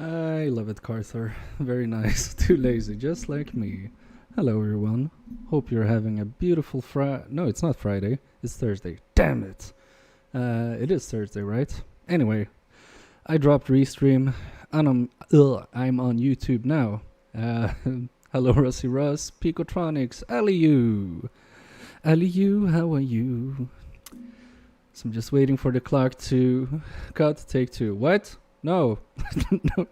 I love it, Carther. Very nice. Too lazy, just like me. Hello, everyone. Hope you're having a beautiful Friday. No, it's not Friday. It's Thursday. Damn it. It is Thursday, right? Anyway, I dropped Restream, and I'm on YouTube now. Hello, Rusty Russ, Picotronics, Aliu. Aliu, how are you? So I'm just waiting for the clock to cut. Take two. What? No. No.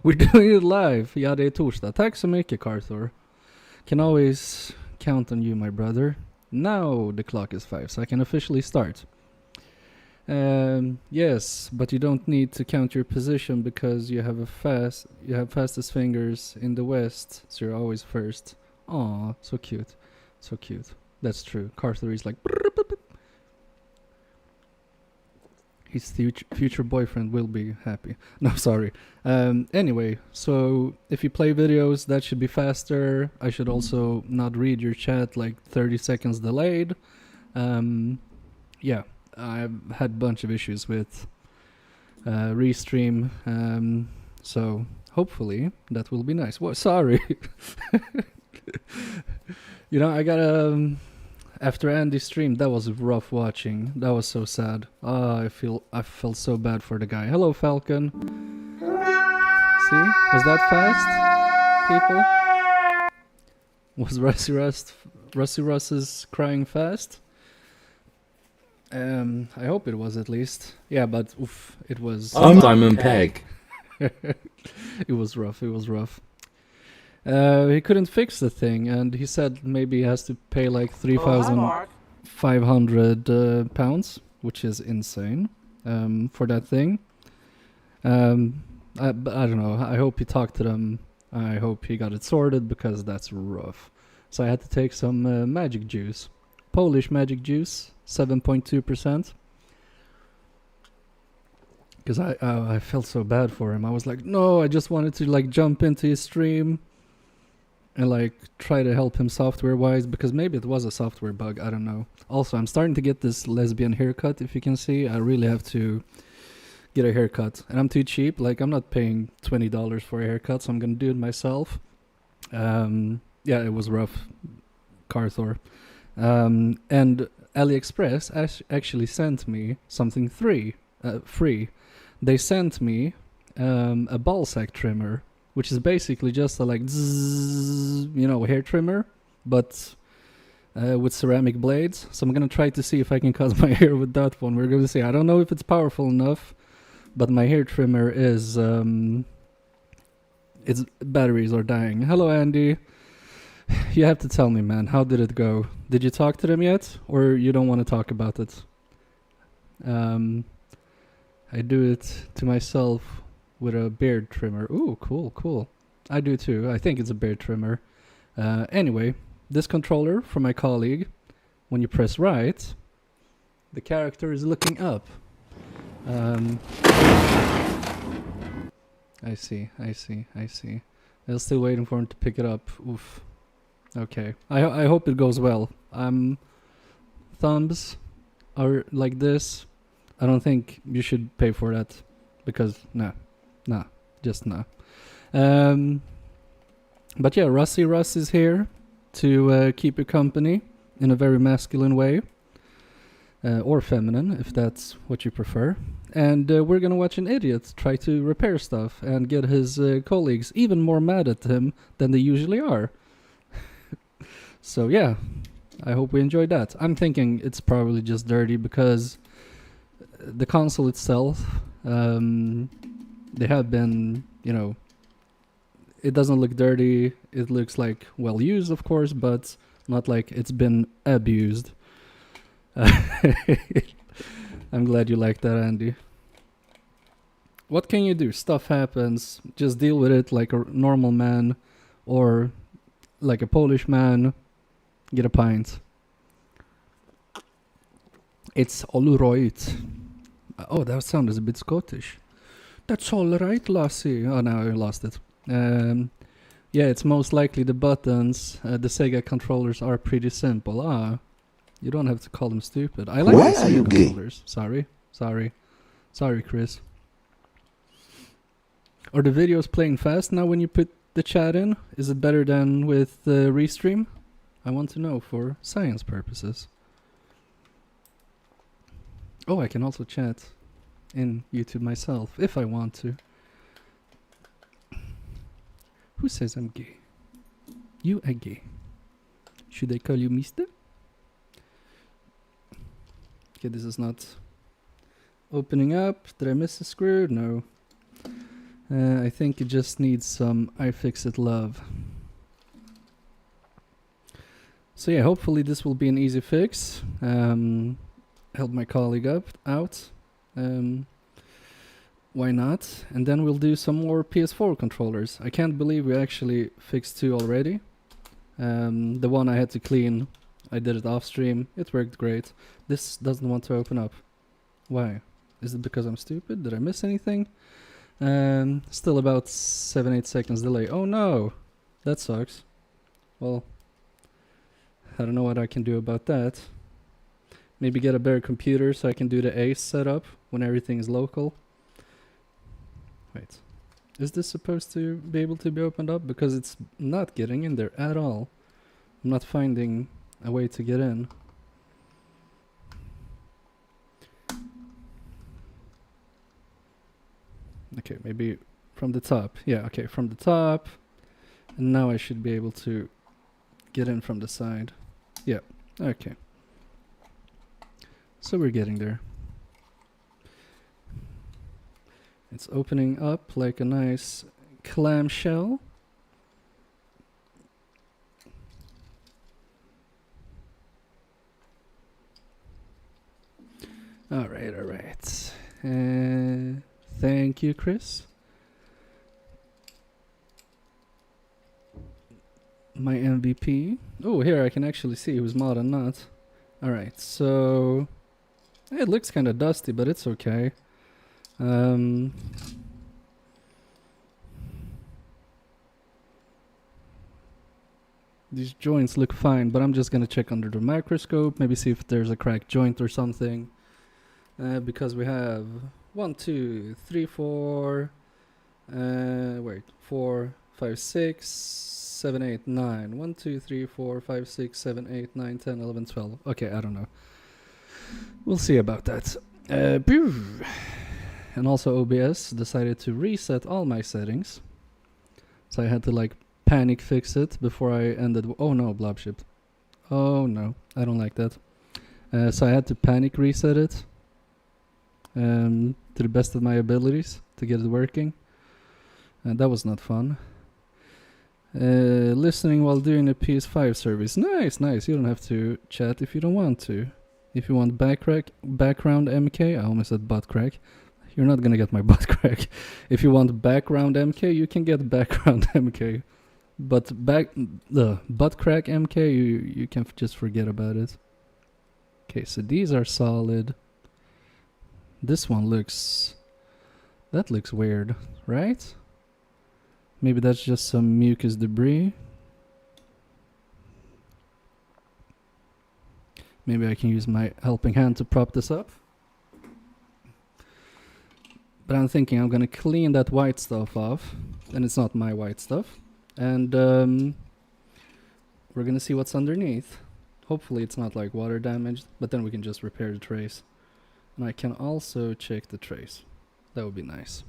We're doing it live. Ja, det är torsdag. Tack så mycket, Carthor. Can always count on you, my brother. Now the clock is 5, so I can officially start. Yes, but you don't need to count your position because you have fastest fingers in the West, so you're always first. Aw, so cute. So cute. That's true. Carthor is like... His future boyfriend will be happy. No, sorry. Anyway, so if you play videos, that should be faster. I should also not read your chat like 30 seconds delayed. Yeah, I've had a bunch of issues with Restream. So hopefully that will be nice. Well, sorry. You know, I got after Andy's stream, that was rough watching. That was so sad. I felt so bad for the guy. Hello, Falcon. See? Was that fast, people? Was Rusty Russ's crying fast? I hope it was at least. Yeah, but oof, it was... I'm Simon Pegg. It was rough, it was rough. He couldn't fix the thing, and he said maybe he has to pay like 3,500 pounds, which is insane for that thing. I don't know. I hope he talked to them. I hope he got it sorted because that's rough. So I had to take some magic juice, Polish magic juice, 7.2%. Because I felt so bad for him. I was like, no, I just wanted to like jump into his stream and like try to help him software wise, because maybe it was a software bug, I don't know. Also, I'm starting to get this lesbian haircut, if you can see. I really have to get a haircut, and I'm too cheap. Like, I'm not paying $20 for a haircut, so I'm gonna do it myself. Yeah, it was rough, Carthor. And AliExpress actually sent me something free. They sent me a ball sack trimmer, which is basically just a like zzz, you know, hair trimmer, but with ceramic blades. So I'm gonna try to see if I can cut my hair with that one. We're gonna see. I don't know if it's powerful enough, but my hair trimmer is its batteries are dying. Hello, Andy. You have to tell me, man. How did it go? Did you talk to them yet, or you don't want to talk about it? I do it to myself with a beard trimmer. Ooh, cool, cool. I do too. I think it's a beard trimmer. Anyway, this controller from my colleague, when you press right, the character is looking up. I see. I'm still waiting for him to pick it up. Oof. Okay. I hope it goes well. Thumbs are like this. I don't think you should pay for that, because just nah. But yeah, Rusty Russ is here to keep you company in a very masculine way, or feminine, if that's what you prefer. And we're gonna watch an idiot try to repair stuff and get his colleagues even more mad at him than they usually are. So yeah, I hope we enjoyed that. I'm thinking it's probably just dirty because the console itself, they have been, you know, it doesn't look dirty. It looks like well used, of course, but not like it's been abused. I'm glad you like that, Andy. What can you do? Stuff happens. Just deal with it like a normal man, or like a Polish man. Get a pint. It's all right. Oh, that sounded a bit Scottish. That's all right, lassie. Oh, now I lost it. Yeah, it's most likely the buttons. The Sega controllers are pretty simple. You don't have to call them stupid. I like the Sega controllers. Sorry, Chris. Are the videos playing fast now when you put the chat in? Is it better than with the restream? I want to know for science purposes. Oh, I can also chat in YouTube myself if I want to. Who says I'm gay? You are gay. Should I call you mister? Okay, this is not opening up. Did I miss a screw? No. I think it just needs some iFixit love. So yeah, hopefully this will be an easy fix. Help my colleague out. Why not? And then we'll do some more PS4 controllers. I can't believe we actually fixed 2 already. The one I had to clean, I did it off stream. It worked great. This doesn't want to open up. Why? Is it because I'm stupid? Did I miss anything? Still about 7-8 seconds delay. Oh no! That sucks. Well, I don't know what I can do about that. Maybe get a better computer so I can do the ACE setup when everything is local. Wait. Is this supposed to be able to be opened up? Because it's not getting in there at all. I'm not finding a way to get in. Okay, maybe from the top. Yeah, okay, from the top. And now I should be able to get in from the side. Yeah, okay. So we're getting there. It's opening up like a nice clamshell. Alright, alright. Thank you, Chris. My MVP. Oh, here I can actually see who's mod and not. Alright, so... it looks kind of dusty, but it's okay. These joints look fine, but I'm just gonna check under the microscope, maybe see if there's a cracked joint or something. Because we have 1, 2, 3, 4, 4, 5, 6, 7, 8, 9. 1, 2, 3, 4, 5, 6, 7, 8, 9, 10, 11, 12. Okay, I don't know. We'll see about that. And also OBS decided to reset all my settings. So I had to like panic fix it before I ended. Oh no, blob shipped. Oh no, I don't like that. So I had to panic reset it. To the best of my abilities to get it working. And that was not fun. Listening while doing a PS5 service. Nice, nice. You don't have to chat if you don't want to. If you want background MK, I almost said butt crack. You're not gonna get my butt crack. If you want background MK, you can get background MK. But butt crack MK, you can just forget about it. Okay, so these are solid. This one looks... that looks weird, right? Maybe that's just some mucus debris. Maybe I can use my helping hand to prop this up. But I'm thinking I'm gonna clean that white stuff off. And it's not my white stuff. And we're gonna see what's underneath. Hopefully it's not like water damaged, but then we can just repair the trace. And I can also check the trace. That would be nice.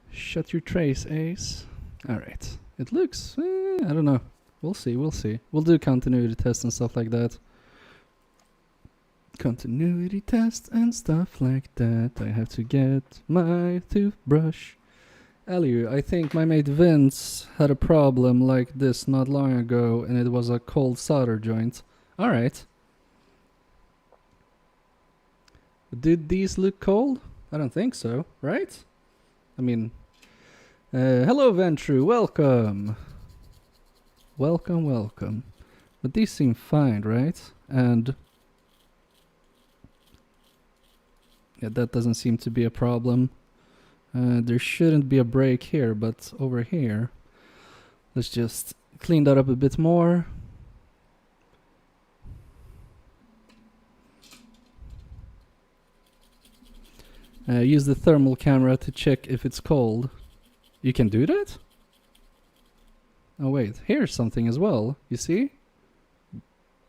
Shut your trace, Ace. Alright. It looks... I don't know. We'll see, we'll see. We'll do continuity tests and stuff like that. Continuity tests and stuff like that. I have to get my toothbrush. Ellie, I think my mate Vince had a problem like this not long ago, and it was a cold solder joint. Alright. Did these look cold? I don't think so, right? I mean... hello Ventru, welcome! Welcome, welcome. But these seem fine, right? And... yeah, that doesn't seem to be a problem. There shouldn't be a break here, but over here... let's just clean that up a bit more. Use the thermal camera to check if it's cold. You can do that? Oh wait, here's something as well. You see?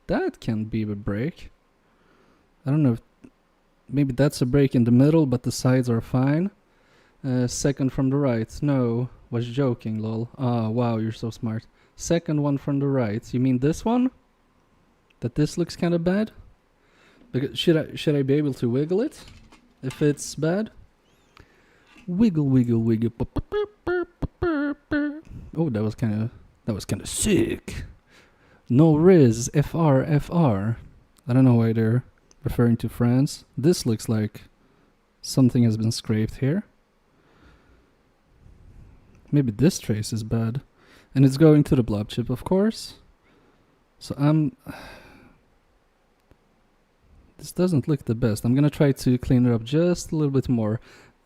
That can be a break. I don't know if maybe that's a break in the middle, but the sides are fine. Second from the right. No, was joking, lol. Ah, wow, you're so smart. Second one from the right. You mean this one? That this looks kind of bad? Because should I be able to wiggle it if it's bad? Wiggle, wiggle, wiggle. Oh, that was kind of sick. No Riz, FR, FR. I don't know why they're referring to France. This looks like something has been scraped here. Maybe this trace is bad. And it's going to the blob chip, of course. So this doesn't look the best. I'm gonna try to clean it up just a little bit more.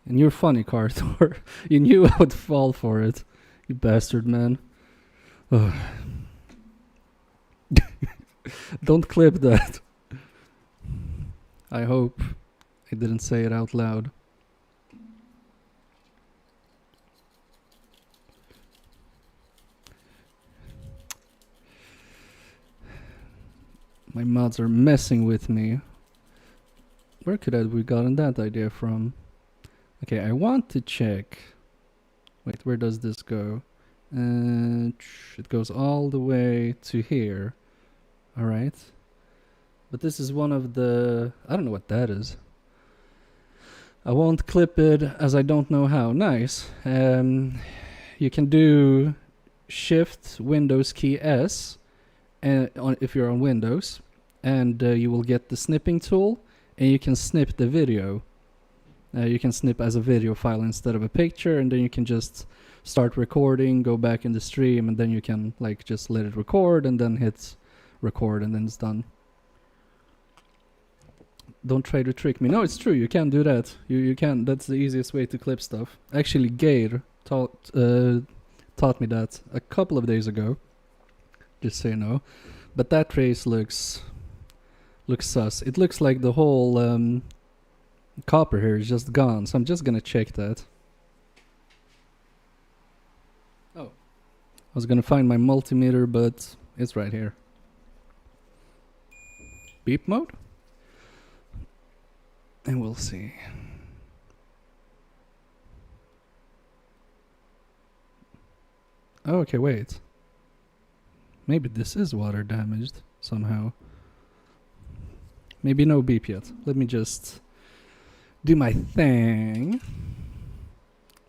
And you're funny, Cartor. You knew I would fall for it. You bastard, man. Ugh. Don't clip that. I hope I didn't say it out loud. My mods are messing with me. Where could I have gotten that idea from? Okay, I want to check. Wait, where does this go? It goes all the way to here. Alright. But this is one of the... I don't know what that is. I won't clip it as I don't know how. Nice. You can do Shift Windows key S if you're on Windows. And you will get the snipping tool. And you can snip the video. You can snip as a video file instead of a picture, and then you can just start recording, go back in the stream, and then you can like just let it record and then hit record and then it's done. Don't try to trick me. No, it's true, you can do that. You can, that's the easiest way to clip stuff. Actually, Gair taught me that a couple of days ago, just so you know. But that trace looks sus. It looks like the whole copper here is just gone, so I'm just gonna check that. Oh, I was gonna find my multimeter, but it's right here. Beep mode? And we'll see. Oh, okay, wait. Maybe this is water damaged somehow. Maybe no beep yet. Let me just do my thing,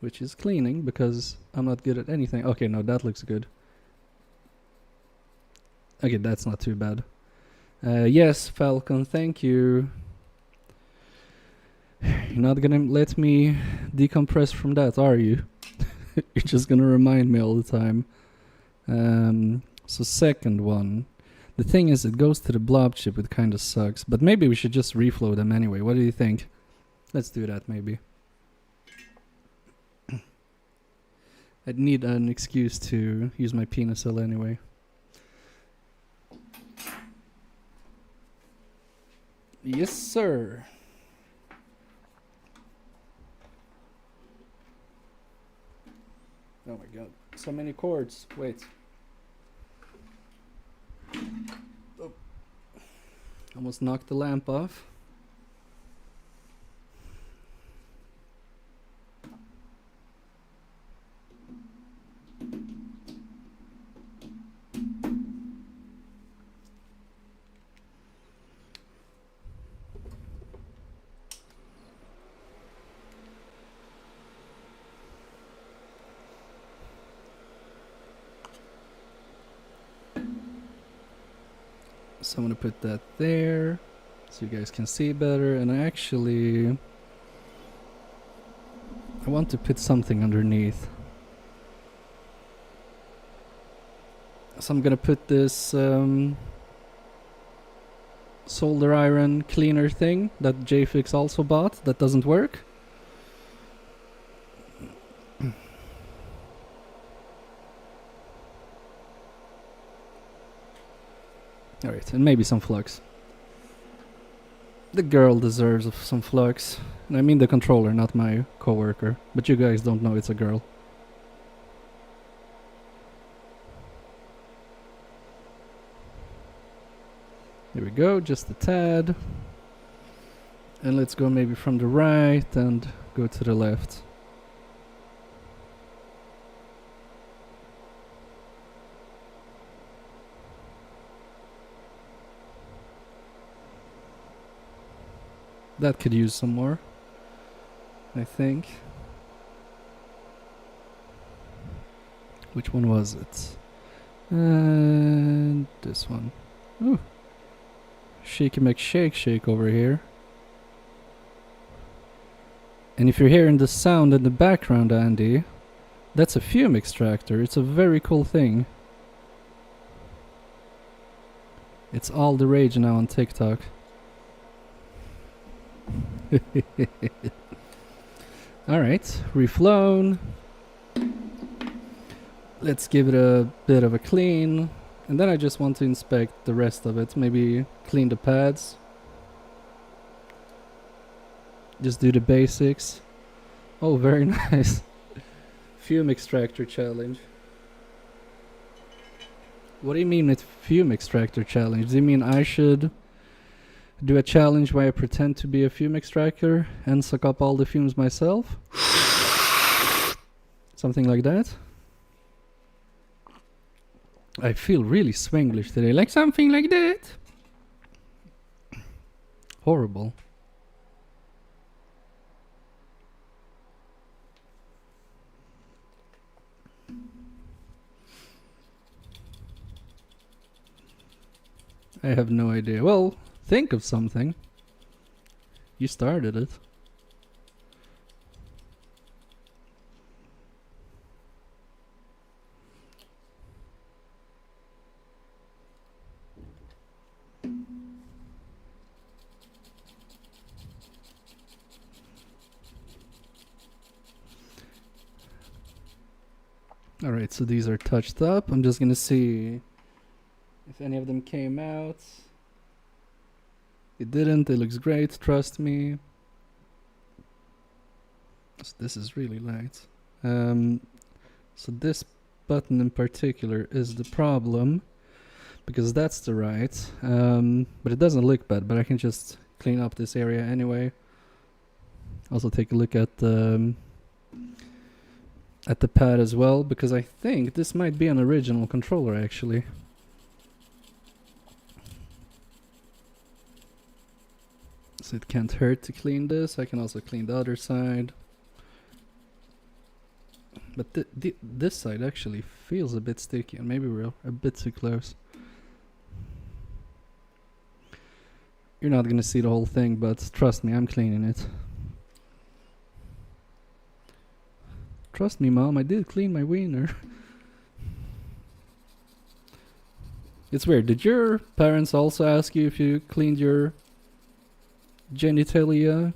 which is cleaning, because I'm not good at anything. Okay, no, that looks good. Okay, that's not too bad. Yes, Falcon, thank you. You're not gonna let me decompress from that, are you? You're just gonna remind me all the time. So second one. The thing is, it goes to the blob chip, it kinda sucks. But maybe we should just reflow them anyway. What do you think? Let's do that, maybe. I'd need an excuse to use my Pinecil anyway. Yes, sir. Oh my god, so many cords. Wait. Oh. Almost knocked the lamp off. So I'm gonna put that there so you guys can see better, and I want to put something underneath. So I'm gonna put this solder iron cleaner thing that JFix also bought that doesn't work. Alright, and maybe some flux. The girl deserves some flux. I mean the controller, not my coworker. But you guys don't know it's a girl. There we go, just a tad. And let's go maybe from the right and go to the left. That could use some more, I think. Which one was it? And this one. Ooh. Shaky McShake over here. And if you're hearing the sound in the background, Andy, that's a fume extractor. It's a very cool thing. It's all the rage now on TikTok. Alright, reflown. Let's give it a bit of a clean. And then I just want to inspect the rest of it. Maybe clean the pads. Just do the basics. Oh, very nice. Fume extractor challenge. What do you mean with fume extractor challenge? Do you mean I should do a challenge where I pretend to be a fume extractor and suck up all the fumes myself? Something like that? I feel really Swenglish today, like something like that. Horrible. I have no idea. Well, think of something. You started it. Alright, so these are touched up. I'm just gonna see if any of them came out. It didn't. It looks great. Trust me. So this is really light. So this button in particular is the problem, because that's the right. But it doesn't look bad. But I can just clean up this area anyway. Also take a look at the pad as well, because I think this might be an original controller actually. So it can't hurt to clean this. I can also clean the other side. But this side actually feels a bit sticky, and maybe we're a bit too close. You're not gonna see the whole thing, but trust me, I'm cleaning it. Trust me, Mom, I did clean my wiener. It's weird. Did your parents also ask you if you cleaned your genitalia?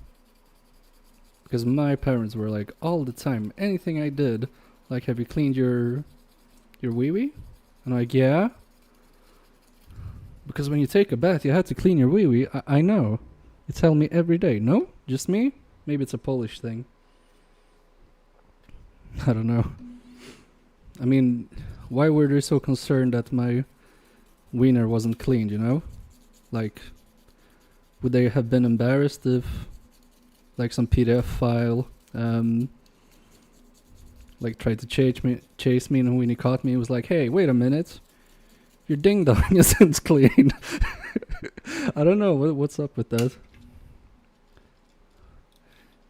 Because my parents were like, all the time, anything I did, like, have you cleaned your wee-wee? And I'm like, yeah. Because when you take a bath, you have to clean your wee-wee. I know. You tell me every day. No? Just me? Maybe it's a Polish thing. I don't know. I mean, why were they so concerned that my wiener wasn't cleaned, you know? Like, would they have been embarrassed if, like, some PDF file, like, tried to chase me, and when he caught me, he was like, hey, wait a minute. Your ding-dong isn't clean. I don't know, what's up with that?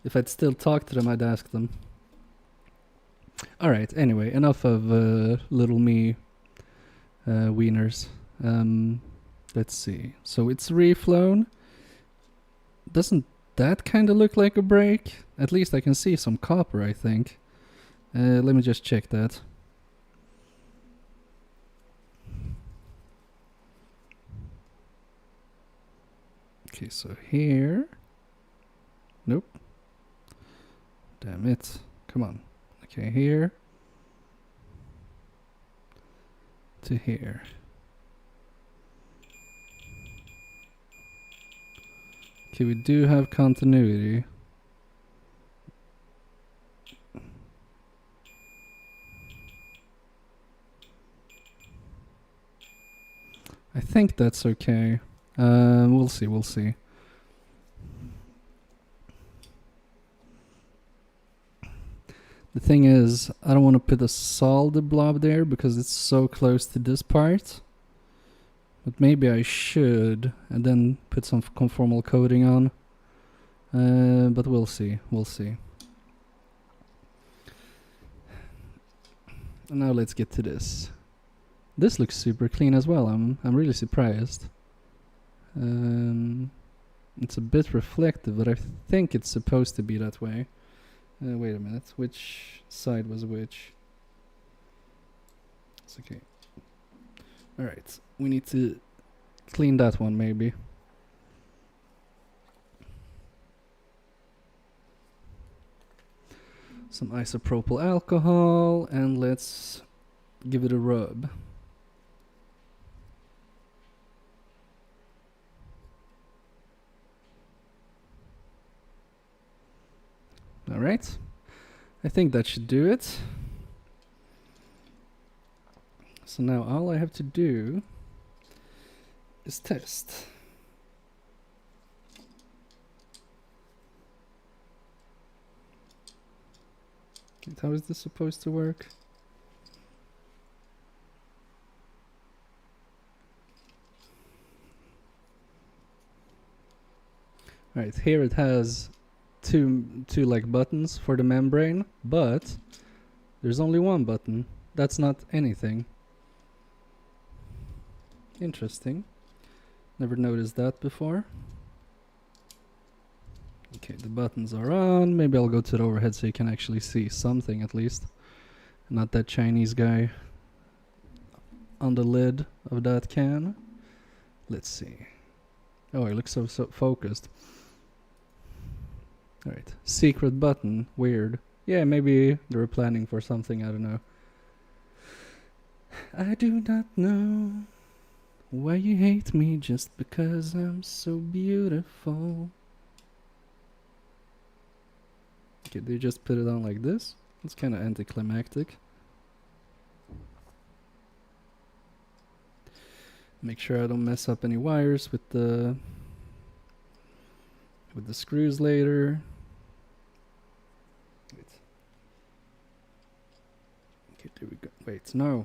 If I'd still talk to them, I'd ask them. Alright, anyway, enough of little me wieners. Let's see. So it's reflown. Doesn't that kind of look like a break? At least I can see some copper, I think. Let me just check that. Okay, so here. Nope. Damn it. Come on. Okay, here. To here. Okay, we do have continuity. I think that's okay. We'll see, we'll see. The thing is, I don't want to put a solid blob there because it's so close to this part. But maybe I should, and then put some conformal coating on. But we'll see, we'll see. And now let's get to this. This looks super clean as well. I'm really surprised. It's a bit reflective, but I think it's supposed to be that way. Wait a minute, which side was which? It's okay. Alright, we need to clean that one maybe. Some isopropyl alcohol, and let's give it a rub. Alright, I think that should do it. So now all I have to do is test. How is this supposed to work? Right, here it has two like buttons for the membrane, but there's only one button. That's not anything. Interesting. Never noticed that before. Okay, the buttons are on. Maybe I'll go to the overhead so you can actually see something at least. Not that Chinese guy on the lid of that can. Let's see. Oh, it looks so focused. Alright, secret button. Weird. Yeah, maybe they were planning for something, I don't know. I do not know why you hate me just because I'm so beautiful. Okay, they just put it on like this. It's kind of anticlimactic. Make sure I don't mess up any wires with the screws later. Wait. Okay, there we go. Wait, no.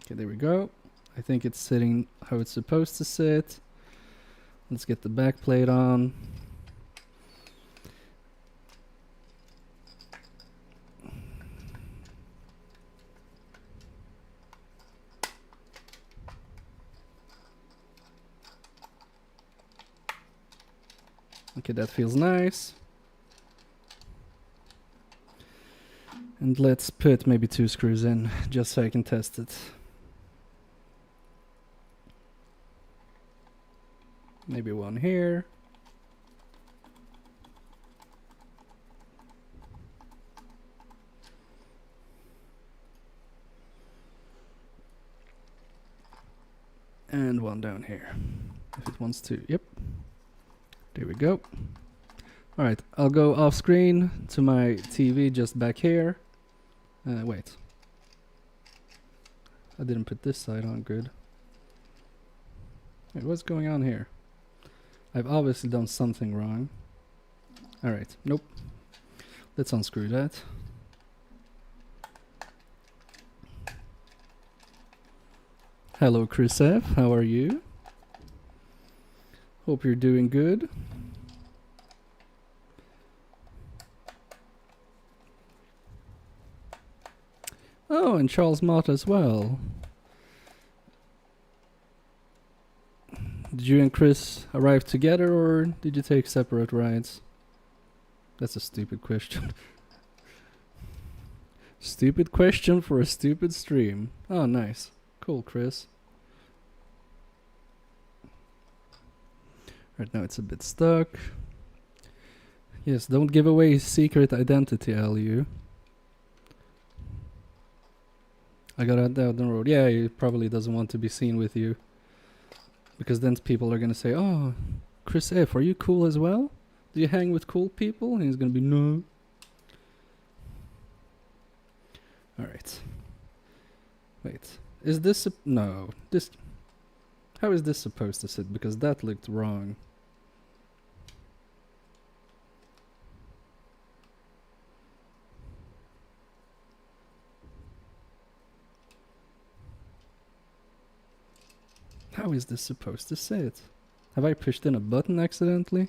Okay, there we go. I think it's sitting how it's supposed to sit. Let's get the back plate on. Okay, that feels nice. And let's put maybe 2 screws in, just so I can test it. Maybe one here. And one down here, if it wants to. Yep. There we go. Alright, I'll go off screen to my TV just back here. Wait. I didn't put this side on good. Wait, what's going on here? I've obviously done something wrong. Alright, nope. Let's unscrew that. Hello, Chris F. How are you? Hope you're doing good. Oh, and Charles Mott as well. Did you and Chris arrive together, or did you take separate rides? That's a stupid question. Stupid question for a stupid stream. Oh, nice. Cool, Chris. Right now it's a bit stuck. Yes, don't give away secret identity, LU. I got out down the road. Yeah, he probably doesn't want to be seen with you. Because then people are gonna say, "Oh, Chris F, are you cool as well? Do you hang with cool people?" And he's gonna be, "No." Alright. Wait. Is this... no. This... how is this supposed to sit? Because that looked wrong. How is this supposed to sit? Have I pushed in a button accidentally?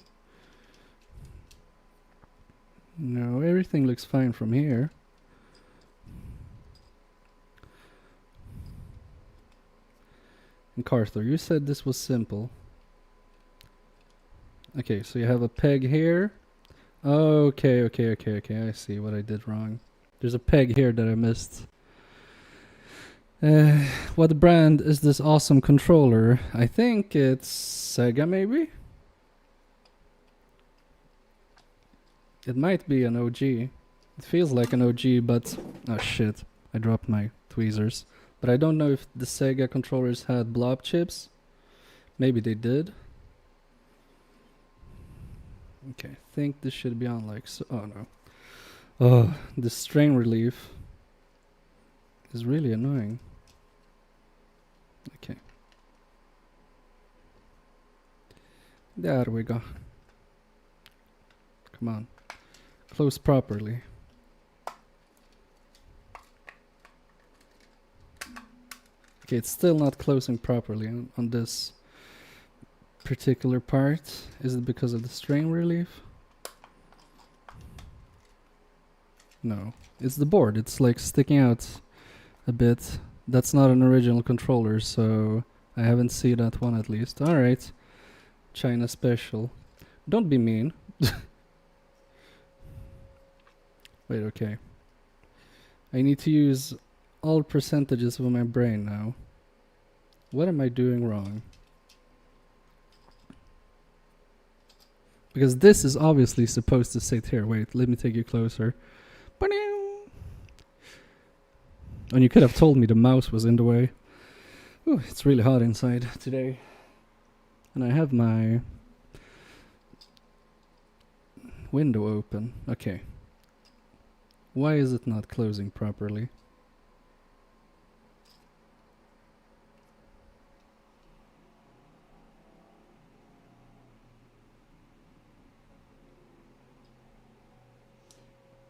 No, everything looks fine from here. And Carter, you said this was simple. Okay, so you have a peg here. Okay, I see what I did wrong. There's a peg here that I missed. What brand is this awesome controller? I think it's Sega, maybe? It might be an OG. It feels like an OG, but... oh shit, I dropped my tweezers. But I don't know if the Sega controllers had blob chips. Maybe they did. Okay, I think this should be on like so. Oh no. Oh, the strain relief is really annoying. Okay. There we go. Come on. Close properly. Okay, it's still not closing properly on this particular part. Is it because of the strain relief? No. It's the board. It's like sticking out a bit. That's not an original controller, so I haven't seen that one at least. Alright. China special. Don't be mean. Wait, okay. I need to use all percentages of my brain now. What am I doing wrong? Because this is obviously supposed to sit here. Wait, let me take you closer. And you could have told me the mouse was in the way. Ooh, it's really hot inside today. And I have my window open. Okay. Why is it not closing properly?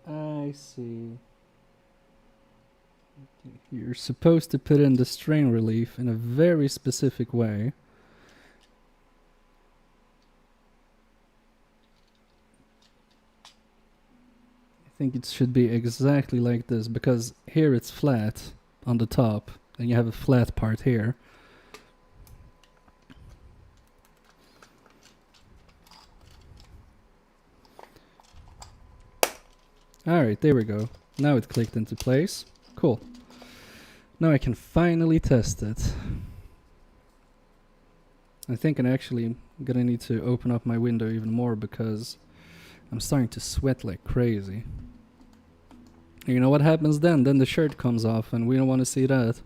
I see. You're supposed to put in the strain relief in a very specific way. I think it should be exactly like this, because here it's flat on the top, and you have a flat part here. Alright, there we go. Now it clicked into place. Cool. Now I can finally test it. I think I'm actually gonna need to open up my window even more because I'm starting to sweat like crazy. And you know what happens then? Then the shirt comes off and we don't want to see that.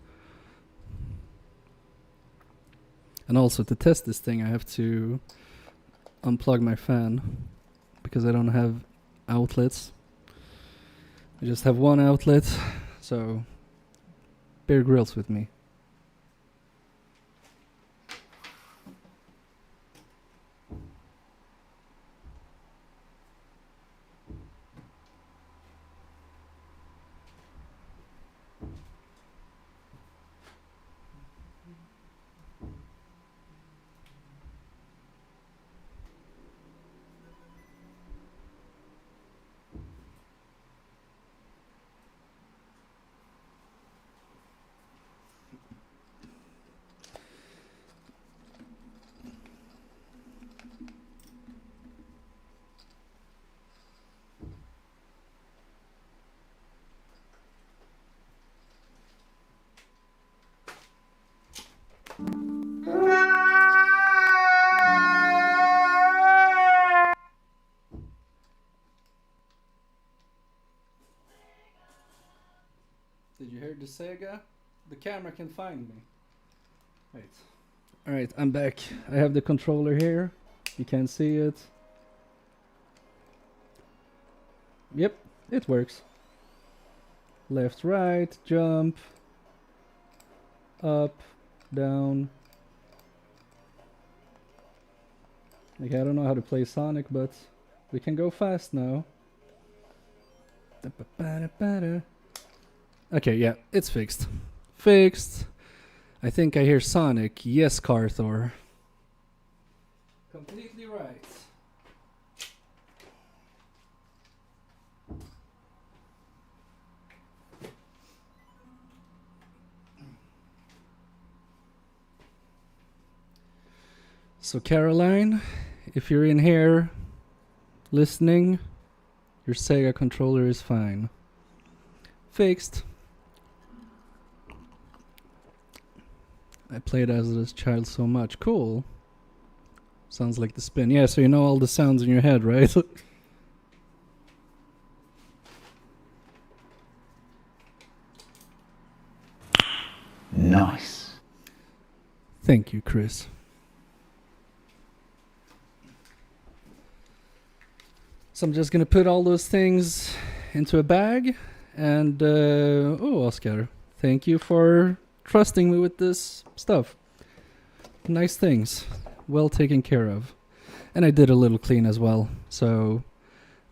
And also to test this thing I have to unplug my fan because I don't have outlets. I just have one outlet, so Bear Grylls with me. Did you hear the Sega? The camera can find me. Wait. Alright, I'm back. I have the controller here. You can't see it. Yep, it works. Left, right, jump. Up, down. Like, I don't know how to play Sonic, but we can go fast now. Okay, yeah, it's fixed. Fixed. I think I hear Sonic. Yes, Carthor. Completely right. So Caroline, if you're in here listening, your Sega controller is fine. Fixed. I played as a child so much. Cool. Sounds like the spin. Yeah, so you know all the sounds in your head, right? Nice. Thank you, Chris. So I'm just gonna put all those things into a bag, and oh, Oscar, thank you for trusting me with this stuff. Nice things, well taken care of, and I did a little clean as well. So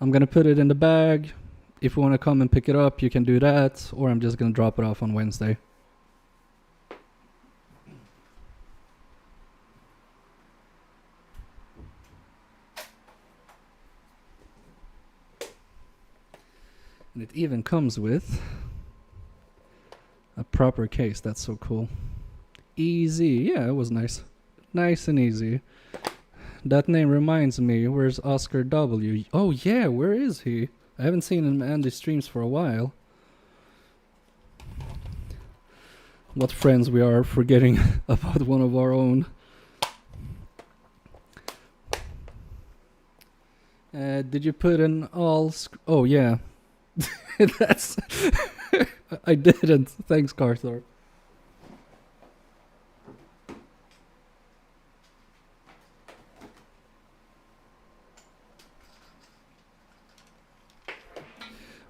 I'm gonna put it in the bag. If you want to come and pick it up, you can do that, or I'm just gonna drop it off on Wednesday. And it even comes with a proper case. That's so cool. Easy. Yeah, it was nice. Nice and easy. That name reminds me, where's Oscar W? Oh yeah, where is he? I haven't seen him on the streams for a while. What friends we are, forgetting about one of our own. Did you put in all... Oh yeah. That's... I didn't. Thanks, Carthor.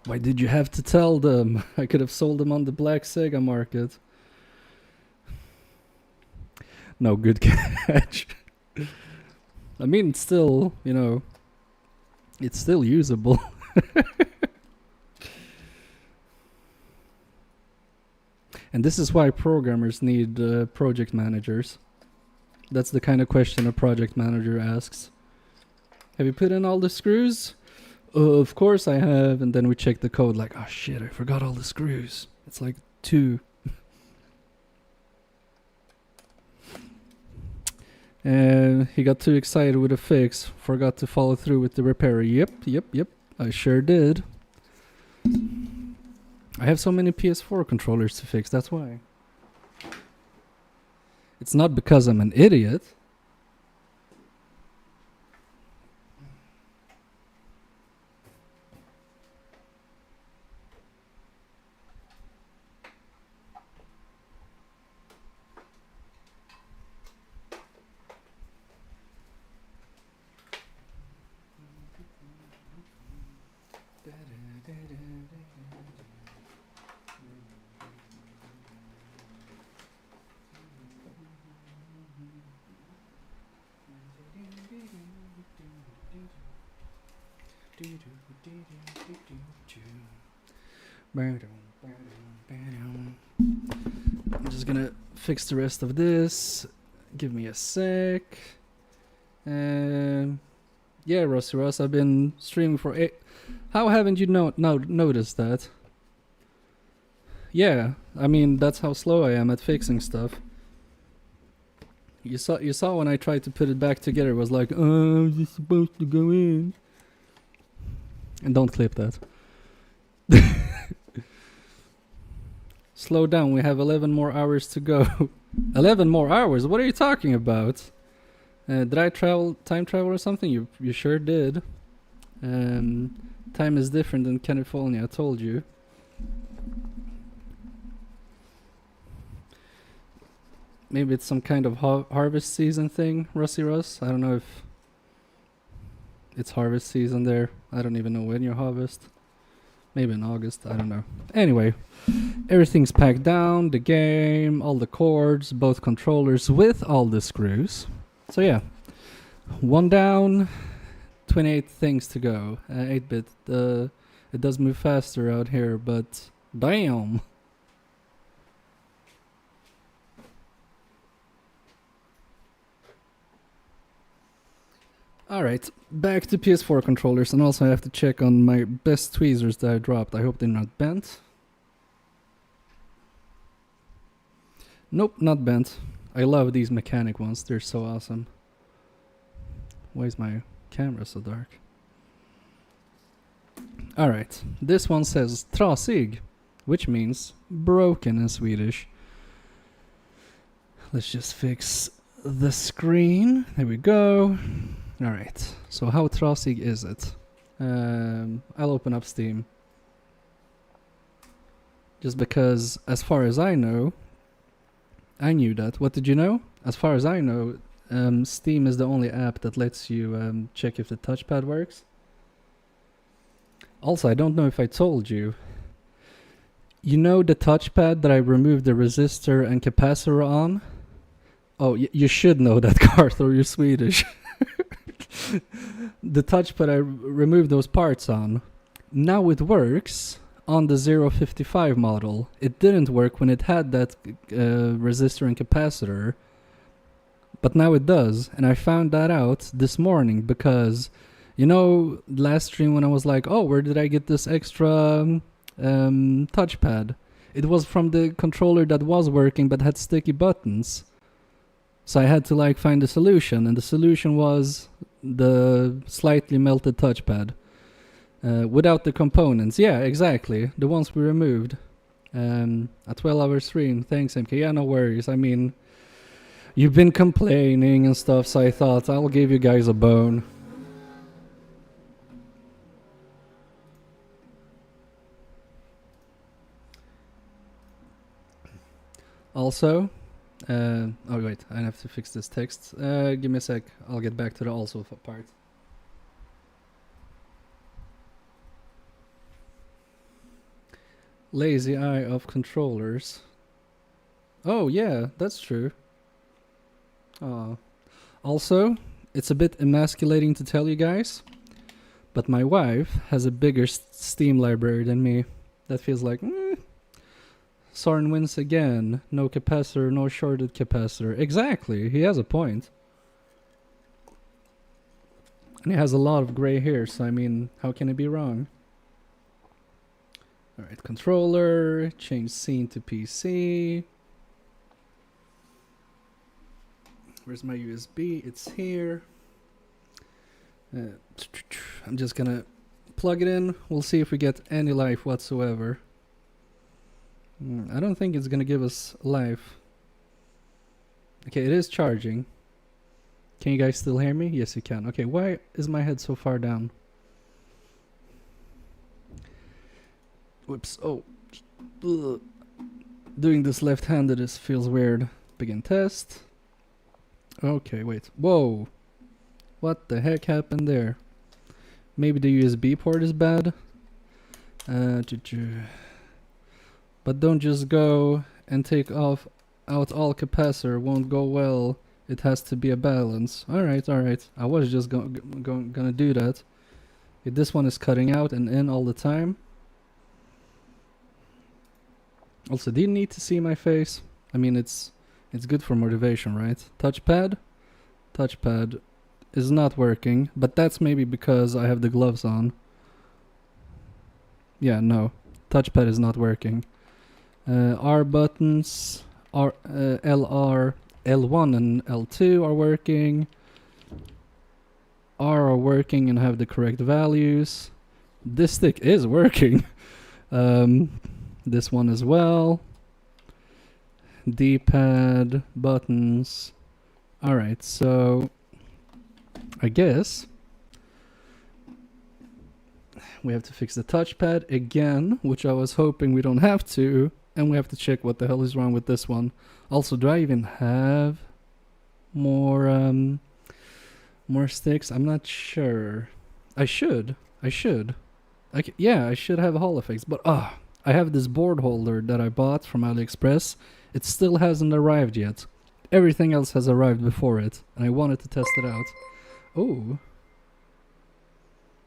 Why did you have to tell them? I could have sold them on the black Sega market. No, good catch. I mean, it's still, you know, it's still usable. And this is why programmers need project managers. That's the kind of question a project manager asks. Have you put in all the screws? Of course I have. And then we check the code like, oh shit, I forgot all the screws. It's like 2. And he got too excited with a fix. Forgot to follow through with the repair. Yep. I sure did. I have so many PS4 controllers to fix, that's why. It's not because I'm an idiot. I'm just gonna fix the rest of this. Give me a sec. Yeah, Rossi Ross, I've been streaming for 8. How haven't you noticed that? Yeah, I mean that's how slow I am at fixing stuff. You saw when I tried to put it back together. It was like, oh, it's supposed to go in. And don't clip that. Slow down, we have 11 more hours to go. 11 more hours? What are you talking about? Did I time travel or something? You sure did. Time is different in California, I told you. Maybe it's some kind of harvest season thing, Rusty Russ. I don't know if it's harvest season there. I don't even know when you harvest. Maybe in August, I don't know. Anyway, everything's packed down, the game, all the cords, both controllers with all the screws. So yeah, one down, 28 things to go. 8-bit, it does move faster out here, but damn. Alright, back to PS4 controllers, and also I have to check on my best tweezers that I dropped. I hope they're not bent. Nope, not bent. I love these mechanic ones, they're so awesome. Why is my camera so dark? Alright, this one says trasig, which means broken in Swedish. Let's just fix the screen. There we go. Alright, so how trasig is it? I'll open up Steam. Just because, as far as I know, I knew that. What did you know? As far as I know, Steam is the only app that lets you check if the touchpad works. Also, I don't know if I told you. You know the touchpad that I removed the resistor and capacitor on? Oh, you should know that, Garth, or you're Swedish. The touchpad I removed those parts on. Now it works on the 055 model. It didn't work when it had that resistor and capacitor. But now it does. And I found that out this morning because, you know, last stream when I was like, oh, where did I get this extra touchpad? It was from the controller that was working but had sticky buttons. So I had to like find a solution, and the solution was the slightly melted touchpad without the components. Yeah, exactly, the ones we removed. A 12-hour stream. Thanks, MK. Yeah, no worries. I mean, you've been complaining and stuff, so I thought I'll give you guys a bone. Also, oh wait, I have to fix this text. Give me a sec, I'll get back to the also part. Lazy eye of controllers. Oh yeah, that's true. Also, it's a bit emasculating to tell you guys, but my wife has a bigger Steam library than me. That feels like, Soren wins again. No capacitor, no shorted capacitor. Exactly, he has a point. And he has a lot of gray hair, so I mean, how can it be wrong? Alright, controller, change scene to PC. Where's my USB? It's here. I'm just gonna plug it in. We'll see if we get any life whatsoever. I don't think it's gonna give us life. Okay, it is charging. Can you guys still hear me? Yes, you can. Okay, why is my head so far down? Whoops. Oh. Ugh. Doing this left-handed feels weird. Begin test. Okay, wait. Whoa. What the heck happened there? Maybe the USB port is bad? But don't just go and take out all capacitor. Won't go well. It has to be a balance. Alright, alright. I was just gonna do that. Okay, this one is cutting out and in all the time. Also, do you need to see my face? I mean, it's good for motivation, right? Touchpad? Touchpad is not working, but that's maybe because I have the gloves on. Yeah, no. Touchpad is not working. R buttons, LR, L1 and L2 are working. R are working and have the correct values. This stick is working. This one as well. D-pad, buttons. Alright, so I guess we have to fix the touchpad again, which I was hoping we don't have to. And we have to check what the hell is wrong with this one. Also, do I even have more sticks? I'm not sure. I should. Yeah, I should have Hall effects, but I have this board holder that I bought from AliExpress. It still hasn't arrived yet. Everything else has arrived before it, and I wanted to test it out. Oh.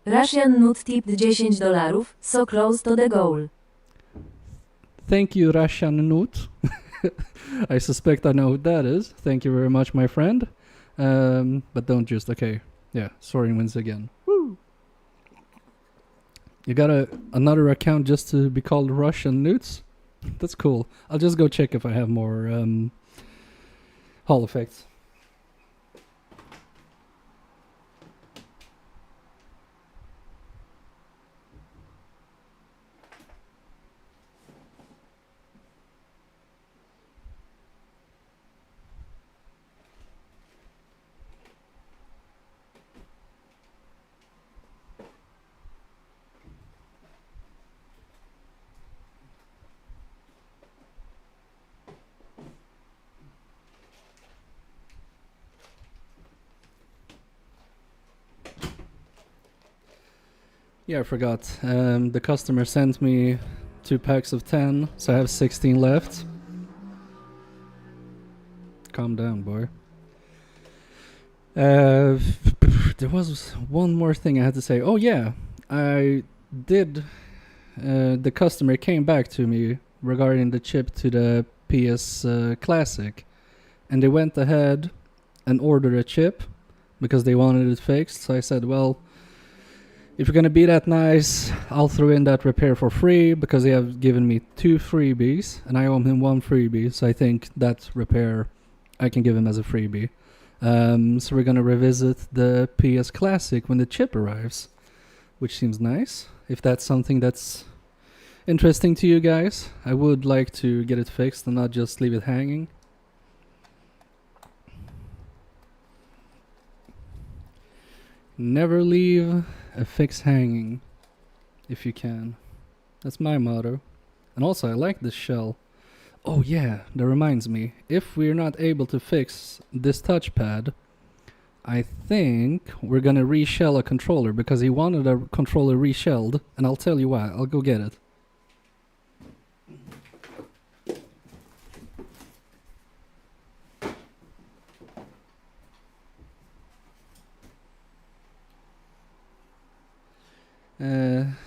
Russian Nut tipped $10. So close to the goal. Thank you, Russian Nut. I suspect I know who that is. Thank you very much, my friend. But don't just... Okay. Yeah, Soaring wins again. Woo! You got another account just to be called Russian Newts? That's cool. I'll just go check if I have more Hall effects. Yeah, I forgot. The customer sent me 2 packs of 10, so I have 16 left. Calm down, boy. There was one more thing I had to say. Oh yeah, I did... the customer came back to me regarding the chip to the PS Classic. And they went ahead and ordered a chip because they wanted it fixed. So I said, well, if you're gonna be that nice, I'll throw in that repair for free because they have given me 2 freebies and I owe him 1 freebie. So I think that repair I can give him as a freebie. So we're gonna revisit the PS Classic when the chip arrives, which seems nice. If that's something that's interesting to you guys, I would like to get it fixed and not just leave it hanging. Never leave a fix hanging if you can. That's my motto. And also I like this shell. Oh yeah, that reminds me. If we're not able to fix this touchpad, I think we're gonna reshell a controller because he wanted a controller reshelled, and I'll tell you why. I'll go get it.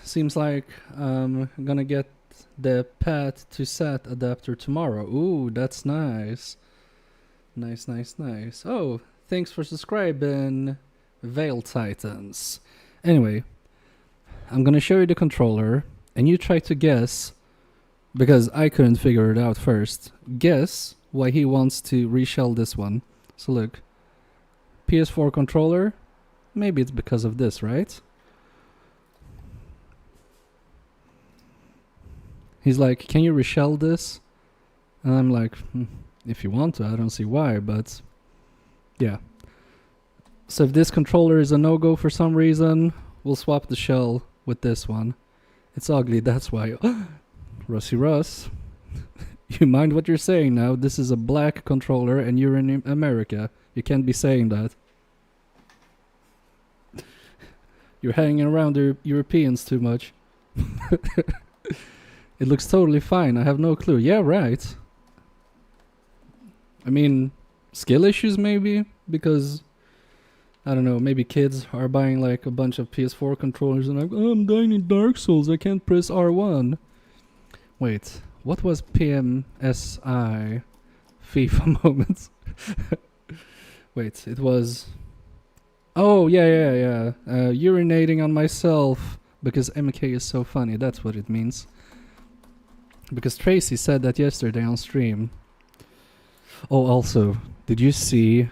Seems like I'm gonna get the PAT to SAT adapter tomorrow. Ooh, that's nice. Nice. Oh, thanks for subscribing, Veil Titans. Anyway, I'm gonna show you the controller, and you try to guess, because I couldn't figure it out first, guess why he wants to reshell this one. So look, PS4 controller, maybe it's because of this, right? He's like, can you reshell this? And I'm like, if you want to, I don't see why, but yeah. So if this controller is a no-go for some reason, we'll swap the shell with this one. It's ugly, that's why. Rusty Russ, you mind what you're saying now? This is a black controller and you're in America. You can't be saying that. You're hanging around the Europeans too much. It looks totally fine. I have no clue. Yeah, right. I mean, skill issues maybe? Because, I don't know, maybe kids are buying like a bunch of PS4 controllers and like, oh, I'm dying in Dark Souls, I can't press R1. Wait, what was PMSI FIFA moments? Wait, it was... Oh, yeah. Urinating on myself because MK is so funny. That's what it means. Because Tracy said that yesterday on stream. Oh, also, did you see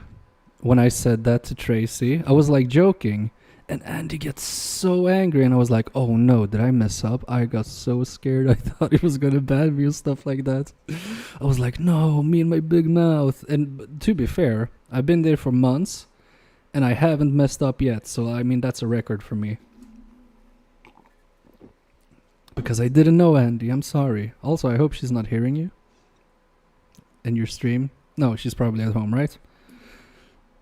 when I said that to Tracy? I was like joking, and Andy gets so angry, and I was like, oh no, did I mess up? I got so scared. I thought he was gonna ban me and stuff like that. I was like, no, me and my big mouth. And to be fair, I've been there for months, and I haven't messed up yet, so I mean, that's a record for me. Because I didn't know, Andy. I'm sorry. Also, I hope she's not hearing you in your stream. No, she's probably at home, right?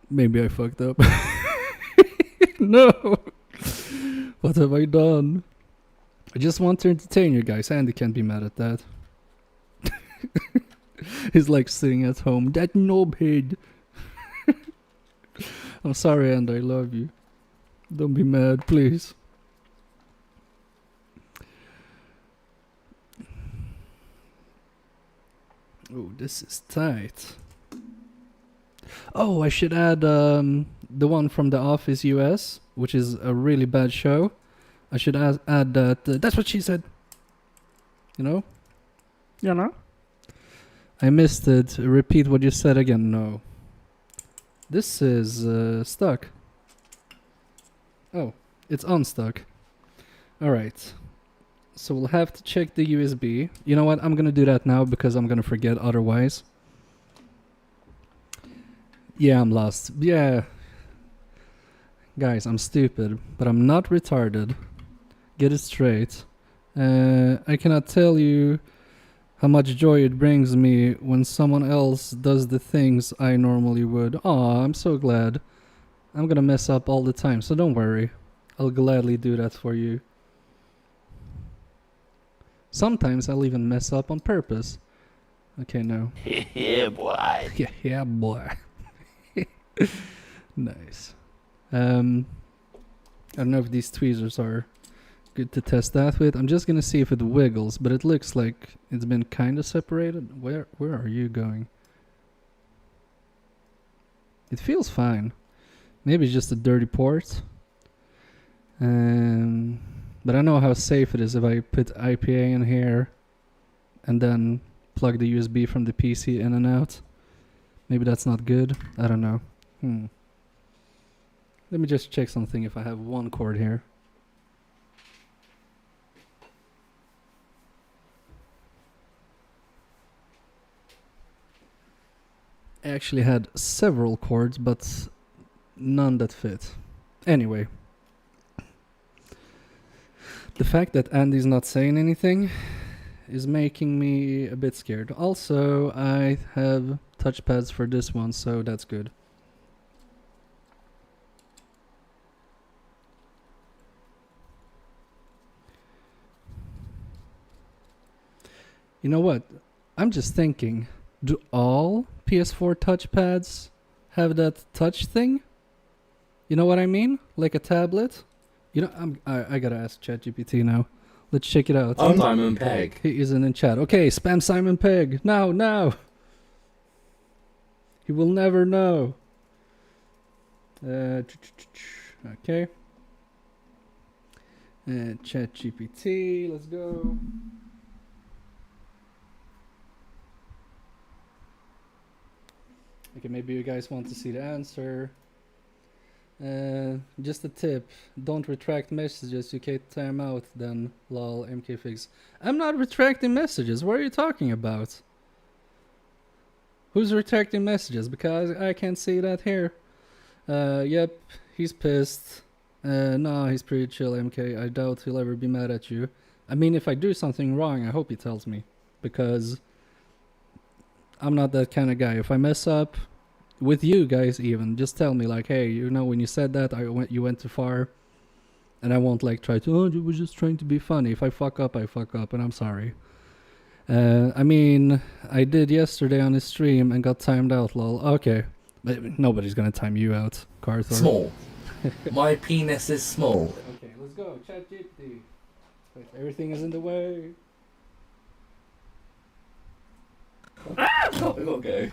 Maybe I fucked up. No. What have I done? I just want to entertain you guys. Andy can't be mad at that. He's like sitting at home. That knobhead. I'm sorry, Andy. I love you. Don't be mad, please. Oh, this is tight. Oh, I should add the one from The Office US, which is a really bad show. I should add that. That's what she said. You know? You know? I missed it. Repeat what you said again. No. This is stuck. Oh, it's unstuck. Alright. So we'll have to check the USB. You know what? I'm gonna do that now because I'm gonna forget otherwise. Yeah, I'm lost. Yeah. Guys, I'm stupid, but I'm not retarded. Get it straight. I cannot tell you how much joy it brings me when someone else does the things I normally would. Aw, I'm so glad. I'm gonna mess up all the time, so don't worry. I'll gladly do that for you. Sometimes I'll even mess up on purpose. Okay, no. Yeah, boy. Yeah, boy. Nice. I don't know if these tweezers are good to test that with. I'm just gonna see if it wiggles, but it looks like it's been kind of separated. Where are you going? It feels fine. Maybe it's just a dirty port. But I know how safe it is if I put IPA in here and then plug the USB from the PC in and out. Maybe that's not good. I don't know. Let me just check something if I have one cord here. I actually had several cords, but none that fit. Anyway. The fact that Andy's not saying anything is making me a bit scared. Also, I have touchpads for this one, so that's good. You know what? I'm just thinking, do all PS4 touchpads have that touch thing? You know what I mean? Like a tablet? You know, I gotta ask ChatGPT now. Let's check it out. I'm Simon Pegg. He isn't in chat. Okay, spam Simon Pegg. Now. He will never know. Okay. ChatGPT, let's go. Okay, maybe you guys want to see the answer. Just a tip, don't retract messages, you can't time out then, lol, mkfix. I'm not retracting messages, what are you talking about? Who's retracting messages? Because I can't see that here. Yep, he's pissed. No, he's pretty chill, MK. I doubt he'll ever be mad at you. I mean, if I do something wrong, I hope he tells me. Because I'm not that kind of guy. If I mess up, with you guys even, just tell me like, hey, you know, when you said that, you went too far. And I won't like try to, oh, you were just trying to be funny. If I fuck up, I fuck up, and I'm sorry. I mean, I did yesterday on his stream and got timed out, lol. Okay. But nobody's gonna time you out, Carthor. Small. My penis is small. Okay, let's go. ChatGPT. Everything is in the way. Okay.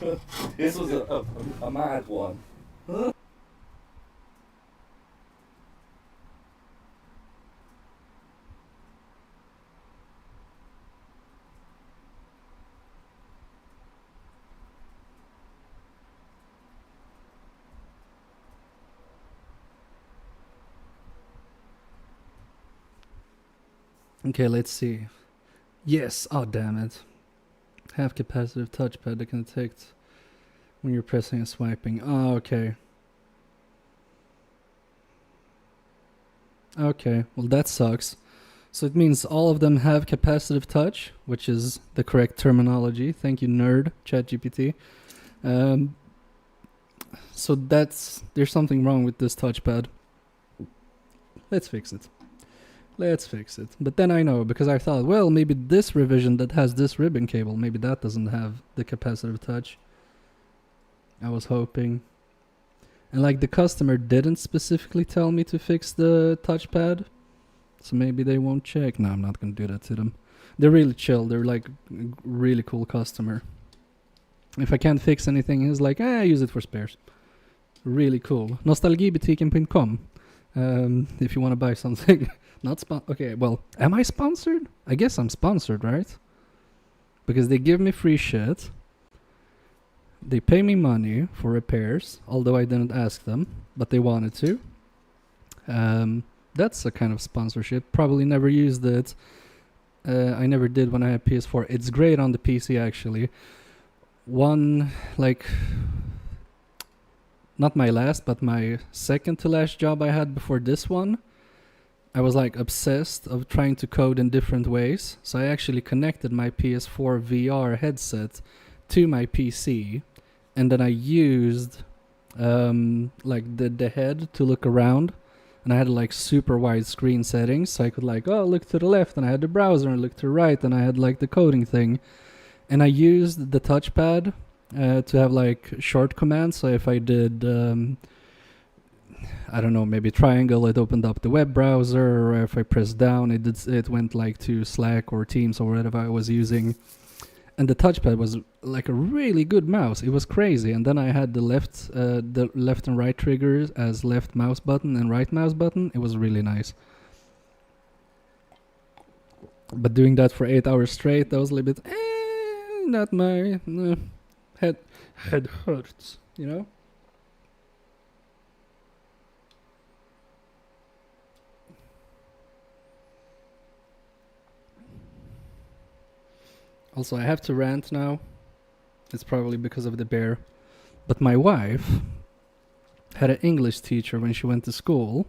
This was a mad one. Okay, let's see. Yes, oh damn it. Half capacitive touchpad that can detect when you're pressing and swiping. Oh, okay. Okay, well that sucks. So it means all of them have capacitive touch, which is the correct terminology. Thank you, nerd, ChatGPT. So there's something wrong with this touchpad. Let's fix it. But then I know, because I thought, well, maybe this revision that has this ribbon cable, maybe that doesn't have the capacitive touch. I was hoping. And like the customer didn't specifically tell me to fix the touchpad, so maybe they won't check. No, I'm not gonna do that to them. They're really chill. They're like a really cool customer. If I can't fix anything, he's like, use it for spares. Really cool. Nostalgibutiken.com. If you want to buy something. Okay, well, am I sponsored? I guess I'm sponsored, right? Because they give me free shit. They pay me money for repairs, although I didn't ask them, but they wanted to. That's a kind of sponsorship. Probably never used it. I never did when I had PS4. It's great on the PC, actually. Not my last, but my second to last job I had before this one, I was like obsessed of trying to code in different ways. So I actually connected my PS4 VR headset to my PC, and then I used like the head to look around, and I had like super wide screen settings, so I could like look to the left, and I had the browser, and look to the right, and I had like the coding thing, and I used the touchpad to have like short commands. So if I did I don't know, maybe triangle, it opened up the web browser, or if I pressed down, it went like to Slack or Teams or whatever I was using. And the touchpad was like a really good mouse. It was crazy. And then I had the left and right triggers as left mouse button and right mouse button. It was really nice. But doing that for 8 hours straight, that was a little bit not my head hurts, you know. Also, I have to rant now. It's probably because of the bear. But my wife had an English teacher when she went to school.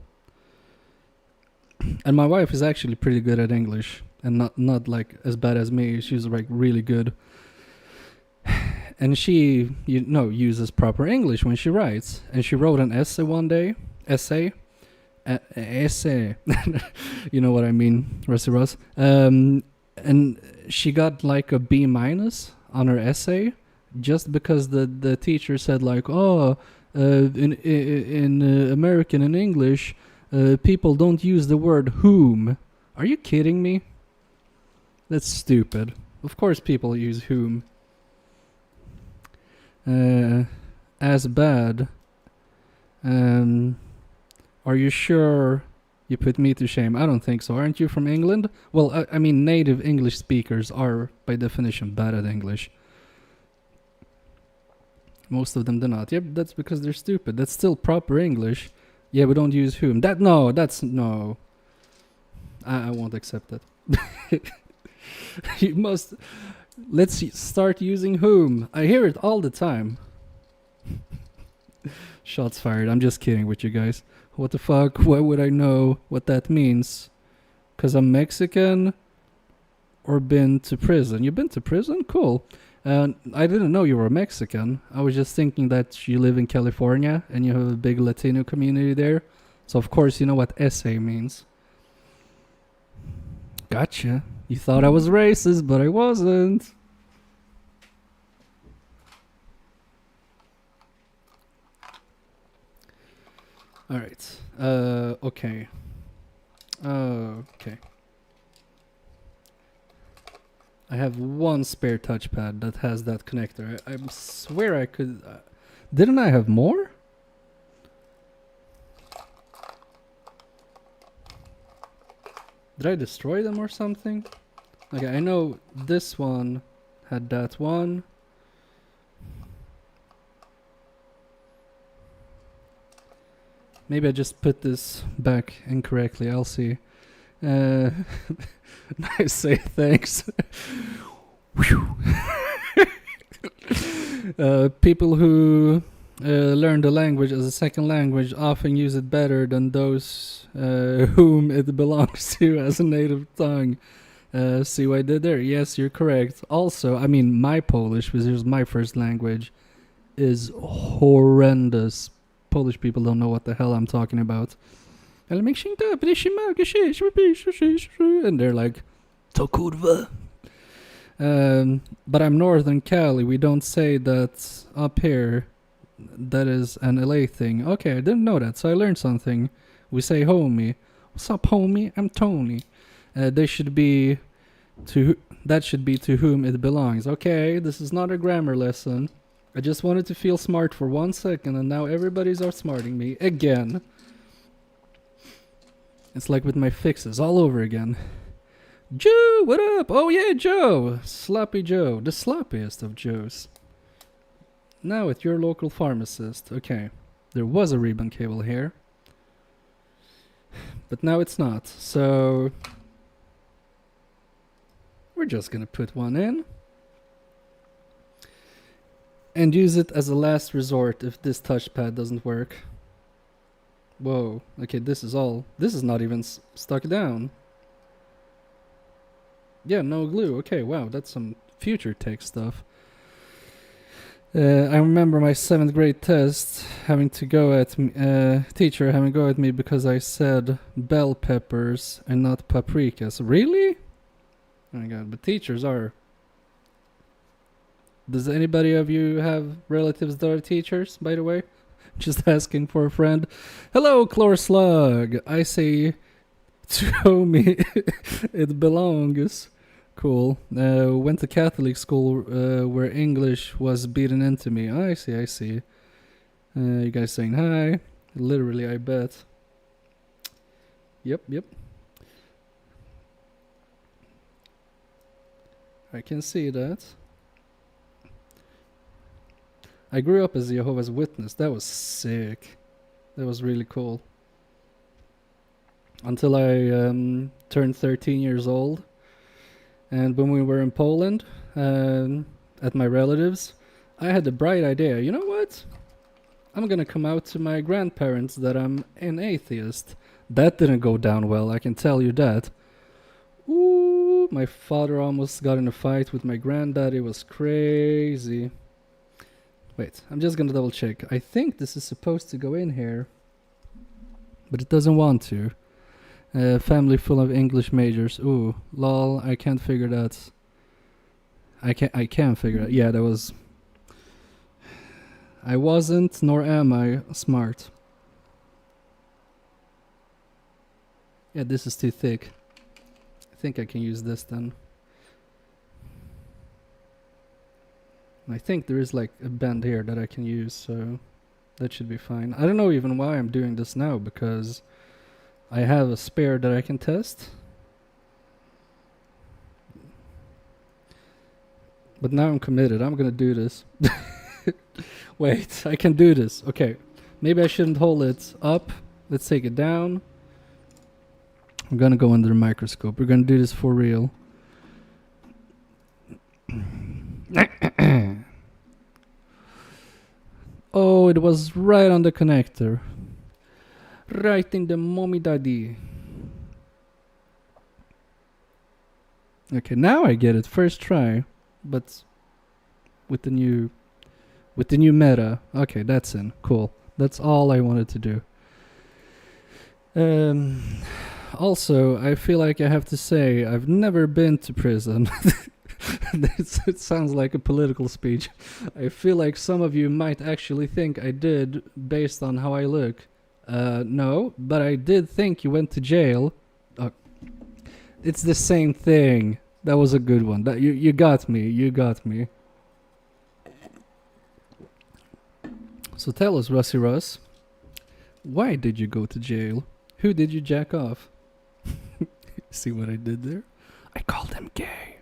And my wife is actually pretty good at English. And not like as bad as me. She's like really good. And she, uses proper English when she writes. And she wrote an essay one day. Essay. You know what I mean, Rusty Russ. And she got like a B- on her essay, just because the teacher said like, in American and English, people don't use the word whom. Are you kidding me? That's stupid. Of course people use whom. As bad. Are you sure? You put me to shame. I don't think so. Aren't you from England? Well, I mean, native English speakers are, by definition, bad at English. Most of them do not. Yep, that's because they're stupid. That's still proper English. Yeah, we don't use whom. No. I won't accept that. You must... Let's start using whom. I hear it all the time. Shots fired. I'm just kidding with you guys. What the fuck? Why would I know what that means? Because I'm Mexican or been to prison. You've been to prison? Cool. I didn't know you were Mexican. I was just thinking that you live in California and you have a big Latino community there. So of course you know what essay means. Gotcha. You thought I was racist, but I wasn't. Alright. Okay. Okay. I have one spare touchpad that has that connector. I swear I could... didn't I have more? Did I destroy them or something? Okay, I know this one had that one. Maybe I just put this back incorrectly. I'll see. Nice, say thanks. People who learn the language as a second language often use it better than those whom it belongs to as a native tongue. See what I did there? Yes, you're correct. Also, I mean, my Polish, which is my first language, is horrendous. Polish people don't know what the hell I'm talking about. And they're like, to kurwa. But I'm Northern Cali. We don't say that up here. That is an LA thing. Okay, I didn't know that, so I learned something. We say homie. What's up, homie? I'm Tony. That should be to whom it belongs. Okay, this is not a grammar lesson. I just wanted to feel smart for 1 second, and now everybody's outsmarting me again. It's like with my fixes all over again. Joe, what up? Oh yeah, Joe. Sloppy Joe, the sloppiest of Joes. Now at your local pharmacist. Okay, there was a ribbon cable here, but now it's not. So we're just gonna put one in and use it as a last resort if this touchpad doesn't work. Whoa, okay, this is not even stuck down. Yeah, no glue. Okay, wow, that's some future tech stuff. I remember my 7th grade test having to go at me, teacher having to go at me because I said bell peppers and not paprikas. Really? Oh my god, but teachers are... Does anybody of you have relatives that are teachers, by the way? Just asking for a friend. Hello, Chlor Slug. I say to homie it belongs. Cool. Went to Catholic school where English was beaten into me. I see. You guys saying hi? Literally, I bet. Yep. I can see that. I grew up as a Jehovah's Witness. That was sick. That was really cool. Until I turned 13 years old. And when we were in Poland, at my relatives, I had the bright idea, you know what? I'm gonna come out to my grandparents that I'm an atheist. That didn't go down well, I can tell you that. Ooh, my father almost got in a fight with my granddad. It was crazy. Wait, I'm just gonna double check. I think this is supposed to go in here, but it doesn't want to. Family full of English majors. Ooh, lol, I can't figure that. I can figure it. Yeah, that was... I wasn't, nor am I, smart. Yeah, this is too thick. I think I can use this then. I think there is like a bend here that I can use, so that should be fine. I don't know even why I'm doing this now, because I have a spare that I can test. But now I'm committed. I'm gonna do this. Wait, I can do this. Okay. Maybe I shouldn't hold it up. Let's take it down. I'm gonna go under the microscope. We're gonna do this for real. Oh, it was right on the connector. Right in the mommy daddy. Okay, now I get it. First try. But with the new meta. Okay, that's in. Cool. That's all I wanted to do. Also, I feel like I have to say I've never been to prison. It sounds like a political speech. I feel like some of you might actually think I did based on how I look. No, but I did think you went to jail. It's the same thing. That was a good one. That you got me. You got me. So tell us, Rusty Russ, why did you go to jail? Who did you jack off? See what I did there? I called him gay.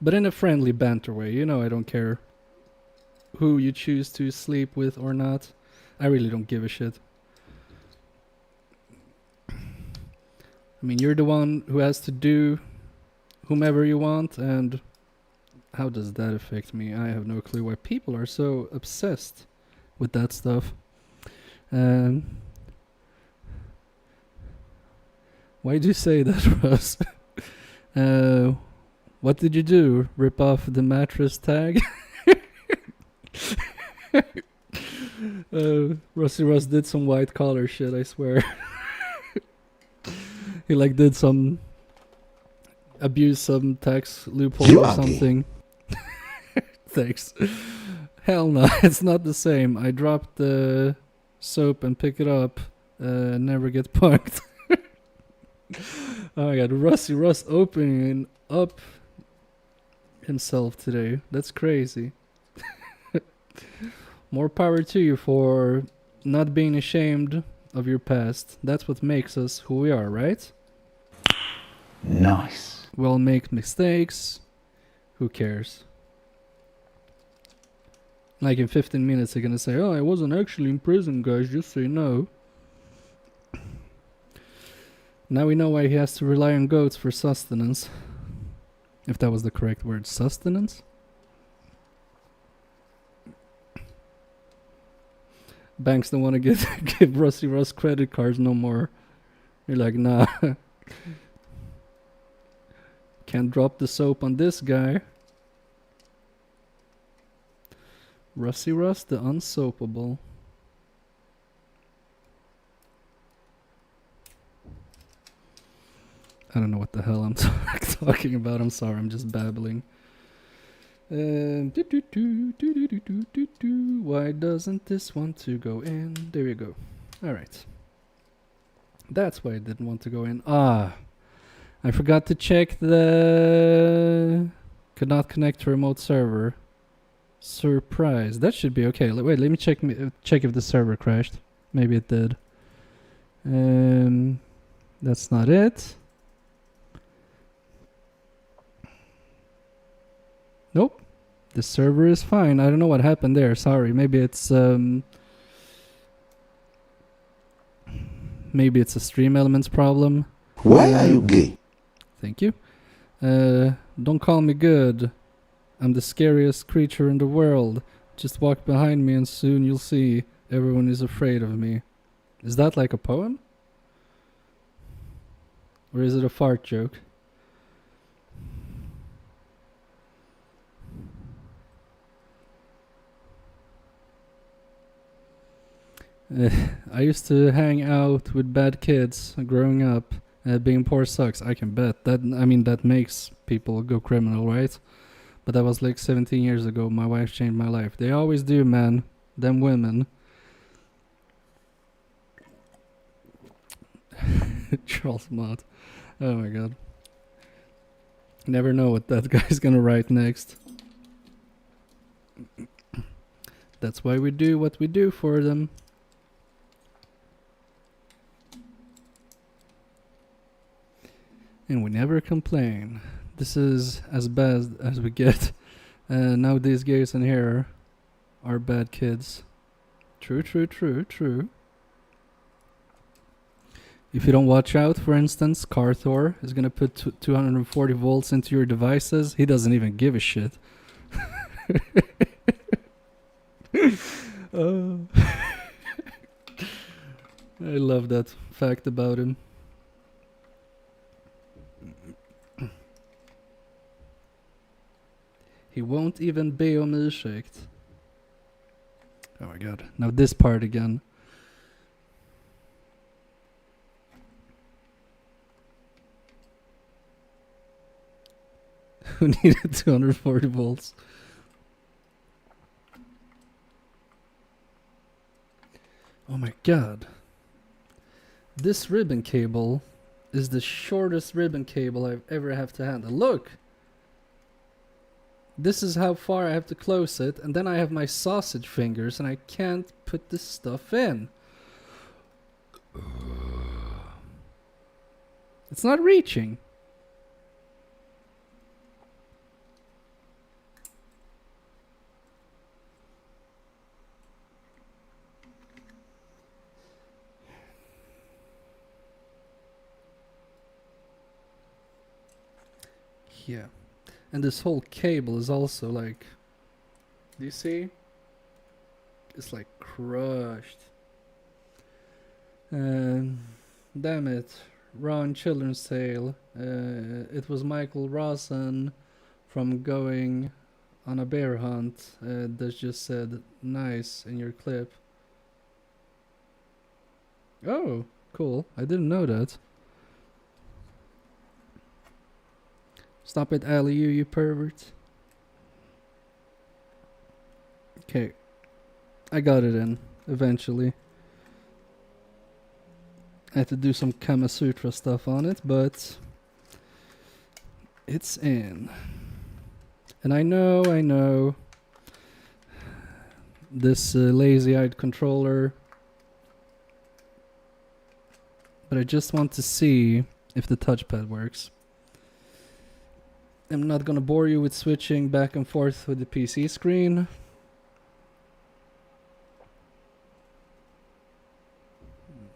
But in a friendly banter way. You know I don't care who you choose to sleep with or not. I really don't give a shit. I mean, you're the one who has to do whomever you want and How does that affect me? I have no clue why people are so obsessed with that stuff. Why do you say that, Russ? What did you do? Rip off the mattress tag? Rusty Russ did some white collar shit, I swear. He like did some abuse some tax loophole or something. Thanks. Hell no, it's not the same. I dropped the soap and pick it up. Never get punked. Oh my god, Rusty Russ opening up himself today. That's crazy. More power to you for not being ashamed of your past. That's what makes us who we are, right? Nice. We'll make mistakes. Who cares? Like in 15 minutes they're gonna say, oh, I wasn't actually in prison, guys, just so you know. Now we know why he has to rely on goats for sustenance. If that was the correct word. Sustenance? Banks don't want to give Rusty Russ credit cards no more. You're like, nah. Can't drop the soap on this guy. Rusty Russ, the unsoapable. I don't know what the hell I'm talking about. I'm sorry, I'm just babbling. Why doesn't this want to go in? There you go. Alright. That's why it didn't want to go in. Ah. I forgot to check the... Could not connect to remote server. Surprise. That should be okay. Wait, let me check if the server crashed. Maybe it did. That's not it. Nope. The server is fine. I don't know what happened there. Sorry. Maybe it's maybe it's a Stream Elements problem. Why are you gay? Thank you. Don't call me good. I'm the scariest creature in the world. Just walk behind me and soon you'll see everyone is afraid of me. Is that like a poem? Or is it a fart joke? I used to hang out with bad kids growing up. Being poor sucks, I can bet. That makes people go criminal, right? But that was like 17 years ago. My wife changed my life. They always do, man. Them women. Charles Mott. Oh my god. Never know what that guy's gonna write next. That's why we do what we do for them. And we never complain. This is as bad as we get. Now these guys in here are bad kids. True, true, true, true. If you don't watch out, for instance, Carthor is gonna put 240 volts into your devices. He doesn't even give a shit. I love that fact about him. He won't even be om ursäkt. Oh my god. Now this part again. Who needed 240 volts? Oh my god. This ribbon cable is the shortest ribbon cable I've ever have to handle. Look! This is how far I have to close it, and then I have my sausage fingers and I can't put this stuff in. It's not reaching. Yeah. And this whole cable is also like, do you see? It's like crushed. Damn it. Wrong children's tale. It was Michael Rawson from Going on a Bear Hunt that just said nice in your clip. Oh, cool. I didn't know that. Stop it, Ali, you pervert. Okay. I got it in, eventually. I had to do some Kama Sutra stuff on it, but it's in. And I know, this lazy-eyed controller, but I just want to see if the touchpad works. I'm not gonna bore you with switching back and forth with the PC screen.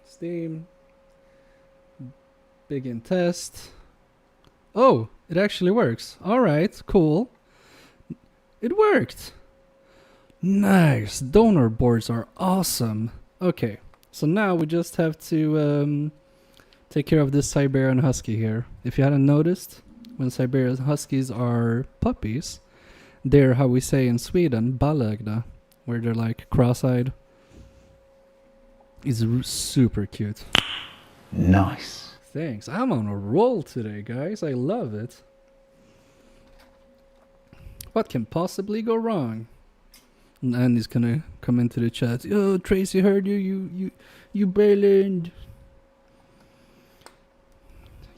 Steam. Begin test. Oh, it actually works. Alright, cool. It worked. Nice. Donor boards are awesome. Okay, so now we just have to take care of this Siberian Husky here. If you hadn't noticed, when Siberian Huskies are puppies, they're, how we say in Sweden, ballögda, where they're like cross-eyed. It's super cute. Nice. Thanks. I'm on a roll today, guys. I love it. What can possibly go wrong? And Andy's gonna come into the chat. Oh, Tracy heard you bailing.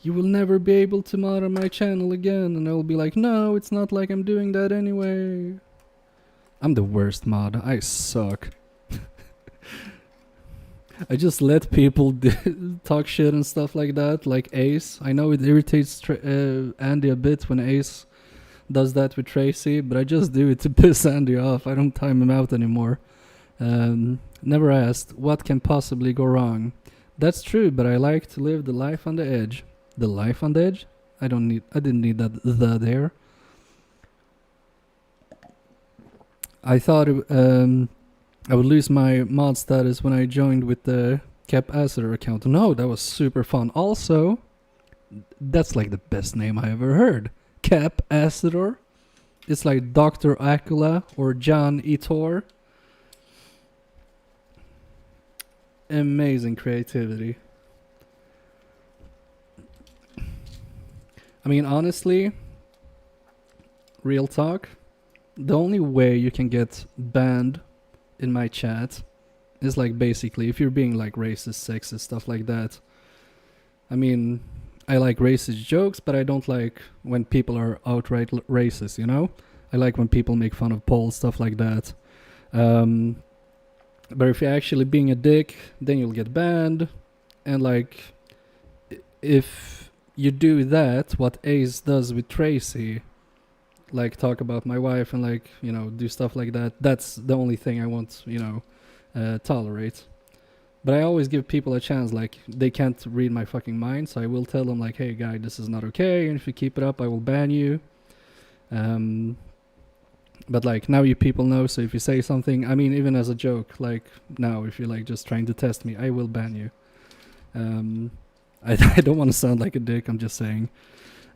You will never be able to mod on my channel again. And I'll be like, no, it's not like I'm doing that anyway. I'm the worst mod. I suck. I just let people talk shit and stuff like that, like Ace. I know it irritates Andy a bit when Ace does that with Tracy, but I just do it to piss Andy off. I don't time him out anymore. Never asked, what can possibly go wrong? That's true, but I like to live the life on the edge. The life on the edge? I didn't need that the there. I thought I would lose my mod status when I joined with the Capacitor account. No, that was super fun. Also, that's like the best name I ever heard. Capacitor. It's like Dr. Acula or John Etor. Amazing creativity. I mean, honestly, real talk, the only way you can get banned in my chat is like basically if you're being like racist, sexist, stuff like that. I mean, I like racist jokes, but I don't like when people are outright racist, you know? I like when people make fun of Poles, stuff like that. But if you're actually being a dick, then you'll get banned. And like, if you do that, what Ace does with Tracy, like talk about my wife and like, you know, do stuff like that, that's the only thing I won't, you know, tolerate. But I always give people a chance, like, they can't read my fucking mind, so I will tell them like, hey guy, this is not okay, and if you keep it up, I will ban you. But like, now you people know, so if you say something, I mean, even as a joke, like, now, if you're like just trying to test me, I will ban you. I don't want to sound like a dick, I'm just saying.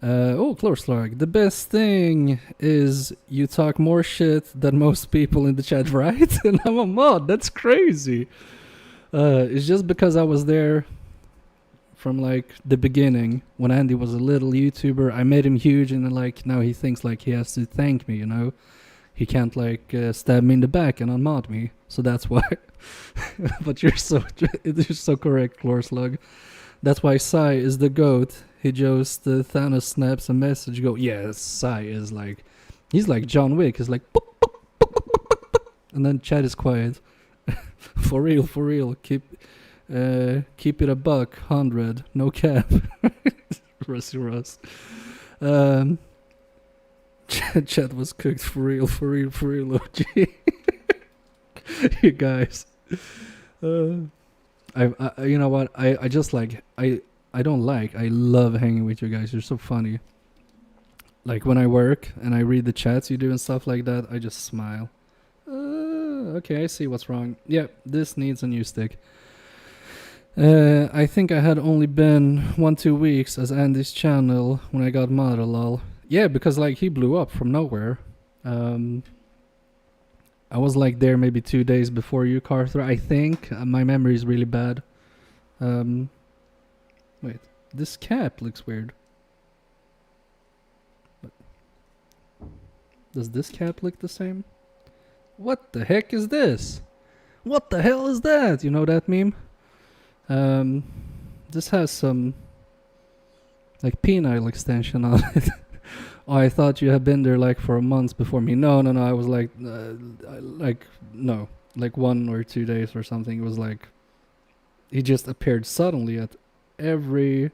Oh, Chlorslug, the best thing is you talk more shit than most people in the chat, right? And I'm a mod, that's crazy. It's just because I was there from like the beginning when Andy was a little YouTuber. I made him huge, and then like now he thinks like he has to thank me, you know? He can't like stab me in the back and unmod me, so that's why. But you're so correct, Chlorslug. That's why Sai is the GOAT. He just Thanos snaps a message, go, yes, Sai is like, he's like John Wick. He's like, boop, boop, boop, boop, boop, boop, and then chat is quiet. For real. Keep it a buck, 100, no cap. Rusty Russ. Chat was cooked for real, OG. You guys. I you know what? I love hanging with you guys. You're so funny. Like when I work and I read the chats you do and stuff like that, I just smile. Okay, I see what's wrong. Yeah, this needs a new stick. I think I had only been 1-2 weeks as Andy's channel when I got modded lol. Yeah, because like he blew up from nowhere. I was like there maybe 2 days before you, Carter. I think my memory is really bad. Wait, this cap looks weird. Does this cap look the same? What the heck is this? What the hell is that? You know that meme? This has some like penile extension on it. Oh, I thought you had been there like for a month before me. No. I was like, no, like 1 or 2 days or something. It was like he just appeared suddenly at every.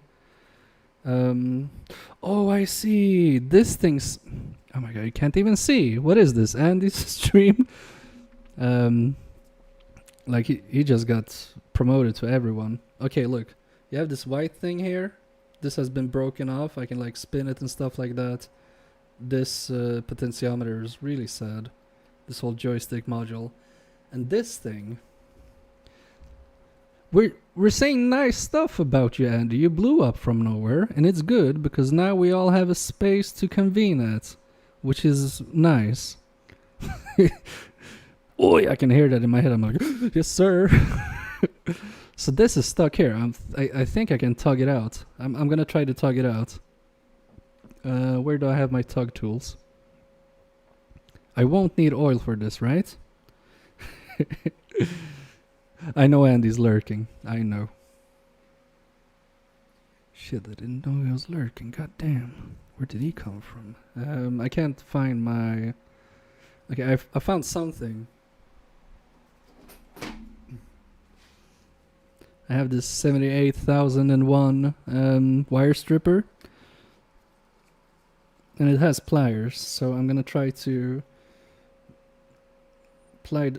Oh, I see. This thing's. Oh my god, you can't even see. What is this? Andy's stream? Like he just got promoted to everyone. Okay, look. You have this white thing here. This has been broken off. I can like spin it and stuff like that. This potentiometer is really sad. This whole joystick module. And this thing. We're saying nice stuff about you, Andy. You blew up from nowhere, and it's good because now we all have a space to convene at, which is nice. Oh, I can hear that in my head. I'm like, yes, sir. So this is stuck here. I think I can tug it out. I'm gonna try to tug it out. Where do I have my tug tools? I won't need oil for this, right? I know Andy's lurking. I know. Shit, I didn't know he was lurking. God damn. Where did he come from? I can't find my... Okay, I found something. I have this 78,001 wire stripper. And it has pliers, so I'm gonna try to...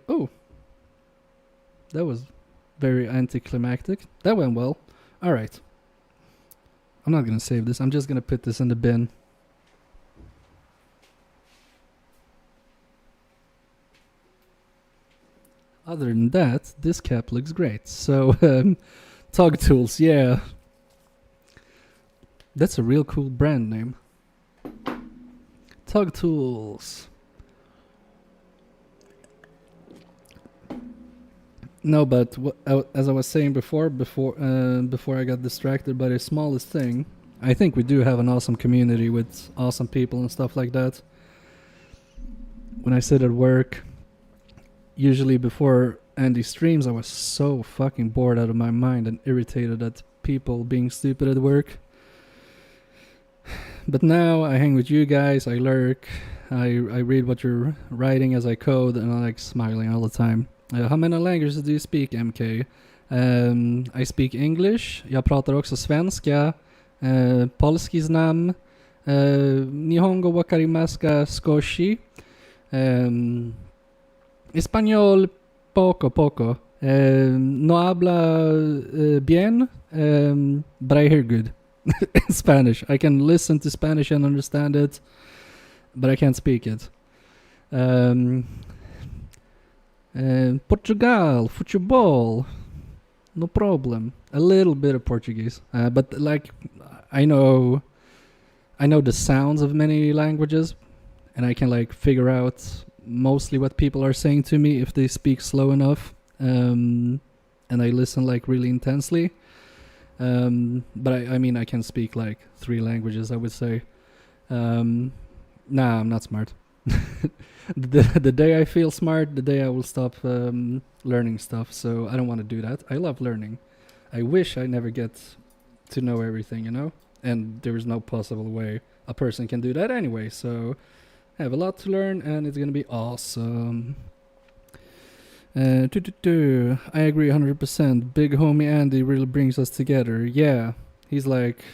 Oh! That was very anticlimactic. That went well. Alright. I'm not gonna save this. I'm just gonna put this in the bin. Other than that, this cap looks great. So, Tug Tools, yeah. That's a real cool brand name. Tug Tools. No, but as I was saying before I got distracted by the smallest thing, I think we do have an awesome community with awesome people and stuff like that. When I sit at work, usually before Andy streams, I was so fucking bored out of my mind and irritated at people being stupid at work. But now I hang with you guys, I lurk, I read what you're writing as I code, and I like smiling all the time. How many languages do you speak, MK? I speak English. Jag pratar också svenska, polski znam, Nihongo wakarimasu skoshi, Español poco. No habla bien, but I hear good. Spanish. I can listen to Spanish and understand it, but I can't speak it. Portugal, football, no problem. A little bit of Portuguese, but like I know the sounds of many languages, and I can like figure out mostly what people are saying to me if they speak slow enough, and I listen like really intensely. But I mean I can speak like 3 languages, I would say. Nah, I'm not smart. The day I feel smart, the day I will stop learning stuff. So I don't want to do that. I love learning. I wish I never get to know everything, you know? And there is no possible way a person can do that anyway. So I have a lot to learn and it's going to be awesome. I agree 100%. Big homie Andy really brings us together. Yeah, he's like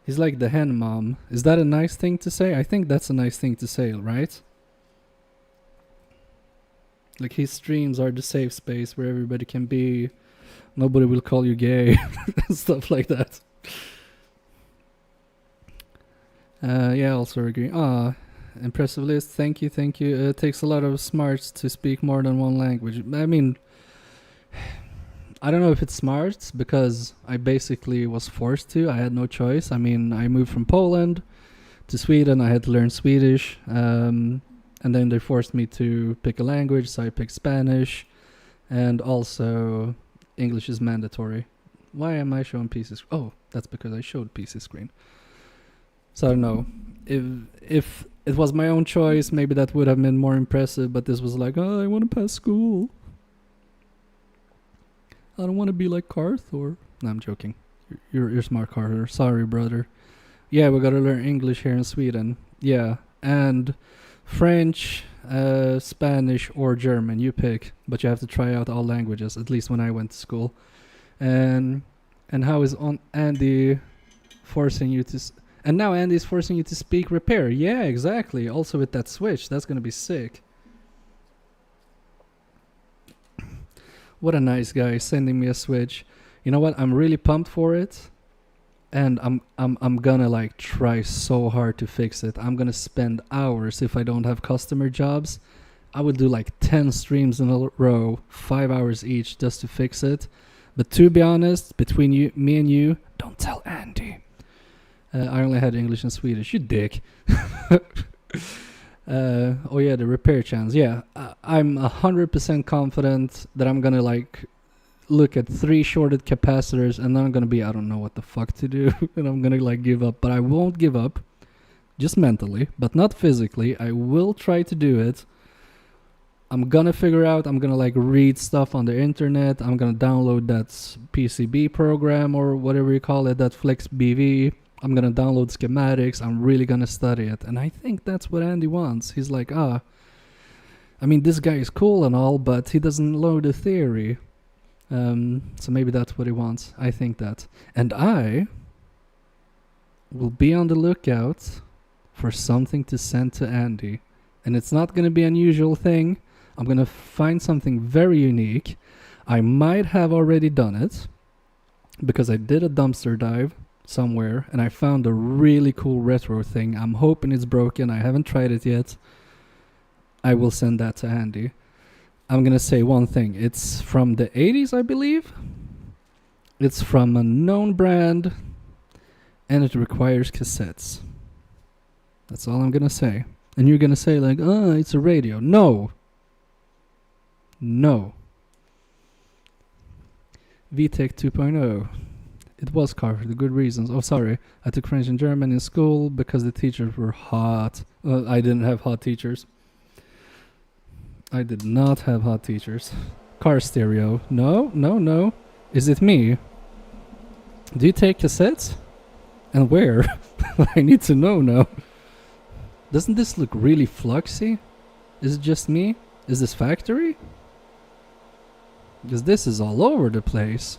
the hen mom. Is that a nice thing to say? I think that's a nice thing to say, right? Like his streams are the safe space where everybody can be. Nobody will call you gay. Stuff like that. Yeah, also agree. Impressive list. Thank you, thank you. It takes a lot of smarts to speak more than one language. I mean, I don't know if it's smarts because I basically was forced to. I had no choice. I mean, I moved from Poland to Sweden. I had to learn Swedish. And then they forced me to pick a language, so I picked Spanish. And also, English is mandatory. Why am I showing PC screen? Oh, that's because I showed PC screen. So I don't know. If it was my own choice, maybe that would have been more impressive. But this was like, oh, I want to pass school. I don't want to be like Carthor. No, I'm joking. You're smart, Carthor. Sorry, brother. Yeah, we gotta learn English here in Sweden. Yeah, and French, Spanish, or German. You pick, but you have to try out all languages. At least when I went to school. And how is Andy forcing you to? And now Andy's forcing you to speak repair. Yeah, exactly. Also with that switch, that's gonna be sick. What a nice guy sending me a switch. You know what? I'm really pumped for it. And I'm gonna like try so hard to fix it. I'm gonna spend hours if I don't have customer jobs. I would do like 10 streams in a row, 5 hours each just to fix it. But to be honest, between me and you, don't tell Andy. I only had English and Swedish. You dick. Oh yeah, the repair chance. Yeah, I'm 100% confident that I'm gonna like look at 3 shorted capacitors and then I'm gonna be, I don't know what the fuck to do, and I'm gonna like give up. But I won't give up, just mentally, but not physically. I will try to do it. I'm gonna figure out. I'm gonna like read stuff on the internet. I'm gonna download that PCB program or whatever you call it, that Flex BV. I'm gonna download schematics. I'm really gonna study it. And I think that's what Andy wants. He's like, I mean, this guy is cool and all, but he doesn't know the theory. So maybe that's what he wants. I think that. And I will be on the lookout for something to send to Andy. And it's not gonna be an unusual thing. I'm gonna find something very unique. I might have already done it because I did a dumpster dive somewhere and I found a really cool retro thing. I'm hoping it's broken. I haven't tried it yet. I will send that to Andy. I'm gonna say one thing. It's from the 80s, I believe. It's from a known brand and it requires cassettes. That's all I'm gonna say. And you're gonna say like, it's a radio. No. VTech 2.0. It was covered for good reasons. Oh, sorry. I took French and German in school because the teachers were hot. I didn't have hot teachers. I did not have hot teachers. Car stereo. No. Is it me? Do you take cassettes? And where? I need to know now. Doesn't this look really fluxy? Is it just me? Is this factory? Because this is all over the place.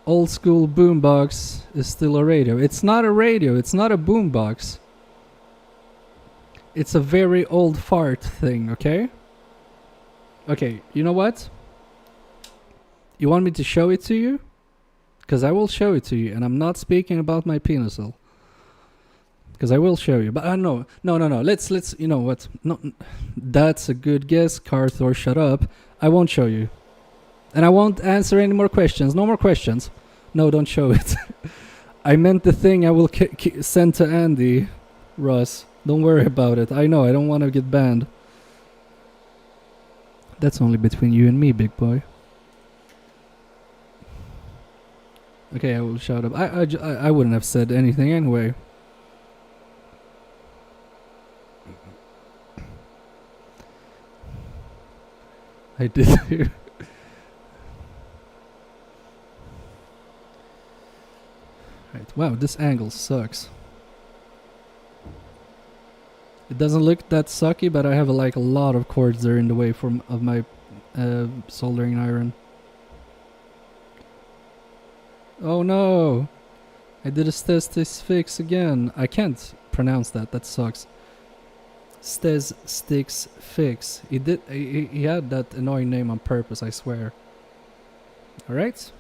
Old school boombox is still a radio. It's not a radio. It's not a boombox. It's a very old fart thing, okay? Okay, you know what? You want me to show it to you? Because I will show it to you. And I'm not speaking about my Pinecil. Because I will show you. But no. Let's, you know what? No, that's a good guess, Carthor. Shut up. I won't show you. And I won't answer any more questions. No more questions. No, don't show it. I meant the thing I will send to Andy, Russ. Don't worry about it. I know, I don't want to get banned. That's only between you and me, big boy. Okay, I will shout up. I wouldn't have said anything anyway. I did hear. Right. Wow, this angle sucks. It doesn't look that sucky, but I have a lot of cords there in the way of my soldering iron. Oh no! I did a Stes fix again. I can't pronounce that. That sucks. Stes sticks fix. He had that annoying name on purpose. I swear. All right.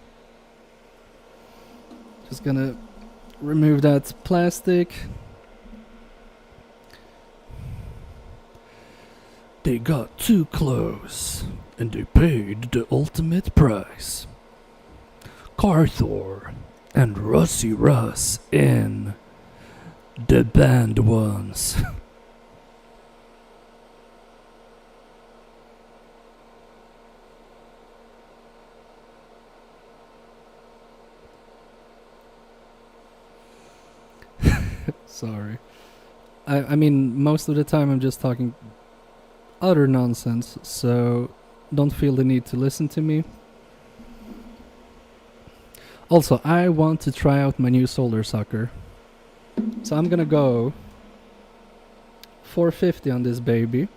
Just gonna remove that plastic. They got too close, and they paid the ultimate price. Carthor and Rusty Russ in the band ones. Sorry. I mean, most of the time I'm just talking utter nonsense, so don't feel the need to listen to me. Also, I want to try out my new solder sucker. So I'm gonna go 450 on this baby.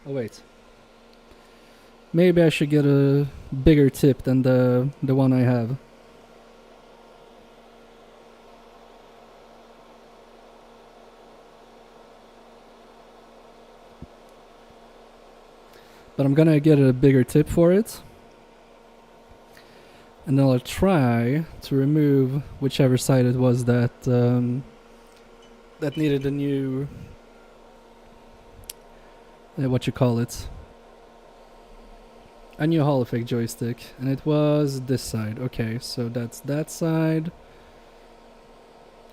Oh wait. Maybe I should get a bigger tip than the one I have. But I'm gonna get a bigger tip for it. And then I'll try to remove whichever side it was that that needed a new what you call it, a new Hall effect joystick, and it was this side. Okay, so that's that side.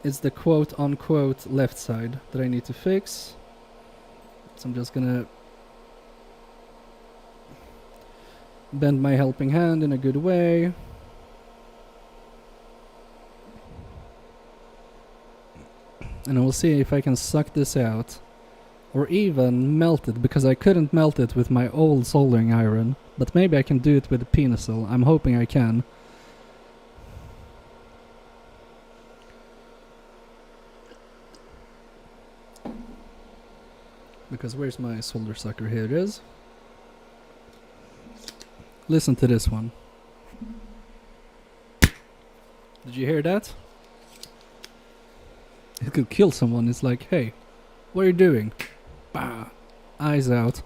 It's the quote unquote left side that I need to fix. So I'm just gonna bend my helping hand in a good way. And I will see if I can suck this out. Or even melt it, because I couldn't melt it with my old soldering iron. But maybe I can do it with the Pinecil. I'm hoping I can. Because where's my solder sucker? Here it is. Listen to this one. Did you hear that? It could kill someone. It's like, hey, what are you doing? Bah, eyes out.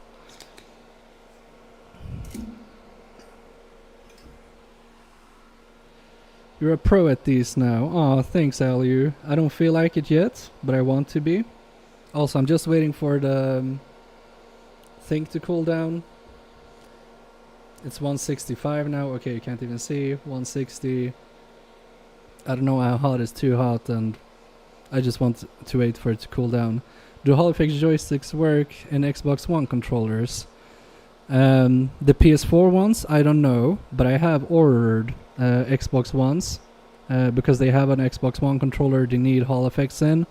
You're a pro at these now. Aw, thanks, Aliu. I don't feel like it yet, but I want to be. Also, I'm just waiting for the thing to cool down. It's 165 now. Okay, you can't even see. 160. I don't know how hot is too hot, and I just want to wait for it to cool down. Do Hall effect joysticks work in Xbox One controllers? The PS4 ones, I don't know, but I have ordered Xbox Ones because they have an Xbox One controller they need Hall effects in,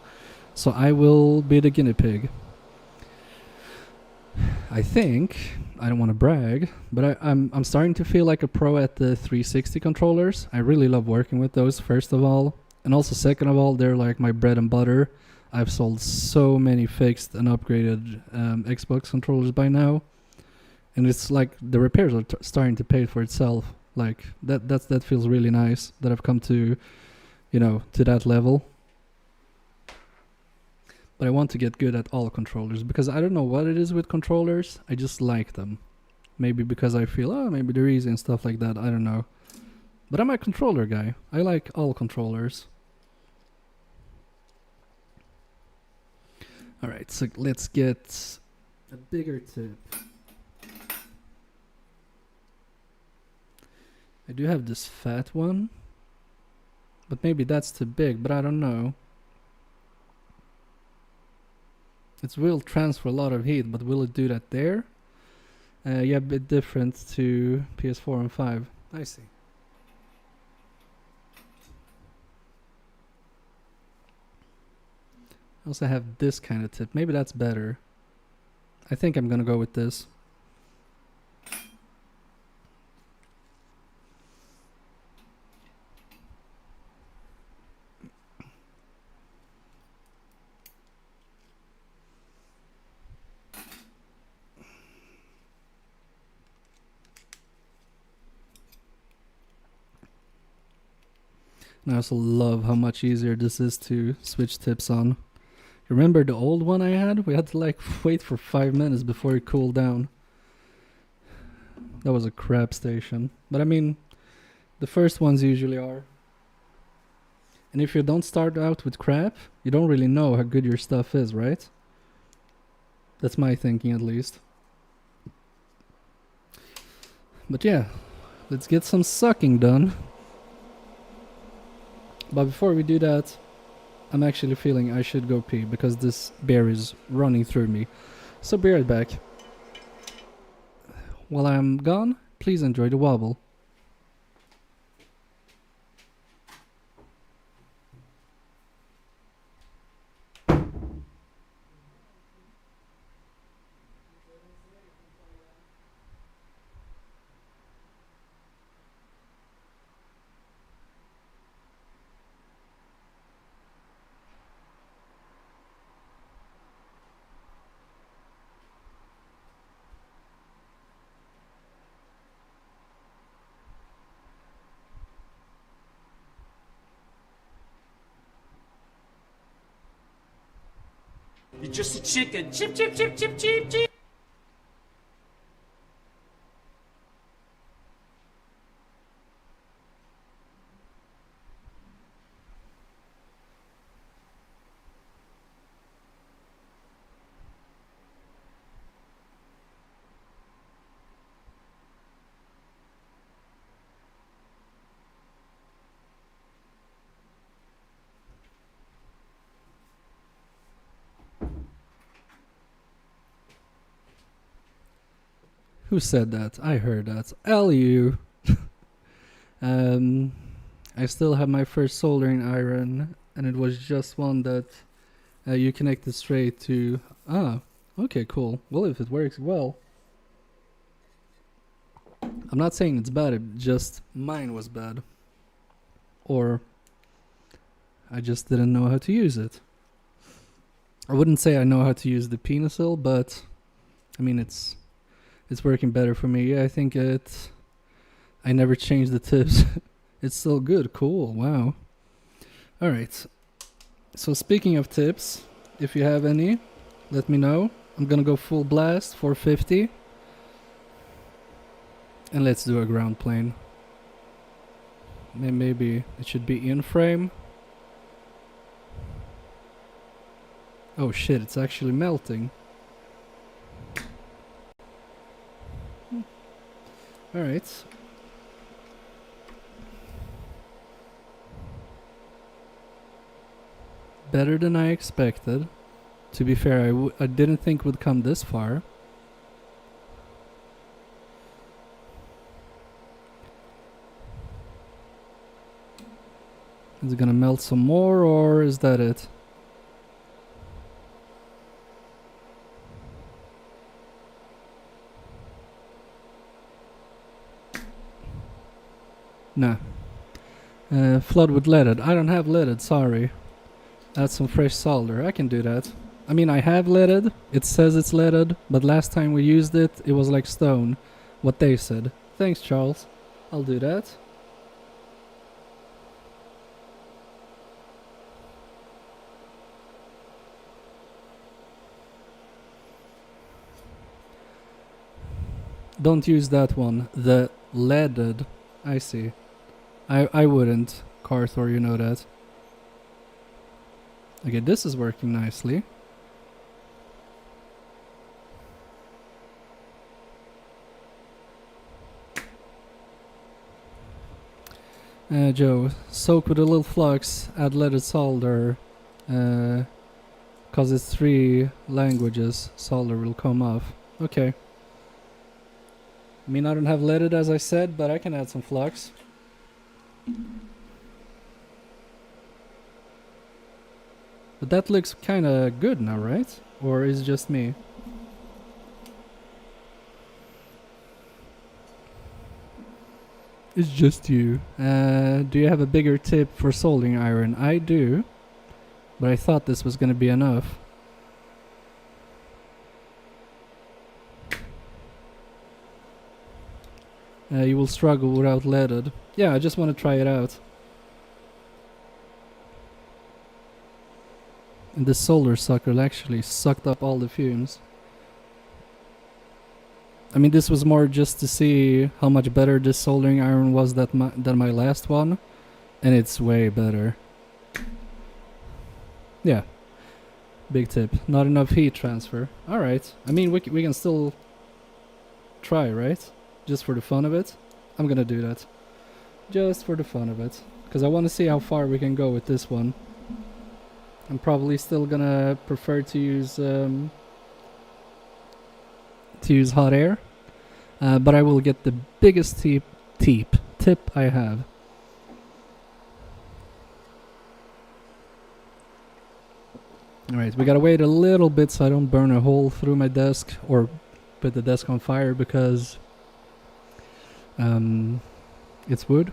so I will be the guinea pig. I think, I don't want to brag, but I'm starting to feel like a pro at the 360 controllers. I really love working with those, first of all. And also, second of all, they're like my bread and butter. I've sold so many fixed and upgraded Xbox controllers by now. And it's like the repairs are starting to pay for itself. Like, that feels really nice that I've come to, you know, to that level. But I want to get good at all controllers, because I don't know what it is with controllers. I just like them. Maybe because I feel, oh, maybe they're easy and stuff like that. I don't know. But I'm a controller guy. I like all controllers. Alright, so let's get a bigger tip. I do have this fat one, but maybe that's too big, but I don't know. It will transfer a lot of heat, but will it do that there? Yeah, a bit different to PS4 and 5. I see. I also have this kind of tip. Maybe that's better. I think I'm gonna go with this. And I also love how much easier this is to switch tips on. Remember the old one I had? We had to like wait for 5 minutes before it cooled down. That was a crap station. But I mean, the first ones usually are. And if you don't start out with crap, you don't really know how good your stuff is, right? That's my thinking, at least. But yeah, let's get some sucking done. But before we do that, I'm actually feeling I should go pee because this beer is running through me. So be right back. While I'm gone, please enjoy the wobble. You're just a chicken. Chip, chip, chip, chip, chip, chip. Who said that? I heard that. L.U. I still have my first soldering iron, and it was just one that you connected straight to. Ah, okay, cool. Well, if it works well. I'm not saying it's bad, it just mine was bad. Or I just didn't know how to use it. I wouldn't say I know how to use the Pinecil, but I mean it's working better for me. Yeah, I think I never changed the tips. It's still good. Cool. Wow. All right. So speaking of tips, if you have any, let me know. I'm gonna go full blast 450. And let's do a ground plane. Maybe it should be in frame. Oh shit, it's actually melting. Alright. Better than I expected. To be fair, I didn't think would come this far. Is it gonna melt some more, or is that it? Nah. Flood with leaded. I don't have leaded, sorry. Add some fresh solder. I can do that. I mean, I have leaded. It says it's leaded, but last time we used it, it was like stone. What they said. Thanks, Charles. I'll do that. Don't use that one. The leaded. I see. I wouldn't, Carthor, you know that. Okay, this is working nicely. Joe, soak with a little flux, add leaded solder. Cause it's 3 languages, solder will come off. Okay. I mean, I don't have leaded as I said, but I can add some flux. But that looks kinda good now, right? Or is it just me? It's just you. Do you have a bigger tip for soldering iron? I do. But I thought this was gonna be enough. You will struggle without leaded. Yeah, I just want to try it out. And this solder sucker actually sucked up all the fumes. I mean, this was more just to see how much better this soldering iron was than my last one. And it's way better. Yeah. Big tip. Not enough heat transfer. Alright. I mean, we can still try, right? Just for the fun of it. I'm gonna do that. Just for the fun of it. Because I want to see how far we can go with this one. I'm probably still gonna prefer to use hot air. But I will get the biggest tip I have. Alright, we gotta wait a little bit so I don't burn a hole through my desk or put the desk on fire because it's wood.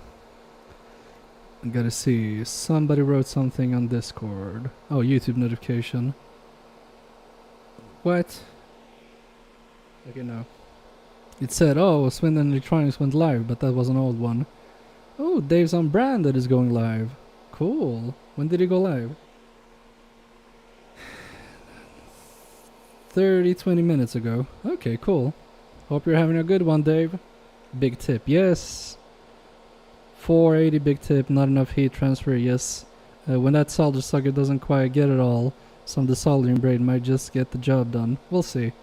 I gotta see. Somebody wrote something on Discord. Oh, YouTube notification. What? Okay, no. It said, oh, Swindon Electronics went live, but that was an old one. Oh, Dave's on Brand that is going live. Cool. When did he go live? 20 minutes ago. Okay, cool. Hope you're having a good one, Dave. Big tip, yes. 480 big tip, not enough heat transfer, yes. When that solder socket doesn't quite get it all, some of the soldering braid might just get the job done. We'll see.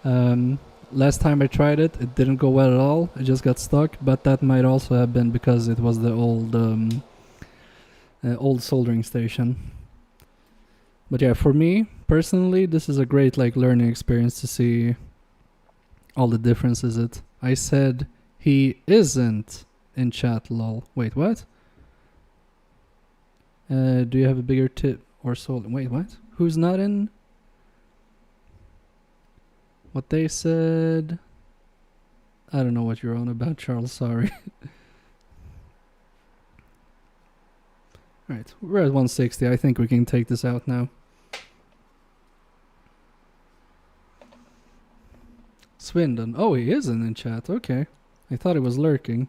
Last time I tried it, it didn't go well at all. It just got stuck, but that might also have been because it was the old soldering station. But yeah, for me, personally, this is a great learning experience to see all the differences. I said he isn't in chat, lol. Wait, what? Do you have a bigger tip or solder? Wait, what? Who's not in? What they said? I don't know what you're on about, Charles, sorry. Alright, we're at 160. I think we can take this out now. Swindon. Oh, he isn't in chat. Okay. I thought he was lurking.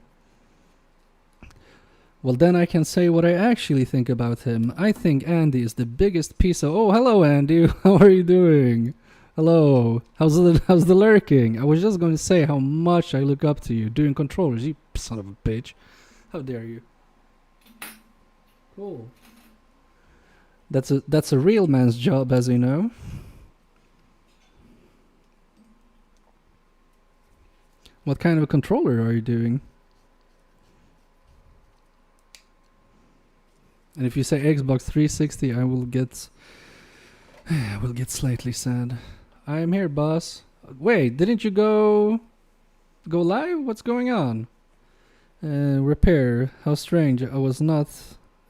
Well, then I can say what I actually think about him. I think Andy is the biggest piece of... Oh, hello, Andy. How are you doing? Hello. How's the lurking? I was just going to say how much I look up to you doing controllers. You son of a bitch. How dare you? Cool. That's a real man's job, as you know. What kind of a controller are you doing? And if you say Xbox 360, I will get slightly sad. I'm here, boss. Wait, didn't you go live? What's going on? Repair. How strange. I was not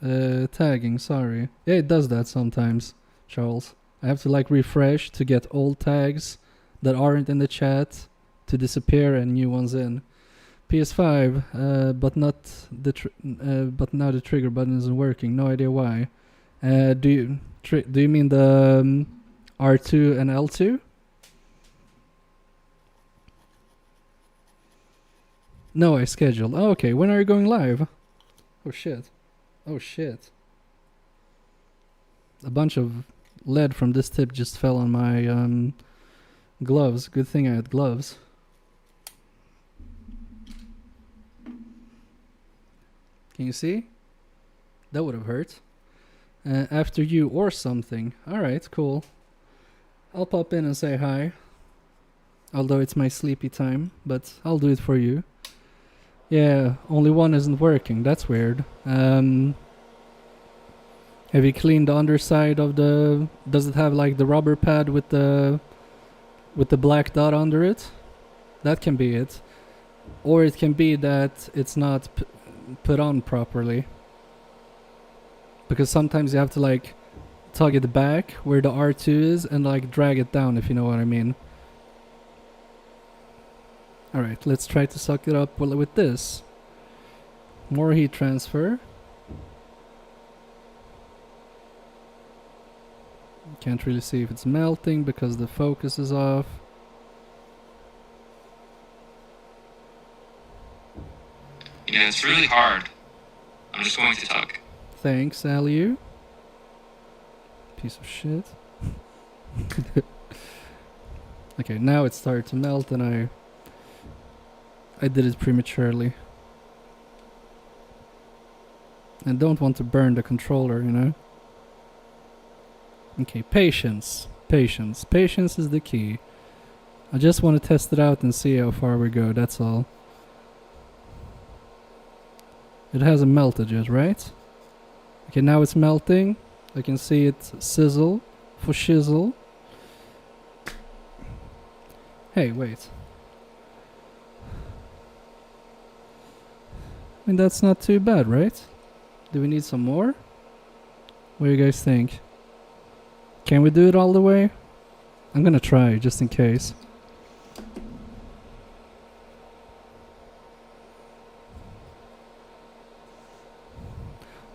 tagging. Sorry. Yeah, it does that sometimes, Charles. I have to refresh to get old tags that aren't in the chat to disappear and new ones in. PS5, but not the but now the trigger button isn't working. No idea why. Do you mean the R2 and L2? No, I scheduled. Oh, okay, when are you going live? Oh shit. Oh shit. A bunch of lead from this tip just fell on my gloves. Good thing I had gloves. Can you see? That would have hurt. After you or something. Alright, cool. I'll pop in and say hi. Although it's my sleepy time, but I'll do it for you. Yeah, only one isn't working. That's weird. Have you cleaned the underside of the... Does it have the rubber pad with the black dot under it? That can be it. Or it can be that it's not put on properly. Because sometimes you have to tug it back where the R2 is and drag it down, if you know what I mean. Alright, let's try to suck it up with this. More heat transfer. Can't really see if it's melting because the focus is off. Yeah, it's really hard. I'm just going to tug. Thanks, Aliu. Piece of shit. Okay, now it started to melt and I did it prematurely. I don't want to burn the controller, you know? Okay, patience. Patience. Patience is the key. I just want to test it out and see how far we go, that's all. It hasn't melted yet, right? Okay, now it's melting. I can see it sizzle for shizzle. Hey, wait. I mean, that's not too bad, right? Do we need some more? What do you guys think? Can we do it all the way? I'm gonna try, just in case.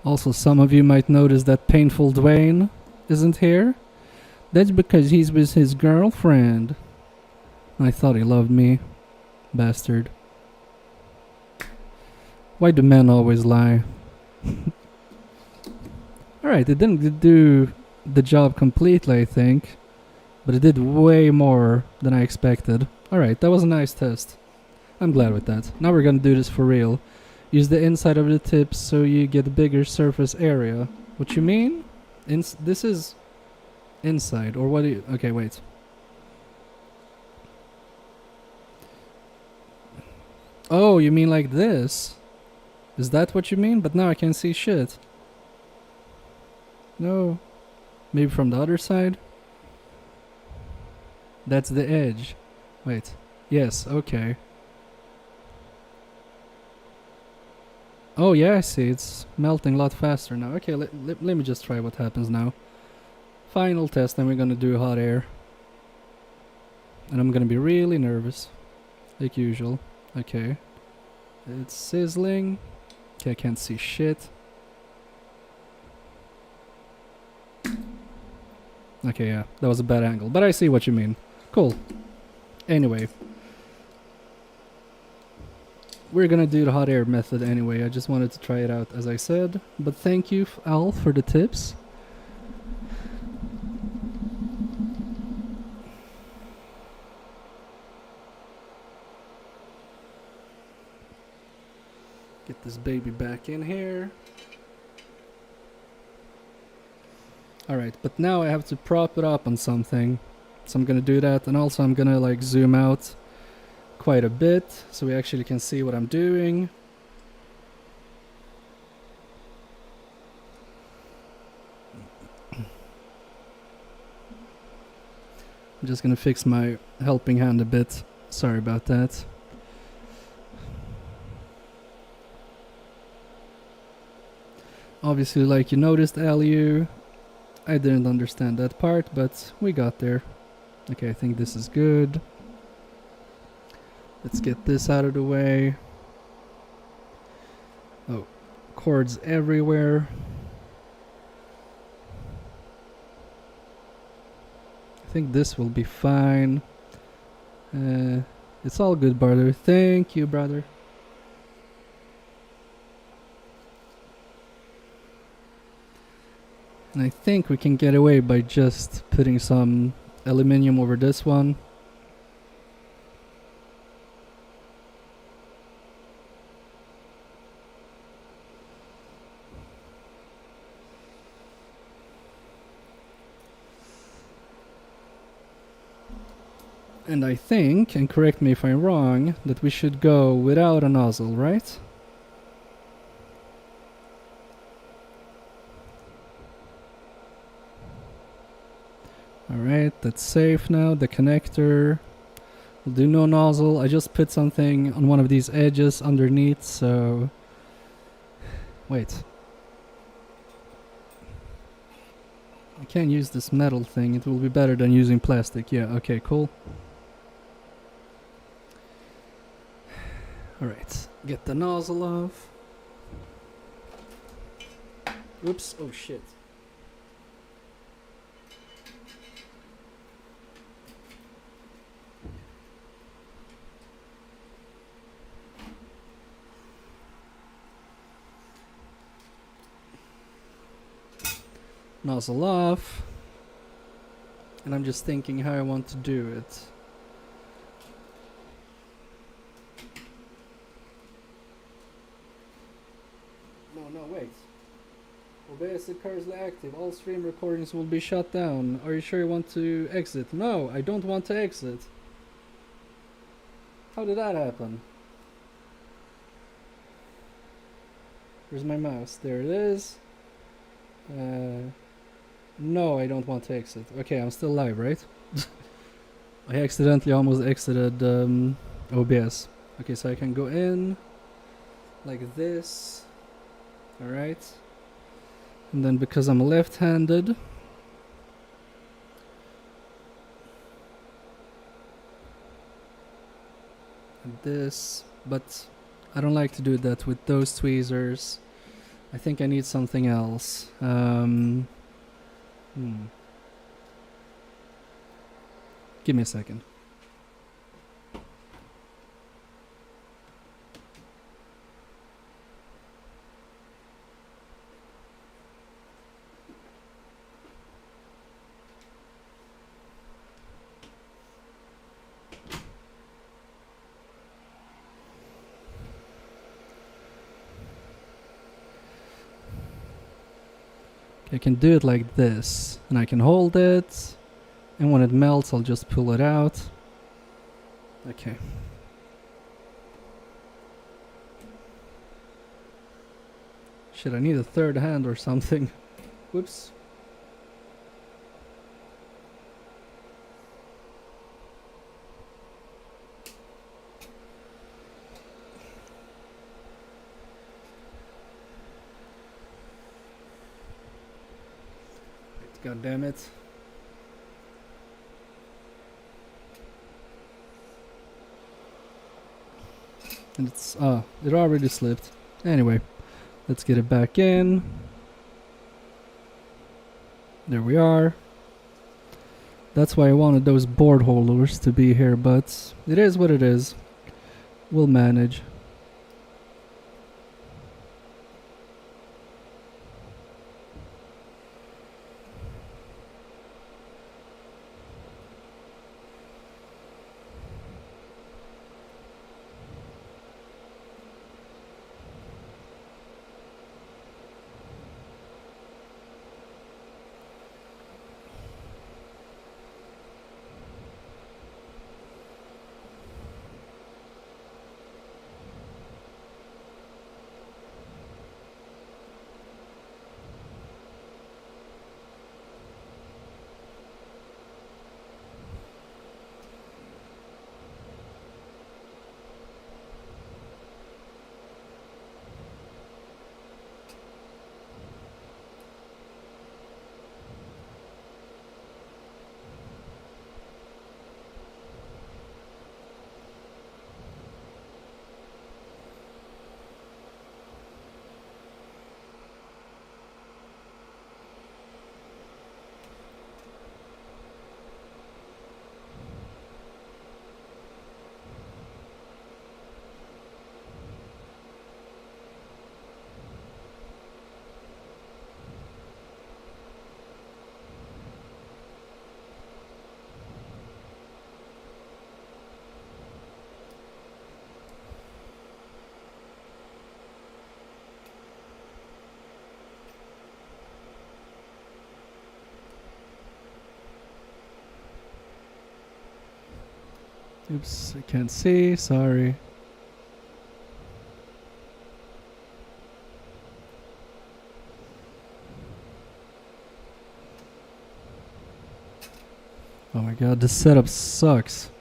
Also, some of you might notice that Painful Dwayne isn't here. That's because he's with his girlfriend. I thought he loved me. Bastard. Why do men always lie? Alright, it didn't do the job completely, I think. But it did way more than I expected. Alright, that was a nice test. I'm glad with that. Now we're gonna do this for real. Use the inside of the tips so you get a bigger surface area. What you mean? This is inside, or what do you... Okay, wait. Oh, you mean like this? Is that what you mean? But now I can't see shit. No. Maybe from the other side? That's the edge. Wait. Yes, okay. Oh yeah, I see. It's melting a lot faster now. Okay, let me just try what happens now. Final test, and we're gonna do hot air. And I'm gonna be really nervous. Like usual. Okay. It's sizzling. Okay, I can't see shit. Okay, yeah, that was a bad angle. But I see what you mean. Cool. Anyway. We're gonna do the hot air method anyway. I just wanted to try it out, as I said. But thank you, Al, for the tips. Get this baby back in here. Alright, but now I have to prop it up on something. So I'm gonna do that, and also I'm gonna like zoom out quite a bit so we actually can see what I'm doing. I'm just gonna fix my helping hand a bit. Sorry about that. Obviously, like you noticed, LU, I didn't understand that part, but we got there. Okay, I think this is good. Let's get this out of the way. Oh, cords everywhere. I think this will be fine. It's all good, brother. Thank you, brother. And I think we can get away by just putting some aluminium over this one. And I think, and correct me if I'm wrong, that we should go without a nozzle, right? Alright, that's safe now. The connector will do no nozzle. I just put something on one of these edges underneath, so... Wait. I can't use this metal thing. It will be better than using plastic. Yeah, okay, cool. Alright, get the nozzle off. Oops, oh shit. Nozzle off. And I'm just thinking how I want to do it. No, wait. OBS is currently active. All stream recordings will be shut down. Are you sure you want to exit? No, I don't want to exit. How did that happen? Where's my mouse? There it is. No, I don't want to exit. Okay, I'm still live, right? I accidentally almost exited OBS. Okay, so I can go in like this. Alright. And then because I'm left-handed, this, but I don't like to do that with those tweezers. I think I need something else. Give me a second. I can do it like this, and I can hold it, and when it melts I'll just pull it out. Okay. Shit, I need a third hand or something. Whoops. God damn it. And it's it already slipped. Anyway, let's get it back in. There we are. That's why I wanted those board holders to be here, but it is what it is. We'll manage. Oops, I can't see, sorry. Oh my god, this setup sucks.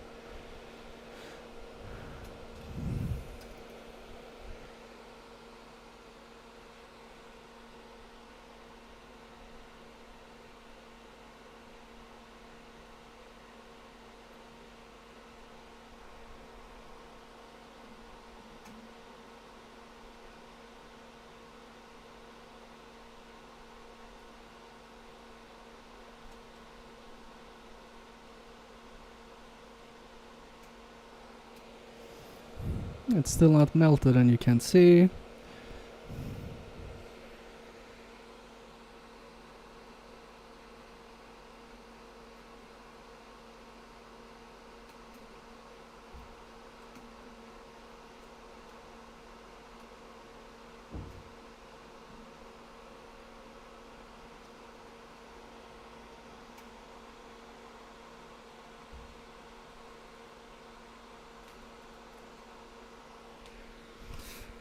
It's still not melted and you can see.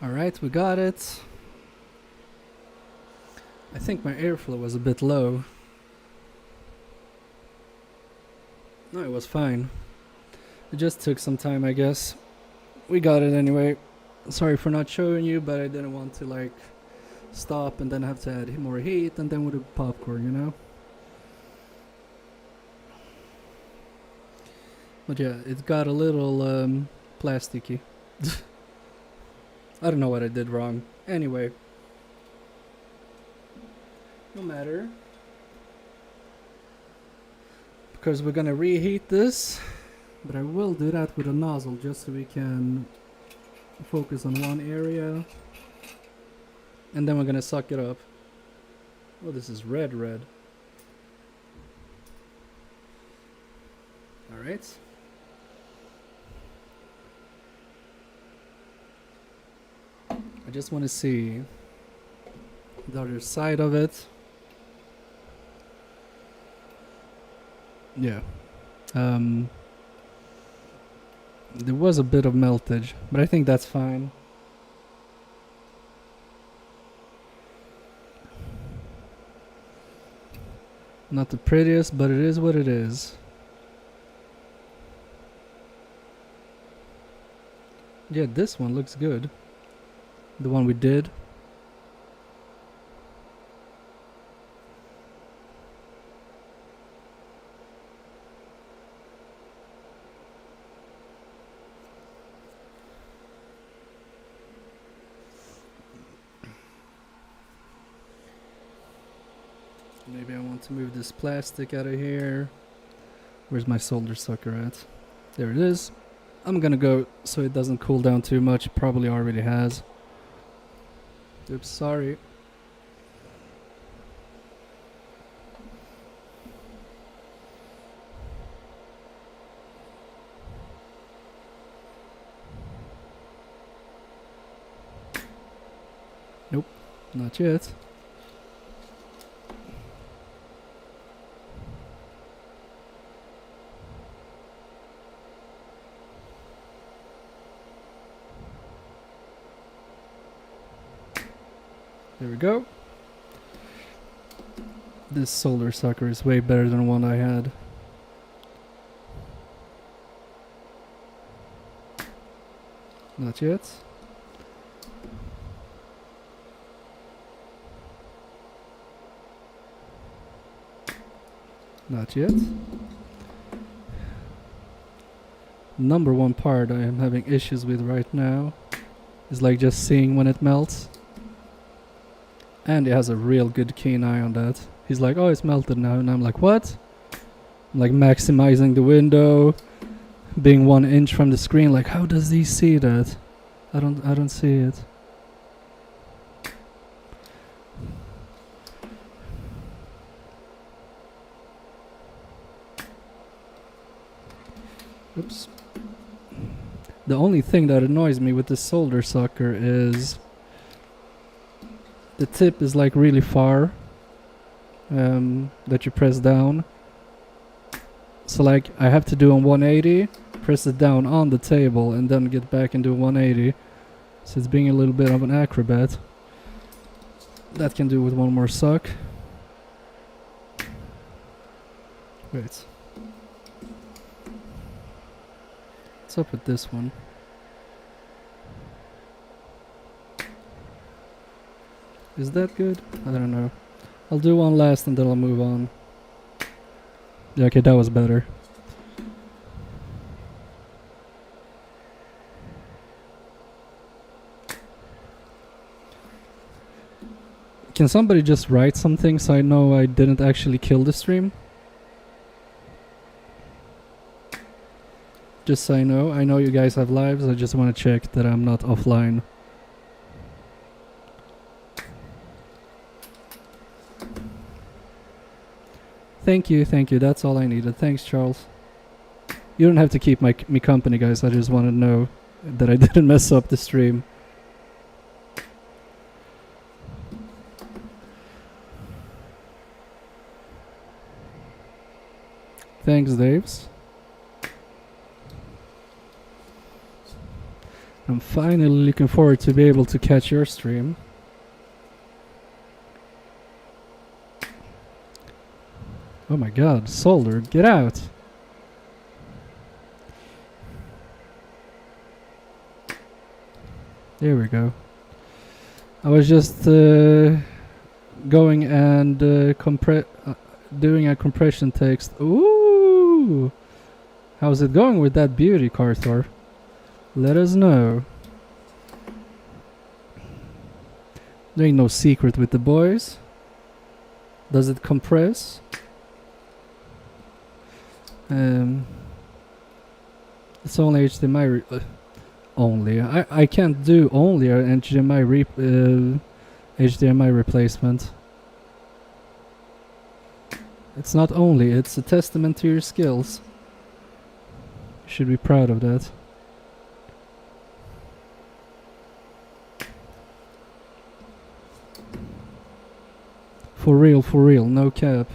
Alright, we got it. I think my airflow was a bit low. No, it was fine. It just took some time, I guess. We got it anyway. Sorry for not showing you, but I didn't want to like stop and then have to add more heat and then with the popcorn, you know? But yeah, it got a little plasticky. I don't know what I did wrong. Anyway. No matter. Because we're gonna reheat this. But I will do that with a nozzle just so we can focus on one area. And then we're gonna suck it up. Oh, this is red. Alright. I just want to see the other side of it. Yeah. There was a bit of meltage, but I think that's fine. Not the prettiest, but it is what it is. Yeah, this one looks good. The one we did. Maybe I want to move this plastic out of here. Where's my solder sucker at? There it is. I'm gonna go so it doesn't cool down too much. It probably already has. Oops, sorry. Nope, not yet. There we go. This solder sucker is way better than one I had. Not yet. Not yet. Number one part I am having issues with right now is like just seeing when it melts. And he has a real good keen eye on that. He's like, oh, it's melted now. And I'm like, what? I'm like maximizing the window, being 1 inch from the screen. Like, how does he see that? I don't see it. Oops. The only thing that annoys me with this solder sucker is the tip is like really far that you press down. So like I have to do on 180, press it down on the table and then get back and do 180. So it's being a little bit of an acrobat. That can do with one more suck. Wait. What's up with this one? Is that good? I don't know. I'll do one last and then I'll move on. Yeah, okay, that was better. Can somebody just write something so I know I didn't actually kill the stream? Just so I know you guys have lives, I just want to check that I'm not offline. Thank you, that's all I needed. Thanks, Charles. You don't have to keep me company, guys, I just want to know that I didn't mess up the stream. Thanks, Daves. I'm finally looking forward to be able to catch your stream. Oh my god, Solder, get out! There we go. I was just going and doing a compression text. Ooh! How's it going with that beauty, Carthor? Let us know. There ain't no secret with the boys. Does it compress? It's only HDMI. Only. I can't do only an HDMI replacement. It's not only. It's a testament to your skills. You should be proud of that. For real, no cap.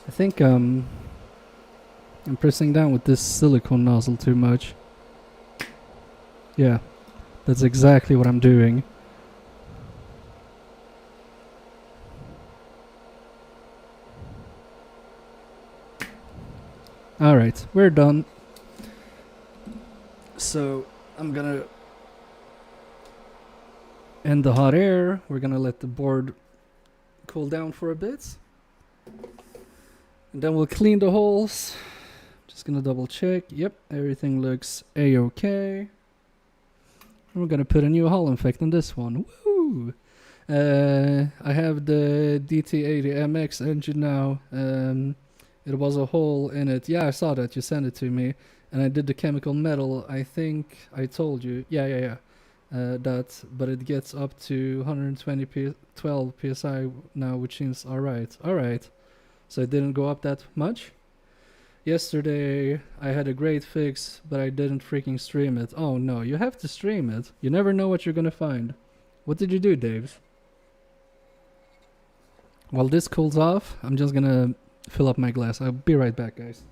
I think I'm pressing down with this silicone nozzle too much. Yeah, that's exactly what I'm doing. Alright, we're done. So, I'm gonna end the hot air. We're gonna let the board cool down for a bit. And then we'll clean the holes. Just gonna double check. Yep, everything looks a-okay. And we're gonna put a new hull effect on this one. Woo! I have the DT80MX engine now. It was a hole in it. Yeah, I saw that. You sent it to me. And I did the chemical metal. I think I told you. Yeah. That. But it gets up to 12 PSI now, which seems alright. Alright. So it didn't go up that much. Yesterday I had a great fix, but I didn't freaking stream it. Oh no, you have to stream it. You never know what you're gonna find. What did you do, Dave? While this cools off, I'm just gonna fill up my glass. I'll be right back, guys.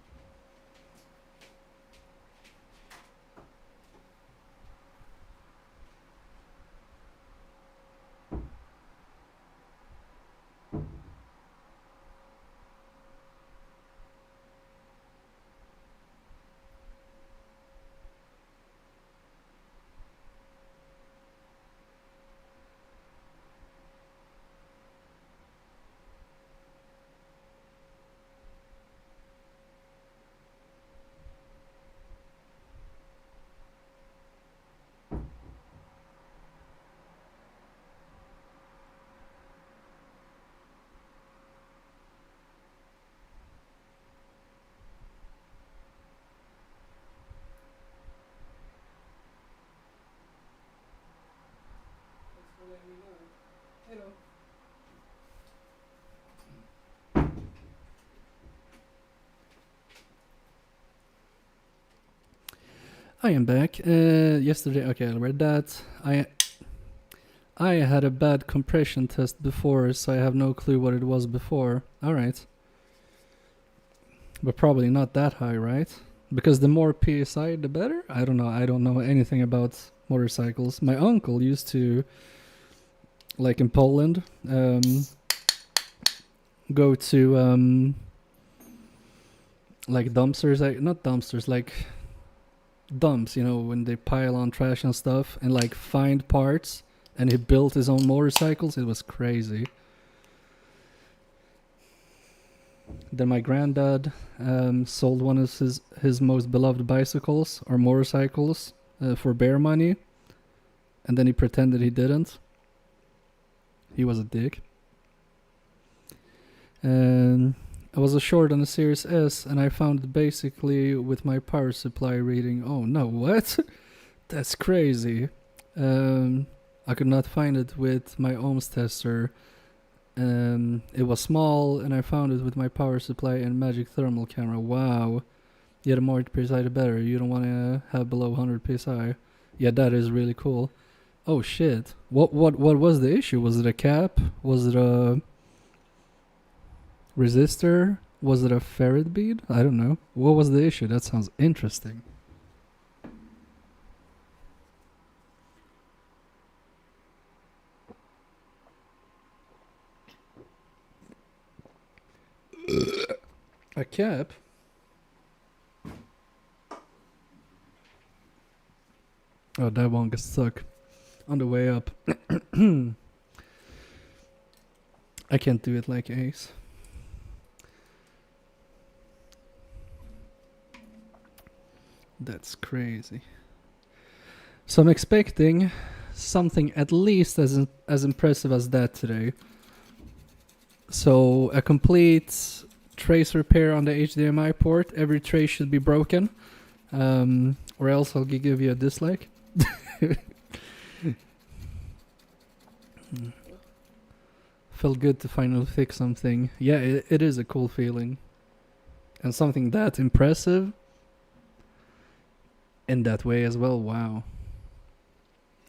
I am back. Yesterday, okay, I read that. I had a bad compression test before, so I have no clue what it was before. Alright. But probably not that high, right? Because the more PSI, the better? I don't know. I don't know anything about motorcycles. My uncle used to, like in Poland, go to, like dumpsters, not dumpsters, like dumps, you know, when they pile on trash and stuff, and like find parts, and he built his own motorcycles. It was crazy. Then my granddad sold one of his most beloved bicycles or motorcycles for bare money, and then he pretended he didn't. He was a dick. And I was short on a Series S, and I found it basically with my power supply reading. Oh no, what? That's crazy. I could not find it with my ohms tester. It was small, and I found it with my power supply and magic thermal camera. Wow. Yeah, the more PSI the better. You don't want to have below 100 PSI. Yeah, that is really cool. Oh shit. What was the issue? Was it a cap? Was it a resistor? Was it a ferret bead? I don't know. What was the issue? That sounds interesting. A cap? Oh, that one gets stuck on the way up. I can't do it like Ace. That's crazy. So I'm expecting something at least as impressive as that today. So a complete trace repair on the HDMI port. Every trace should be broken, or else I'll give you a dislike. Felt good to finally fix something. Yeah, it is a cool feeling, and something that impressive in that way as well. Wow,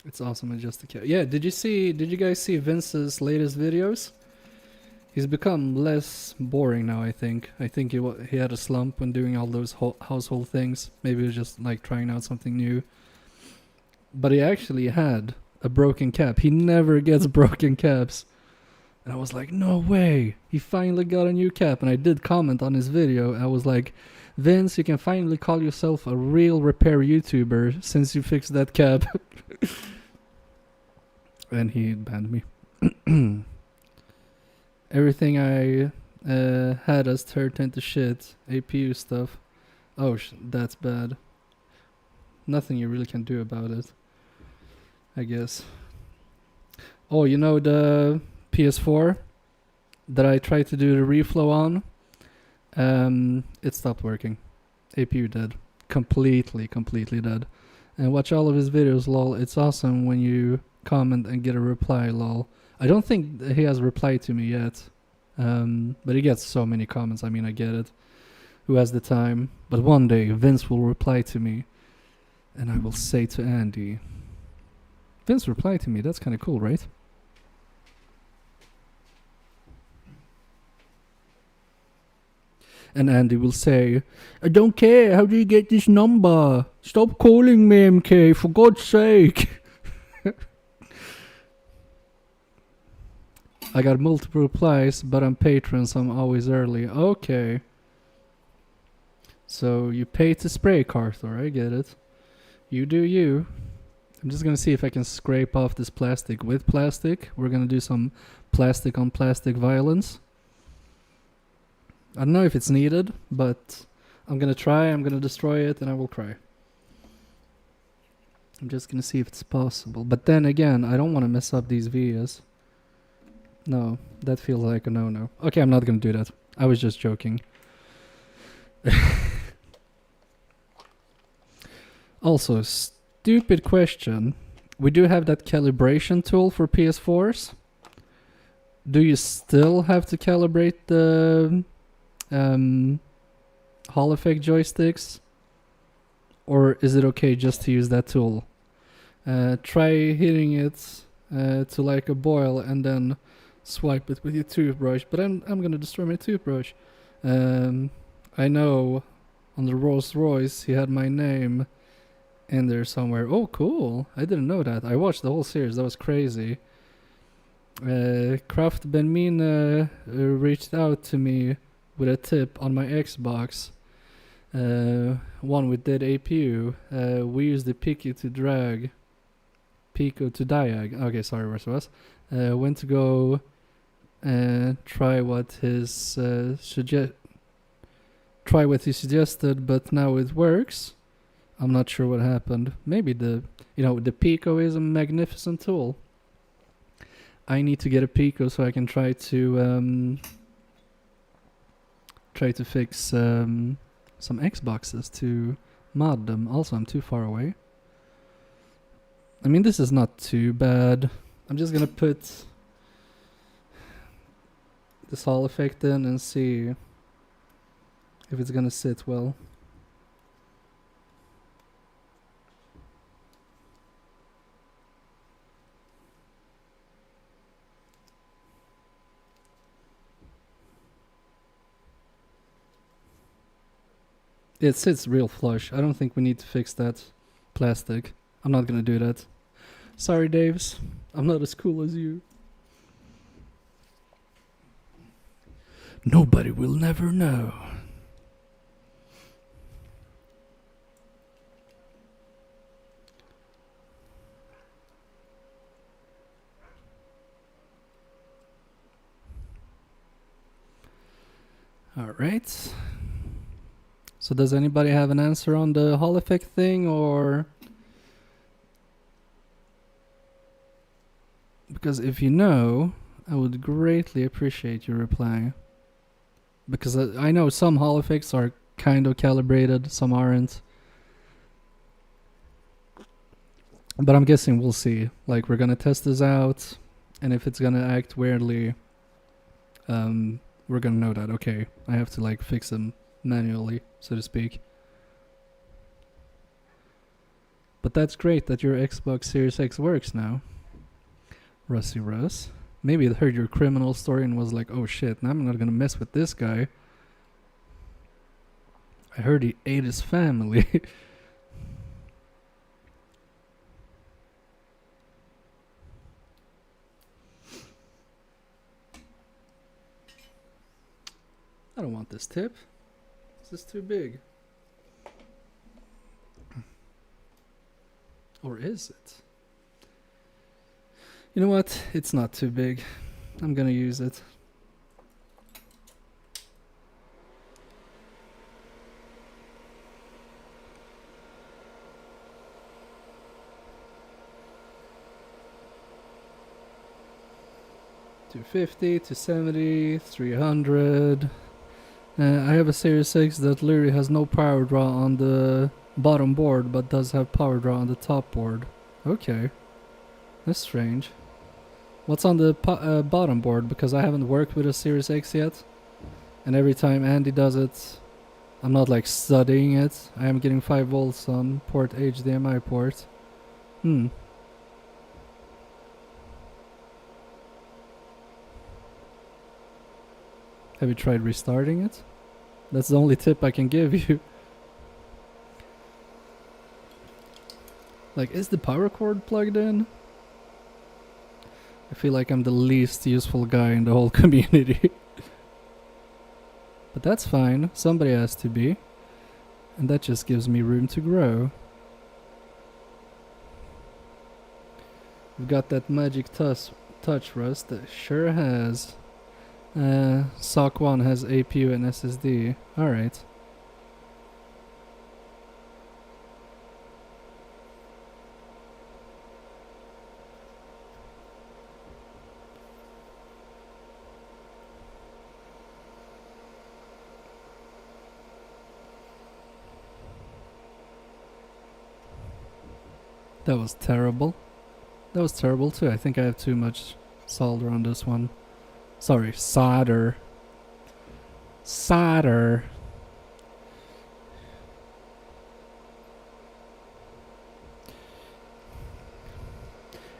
it's awesome. Yeah, did you guys see Vince's latest videos? He's become less boring now, I think. I think he had a slump when doing all those household things. Maybe he was just like trying out something new. But he actually had a broken cap. He never gets broken caps. And I was like, no way. He finally got a new cap. And I did comment on his video. I was like, Vince, you can finally call yourself a real repair YouTuber since you fixed that cap. And he banned me. Everything I had has turned into shit. APU stuff. Oh, that's bad. Nothing you really can do about it, I guess. Oh, you know the PS4 that I tried to do the reflow on? It stopped working. APU dead. Completely dead. And watch all of his videos, lol. It's awesome when you comment and get a reply, lol. I don't think he has replied to me yet. But he gets so many comments. I mean, I get it. Who has the time? But one day, Vince will reply to me. And I will say to Andy, Vince replied to me. That's kind of cool, right? And Andy will say, I don't care. How do you get this number? Stop calling me, MK, for God's sake. I got multiple replies, but I'm Patreon, so I'm always early. Okay. So you pay to spray, Carthor. I get it. You do you. I'm just gonna see if I can scrape off this plastic with plastic. We're gonna do some plastic on plastic violence. I don't know if it's needed, but I'm gonna try. I'm gonna destroy it, and I will cry. I'm just gonna see if it's possible. But then again, I don't want to mess up these vias. No, that feels like a no-no. Okay, I'm not gonna do that. I was just joking. Also, stupid question. We do have that calibration tool for PS4s. Do you still have to calibrate the Hall effect joysticks? Or is it okay just to use that tool? Try hitting it to like a boil and then swipe it with your toothbrush. But I'm gonna destroy my toothbrush. I know on the Rolls Royce he had my name in there somewhere. Oh, cool! I didn't know that. I watched the whole series. That was crazy. Kraft Benmin reached out to me with a tip on my Xbox. One with dead APU. We used the Pico to diag. Okay, sorry, where it was. Went to go try what he suggested, but now it works. I'm not sure what happened. Maybe the Pico is a magnificent tool. I need to get a Pico so I can try to fix some Xboxes to mod them. Also, I'm too far away. I mean, this is not too bad. I'm just gonna put this Hall effect in and see if it's gonna sit well. It sits real flush. I don't think we need to fix that plastic. I'm not gonna do that. Sorry, Daves. I'm not as cool as you. Nobody will never know. Alright. So does anybody have an answer on the Hall effect thing, or... Because if you know, I would greatly appreciate your reply. Because I know some Hall effects are kind of calibrated, some aren't. But I'm guessing we'll see. Like, we're gonna test this out, and if it's gonna act weirdly, we're gonna know that, okay, I have to like fix them manually, so to speak. But that's great that your Xbox Series X works now. Rusty Russ. Maybe it heard your criminal story and was like, oh shit, now I'm not gonna mess with this guy. I heard he ate his family. I don't want this tip. This is too big. Or is it? You know what? It's not too big. I'm gonna use it. $250, $270, $300. I have a Series X that literally has no power draw on the bottom board, but does have power draw on the top board. Okay, that's strange. What's on the bottom board? Because I haven't worked with a Series X yet, and every time Andy does it, I'm not like studying it. I am getting 5 volts on port HDMI port. Have you tried restarting it? That's the only tip I can give you. Like, is the power cord plugged in? I feel like I'm the least useful guy in the whole community. But that's fine, somebody has to be. And that just gives me room to grow. We've got that magic touch, Rust. That sure has. SOC 1 has APU and SSD. Alright. That was terrible. That was terrible too. I think I have too much solder on this one. Sorry, solder. Solder.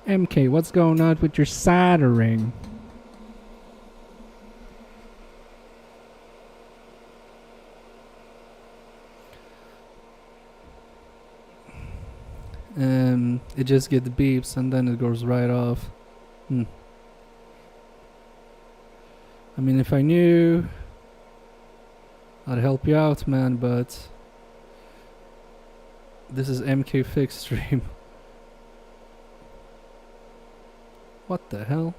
MK, what's going on with your soldering? It just gets beeps and then it goes right off. I mean, if I knew, I'd help you out, man, but this is MK Fix stream. What the hell?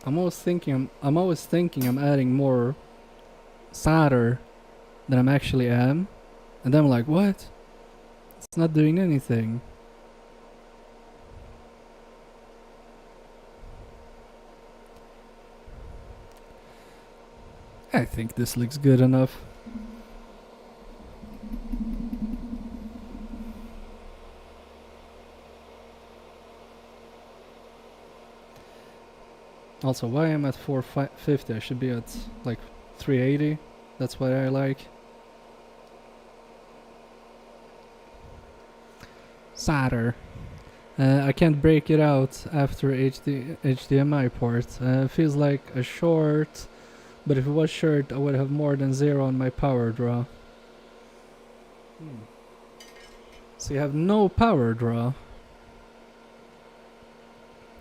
I'm always thinking I'm adding more solder than I'm actually am, and then I'm like, what? It's not doing anything. I think this looks good enough. Also, why am I at 450? I should be at like 380. That's what I like. Solder. I can't break it out after HDMI port. Feels like a short But if it was shirt, I would have more than 0 on my power draw. So you have no power draw.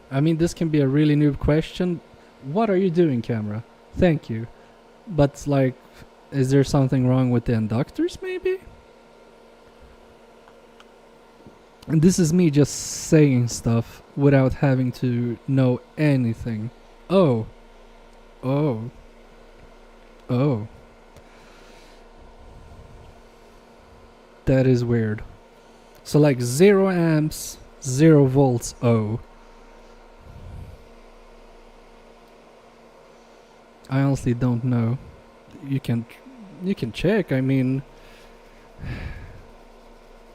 I mean, this can be a really noob question. What are you doing, camera? Thank you. But, like, is there something wrong with the inductors, maybe? And this is me just saying stuff without having to know anything. Oh. Oh. Oh. That is weird. So like 0 amps, 0 volts, oh. I honestly don't know. You can check, I mean...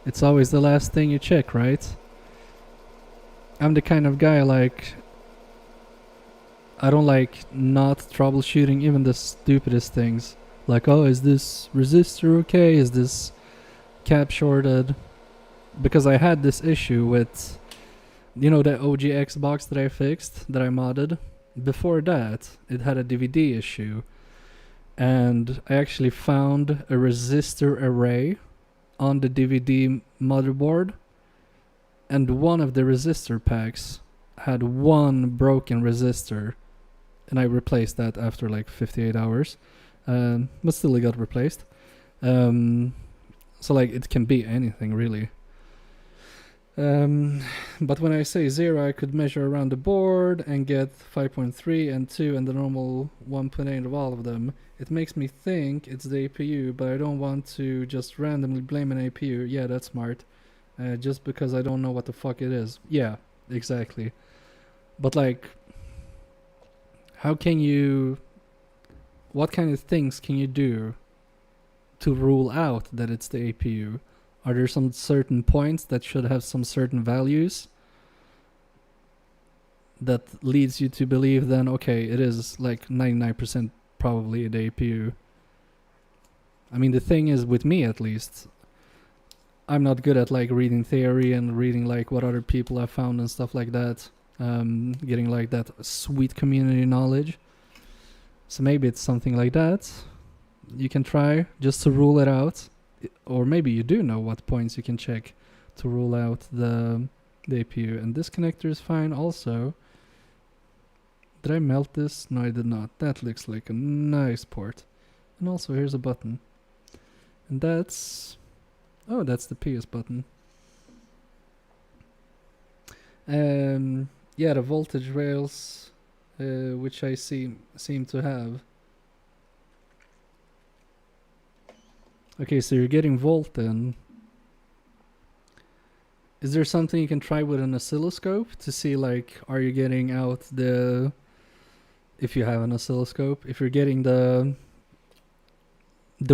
It's always the last thing you check, right? I'm the kind of guy like... I don't like not troubleshooting even the stupidest things. Like, oh, is this resistor okay? Is this cap shorted? Because I had this issue with, you know, the OG Xbox that I fixed, that I modded. Before that, it had a DVD issue. And I actually found a resistor array on the DVD motherboard. And one of the resistor packs had one broken resistor. And I replaced that after like 58 hours. But still it got replaced. So like it can be anything really. But when I say 0, I could measure around the board and get 5.3 and 2 and the normal 1.8 of all of them. It makes me think it's the APU, but I don't want to just randomly blame an APU. Yeah, that's smart. Just because I don't know what the fuck it is. Yeah, exactly. But like, how can you... What kind of things can you do to rule out that it's the APU? Are there some certain points that should have some certain values that leads you to believe then, okay, it is like 99% probably the APU? I mean, the thing is, with me at least, I'm not good at like reading theory and reading like what other people have found and stuff like that. Getting like that sweet community knowledge. So maybe it's something like that. You can try just to rule it out. Or maybe you do know what points you can check to rule out the APU. And this connector is fine also. Did I melt this? No, I did not. That looks like a nice port. And also here's a button. And that's... Oh, that's the PS button. Yeah, the voltage rails, which I seem to have. Okay, so you're getting volt in. Is there something you can try with an oscilloscope to see, like, are you getting out the... If you have an oscilloscope, if you're getting the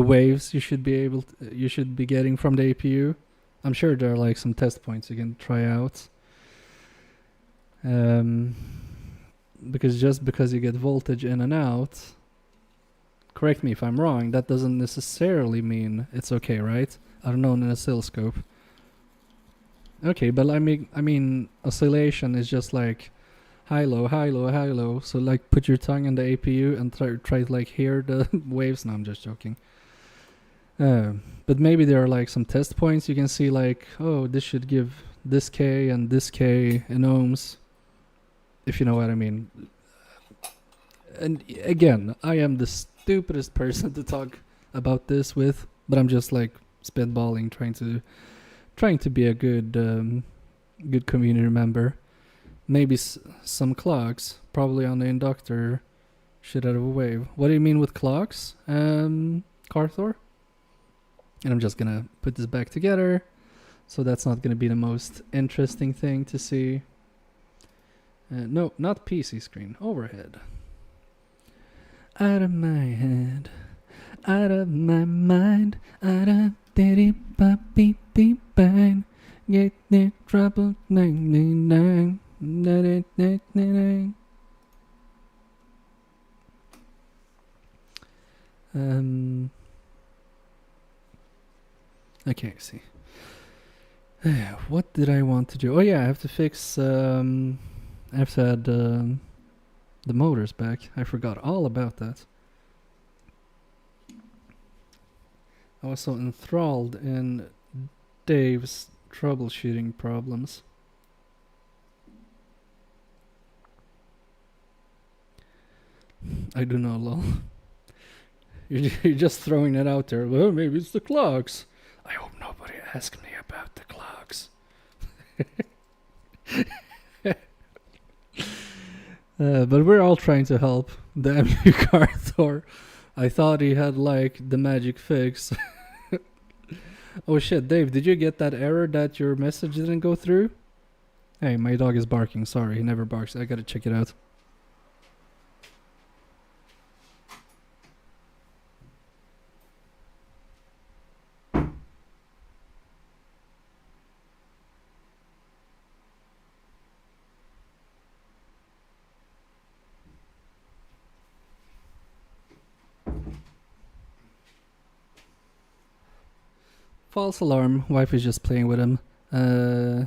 waves you should be getting from the APU. I'm sure there are like some test points you can try out. Because just because you get voltage in and out, correct me if I'm wrong, that doesn't necessarily mean it's okay, right? I don't know an oscilloscope. Okay, but I mean oscillation is just like high low, high low, high low. So like put your tongue in the APU and try to like hear the waves. No, I'm just joking. But maybe there are like some test points you can see, like, oh, this should give this K and this K in ohms, if you know what I mean. And again, I am the stupidest person to talk about this with, but I'm just like spitballing, trying to be a good community member. Maybe some clocks, probably on the inductor, should have a wave. What do you mean with clocks, Carthor? And I'm just gonna put this back together, so that's not gonna be the most interesting thing to see. No, not PC screen, overhead. Out of my head, out of my mind, out of diddy puppy beep bang, get the trouble 99. Okay, see. What did I want to do? Oh yeah, I have to fix. I have to add the motors back. I forgot all about that. I was so enthralled in Dave's troubleshooting problems. I do not, lol. You're just throwing it out there. Well, maybe it's the clocks. I hope nobody asks me about the clocks. But we're all trying to help. Damn you, Carthor. I thought he had like the magic fix. Oh shit, Dave, did you get that error that your message didn't go through? Hey, my dog is barking. Sorry, he never barks. I gotta check it out. False alarm. Wife is just playing with him. No,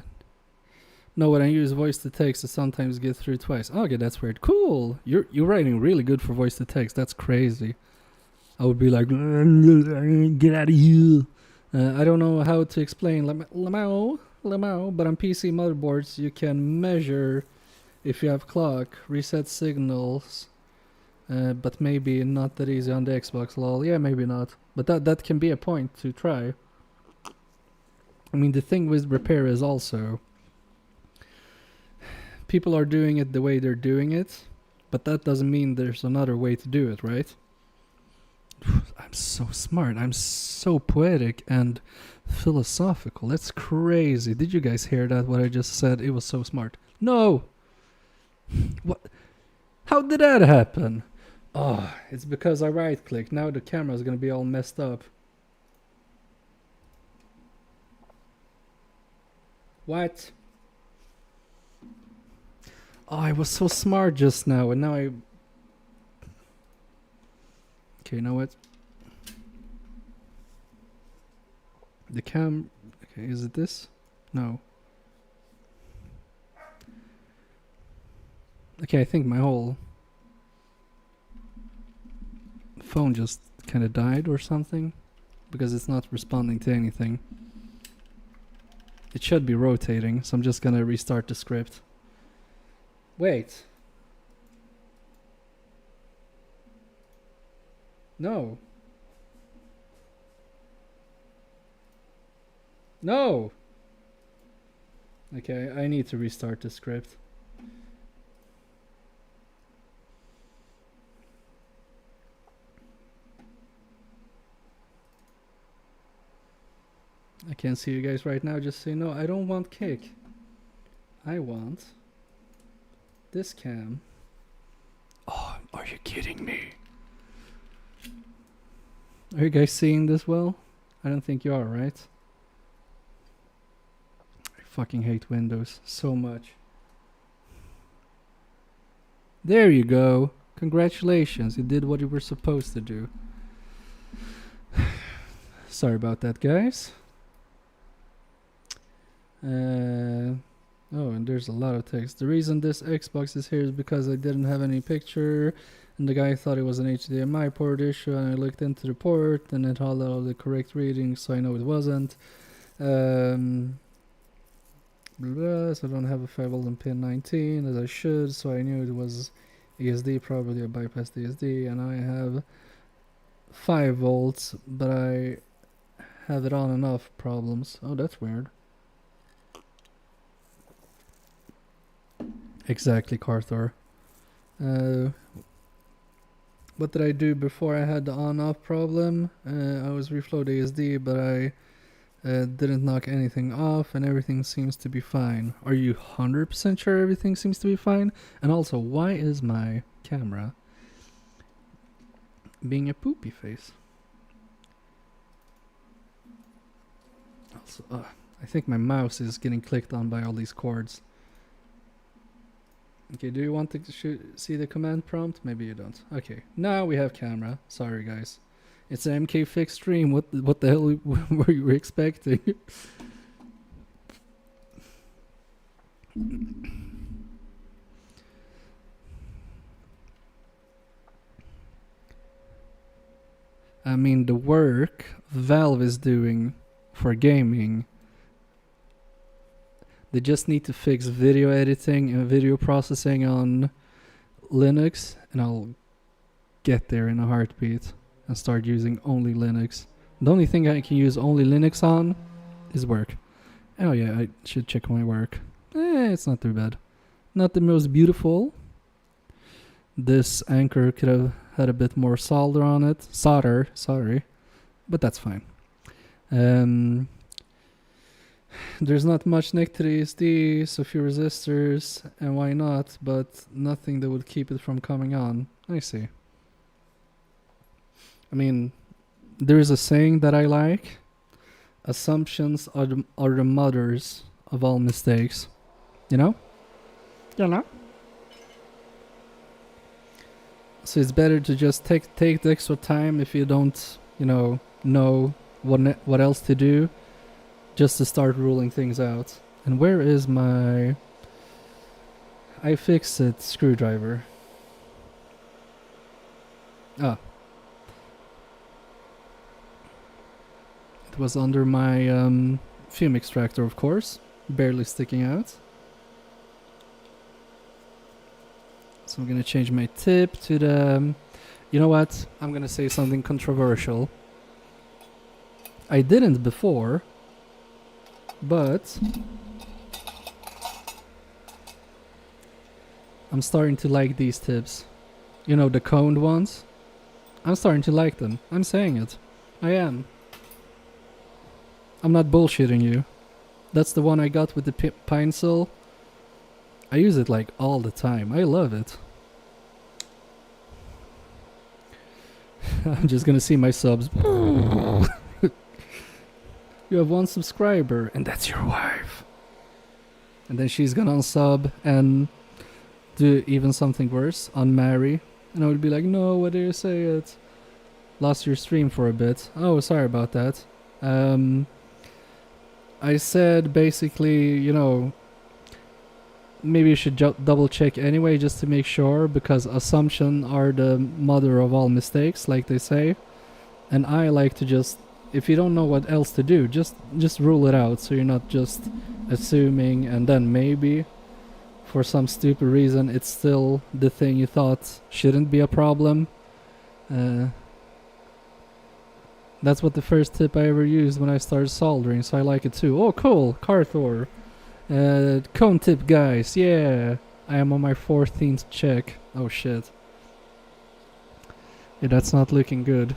when I use voice to text, it sometimes gets through twice. Okay, that's weird. Cool. You're writing really good for voice to text. That's crazy. I would be like, get out of here. I don't know how to explain Lamau, but on PC motherboards you can measure if you have clock, reset signals, but maybe not that easy on the Xbox. Lol. Yeah, maybe not. But that can be a point to try. I mean, the thing with repair is also people are doing it the way they're doing it, but that doesn't mean there's another way to do it, right? I'm so smart. I'm so poetic and philosophical. That's crazy. Did you guys hear that? What I just said? It was so smart. No! What? How did that happen? Oh, it's because I right-clicked. Now the camera's gonna be all messed up. What? Oh, I was so smart just now, and now I... Okay, you know what? The cam... Okay, is it this? No. Okay, I think my whole phone just kind of died or something, because it's not responding to anything. It should be rotating, so I'm just gonna restart the script. Wait. No. No! Okay, I need to restart the script. I can't see you guys right now, just say no, I don't want kick. I want this cam. Oh, are you kidding me? Are you guys seeing this well? I don't think you are, right? I fucking hate Windows so much. There you go. Congratulations, you did what you were supposed to do. Sorry about that, guys. Oh, and there's a lot of text. The reason this Xbox is here is because I didn't have any picture, and the guy thought it was an HDMI port issue, and I looked into the port, and it had all the correct readings, so I know it wasn't. Blah, so I don't have a 5 volt and pin 19 as I should, so I knew it was ESD, probably a bypass ESD, and I have 5 volts, but I have it on and off problems. Oh, that's weird. Exactly, Carthor. What did I do before I had the on-off problem? I was reflow ASD, but I didn't knock anything off, and everything seems to be fine. Are you 100% sure everything seems to be fine? And also, why is my camera being a poopy face? Also, I think my mouse is getting clicked on by all these cords. Okay, do you want to see the command prompt? Maybe you don't. Okay, now we have camera. Sorry, guys. It's an MK fixed stream. What the hell were you expecting? I mean, the work Valve is doing for gaming, they just need to fix video editing and video processing on Linux, and I'll get there in a heartbeat and start using only Linux. The only thing I can use only Linux on is work. Oh yeah, I should check my work. It's not too bad. Not the most beautiful. This anchor could have had a bit more solder on it. Solder, sorry. But that's fine. There's not much neck to the ESD, a few resistors, and why not, but nothing that would keep it from coming on. I see. I mean, there is a saying that I like. Assumptions are the mothers of all mistakes. You know? You know? So it's better to just take the extra time if you don't, know what else to do, just to start ruling things out. And where is my iFixit screwdriver? Ah. It was under my Fume extractor, of course, barely sticking out. So I'm gonna change my tip to the... you know what? I'm gonna say something controversial. I didn't before, but I'm starting to like these tips. You know, the coned ones? I'm starting to like them. I'm saying it. I am. I'm not bullshitting you. That's the one I got with the Pinecil. I use it like all the time. I love it. I'm just gonna see my subs. You have 1 subscriber, and that's your wife. And then she's gonna unsub and do even something worse, unmarry. And I would be like, no, what do you say it? Lost your stream for a bit. Oh, sorry about that. I said basically, maybe you should double check anyway just to make sure, because assumptions are the mother of all mistakes, like they say. And I like to just, if you don't know what else to do, just rule it out, so you're not just assuming and then maybe for some stupid reason it's still the thing you thought shouldn't be a problem. That's what the first tip I ever used when I started soldering, so I like it too. Oh, cool, Carthor. Cone tip, guys, yeah. I am on my 14th check. Oh shit. Yeah, that's not looking good.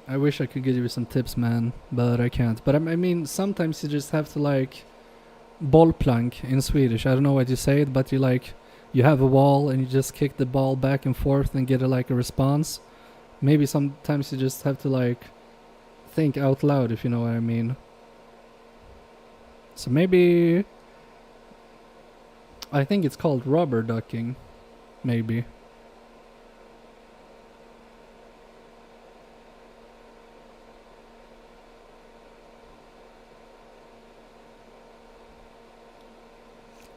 I wish I could give you some tips, man, but I can't. But I mean, sometimes you just have to like bollplank in Swedish. I don't know what you say it, but you have a wall and you just kick the ball back and forth and get a response. Maybe sometimes you just have to think out loud, if you know what I mean. So maybe I think it's called rubber ducking, maybe.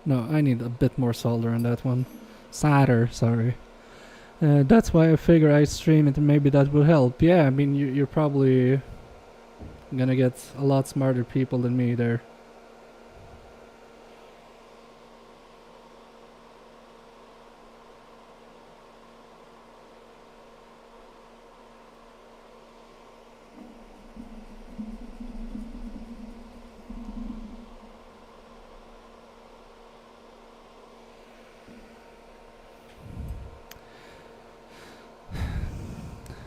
No, I need a bit more solder on that one. Solder, sorry. That's why I figure I stream it and maybe that will help. Yeah, I mean, you're probably gonna get a lot smarter people than me there.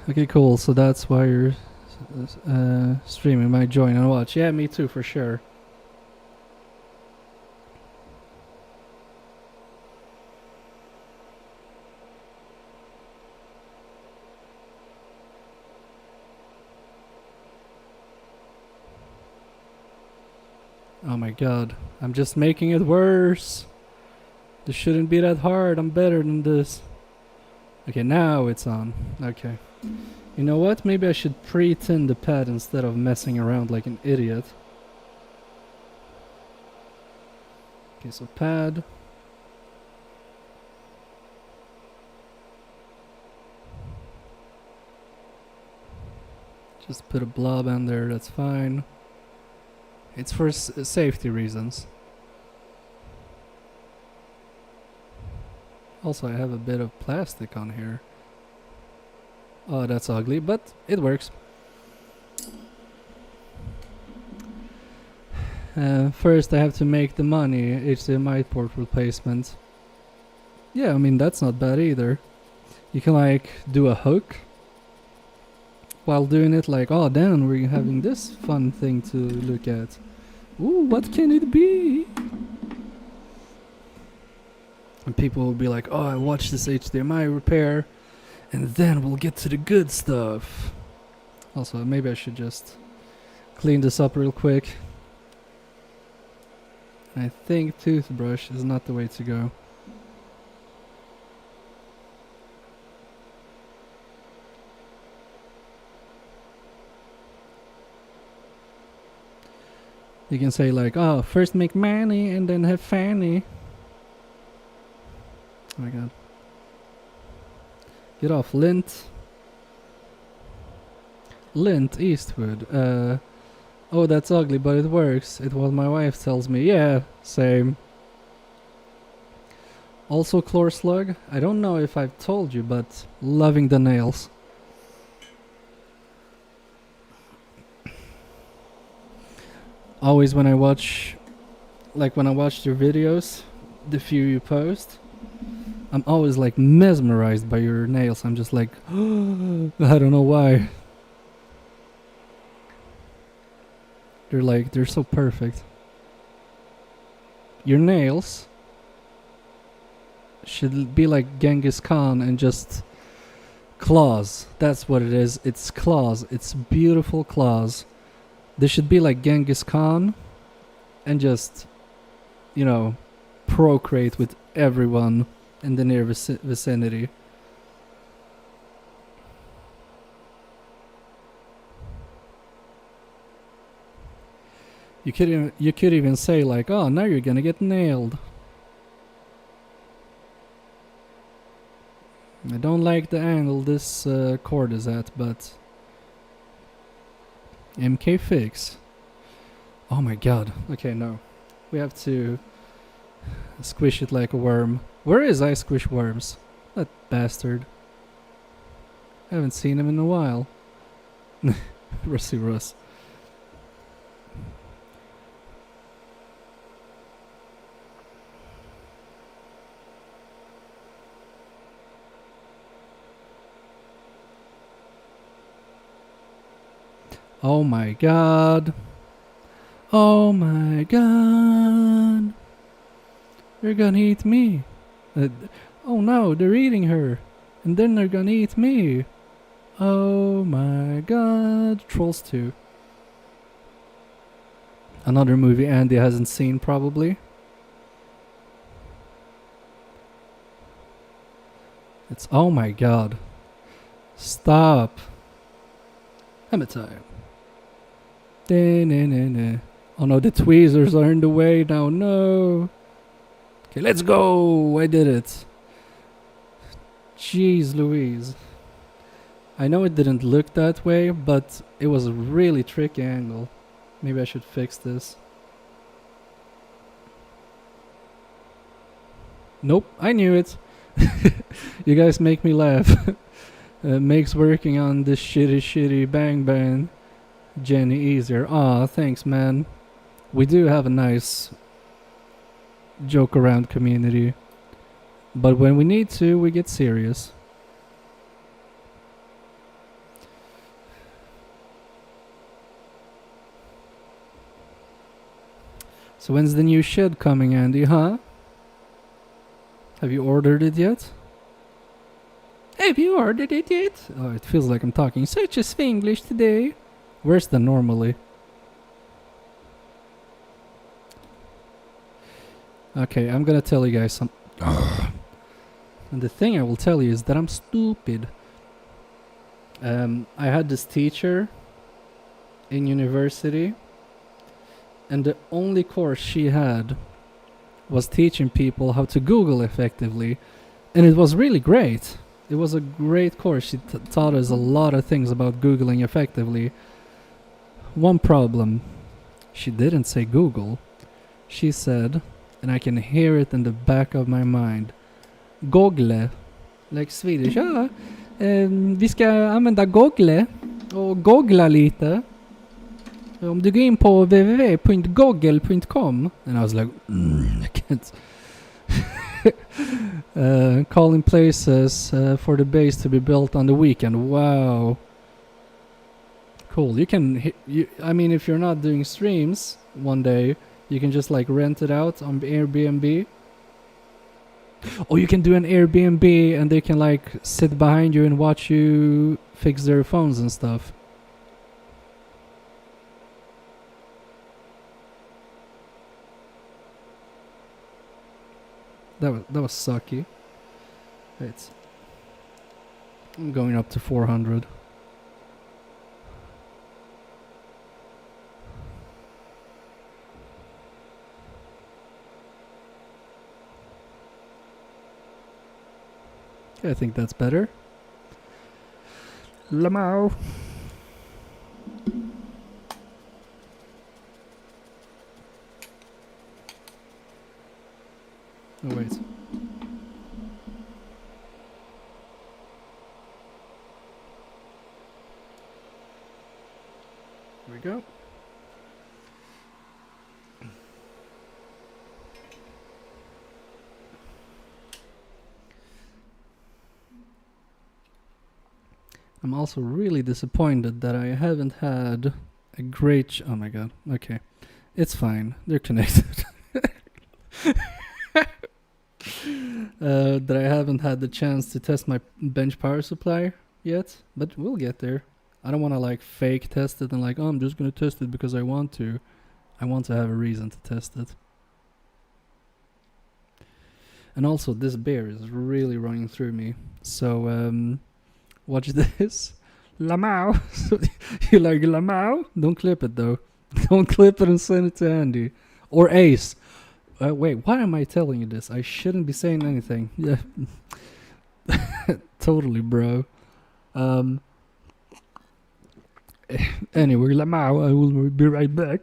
Okay, cool. So that's why you're streaming. Might join and watch. Yeah, me too, for sure. Oh my god. I'm just making it worse. This shouldn't be that hard. I'm better than this. Okay, now it's on. Okay. You know what? Maybe I should pre-tin the pad instead of messing around like an idiot. Okay, so pad. Just put a blob on there, that's fine. It's for safety reasons. Also, I have a bit of plastic on here. Oh, that's ugly, but it works. First, I have to make the money HDMI port replacement. Yeah, I mean, that's not bad either. You can, like, do a hook while doing it, like, oh, then we're having this fun thing to look at. Ooh, what can it be? And people will be like, oh, I watched this HDMI repair, and then we'll get to the good stuff. Also, maybe I should just clean this up real quick. I think toothbrush is not the way to go. You can say like, oh, first make money and then have fanny. Oh my god. Get off, lint. Lint Eastwood. Oh, that's ugly, but it works. It's what my wife tells me. Yeah, same. Also, Chlor Slug. I don't know if I've told you, but loving the nails. Always when I watch, like when I watch your videos, the few you post, I'm always like mesmerized by your nails. I'm just like, I don't know why. They're so perfect. Your nails should be like Genghis Khan and just claws. That's what it is. It's claws. It's beautiful claws. They should be like Genghis Khan and just, you know, procreate with everyone in the near vicinity. You could even say like, oh, now you're gonna get nailed. I don't like the angle this cord is at, but MK fix. Oh my god. Okay, no. We have to squish it like a worm. Where is I Squish Worms? That bastard. I haven't seen him in a while. Rusty Russ. Oh my god. Oh my god. They're gonna eat me. Oh no, they're eating her. And then they're gonna eat me. Oh my god. Trolls 2. Another movie Andy hasn't seen probably. It's oh my god. Stop. Hammer time. Oh no, the tweezers are in the way now. No. Okay, let's go. I did it. Jeez Louise. I know it didn't look that way, but it was a really tricky angle. Maybe I should fix this. Nope, I knew it. You guys make me laugh. Makes working on this shitty bang bang Jenny easier. Aw, thanks man. We do have a nice joke around community. But when we need to, we get serious. So when's the new shed coming, Andy, huh? Have you ordered it yet? Have you ordered it yet? Oh, it feels like I'm talking such a Spanglish today. Worse than normally. Okay, I'm gonna tell you guys some... And the thing I will tell you is that I'm stupid. I had this teacher in university, and the only course she had was teaching people how to Google effectively, and it was really great. It was a great course. She taught us a lot of things about Googling effectively. One problem, she didn't say Google. She said, and I can hear it in the back of my mind, Google, like Swedish. Ja, vi ska använda Google och googla lite. Om du går in på www.google.com, and I was like, I can't. Calling places for the base to be built on the weekend. Wow. Cool. You can, I mean, if you're not doing streams one day, you can just like rent it out on Airbnb. Or you can do an Airbnb and they can like sit behind you and watch you fix their phones and stuff. That was sucky. Wait. I'm going up to 400. Okay, I think that's better. Lamau. Oh wait. Here we go. I'm also really disappointed that I haven't had a great... oh my god, okay. It's fine, they're connected. That I haven't had the chance to test my bench power supply yet, but we'll get there. I don't want to like fake test it and like, oh, I'm just going to test it because I want to. I want to have a reason to test it. And also this beer is really running through me. So, watch this. Lamau. You like Lamau? Don't clip it though. Don't clip it and send it to Andy. Or Ace. Wait, why am I telling you this? I shouldn't be saying anything. Yeah. Totally, bro. Anyway, Lamau, I will be right back.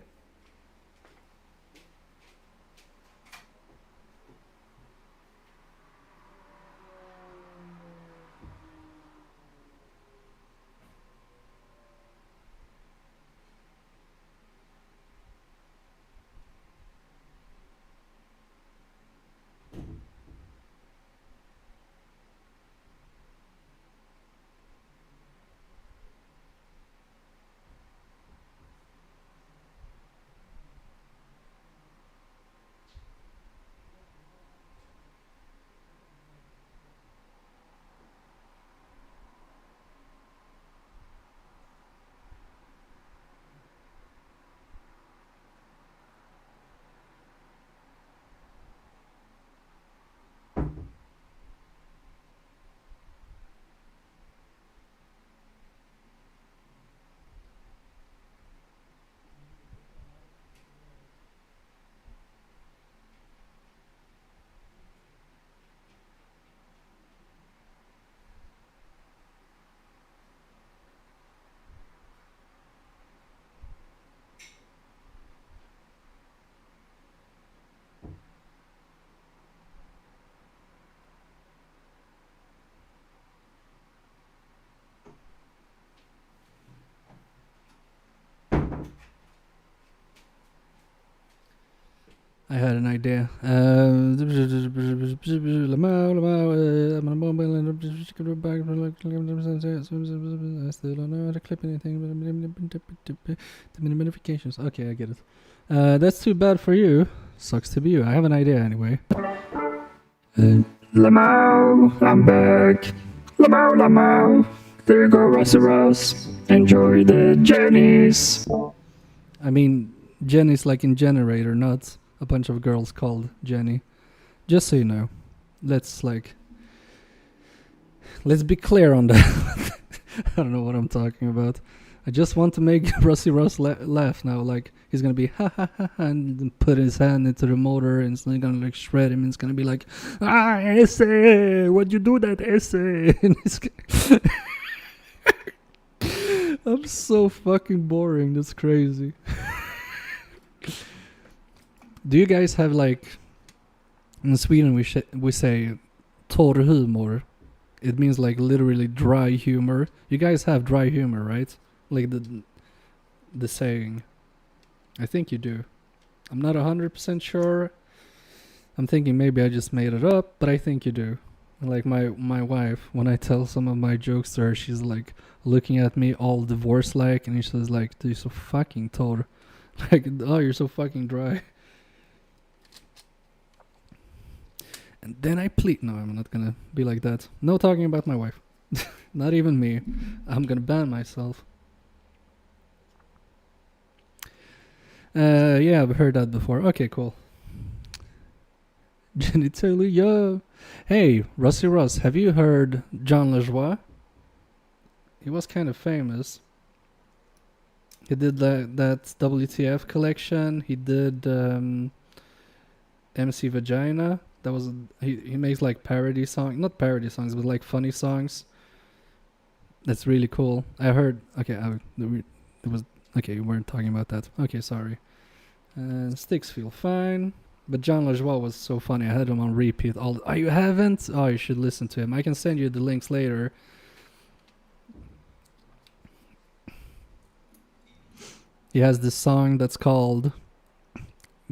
I had an idea. I still don't know how to clip anything. Notifications. Okay, I get it. That's too bad for you. Sucks to be you. I have an idea anyway. Lamau, I'm back. Lamau. There you go, Russ. Enjoy the Jennies. I mean, Jenny's like in generator, not a bunch of girls called Jenny. Just so you know. Let's be clear on that. I don't know what I'm talking about. I just want to make Rusty Ross laugh now. Like, he's gonna be ha ha ha ha and then put his hand into the motor and it's not gonna like shred him. It's gonna be like, essay, what'd you do that essay? And it's I'm so fucking boring. That's crazy. Do you guys have like, in Sweden we say torr humor. It means like literally dry humor. You guys have dry humor, right? Like the saying. I think you do. I'm not 100% sure. I'm thinking maybe I just made it up, but I think you do. Like my wife, when I tell some of my jokes to her, she's like looking at me all divorce like, and she's like, "You're so fucking torr." Like, oh, you're so fucking dry. And then I plead. No, I'm not gonna be like that. No talking about my wife. Not even me. I'm gonna ban myself. Yeah, I've heard that before. Okay, cool. Genitalia. Hey, Rusty Ross, have you heard John Lajoie? He was kind of famous. He did that WTF collection. He did MC Vagina. That was he makes like parody songs, not parody songs, but like funny songs. That's really cool. I heard. Okay, it was okay. We weren't talking about that. Okay, sorry. Sticks feel fine, but John Lajoie was so funny. I had him on repeat all. Oh, you haven't? Oh, you should listen to him. I can send you the links later. He has this song that's called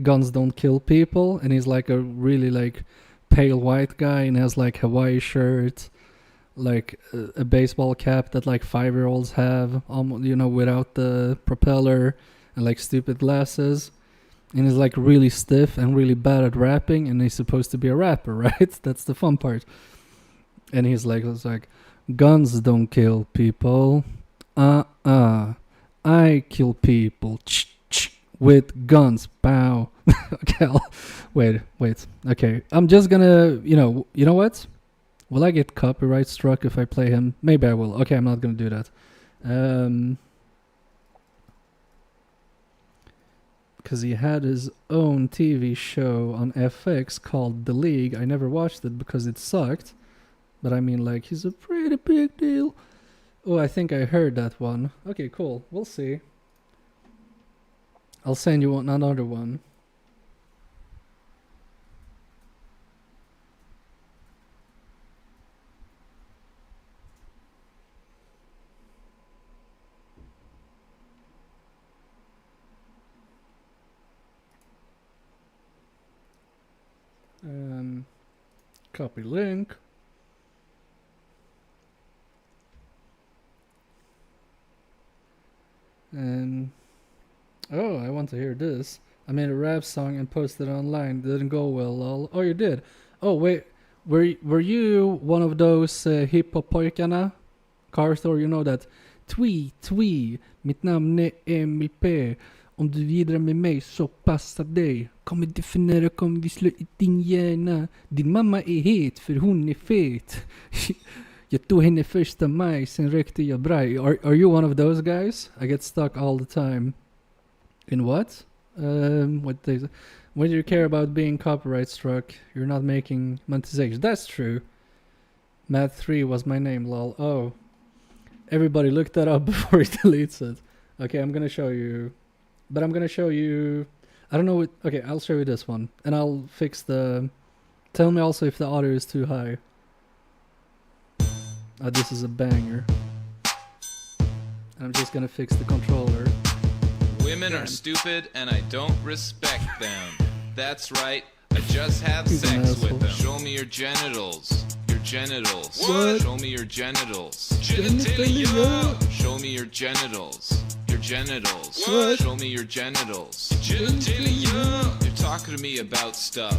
Guns Don't Kill People, and he's like a really like pale white guy and has like Hawaii shirt, like a baseball cap that like 5-year-olds have, almost, you know, without the propeller, and like stupid glasses, and he's like really stiff and really bad at rapping, and he's supposed to be a rapper, right? That's the fun part. And he's like, it's like, guns don't kill people, I kill people with guns. Bow. Okay, wait. Okay, I'm just gonna, you know what? Will I get copyright struck if I play him? Maybe I will. Okay, I'm not gonna do that. Because he had his own TV show on FX called The League. I never watched it because it sucked. But I mean, like, he's a pretty big deal. Oh, I think I heard that one. Okay, cool. We'll see. I'll send you another one. Copy link. And oh, I want to hear this. I made a rap song and posted it online. Didn't go well, lol. Oh, you did? Oh, wait. Were you one of those hip-hop pojkarna? Carthor, you know that. Twee, mitt namn är Emil P. Om du vidare med mig så passar dig. Kommer definiera, kommer vi slå i din hjärna. Din mamma är het för hon är fet. Jag tog henne första maj, sen rökte jag braj. Are you one of those guys? I get stuck all the time. In what? What they say? When you care about being copyright struck, you're not making monetization. That's true. Matt3 was my name, lol. Oh. Everybody look that up before he deletes it. Okay, I'm gonna show you. But I'm gonna show you... I don't know what... Okay, I'll show you this one. And I'll fix the... Tell me also if the audio is too high. This is a banger. And I'm just gonna fix the controller. Women are stupid and I don't respect them. That's right, I just had sex with them. Show me your genitals. Your genitals. What? Show me your genitals. Genitalia. Show me your genitals. Your genitals. What? Show me your genitals. Genitalia. You're talking to me about stuff.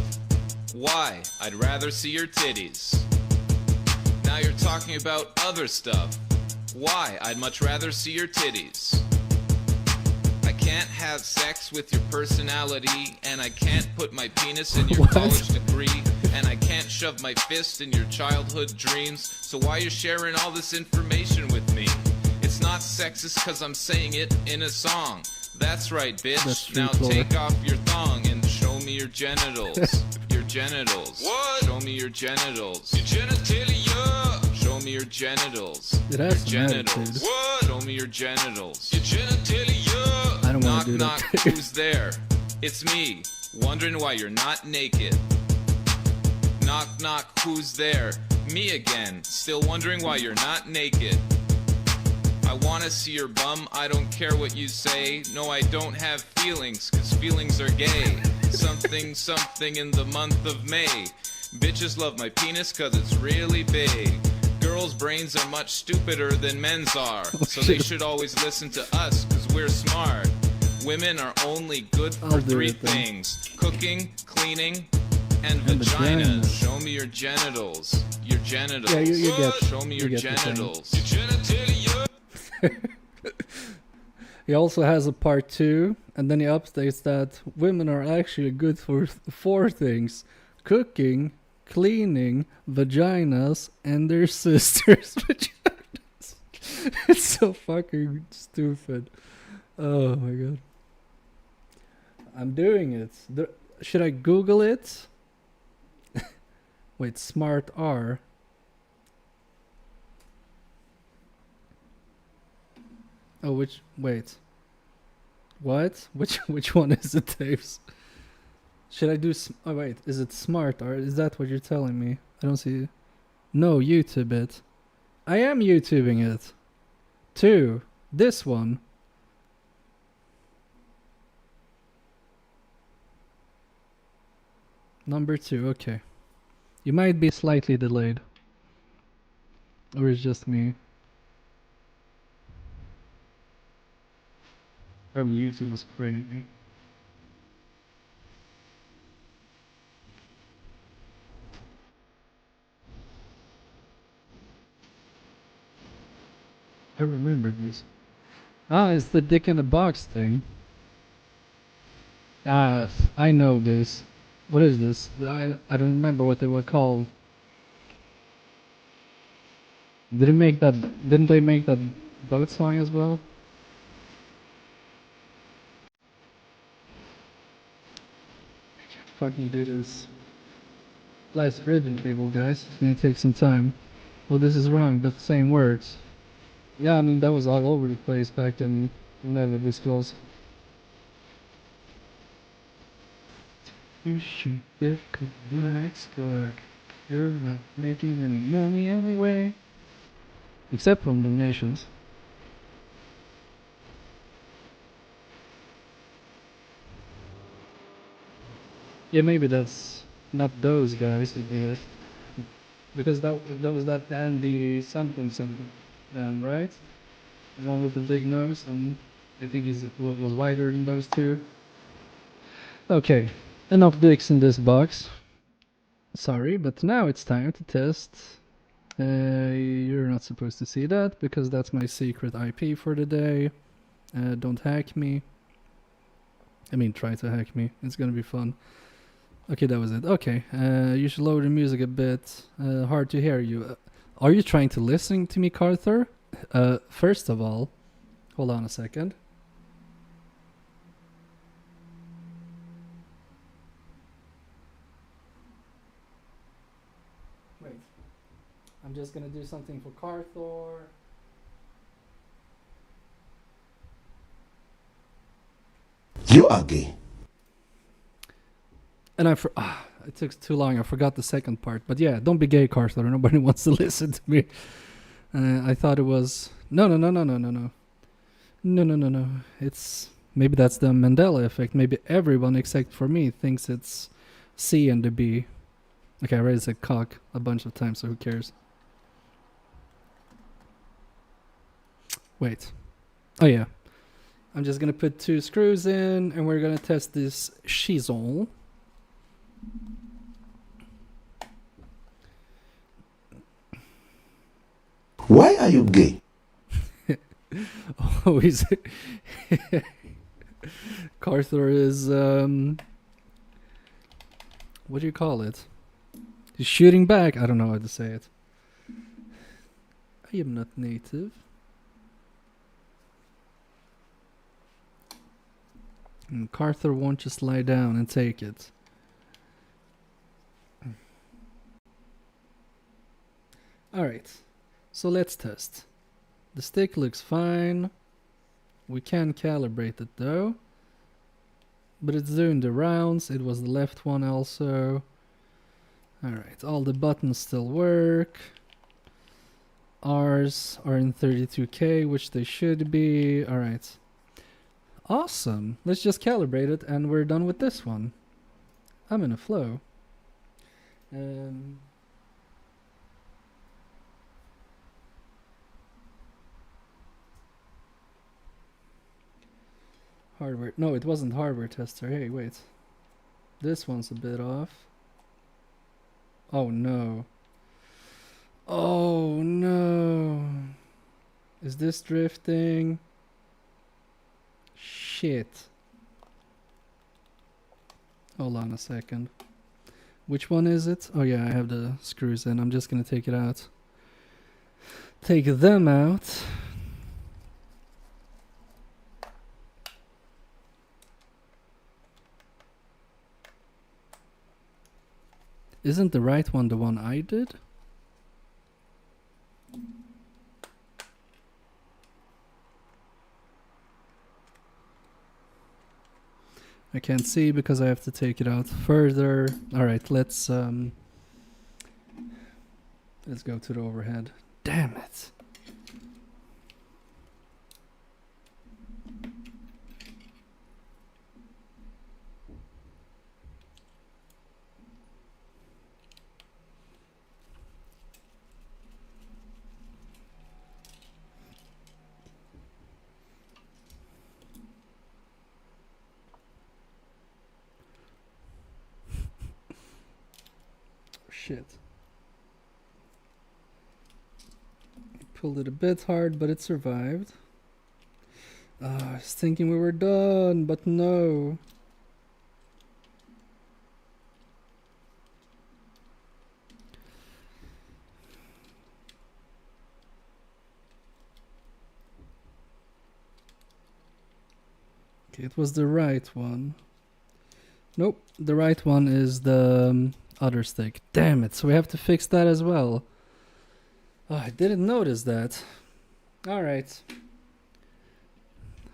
Why? I'd rather see your titties. Now you're talking about other stuff. Why? I'd much rather see your titties. I can't have sex with your personality, and I can't put my penis in your What? college degree, and I can't shove my fist in your childhood dreams. So why you sharing all this information with me? It's not sexist cause I'm saying it in a song. That's right, That's bitch. true, Now Chloe. take off your thong and show me your genitals. Your genitals. What? Show me your genitals. Your genitalia. Show me your genitals. It Your has some genitals. attitude. What? Show me your genitals. Your genitalia. I don't want Knock, to do knock. that. Who's there? It's me. Wondering why you're not naked. Knock, knock. Who's there? Me again. Still wondering why you're not naked. I wanna see your bum, I don't care what you say. No, I don't have feelings, cause feelings are gay. Something, something in the month of May. Bitches love my penis cause it's really big. Girls' brains are much stupider than men's are. So they should always listen to us cause we're smart. Women are only good I'll for do three it then. things. Cooking, cleaning, and And vaginas. vaginas. Show me your genitals. Your genitals. Yeah, you get- Show me you your get the thing. genitals. Your genitalia. He also has a part 2, and then he updates that women are actually good for 4 things: cooking, cleaning, vaginas, and their sisters' vaginas. It's so fucking stupid. Oh my god. I'm doing it. Should I Google it? Wait, smart R. Oh, wait. What? Which one is it, Daves? Should I do, oh wait, is it smart or is that what you're telling me? I don't see, no, YouTube it. I am YouTubing it. 2, this one. Number 2, okay. You might be slightly delayed. Or it's just me. From YouTube is crazy. I remember this. Ah, it's the dick in the box thing. Ah, I know this. What is this? I don't remember what they were called. Didn't they make that boat song as well? Fucking do this. Life's ribbon people, guys. It's gonna take some time. Well, this is wrong, but the same words. Yeah, I mean, that was all over the place back then. Whenever this goes. You should get good score. You're not making any money anyway. Except from donations. Yeah, maybe that's not those guys. Because that was that Andy something, right? The one with the big nose, and I think he's was wider than those two. Okay, enough dicks in this box. Sorry, but now it's time to test. You're not supposed to see that because that's my secret IP for the day. Don't hack me. I mean, try to hack me. It's gonna be fun. Okay, that was it. Okay, you should lower the music a bit. Hard to hear you. Are you trying to listen to me, Carther? First of all, hold on a second. Wait, I'm just gonna do something for Carthor. You are gay. And it took too long. I forgot the second part. But yeah, don't be gay, Carthor. Nobody wants to listen to me. I thought it was no. It's maybe that's the Mandela effect. Maybe everyone except for me thinks it's C and the B. Okay, I already said cock a bunch of times, so who cares? Wait. Oh yeah. I'm just gonna put 2 screws in, and we're gonna test this chisel. Why are you gay? Oh, he's Carthor is what do you call it? He's shooting back. I don't know how to say it. I am not native. And Carter won't just lie down and take it. Alright, so let's test. The stick looks fine. We can calibrate it though. But it's doing the rounds. It was the left one also. Alright, all the buttons still work. R's are in 32K, which they should be. Alright. Awesome. Let's just calibrate it and we're done with this one. I'm in a flow. Hardware. No, it wasn't hardware tester. Hey, wait. This one's a bit off. Oh no. Oh no. Is this drifting? Shit. Hold on a second. Which one is it? Oh yeah, I have the screws in. I'm just gonna take it out. Take them out. Isn't the right one the one I did? I can't see because I have to take it out further. Alright, let's go to the overhead. Damn it. Shit. Pulled it a bit hard, but it survived. I was thinking we were done, but no. Okay, it was the right one. Nope, the right one is the other stick. Damn it, so we have to fix that as well. Oh, I didn't notice that. Alright.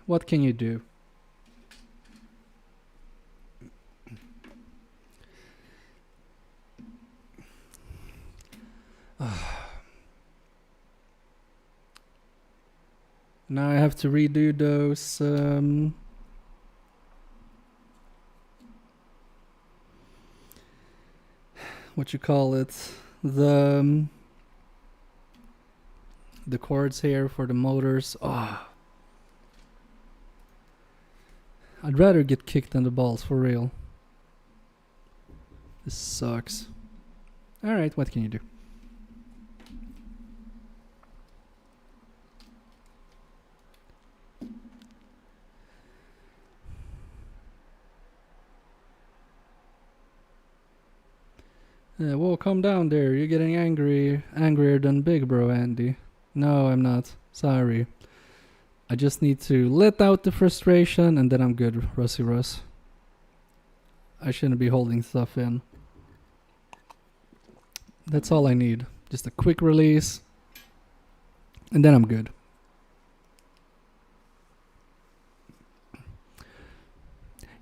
What can you do? Now I have to redo those what you call it, the cords here for the motors. I'd rather get kicked than the balls, for real. This sucks. Alright, what can you do? Whoa, calm down there. You're getting angrier than Big Bro Andy. No, I'm not. Sorry. I just need to let out the frustration and then I'm good, Rusty Russ. I shouldn't be holding stuff in. That's all I need. Just a quick release. And then I'm good.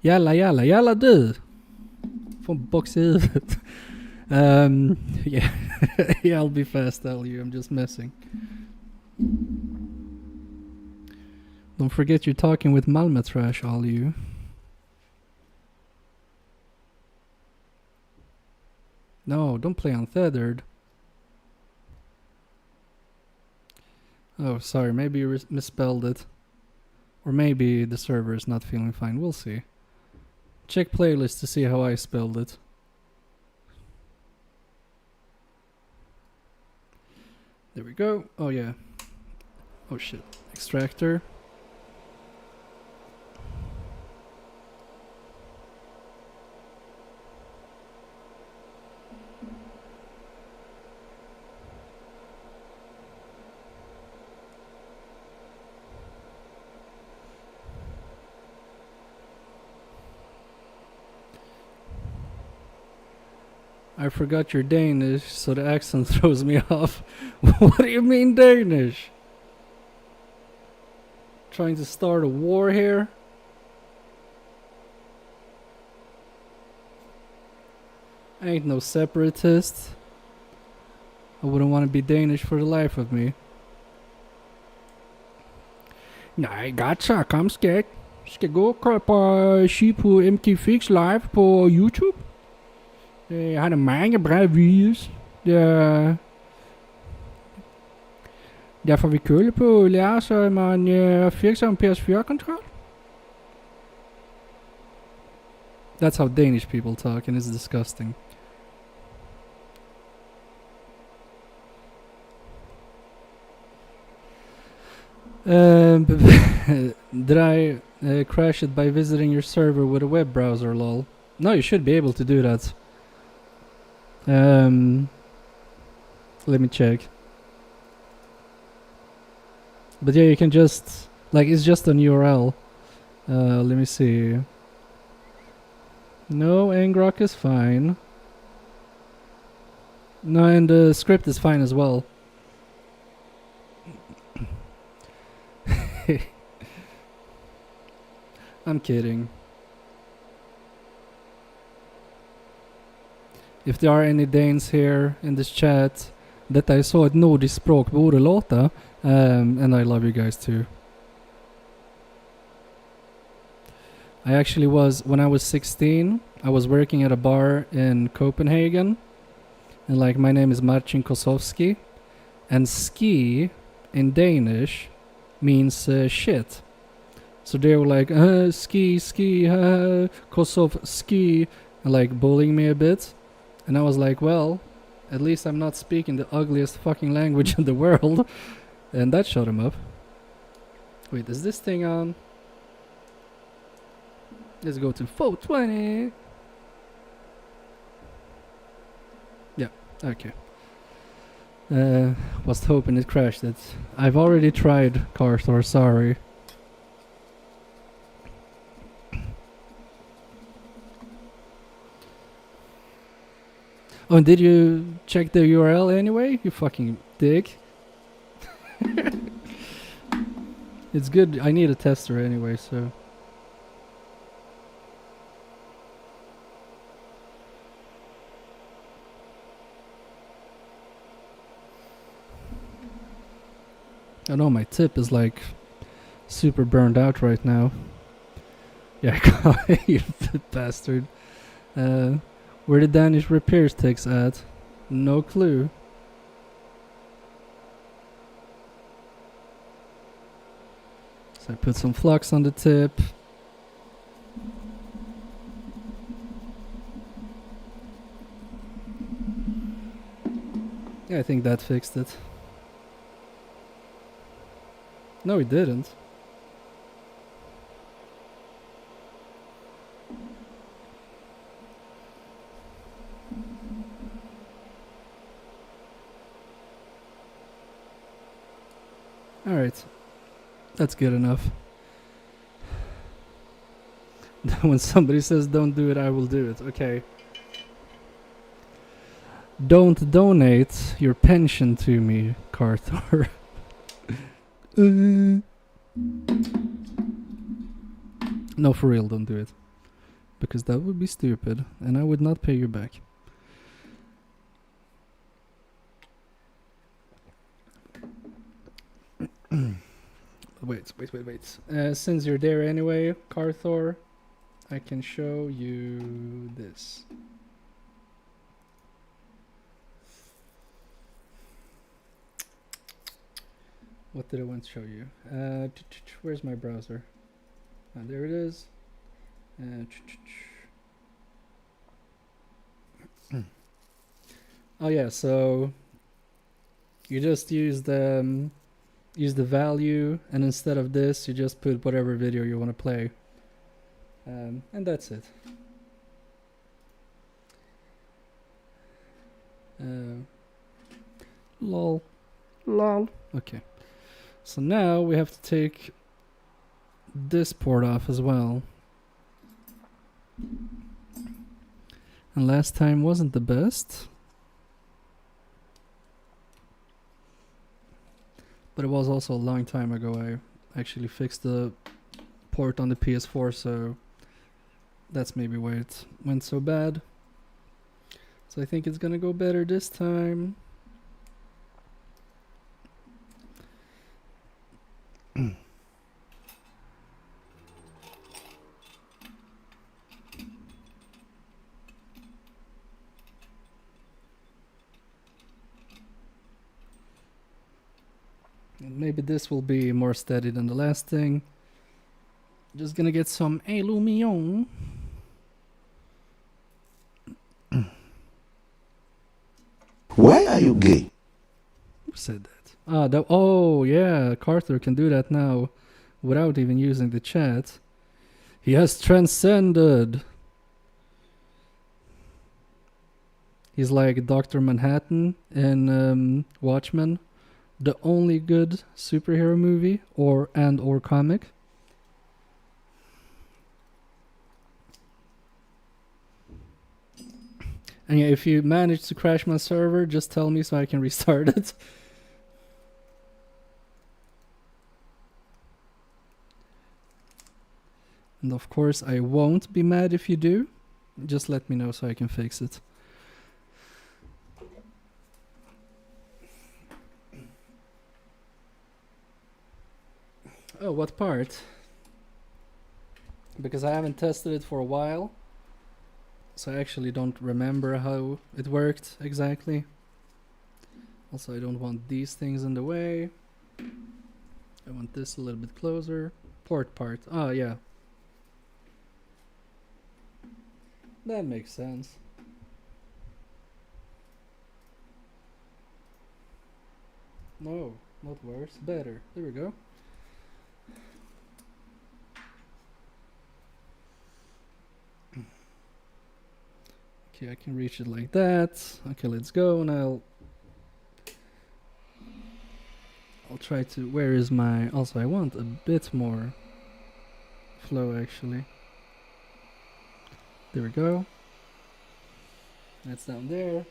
Jalla du! Får box I huvudet. Yeah. Yeah, I'll be fast, LU. I'm just messing. Don't forget you're talking with Malmö trash, all you. No, don't play untethered. Oh, sorry. Maybe you misspelled it. Or maybe the server is not feeling fine. We'll see. Check playlist to see how I spelled it. There we go. Oh yeah. Oh shit. Extractor. I forgot you're Danish, so the accent throws me off. What do you mean Danish? Trying to start a war here? I ain't no separatist. I wouldn't want to be Danish for the life of me. Nej, gotcha, kom skæg. Skal gå og købe se på MKFix live på YouTube. Jeg har da mange bra videos. Der får vi køle på lære sig man fikser en PS4-kontrol. That's how Danish people talk, and it's disgusting. Did I crash it by visiting your server with a web browser, lol? No, you should be able to do that. Let me check. But yeah, you can just, like, it's just an URL. Let me see. No, Angrok is fine. No, and the script is fine as well. I'm kidding. If there are any Danes here in this chat, detta är så ett nordiskt språk borde låta. And I love you guys too. I actually was, when I was 16, I was working at a bar in Copenhagen. And like, my name is Marcin Kosowski. And ski in Danish means shit. So they were like, ski, Kosovski, and like bullying me a bit. And I was like, well, at least I'm not speaking the ugliest fucking language in the world. And that shut him up. Wait, is this thing on? Let's go to 420. Yeah, okay. Was hoping it crashed it. I've already tried Carthor, sorry. Oh, and did you check the URL anyway? You fucking dick. It's good. I need a tester anyway, so. I know my tip is like super burned out right now. Yeah, you bastard. Where the Danish repairs takes at? No clue. So I put some flux on the tip. Yeah, I think that fixed it. No, it didn't. Alright. That's good enough. When somebody says don't do it, I will do it. Okay. Don't donate your pension to me, Carthor. No, for real, don't do it. Because that would be stupid, and I would not pay you back. Wait. Since you're there anyway, Carthor, I can show you this. What did I want to show you? Where's my browser? There it is. Oh yeah, so you just use the value, and instead of this, you just put whatever video you want to play, and that's it. Lol. Okay. So now we have to take this port off as well. And last time wasn't the best. But it was also a long time ago. I actually fixed the port on the PS4, so that's maybe why it went so bad. So I think it's gonna go better this time. And maybe this will be more steady than the last thing. Just gonna get some aluminium. Why are you gay? Who said that? Oh yeah, Carter can do that now without even using the chat. He has transcended. He's like Dr. Manhattan in Watchmen, the only good superhero movie or comic. And yeah, if you manage to crash my server, just tell me so I can restart it. And of course, I won't be mad if you do. Just let me know so I can fix it. Oh, what part? Because I haven't tested it for a while. So I actually don't remember how it worked exactly. Also, I don't want these things in the way. I want this a little bit closer. Port part. Oh, yeah. That makes sense. No, not worse. Better. There we go. Okay, I can reach it like that. Okay, let's go, and I'll try to. Where is my? Also, I want a bit more flow actually. There we go. That's down there.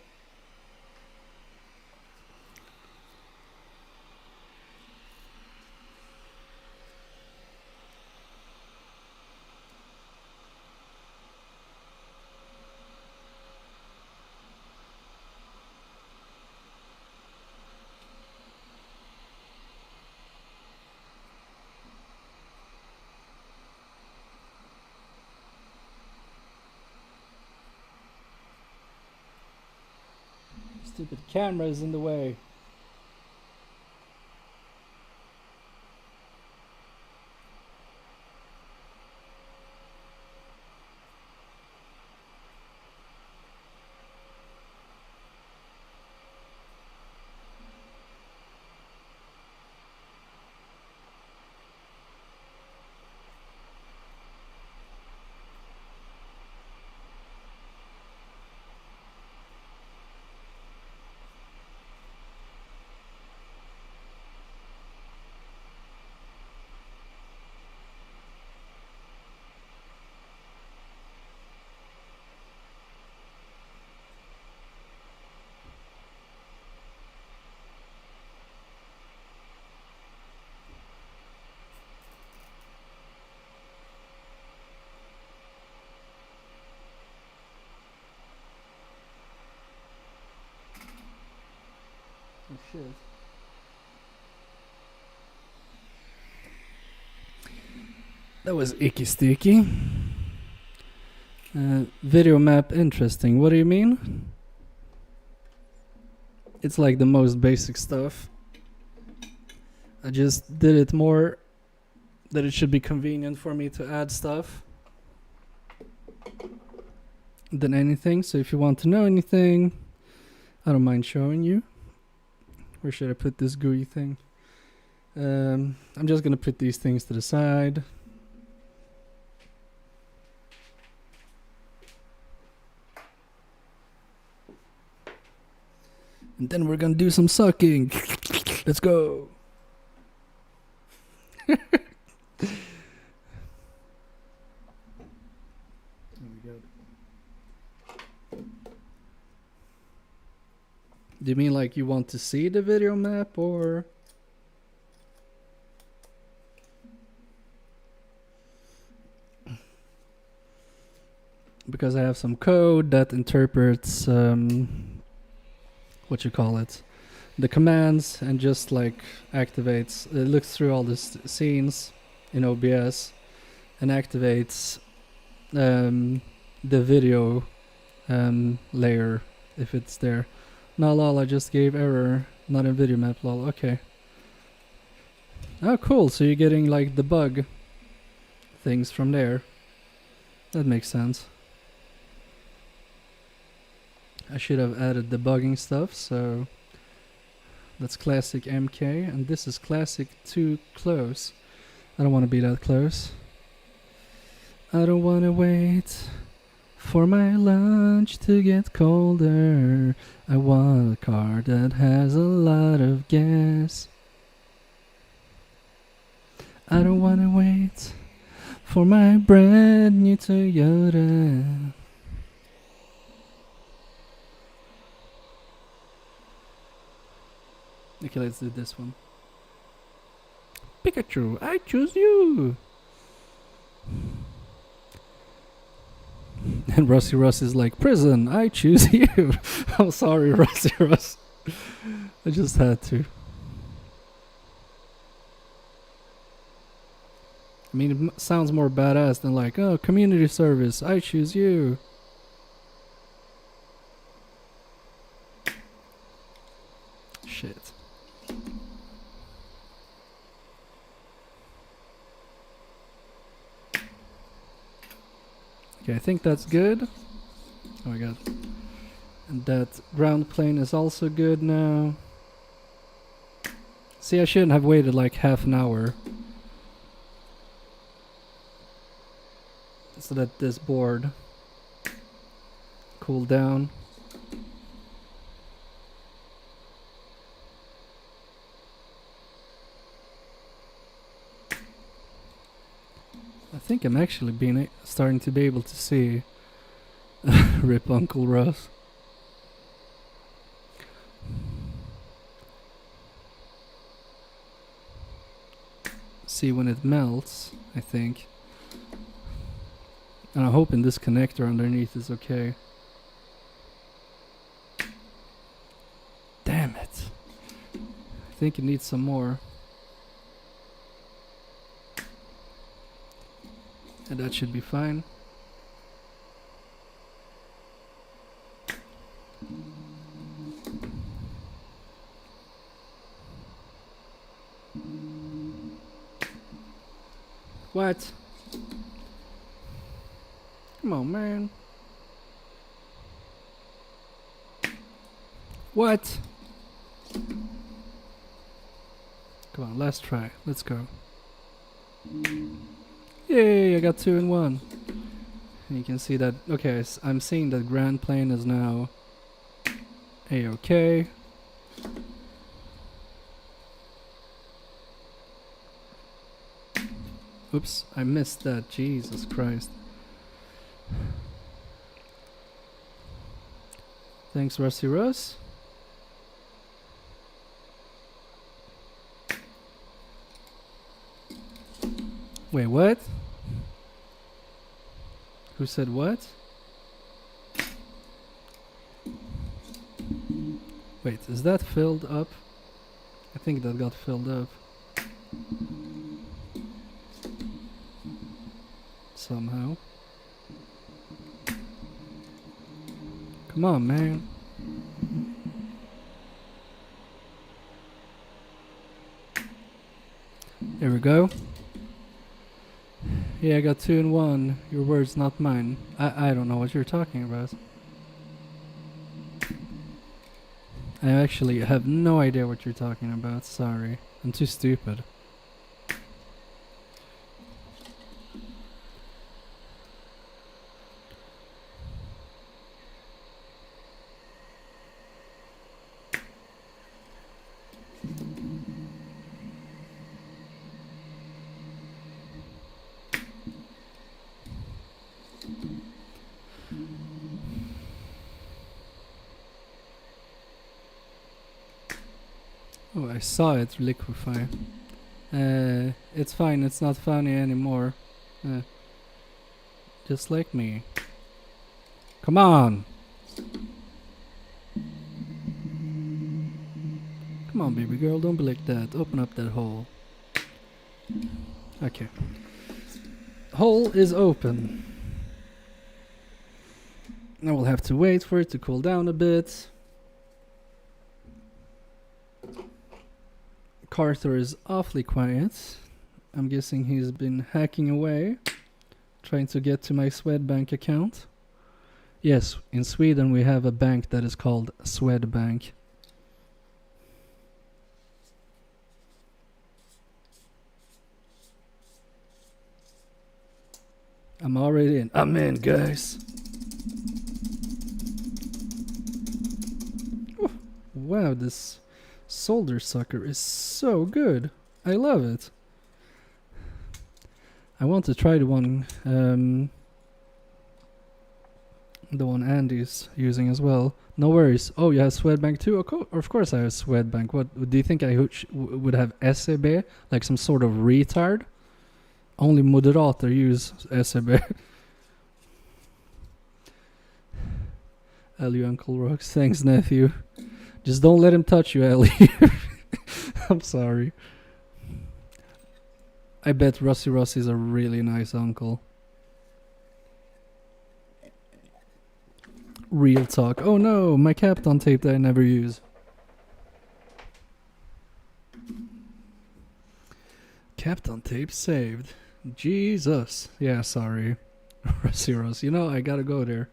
Stupid camera is in the way. Oh shit. That was icky sticky. Video map interesting. What do you mean? It's like the most basic stuff. I just did it more that it should be convenient for me to add stuff than anything. So if you want to know anything, I don't mind showing you. Where should I put this gooey thing? I'm just gonna put these things to the side. And then we're gonna do some sucking. Let's go. There we go. Do you mean like you want to see the video map or? Because I have some code that interprets what you call it, the commands, and just like activates, it looks through all the scenes in OBS and activates the video layer if it's there. No lol, I just gave error, not in video map lol. Okay. Oh cool, so you're getting like the bug things from there. That makes sense. I should have added debugging stuff, so that's classic MK, and this is classic too close. I don't want to be that close. I don't want to wait for my lunch to get colder. I want a car that has a lot of gas. I don't want to wait for my brand new Toyota. Okay, let's do this one. Pikachu, I choose you! And Rusty Russ is like, prison, I choose you! I'm sorry, Rusty Russ. I just had to. I mean, it sounds more badass than like, oh, community service, I choose you. Shit. Okay, I think that's good. Oh my god. And that ground plane is also good now. See, I shouldn't have waited like half an hour. So that this board cooled down. I think I'm actually starting to be able to see Rip Uncle Russ. See when it melts, I think. And I'm hoping this connector underneath is okay. Damn it. I think it needs some more. And that should be fine. What? Come on, man. What? Come on, last try. Let's go. Yay, I got 2 in 1. And you can see that, okay, I'm seeing that Grand Plane is now A-okay. Oops, I missed that, Jesus Christ. Thanks, Rusty Russ. Wait, what? Who said what? Wait, is that filled up? I think that got filled up. Somehow. Come on, man. There we go. Yeah, I got 2 in 1. Your words, not mine. I don't know what you're talking about. I actually have no idea what you're talking about. Sorry. I'm too stupid. Oh, I saw it liquefy. It's fine, it's not funny anymore. Just like me. Come on! Come on, baby girl, don't be like that. Open up that hole. Okay. Hole is open. Now we'll have to wait for it to cool down a bit. Carter is awfully quiet. I'm guessing he's been hacking away, trying to get to my Swedbank account. Yes, in Sweden we have a bank that is called Swedbank. I'm already in. I'm in, guys. Oh, wow, this solder sucker is so good. I love it. I want to try the one Andy's using as well. No worries. Oh, you have Swedbank too? Of course I have Swedbank. What do you think I would have SEB? Like some sort of retard? Only moderater use SEB. Ellie, Uncle Rocks. Thanks, nephew. Just don't let him touch you, Ellie. I'm sorry. I bet Rossi's a really nice uncle. Real talk. Oh no, my Captain tape that I never use. Captain tape saved. Jesus. Yeah, sorry. Rossi. You know, I gotta go there.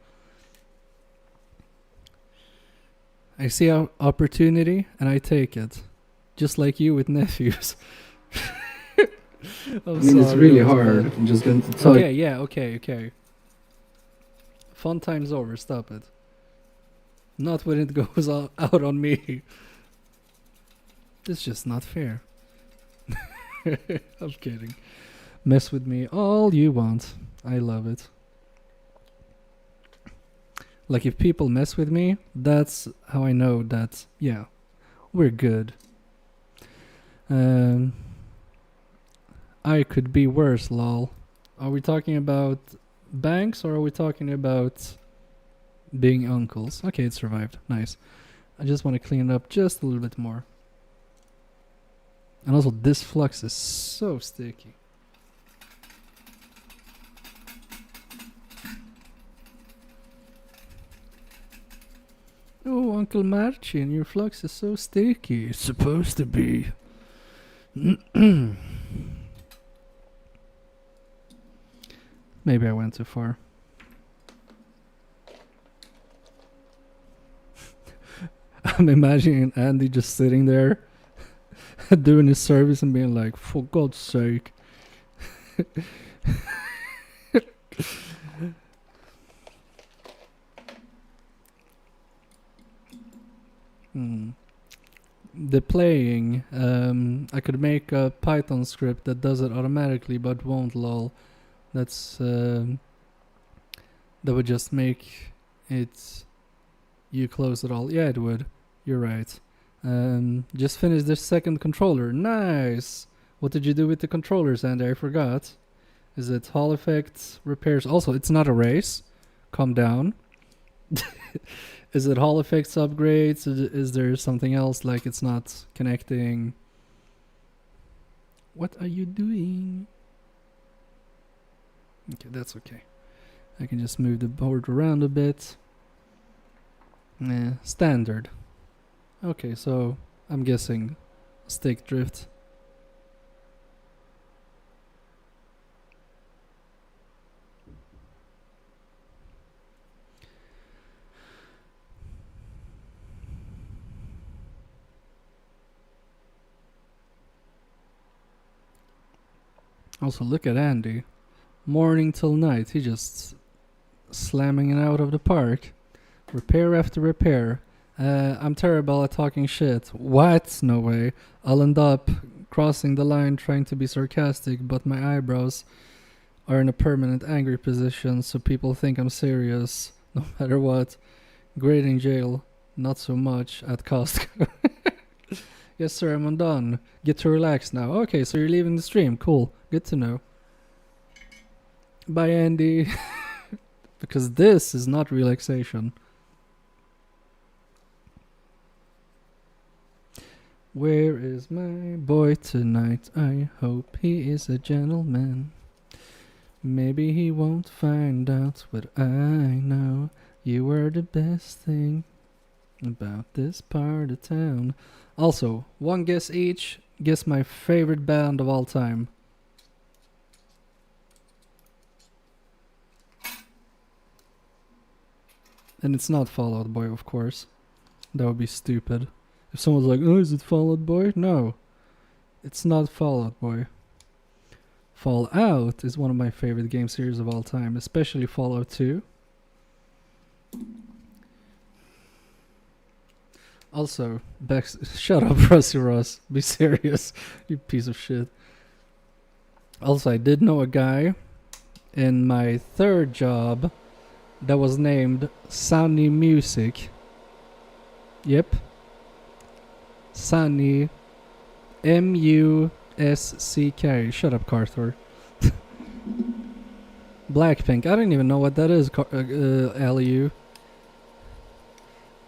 I see our opportunity and I take it. Just like you with nephews. I mean, it's really hard. I'm just going to tell you. Okay. Fun time's over. Stop it. Not when it goes out on me. It's just not fair. I'm kidding. Mess with me all you want. I love it. Like if people mess with me, that's how I know that, yeah, we're good. I could be worse, lol. Are we talking about banks or are we talking about being uncles? Okay, it survived. Nice. I just want to clean it up just a little bit more. And also this flux is so sticky. Oh, Uncle Marcin, your flux is so sticky. It's supposed to be. Maybe I went too far. I'm imagining Andy just sitting there doing his service and being like, for God's sake. The playing, I could make a Python script that does it automatically but won't, lol. That's that would just make it you close it all. Yeah, it would. You're right. Just finished this second controller. Nice. What did you do with the controllers, Andy? I forgot. Is it Hall effects, repairs? Also, it's not a race. Calm down. Is it Hall effects upgrades? Is there something else like it's not connecting? What are you doing? Okay, that's okay. I can just move the board around a bit. Standard. Okay, so I'm guessing stick drift. Also, look at Andy. Morning till night, he just slamming it out of the park. Repair after repair. I'm terrible at talking shit. What? No way. I'll end up crossing the line trying to be sarcastic, but my eyebrows are in a permanent angry position, so people think I'm serious, no matter what. Great in jail, not so much at Costco. Yes, sir, I'm done. Get to relax now. Okay, so you're leaving the stream. Cool. Good to know. Bye, Andy. Because this is not relaxation. Where is my boy tonight? I hope he is a gentleman. Maybe he won't find out what I know. You were the best thing about this part of town. Also, one guess each. Guess my favorite band of all time. And it's not Fall Out Boy, of course. That would be stupid. If someone's like, oh, is it Fall Out Boy? No. It's not Fall Out Boy. Fallout is one of my favorite game series of all time, especially Fallout 2. Also, shut up, Rusty Ross. Be serious, you piece of shit. Also, I did know a guy in my third job that was named Sunny Music. Yep. Sunny. M-U-S-C-K. Shut up, Carthor. Blackpink. I don't even know what that is, L-U.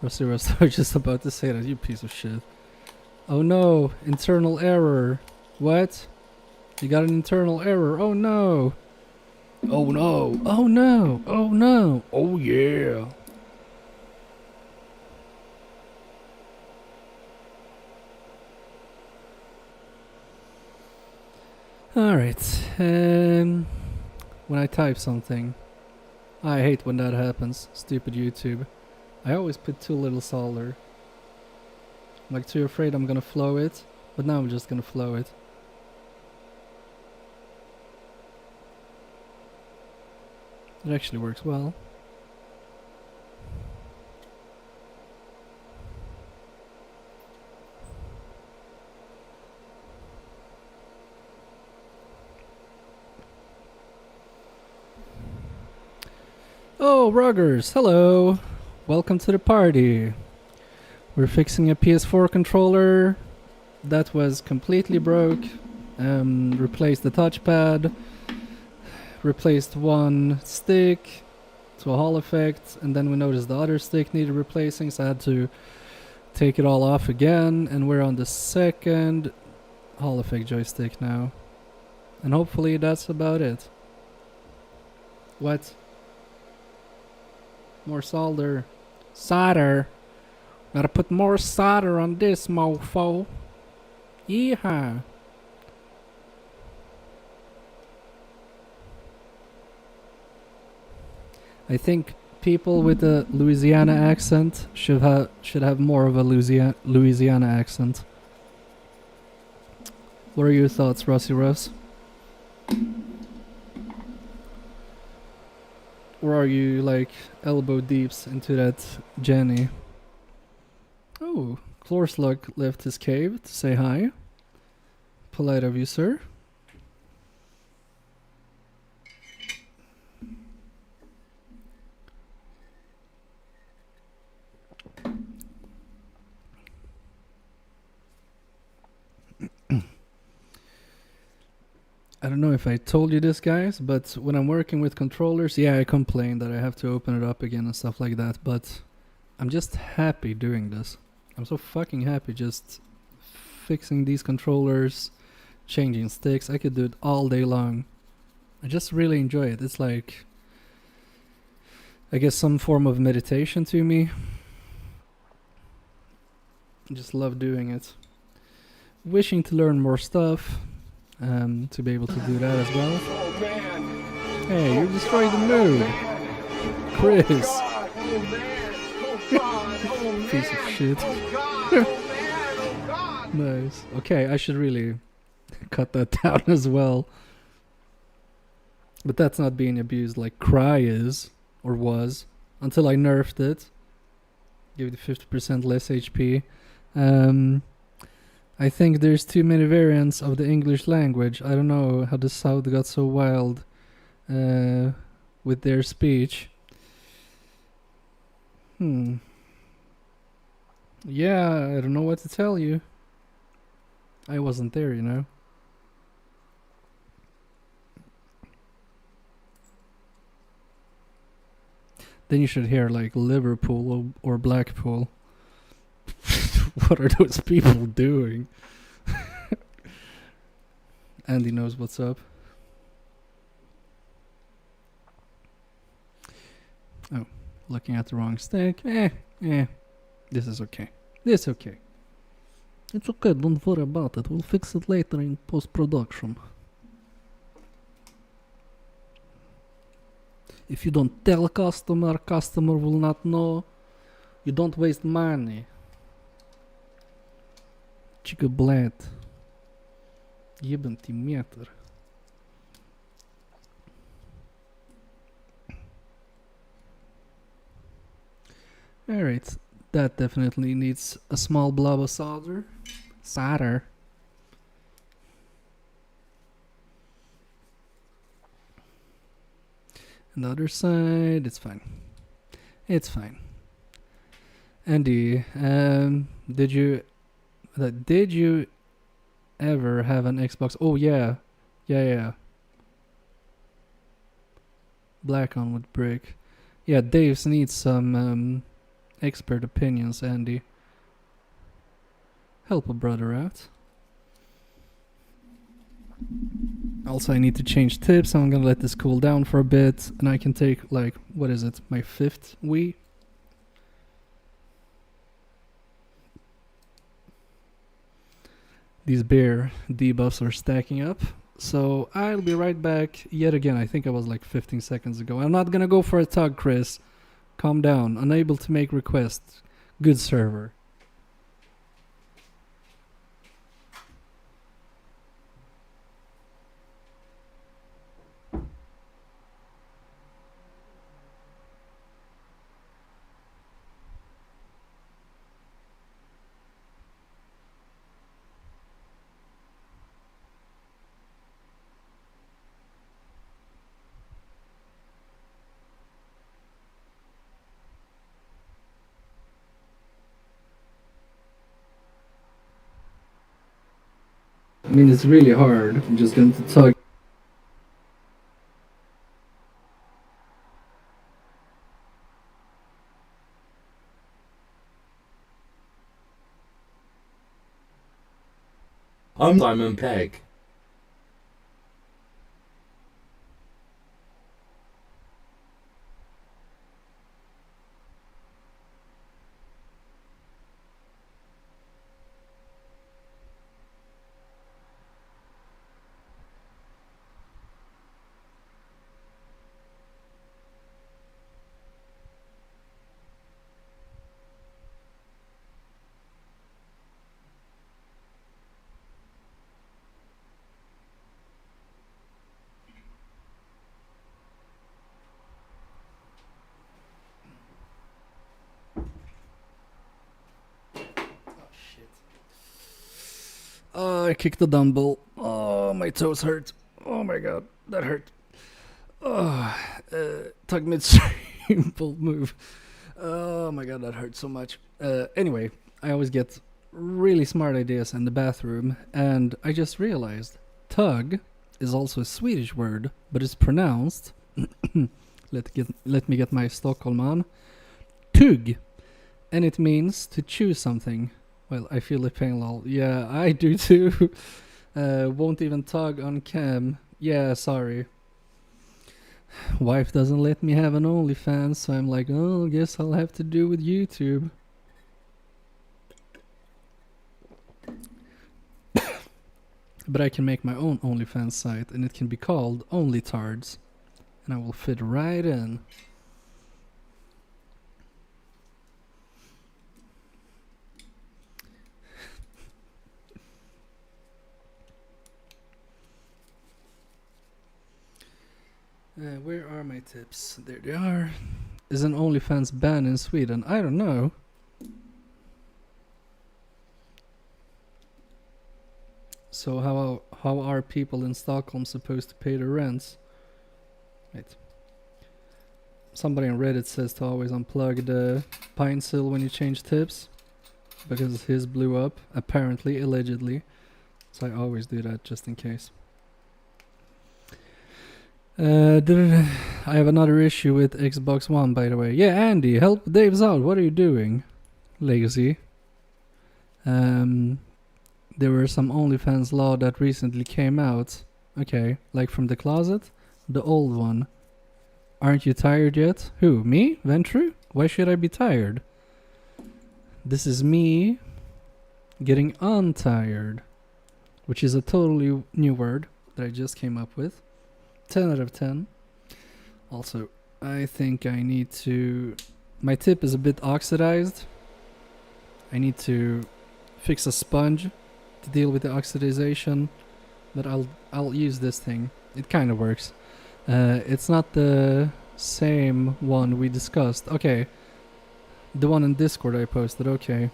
Rusty Rust, I was just about to say that, you piece of shit. Oh no, internal error. What? You got an internal error. Oh no. Oh no. Oh no. Oh no. Oh yeah. Alright. When I type something, I hate when that happens. Stupid YouTube. I always put too little solder. I'm like too afraid I'm gonna flow it, but now I'm just gonna flow it. It actually works well. Oh, Ruggers, hello! Welcome to the party. We're fixing a PS4 controller that was completely broke. Replaced the touchpad. Replaced one stick to a Hall effect, and then we noticed the other stick needed replacing, so I had to take it all off again, and we're on the second Hall effect joystick now. And hopefully that's about it. What? More solder. Solder. Gotta put more solder on this mofo. Yeehaw. I think people with a Louisiana accent should have more of a Louisiana accent. What are your thoughts, Rusty Russ? Or are you like elbow deeps into that Jenny? Oh, Chlorslug left his cave to say hi. Polite of you, sir. I don't know if I told you this, guys, but when I'm working with controllers, yeah, I complain that I have to open it up again and stuff like that, but I'm just happy doing this. I'm so fucking happy just fixing these controllers, changing sticks. I could do it all day long. I just really enjoy it. It's like, I guess, some form of meditation to me. I just love doing it. Wishing to learn more stuff. To be able to do that as well. Hey, you're destroying the mood, Chris. Piece of shit. Nice. Okay, I should really cut that down as well. But that's not being abused like Cry is, or was, until I nerfed it. Give it 50% less HP. I think there's too many variants of the English language. I don't know how the South got so wild with their speech. Yeah, I don't know what to tell you. I wasn't there, you know. Then you should hear like Liverpool or Blackpool. What are those people doing? Andy knows what's up. Oh, looking at the wrong stick. This is okay. This okay. It's okay, don't worry about it. We'll fix it later in post-production. If you don't tell customer will not know. You don't waste money. Chica блядь. Ебаный метр. Alright, that definitely needs a small blob of solder. Solder. And the other side, it's fine. It's fine. Andy, did you ever have an Xbox? Oh yeah. Black on with brick. Yeah, Dave's needs some expert opinions, Andy. Help a brother out. Also, I need to change tips. I'm gonna let this cool down for a bit, and I can take like, what is it, my 5th Wii? These bear debuffs are stacking up. So I'll be right back yet again. I think I was like 15 seconds ago. I'm not gonna go for a tug, Chris. Calm down. Unable to make requests. Good server. I mean, it's really hard. I'm just going to tug. I'm Simon Pegg. Oh, I kicked the dumbbell. Oh, my toes hurt. Oh my god, that hurt. Oh, tug midstream, bold move. Oh my god, that hurt so much. Anyway, I always get really smart ideas in the bathroom, and I just realized tug is also a Swedish word, but it's pronounced. Let me get my Stockholm on. Tugg, and it means to chew something. Well, I feel the pain, lol. Yeah, I do too. Won't even tug on cam. Yeah, sorry. Wife doesn't let me have an OnlyFans, so I'm like, oh, guess I'll have to do with YouTube. But I can make my own OnlyFans site, and it can be called OnlyTards. And I will fit right in. Where are my tips? There they are. Is an OnlyFans banned in Sweden? I don't know. So how are people in Stockholm supposed to pay their rents? Wait. Somebody on Reddit says to always unplug the Pinecil when you change tips, because his blew up, apparently, allegedly. So I always do that just in case. I have another issue with Xbox One, by the way. Yeah, Andy, help Dave's out. What are you doing? Lazy. There were some OnlyFans law that recently came out. Okay, like from the closet? The old one. Aren't you tired yet? Who, me? Ventru? Why should I be tired? This is me getting untired, which is a totally new word that I just came up with. 10 out of 10. Also, I think I need to... My tip is a bit oxidized. I need to fix a sponge to deal with the oxidization, but I'll use this thing. It kind of works. It's not the same one we discussed. Okay. The one in Discord I posted, okay.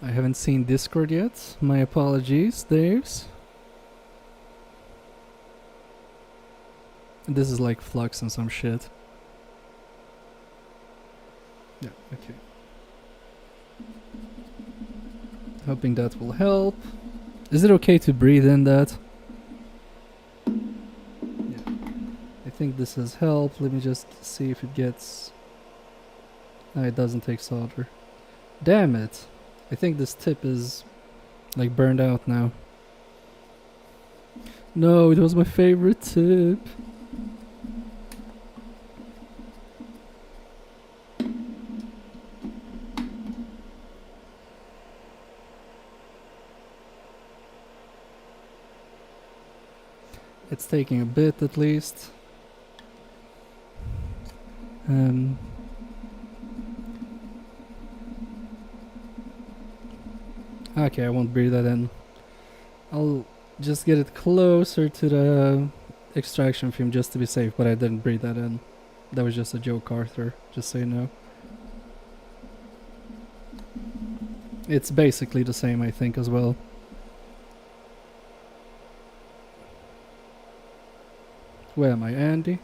I haven't seen Discord yet. My apologies, Daves. This is like flux and some shit. Yeah, okay. Hoping that will help. Is it okay to breathe in that? Yeah. I think this has helped. Let me just see if it gets... No, it doesn't take solder. Damn it. I think this tip is like burned out now. No, it was my favorite tip. It's taking a bit at least. Okay, I won't breathe that in. I'll just get it closer to the extraction fume just to be safe, but I didn't breathe that in. That was just a joke, Arthur, just so you know. It's basically the same, I think, as well. Where am I, Andy?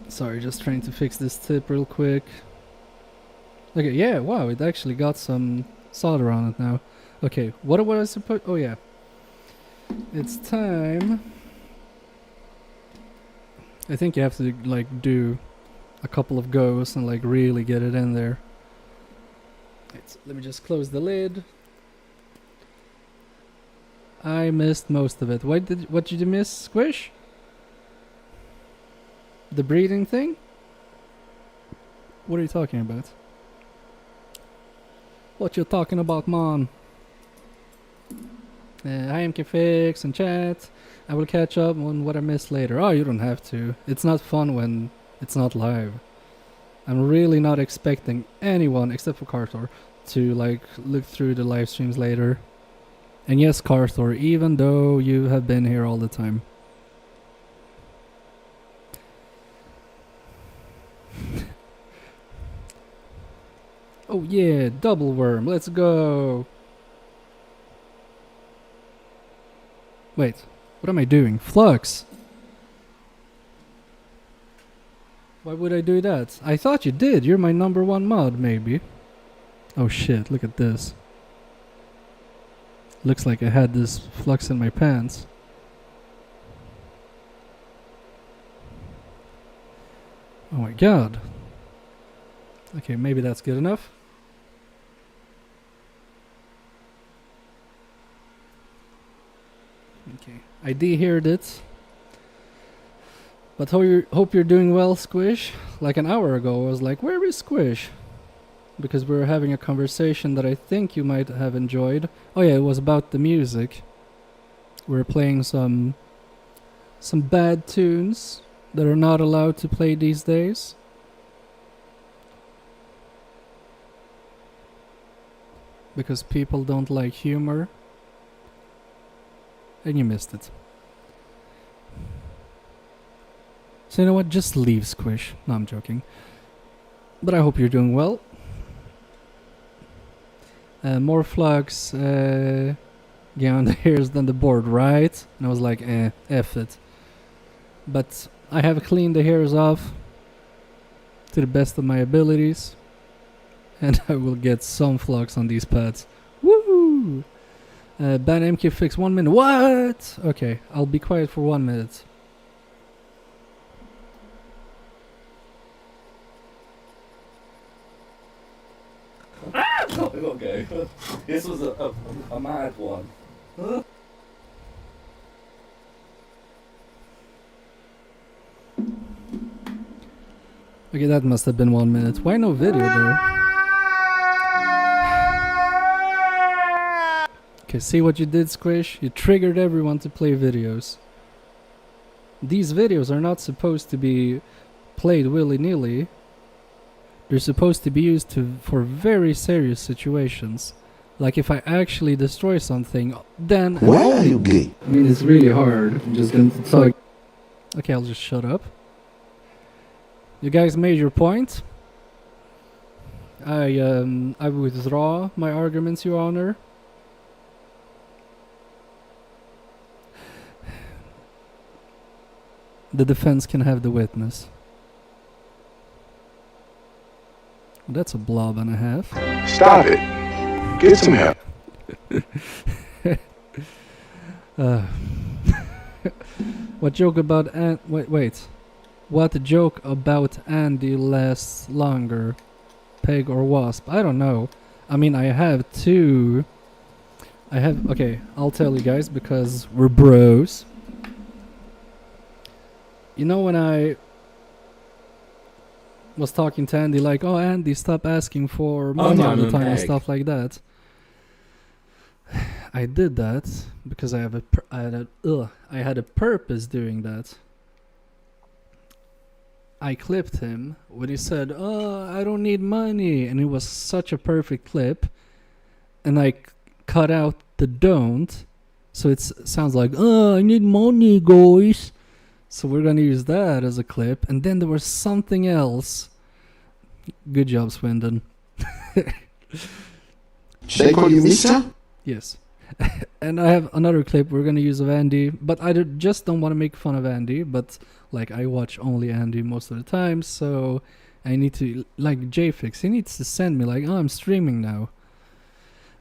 Sorry, just trying to fix this tip real quick. Okay, yeah, wow, it actually got some solder on it now. Okay, what was I supposed... Oh, yeah. It's time. I think you have to, like, do a couple of goes and, like, really get it in there. Let me just close the lid. I missed most of it. What did you miss, Squish? The breathing thing? What are you talking about? What you talking about, man? I am Fix and chat. I will catch up on what I missed later. Oh, you don't have to. It's not fun when it's not live. I'm really not expecting anyone, except for Carthor, to like look through the live streams later. And yes, Carthor, even though you have been here all the time. Oh yeah, double worm, let's go! Wait, what am I doing? Flux! Why would I do that? I thought you did, you're my #1 mod, maybe. Oh shit, look at this. Looks like I had this flux in my pants. Oh my god. Okay, maybe that's good enough. Okay, I de-heard it. But hope you're doing well, Squish. Like an hour ago, I was like, where is Squish? Because we were having a conversation that I think you might have enjoyed. Oh yeah, it was about the music. We were playing some bad tunes that are not allowed to play these days. Because people don't like humor. And you missed it. So you know what? Just leave, Squish. No, I'm joking. But I hope you're doing well. More flux on the hairs than the board, right? And I was like, F it. But I have cleaned the hairs off to the best of my abilities. And I will get some flux on these pads. Woo! Ban MK fix 1 minute. What? Okay, I'll be quiet for 1 minute. Okay. This was a mad one. Okay, that must have been 1 minute. Why no video though? Okay, see what you did, Squish? You triggered everyone to play videos. These videos are not supposed to be played willy-nilly. They're supposed to be used for very serious situations. Like if I actually destroy something, then... Why are you gay? I mean, it's really hard. I'm just gonna talk. Okay, I'll just shut up. You guys made your point. I withdraw my arguments, Your Honor. The defense can have the witness. That's a blob and a half. Stop it. Get some help. What joke about wait. What joke about Andy lasts longer? Peg or wasp? I don't know. I mean, I have two. Okay, I'll tell you guys because we're bros. You know when I was talking to Andy like, oh Andy, stop asking for money all the time and stuff like that. I did that because I had a purpose doing that. I clipped him when he said, oh, I don't need money, and it was such a perfect clip, and I cut out the don't, so it sounds like, oh, I need money, guys. So we're gonna use that as a clip, and then there was something else. Good job, Swindon. Should I call you mister? Yes. And I have another clip we're gonna use of Andy, but I just don't want to make fun of Andy, but like I watch only Andy most of the time, so I need to, like JFix, he needs to send me like, oh, I'm streaming now.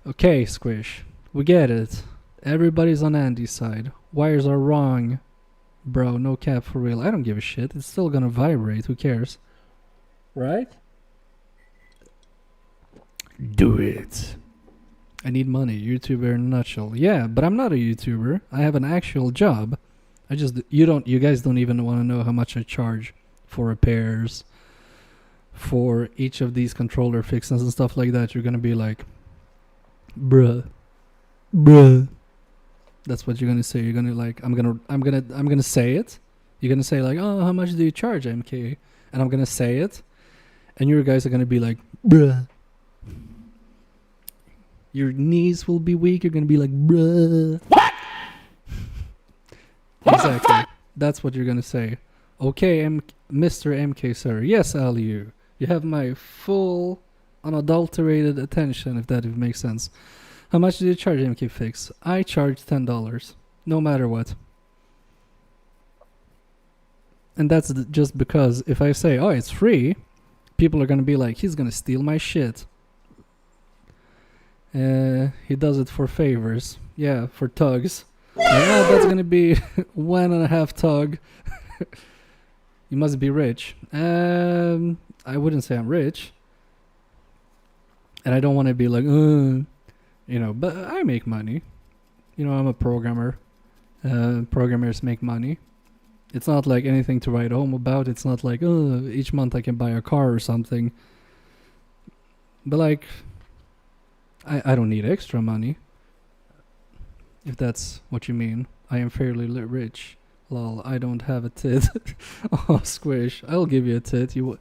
Okay, Squish, we get it. Everybody's on Andy's side. Wires are wrong. Bro, no cap for real. I don't give a shit. It's still gonna vibrate. Who cares? Right? Do it. I need money. YouTuber in a nutshell. Yeah, but I'm not a YouTuber. I have an actual job. You guys don't even want to know how much I charge for repairs, for each of these controller fixings and stuff like that. You're gonna be like, bruh. That's what you're gonna say. You're gonna like, I'm gonna say it. You're gonna say like, oh, how much do you charge, MK? And I'm gonna say it, and you guys are gonna be like, bruh. Your knees will be weak. You're gonna be like, bruh. What? Exactly. That's what you're gonna say. Okay, Mr. MK, sir. Yes, Aliu. You have my full, unadulterated attention, if that makes sense. How much do you charge, MK Fix? I charge $10, no matter what. And that's just because if I say, oh, it's free, people are gonna be like, he's gonna steal my shit. He does it for favors. Yeah, for tugs. Like, oh, that's gonna be 1.5 tug. You must be rich. I wouldn't say I'm rich. And I don't want to be like, but I make money. I'm a programmer. Programmers make money. It's not like anything to write home about. It's not like, each month I can buy a car or something. But like, I don't need extra money. If that's what you mean. I am fairly rich. Lol, I don't have a tit. Oh, Squish. I'll give you a tit. You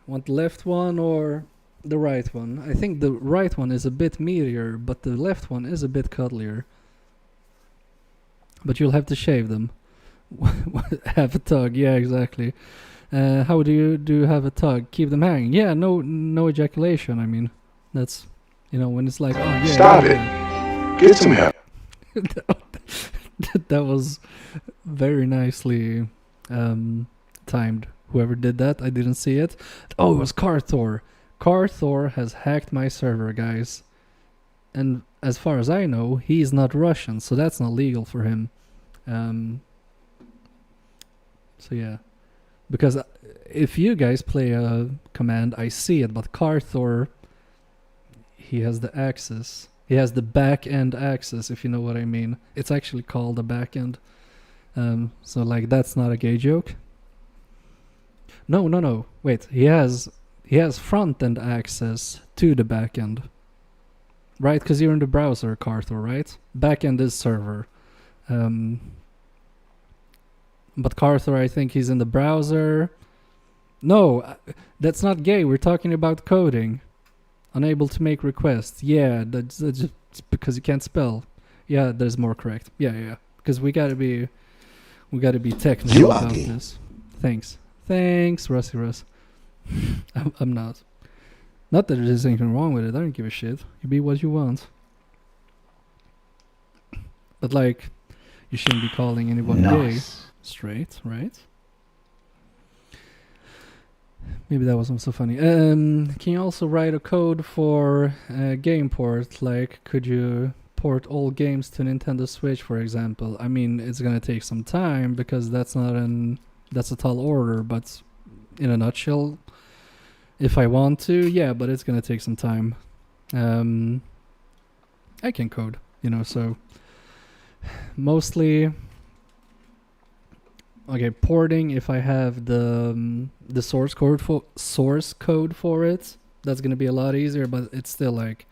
want the left one or the right one? I think the right one is a bit meatier, but the left one is a bit cuddlier. But you'll have to shave them. Have a tug. Yeah, exactly. How do you have a tug? Keep them hanging. Yeah, no ejaculation. I mean, that's, when it's like, oh yeah. Stop it. Get some help. That was very nicely timed. Whoever did that, I didn't see it. Oh, it was Carthor. Carthor has hacked my server, guys. And as far as I know, he's not Russian, so that's not legal for him. So yeah. Because if you guys play a command, I see it, but Carthor, he has the access. He has the back-end access, if you know what I mean. It's actually called a back-end. So like that's not a gay joke. No. Wait, he has front-end access to the back-end. Right? Because you're in the browser, Carthor, right? Back-end is server. But Carthor, I think he's in the browser. No, that's not gay. We're talking about coding. Unable to make requests. Yeah, that's just because you can't spell. Yeah, there's more correct. Yeah. Because we gotta be technical You about lucky. this. Thanks, Rusty Russ. I'm not. Not that there's anything wrong with it. I don't give a shit. You be what you want. But like, you shouldn't be calling anyone gay. Straight, right? Maybe that wasn't so funny. Can you also write a code for game port? Like, could you port all games to Nintendo Switch, for example? I mean, it's gonna take some time because that's a tall order. But in a nutshell, if I want to, yeah, but it's gonna take some time. I can code, so mostly. Okay, porting. If I have the source code for it, that's gonna be a lot easier. But it's still like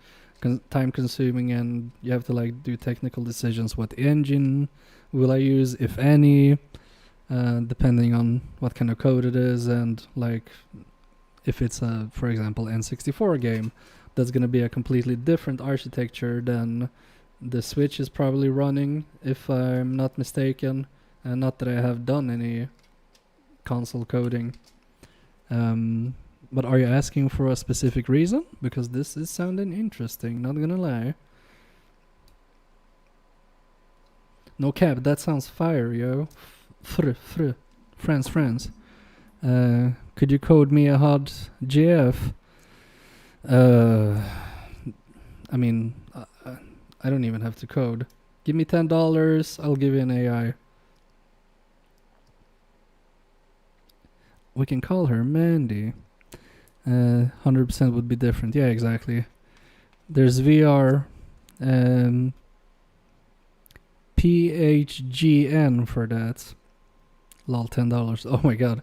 time consuming, and you have to like do technical decisions. What engine will I use, if any, depending on what kind of code it is, and like if it's a, for example, N64 game, that's gonna be a completely different architecture than the Switch is probably running, if I'm not mistaken. And not that I have done any console coding. But are you asking for a specific reason? Because this is sounding interesting, not gonna lie. No cap, that sounds fire, yo. Friends. Could you code me a hard GF? I mean, I don't even have to code. Give me $10, I'll give you an AI. We can call her Mandy. 100% would be different. Yeah, exactly. There's VR. PHGN for that. Lol, $10. Oh my god.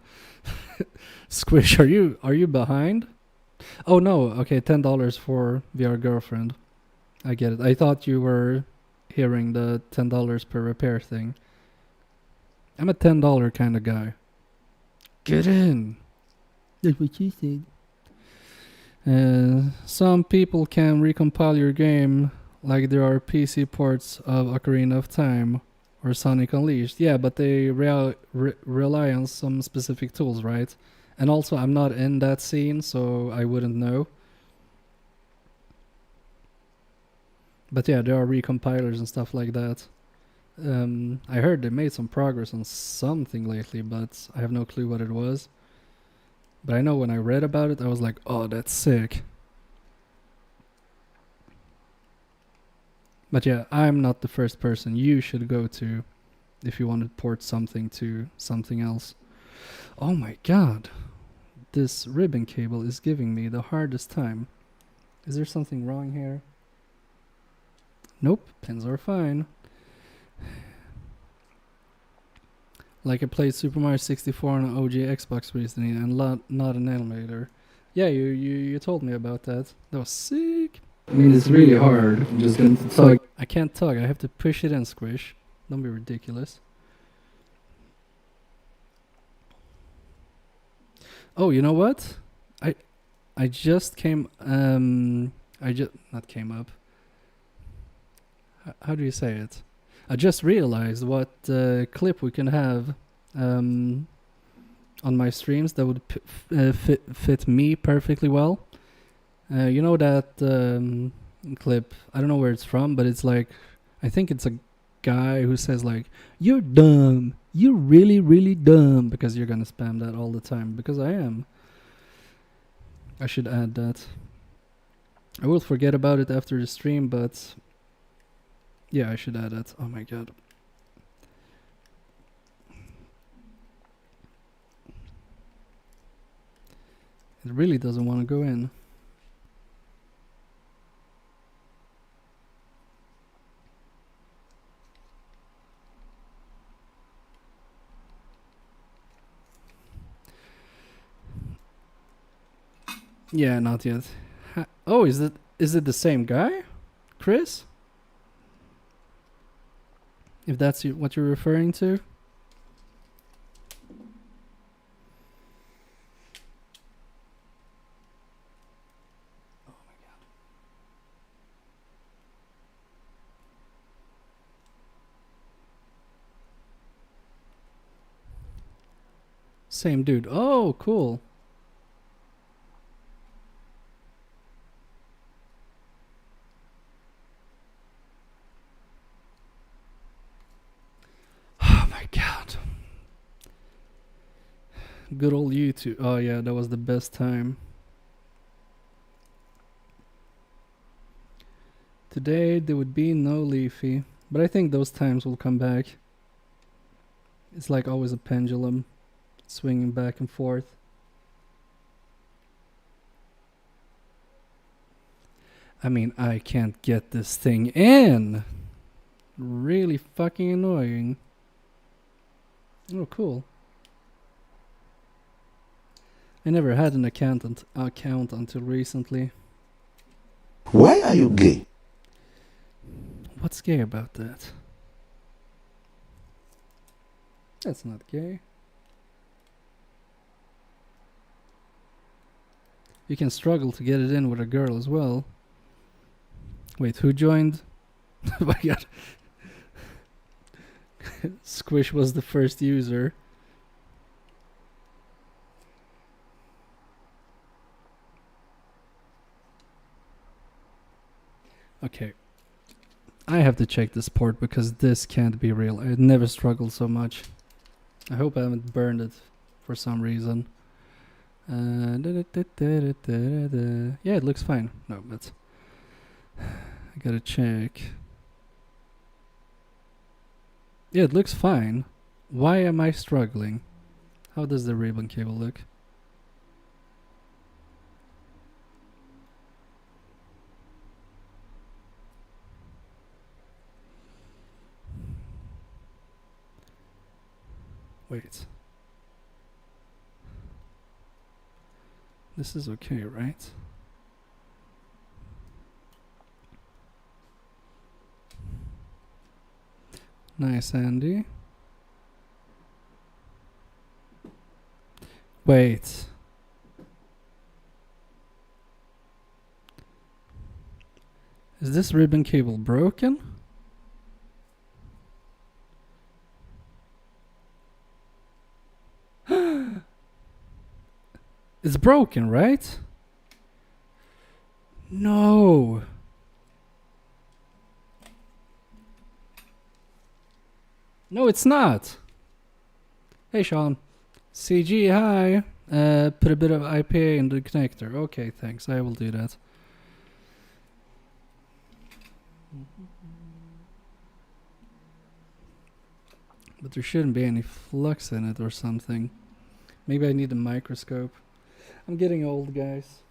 Squish, are you behind? Oh no, okay, $10 for VR girlfriend. I get it. I thought you were hearing the $10 per repair thing. I'm a $10 kind of guy. Get in. That's what she said. Some people can recompile your game like there are PC ports of Ocarina of Time or Sonic Unleashed. Yeah, but they rely on some specific tools, right? And also, I'm not in that scene, so I wouldn't know. But yeah, there are recompilers and stuff like that. I heard they made some progress on something lately, but I have no clue what it was. But I know when I read about it, I was like, oh, that's sick. But yeah, I'm not the first person you should go to if you want to port something to something else. Oh my god. This ribbon cable is giving me the hardest time. Is there something wrong here? Nope, pins are fine. Like I played Super Mario 64 on an OG Xbox recently and not an animator. Yeah, you told me about that. That was sick. I mean, it's really hard. I'm just going to tug. I can't tug. I have to push it and squish. Don't be ridiculous. Oh, you know what? I just came. Not came up. How do you say it? I just realized what clip we can have on my streams that would fit me perfectly well. You know that clip? I don't know where it's from, but it's like, I think it's a guy who says like, "You're dumb, You're really, really dumb because you're gonna spam that all the time. Because I am. I should add that. I will forget about it after the stream, but yeah, I should add that. Oh my god. It really doesn't want to go in. Yeah, not yet. Oh, is it the same guy? Chris? If that's what you're referring to? Same dude. Oh, cool. Oh my god. Good old YouTube. Oh yeah, that was the best time. Today there would be no Leafy, but I think those times will come back. It's like always a pendulum, swinging back and forth. I mean, I can't get this thing in. Really fucking annoying. Oh, cool. I never had an account until recently. Why are you gay? What's gay about that? That's not gay. You can struggle to get it in with a girl as well. Wait, who joined? Oh my god. Squish was the first user. Okay. I have to check this port because this can't be real. I never struggled so much. I hope I haven't burned it for some reason. Yeah, it looks fine. No, but I gotta check. Yeah, it looks fine. Why am I struggling? How does the ribbon cable look? Wait. This is okay, right? Nice, Andy. Wait. Is this ribbon cable broken? It's broken, right? No. No, it's not. Hey, Sean. CG, hi. Put a bit of IPA in the connector. Okay, thanks. I will do that. But there shouldn't be any flux in it or something. Maybe I need a microscope. I'm getting old, guys.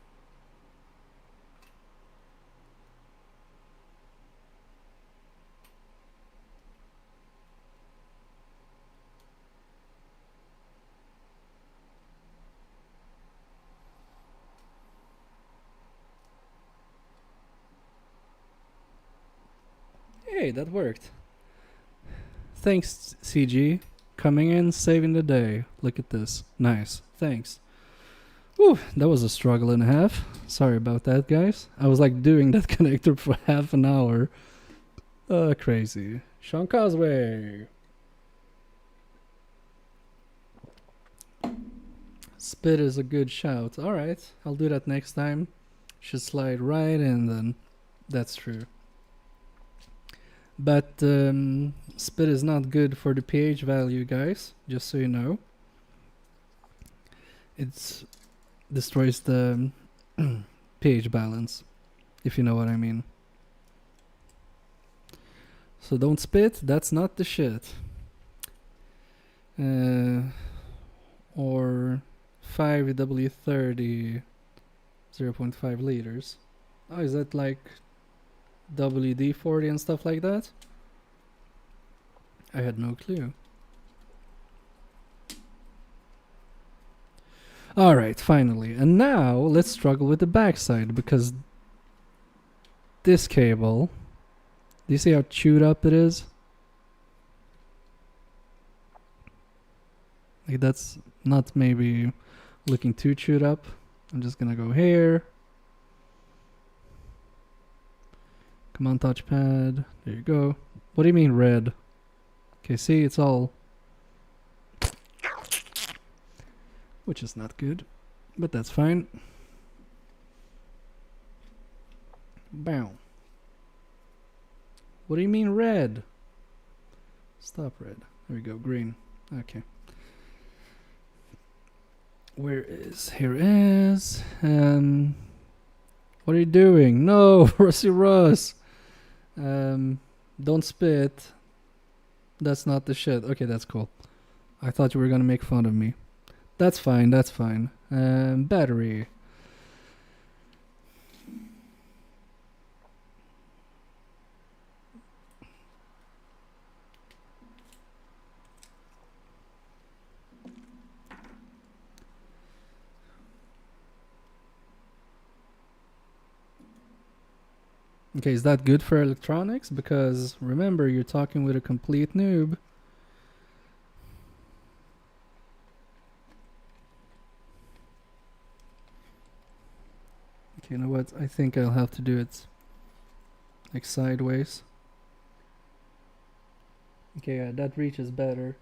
Hey, that worked. Thanks, CG. Coming in, saving the day. Look at this. Nice. Thanks. Whew, that was a struggle and a half. Sorry about that, guys. I was like doing that connector for half an hour. Crazy. Sean Cosway. Spit is a good shout. Alright, I'll do that next time. Should slide right in then. That's true. But spit is not good for the pH value, guys, just so you know. It destroys the pH balance, if you know what I mean. So don't spit, that's not the shit. Or 5W30 0.5 liters. Oh, is that like WD-40 and stuff like that? I had no clue. Alright, finally. And now let's struggle with the backside, because this cable, do you see how chewed up it is? Like, that's not maybe looking too chewed up. I'm just gonna go here. Come on, touchpad. There you go. What do you mean red? Okay, see, it's all... which is not good, but that's fine. Bow. What do you mean red? Stop red. There we go, green. Okay. Where is... here is... what are you doing? No, Rusty Russ! Don't spit. That's not the shit. Okay, that's cool. I thought you were gonna make fun of me. That's fine, that's fine. Battery. Okay, is that good for electronics? Because remember, you're talking with a complete noob. Okay, you know what? I think I'll have to do it like sideways. Okay, yeah, that reaches better.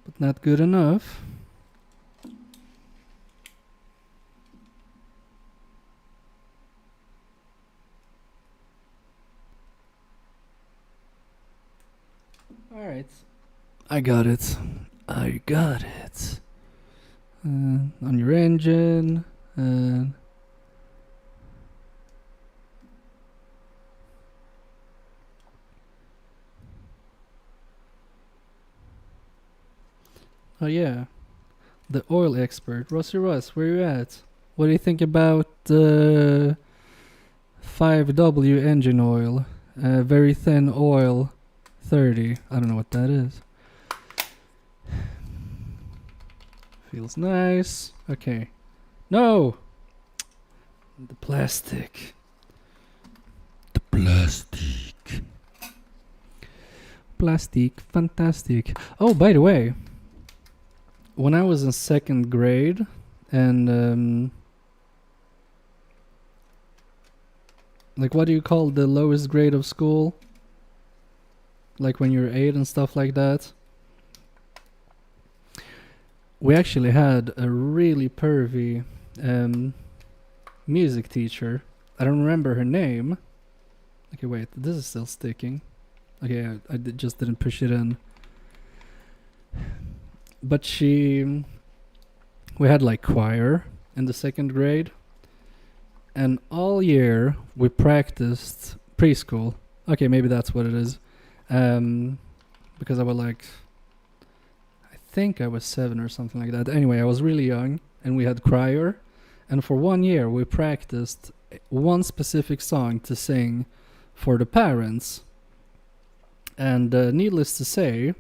But not good enough. Alright. I got it. I got it. On your engine. Oh yeah, the oil expert, Rusty Russ, where you at? What do you think about 5W engine oil? Very thin oil, 30. I don't know what that is. Feels nice. Okay. No! The plastic. The plastic. Plastic, fantastic. Oh, by the way, when I was in 2nd grade, and like, what do you call the lowest grade of school? Like when you're 8 and stuff like that. We actually had a really pervy music teacher. I don't remember her name. Okay, wait, this is still sticking. Okay, I just didn't push it in. But we had like choir in the 2nd grade, and all year we practiced preschool. Okay, maybe that's what it is. Because I was like, I think I was 7 or something like that. Anyway, I was really young, and we had choir, and for 1 year we practiced one specific song to sing for the parents. And needless to say,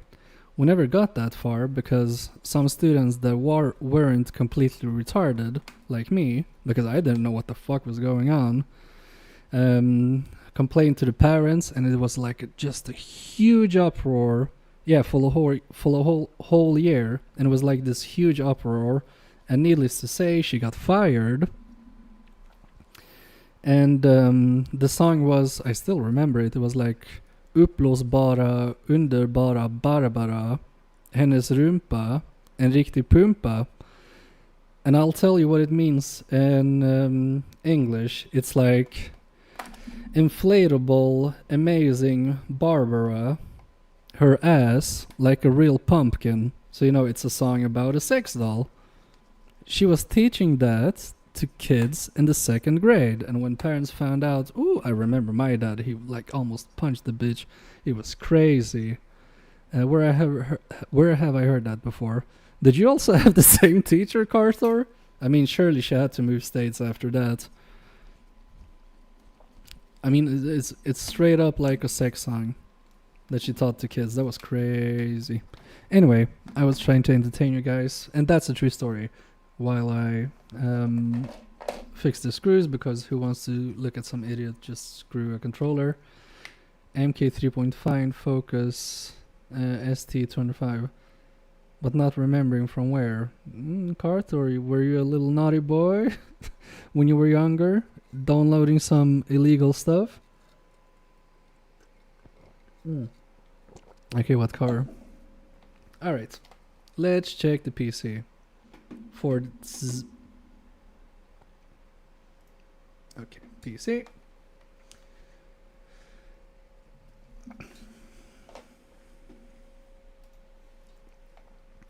we never got that far because some students that weren't completely retarded, like me, because I didn't know what the fuck was going on, complained to the parents, and it was like just a huge uproar. Yeah, for a whole year, and it was like this huge uproar, And needless to say, she got fired. And the song was, I still remember it, it was like Uppblåsbara, underbara, Barbara, hennes rumpa, en riktig pumpa. And I'll tell you what it means in English. It's like inflatable, amazing Barbara, her ass like a real pumpkin. So, you know, it's a song about a sex doll. She was teaching that to kids in the 2nd grade. And when parents found out, ooh, I remember my dad, he like almost punched the bitch. It was crazy. Where have I heard that before? Did you also have the same teacher, Carthor? I mean, surely she had to move states after that. I mean, it's straight up like a sex song that she taught to kids. That was crazy. Anyway, I was trying to entertain you guys, and that's a true story. While I fix the screws, because who wants to look at some idiot just screw a controller? MK3.5 focus ST25. But not remembering from where. Carthor, were you a little naughty boy when you were younger? Downloading some illegal stuff? Okay, what car? Alright. Let's check the PC. Ford Okay, PC.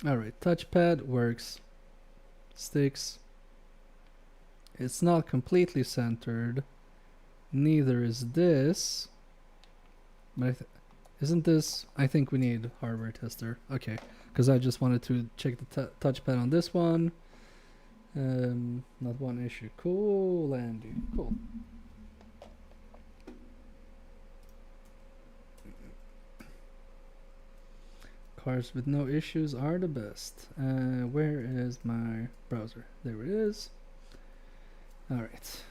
Alright, touchpad works. Sticks. It's not completely centered. Neither is this. But isn't this? I think we need hardware tester. Okay, because I just wanted to check the touchpad on this one. Not one issue. Cool, Andy. Cool. Cars with no issues are the best. Where is my browser? There it is. Alright.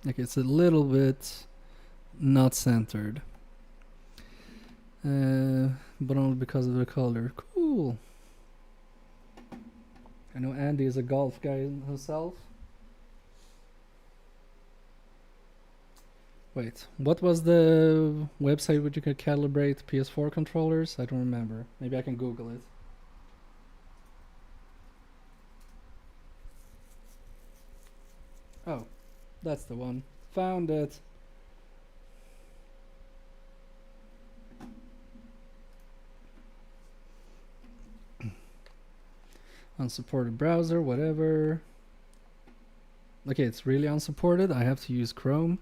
Okay, it's a little bit not centered. But only because of the color. Cool. I know Andy is a golf guy himself. Wait, what was the website where you could calibrate PS4 controllers? I don't remember. Maybe I can Google it. Oh, that's the one. Found it. Unsupported browser, whatever. Okay, it's really unsupported. I have to use Chrome.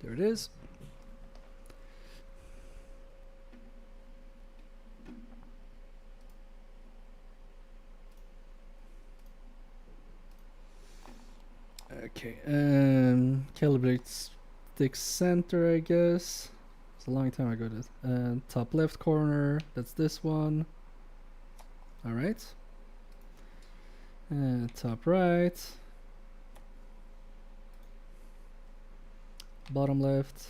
There it is. Okay, calibrate stick center, I guess. It's a long time ago. That top left corner. That's this one. All right. Top right. Bottom left.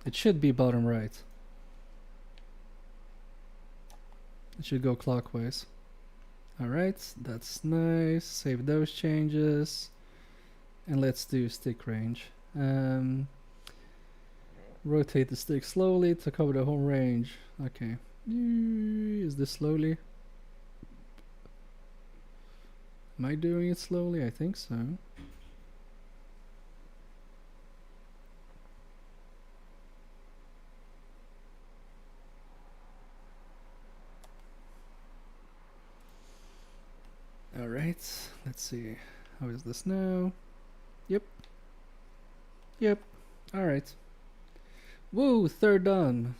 It should be bottom right. It should go clockwise. Alright, that's nice. Save those changes. And let's do stick range. Rotate the stick slowly to cover the whole range. Okay. Is this slowly? Am I doing it slowly? I think so. Alright, let's see. How is this now? Yep. Yep. Alright. Woo, third done.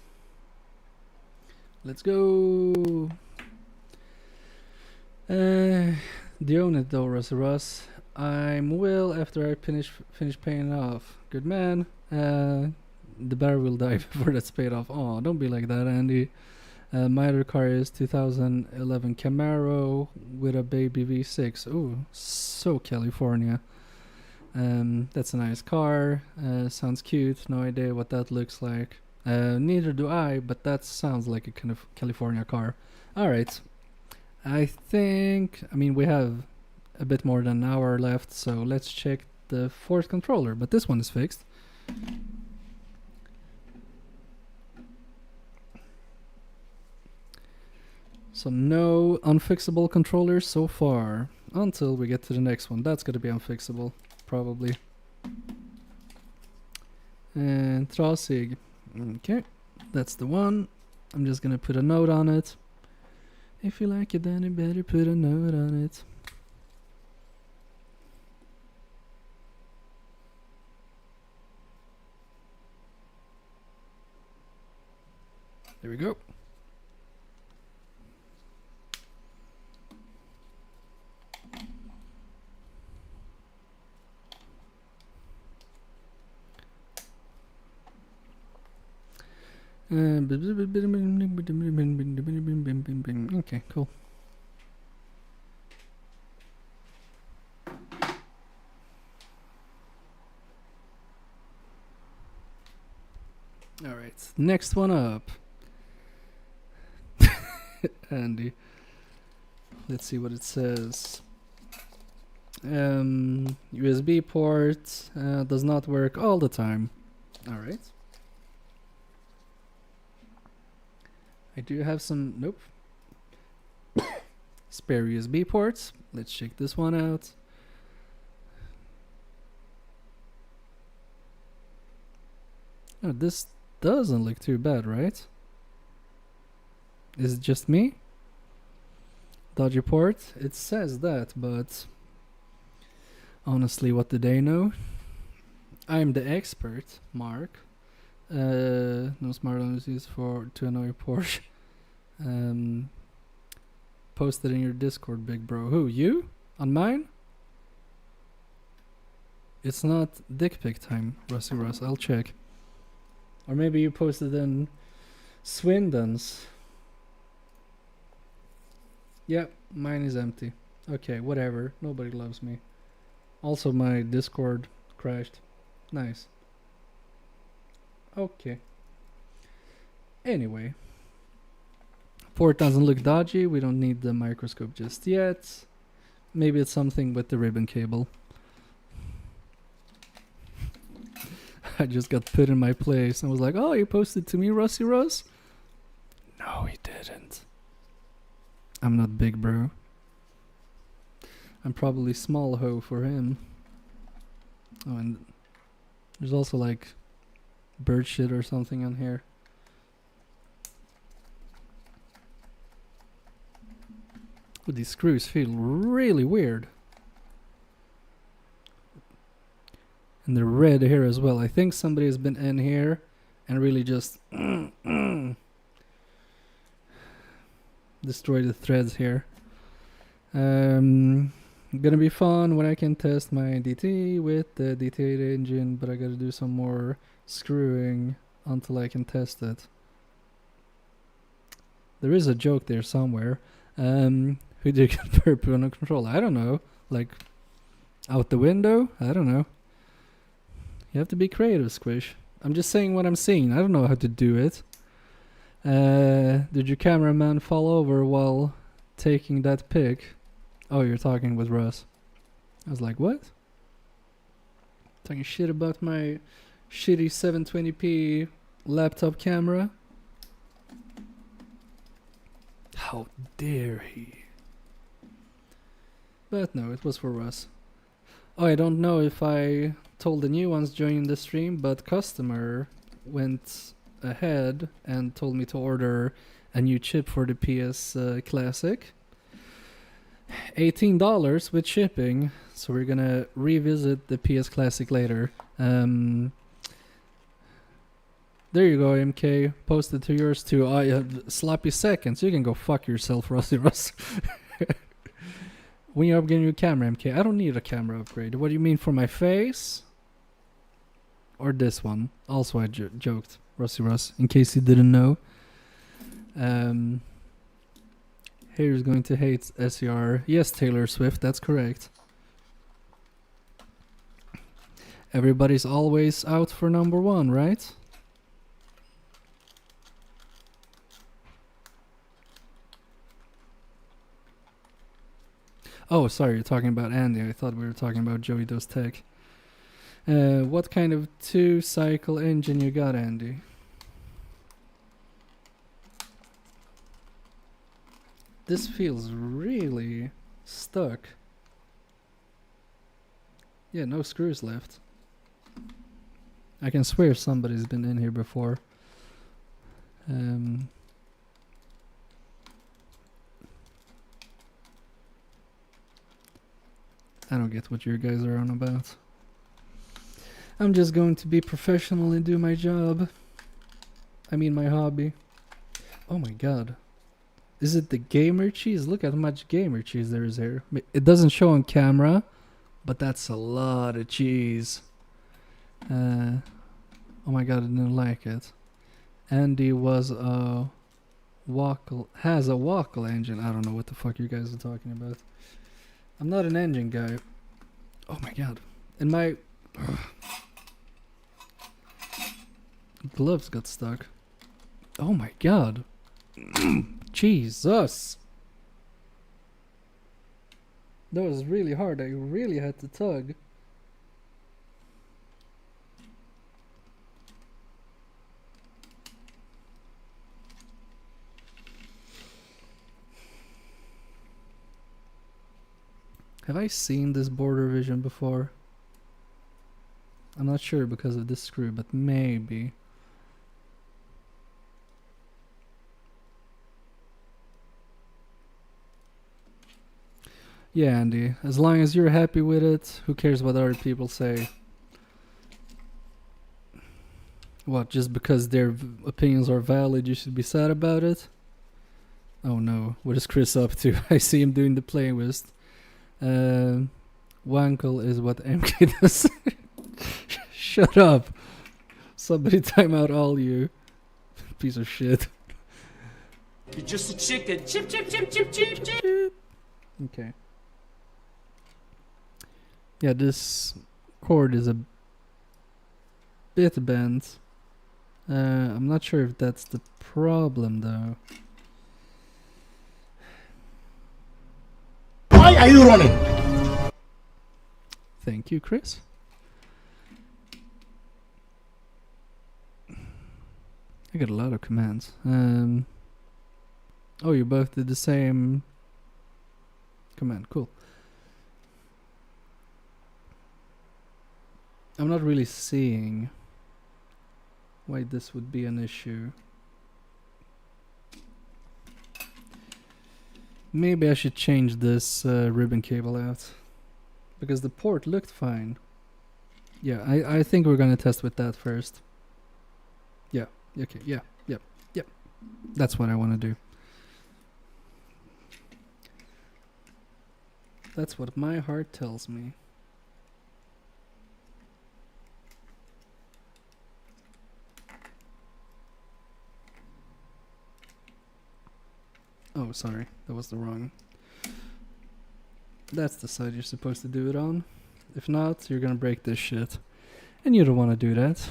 Let's go. The own it though, Russ. I'm will after I finish paying off. Good man. The bear will die before that's paid off. Oh, don't be like that, Andy. My other car is 2011 Camaro with a baby V6. Ooh, so California. That's a nice car. Sounds cute. No idea what that looks like. Neither do I, but that sounds like a kind of California car. Alright. I mean, we have a bit more than an hour left, so let's check the fourth controller. But this one is fixed. So no unfixable controllers so far, until we get to the next one. That's gonna be unfixable, probably. And trasig. Okay, that's the one. I'm just gonna put a note on it. If you like it, then you better put a note on it. There we go. Okay, cool. All right, next one up. Andy. Let's see what it says. USB port does not work all the time. All right. I do have some, nope, spare USB ports. Let's check this one out. Oh, this doesn't look too bad, right? Is it just me? Dodgy port? It says that, but honestly, what do they know? I'm the expert, Mark. No smart analysis to annoy Porsche. Post it in your Discord, big bro. Who, you? On mine? It's not dick pic time, Rusty Russ. I'll check. Or maybe you posted in Swindon's. Yep, mine is empty. Okay, whatever. Nobody loves me. Also, my Discord crashed. Nice. Okay. Anyway. Port doesn't look dodgy. We don't need the microscope just yet. Maybe it's something with the ribbon cable. I just got put in my place and was like, oh, you posted to me, Rusty Russ? No, he didn't. I'm not big, bro. I'm probably small ho for him. Oh, and there's also like bird shit or something on here. Ooh, these screws feel really weird. And they're red here as well. I think somebody has been in here and really just destroy the threads here. Gonna be fun when I can test my DT with the DT8 engine, but I gotta do some more screwing until I can test it. There is a joke there somewhere. Who did you compare on a controller? I don't know. Like out the window? I don't know. You have to be creative, Squish. I'm just saying what I'm seeing. I don't know how to do it. Did your cameraman fall over while taking that pic? Oh, you're talking with Russ. I was like, what? Talking shit about my shitty 720p laptop camera? How dare he? But no, it was for Russ. Oh, I don't know if I told the new ones joining the stream, but Customer went ahead and told me to order a new chip for the PS Classic. $18 with shipping, so we're gonna revisit the PS Classic later. There you go, MK. Posted to yours too. Sloppy seconds. You can go fuck yourself, Rusty Russ. When you're upgrading your camera, MK, I don't need a camera upgrade. What do you mean, for my face? Or this one? Also, I joked, Rusty Russ, in case you didn't know. Haters going to hate SER. Yes, Taylor Swift, that's correct. Everybody's always out for number one, right? Oh, sorry, you're talking about Andy. I thought we were talking about Joey Does Tech. What kind of 2-cycle engine you got, Andy? This feels really stuck. Yeah, no screws left. I can swear somebody's been in here before. I don't get what you guys are on about. I'm just going to be professional and do my job. I mean my hobby. Oh my god. Is it the gamer cheese? Look at how much gamer cheese there is here. It doesn't show on camera, but that's a lot of cheese. Oh my god, I didn't like it. Andy was a has a Wackle engine. I don't know what the fuck you guys are talking about. I'm not an engine guy. Oh my god. And my gloves got stuck. Oh my god. Jesus. That was really hard. I really had to tug. Have I seen this border vision before? I'm not sure because of this screw, but maybe. Yeah, Andy, as long as you're happy with it, who cares what other people say? What, just because their opinions are valid, you should be sad about it? Oh no, what is Chris up to? I see him doing the playlist. Wankle is what MK does. Shut up. Somebody time out all you. Piece of shit. You're just a chicken. Chip, chip, chip, chip, chip, chip. Okay. Yeah, this cord is a bit bent. I'm not sure if that's the problem though. Why are you running? Thank you, Chris. I got a lot of commands. Oh, you both did the same command. Cool. I'm not really seeing why this would be an issue. Maybe I should change this ribbon cable out. Because the port looked fine. Yeah, I think we're gonna test with that first. Yeah, okay, yeah, yep, yep. That's what I want to do. That's what my heart tells me. Oh, sorry, that was the wrong. That's the side you're supposed to do it on. If not, you're gonna break this shit. And you don't want to do that.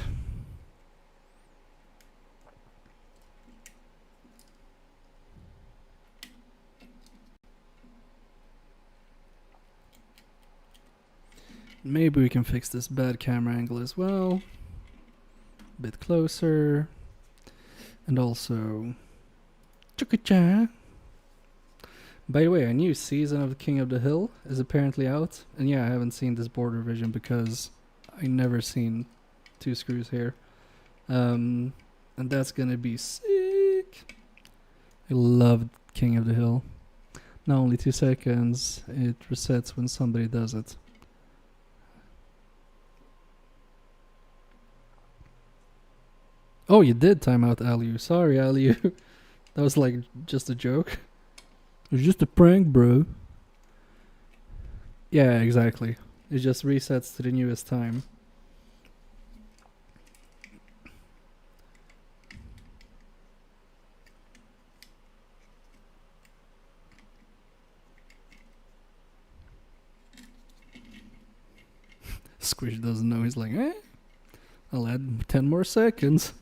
Maybe we can fix this bad camera angle as well. A bit closer. And also... Chuka-cha. By the way, a new season of King of the Hill is apparently out. And yeah, I haven't seen this border vision because I never seen 2 screws here. And that's gonna be sick. I loved King of the Hill. Not only 2 seconds, it resets when somebody does it. Oh, you did time out Aliu. Sorry, Aliu. That was like just a joke. It was just a prank, bro. Yeah, exactly. It just resets to the newest time. Squish doesn't know. He's like, eh? I'll add 10 more seconds.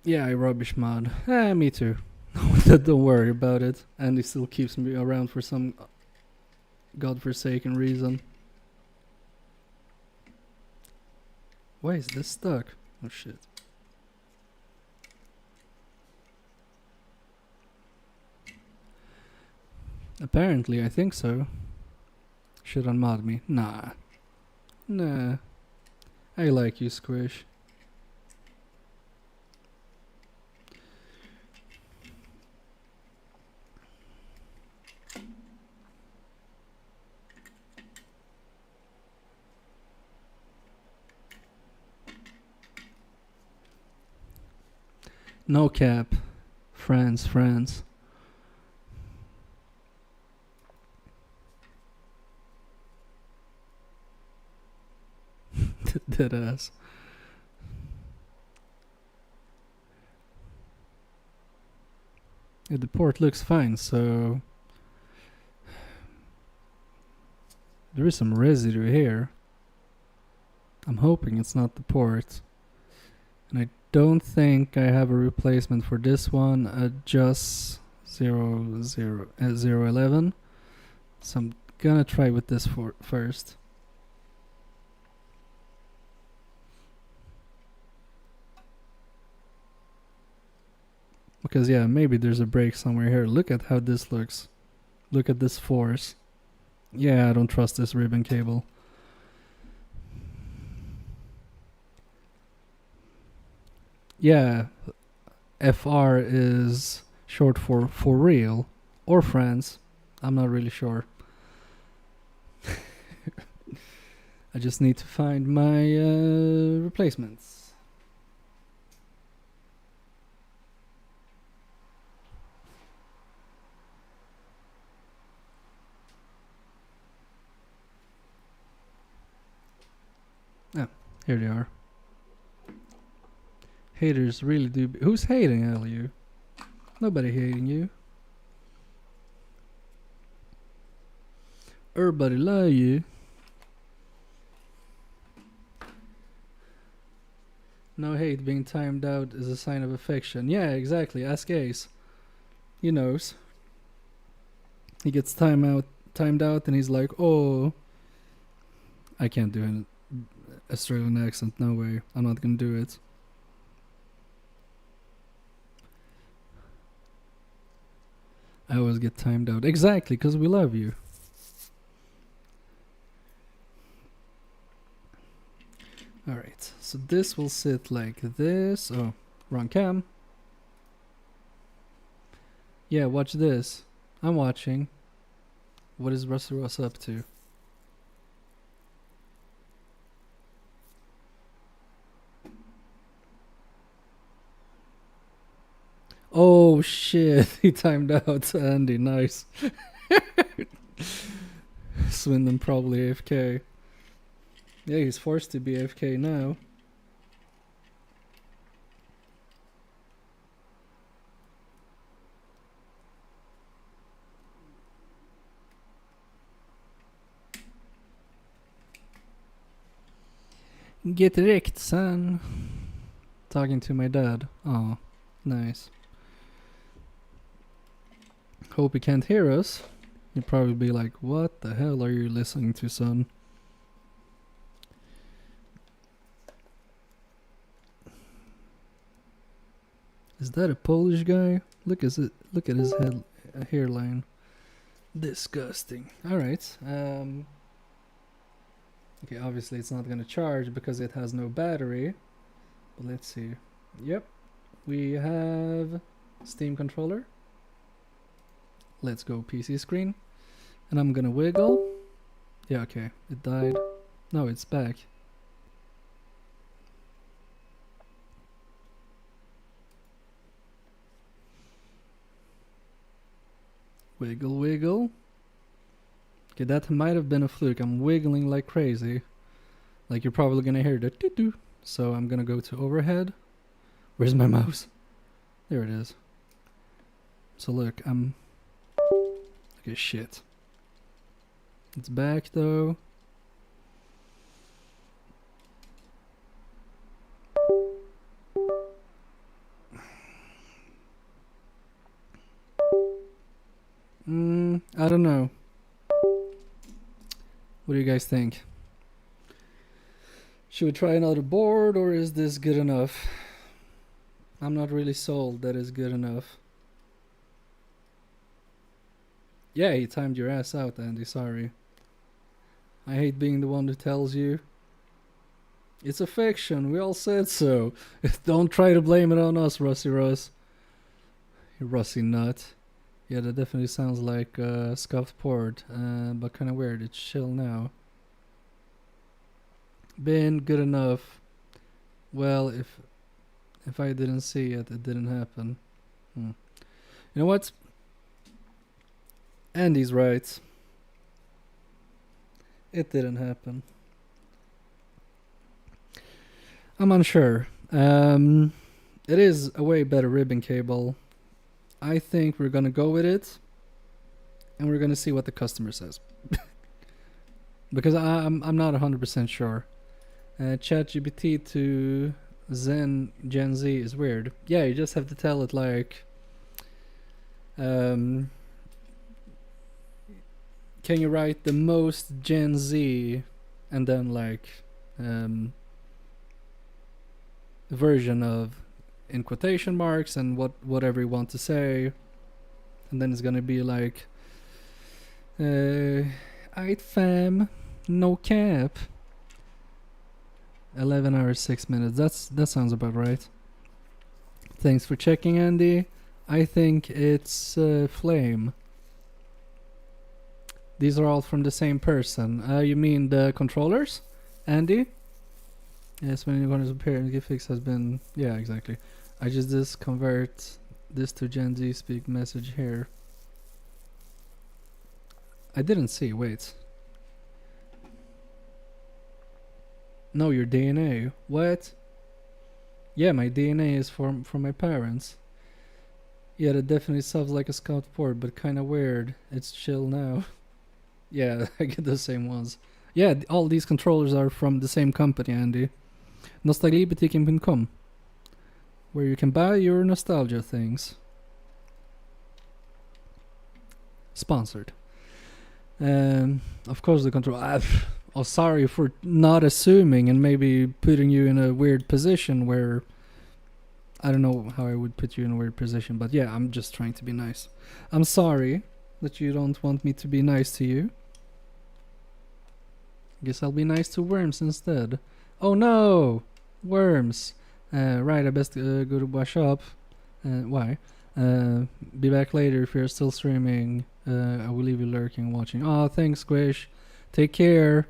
Yeah, I rubbish mod. Me too. Don't worry about it. Andy still keeps me around for some godforsaken reason. Why is this stuck? Oh shit. Apparently, I think so. Should unmod me? Nah. Nah. I like you, Squish. No cap. France. Dead ass. Yeah, the port looks fine, so there is some residue here. I'm hoping it's not the port. And I don't think I have a replacement for this one. Adjust 011. So I'm gonna try with this first. Because yeah, maybe there's a break somewhere here. Look at how this looks. Look at this force. Yeah, I don't trust this ribbon cable. Yeah, FR is short for real or France. I'm not really sure. I just need to find my replacements. Oh, here they are. Haters really do. Who's hating, LU? Nobody hating you. Everybody love you. No hate, being timed out is a sign of affection. Yeah, exactly. Ask Ace. He knows. He gets timed out, and he's like, "Oh, I can't do an Australian accent. No way. I'm not gonna do it." I always get timed out. Exactly, because we love you. Alright, so this will sit like this. Oh, wrong cam. Yeah, watch this. I'm watching. What is Russell Ross up to? Oh shit, he timed out Andy, nice. Swindon probably AFK. Yeah, he's forced to be AFK now. Get wrecked, son. Talking to my dad. Oh, nice. Hope he can't hear us. He'll probably be like, what the hell are you listening to, son? Is that a Polish guy? Look at his head hairline. Disgusting. Alright. Okay, obviously it's not gonna charge because it has no battery. But let's see. Yep. We have Steam controller. Let's go PC screen. And I'm gonna wiggle. Yeah, okay. It died. No, it's back. Wiggle, wiggle. Okay, that might have been a fluke. I'm wiggling like crazy. Like you're probably gonna hear the doo-doo. So I'm gonna go to overhead. Where's my mouse? There it is. So look, okay, shit. It's back though. I don't know. What do you guys think? Should we try another board, or is this good enough? I'm not really sold that is good enough. Yeah, you timed your ass out, Andy, sorry. I hate being the one who tells you. It's a fiction, we all said so. Don't try to blame it on us, Rusty Russ. You Rusty nut. Yeah, that definitely sounds like scuffed port, but kinda weird. It's chill now. Been good enough. Well, if I didn't see it, it didn't happen. You know what? Andy's right. It didn't happen. I'm unsure. It is a way better ribbon cable. I think we're gonna go with it, and we're gonna see what the customer says. Because I'm not 100% sure. ChatGPT to Gen Z is weird. Yeah, you just have to tell it like, can you write the most Gen Z, and then like version of in quotation marks and whatever you want to say, and then it's gonna be like, "Aight fam, no cap." 11 hours 6 minutes. That sounds about right. Thanks for checking, Andy. I think it's Flame. These are all from the same person. You mean the controllers, Andy? Yes, when you're going to appear and get fix has been. Yeah, exactly. I just convert this to Gen Z speak message here. I didn't see. Wait. No, your DNA. What? Yeah, my DNA is from my parents. Yeah, that definitely sounds like a scout port, but kind of weird. It's chill now. Yeah, I get the same ones. Yeah, all these controllers are from the same company, Andy. Nostalgibutiken.com, where you can buy your nostalgia things. Sponsored. Of course the control. Oh, sorry for not assuming and maybe putting you in a weird position where I don't know how I would put you in a weird position, but yeah, I'm just trying to be nice. I'm sorry that you don't want me to be nice to you. Guess I'll be nice to Worms instead. Oh no! Worms! Right, I best go to wash up. Why? Be back later if you're still streaming. I will leave you lurking, watching. Oh, thanks, Squish. Take care.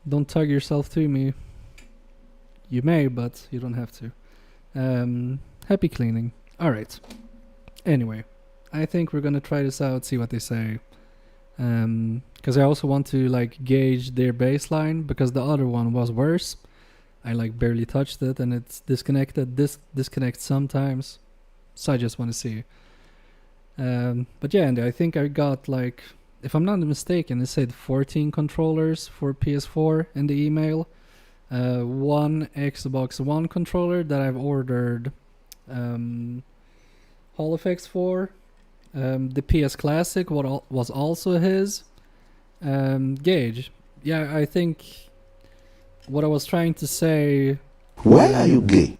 Don't tug yourself to me. You may, but you don't have to. Happy cleaning. Alright. Anyway, I think we're gonna try this out, see what they say. Because I also want to like gauge their baseline, because the other one was worse. I like barely touched it and it's disconnected. This disconnects sometimes. So I just want to see. But yeah, and I think I got like, if I'm not mistaken, it said 14 controllers for PS4 in the email. One Xbox One controller that I've ordered Hall effects for. The PS Classic was also his. Gauge. Yeah, I think what I was trying to say... Why are you gay?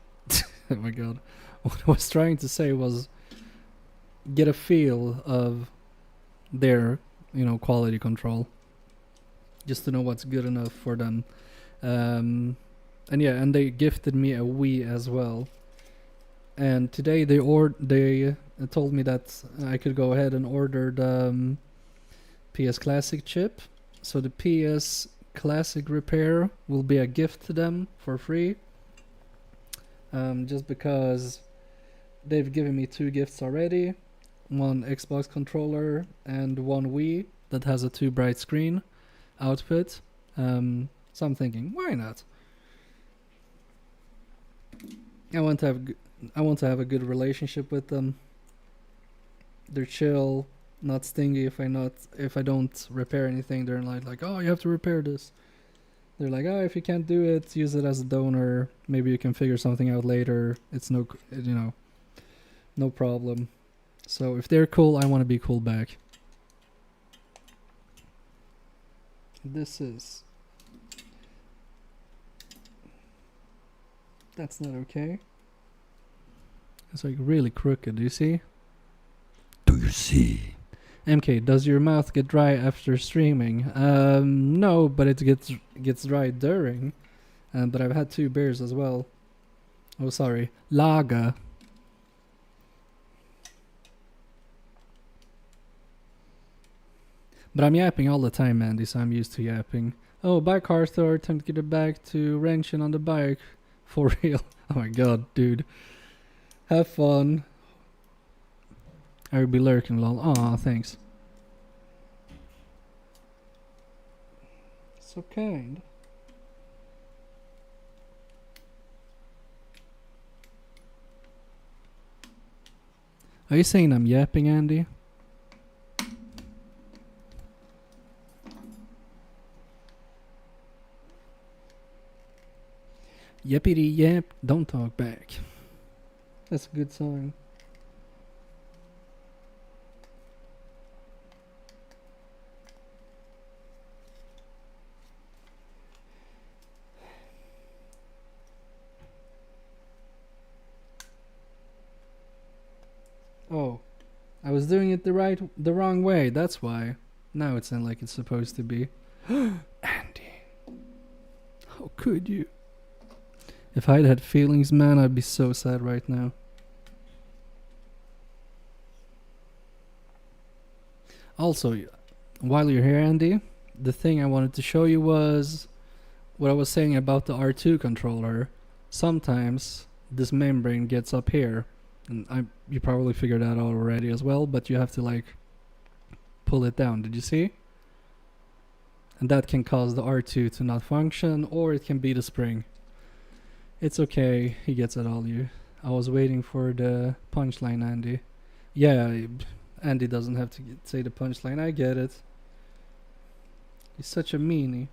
Oh my god. What I was trying to say was get a feel of their, quality control. Just to know what's good enough for them. And they gifted me a Wii as well. And today they told me that I could go ahead and order the PS Classic chip. So the PS Classic repair will be a gift to them for free. Just because they've given me 2 gifts already. one Xbox controller, and one Wii that has a too bright screen output. So I'm thinking, why not? I want to have a good relationship with them. They're chill, not stingy. If I don't repair anything, they're not like, oh, you have to repair this. They're like, oh, if you can't do it, use it as a donor. Maybe you can figure something out later. It's no problem. So if they're cool, I want to be cool back. That's not okay. It's like really crooked, do you see? Do you see? MK, does your mouth get dry after streaming? No, but it gets dry during. But I've had 2 beers as well. Oh, sorry. Lager. But I'm yapping all the time, Andy, so I'm used to yapping. Oh, bike Arthur, time to get it back to wrenching on the bike. For real. Oh my god, dude. Have fun. I will be lurking, lol. Aw, thanks. So kind. Are you saying I'm yapping, Andy? Yippity yap, don't talk back. That's a good song. Oh, I was doing it the wrong way, that's why. Now it's not like it's supposed to be. Andy, how could you? If I'd had feelings, man, I'd be so sad right now. Also, while you're here, Andy, the thing I wanted to show you was what I was saying about the R2 controller. Sometimes this membrane gets up here, and you probably figured that out already as well, but you have to like pull it down. Did you see? And that can cause the R2 to not function, or it can be the spring. It's okay, he gets it all. I was waiting for the punchline, Andy. Yeah, Andy doesn't have to say the punchline, I get it. He's such a meanie.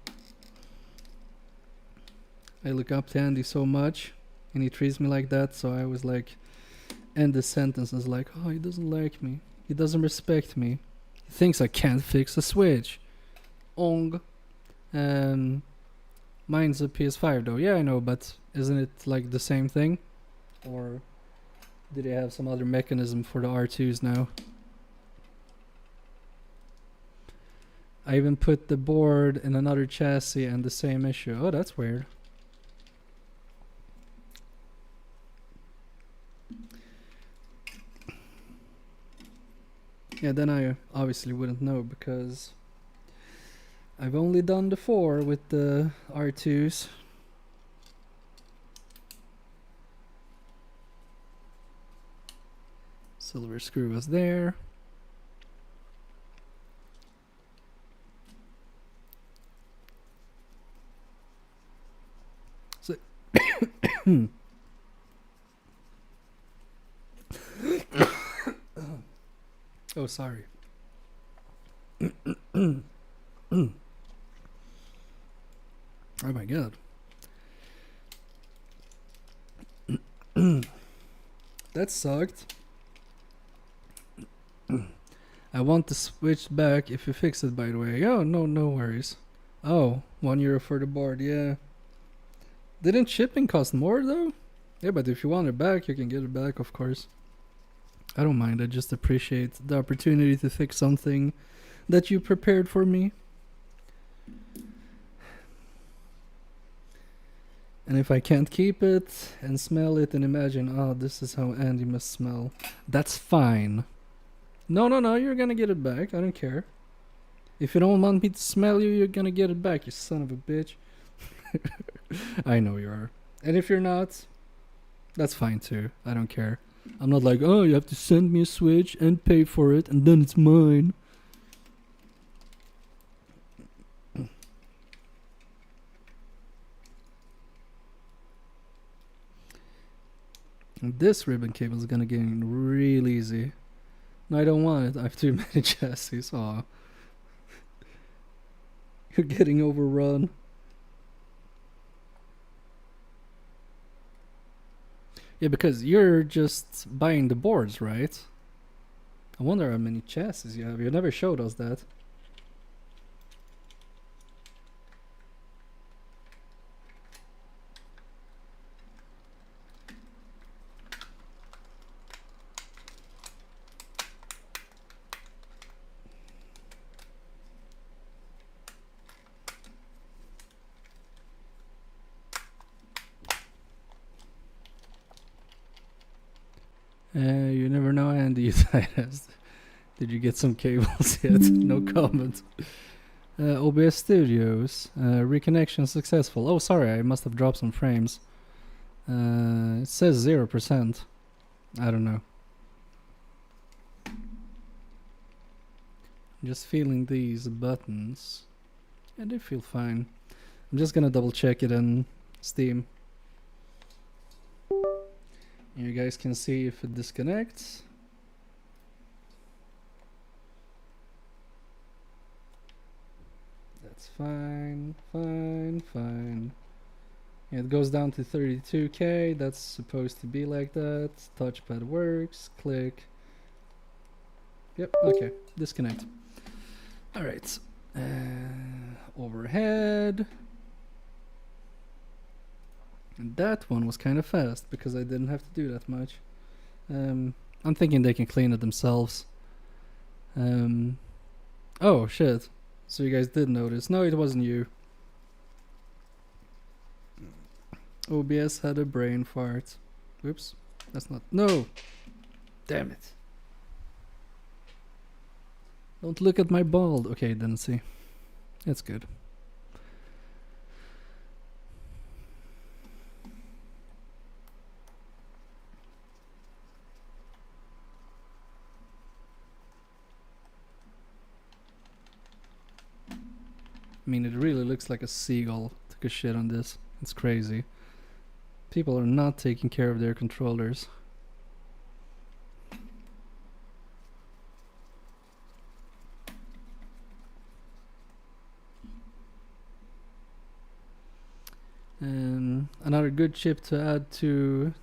I look up to Andy so much, and he treats me like that, so I was like, end the sentences like, oh, he doesn't like me. He doesn't respect me. He thinks I can't fix a switch. Ong. Mine's a PS5 though. Yeah, I know, but isn't it like the same thing? Or do they have some other mechanism for the R2s now? I even put the board in another chassis and the same issue. Oh, that's weird. Yeah, then I obviously wouldn't know because I've only done the 4 with the R2s. Silver screw was there. So oh, sorry. Oh my god. That sucked. I want the switch back if you fix it, by the way. Oh, no worries. Oh, €1 for the board, yeah. Didn't shipping cost more though? Yeah, but if you want it back, you can get it back, of course. I don't mind, I just appreciate the opportunity to fix something that you prepared for me. And if I can't keep it and smell it and imagine, oh, this is how Andy must smell, that's fine. No, you're gonna get it back, I don't care. If you don't want me to smell you, you're gonna get it back, you son of a bitch. I know you are. And if you're not, that's fine too, I don't care. I'm not like, oh, you have to send me a Switch and pay for it, and then it's mine. And this ribbon cable is gonna get in real easy. No, I don't want it. I have too many chassis. Aw. You're getting overrun. Yeah, because you're just buying the boards, right? I wonder how many chassis you have. You never showed us that. You never know, Andy. Did you get some cables yet? No comment. OBS Studios. Reconnection successful. Oh, sorry, I must have dropped some frames. It says 0%. I don't know. I'm just feeling these buttons. Yeah, they feel fine. I'm just gonna double check it in Steam. You guys can see if it disconnects. That's fine, fine. Yeah, it goes down to 32K. That's supposed to be like that. Touchpad works. Click. Yep, okay. Disconnect. Alright. Overhead. And that one was kind of fast because I didn't have to do that much. I'm thinking they can clean it themselves. Oh shit. So you guys did notice. No, it wasn't you. OBS had a brain fart. Oops. That's not. No! Damn it. Don't look at my bald. Okay, didn't see. That's good. I mean, it really looks like a seagull took a shit on this. It's crazy. People are not taking care of their controllers. Another good chip to add to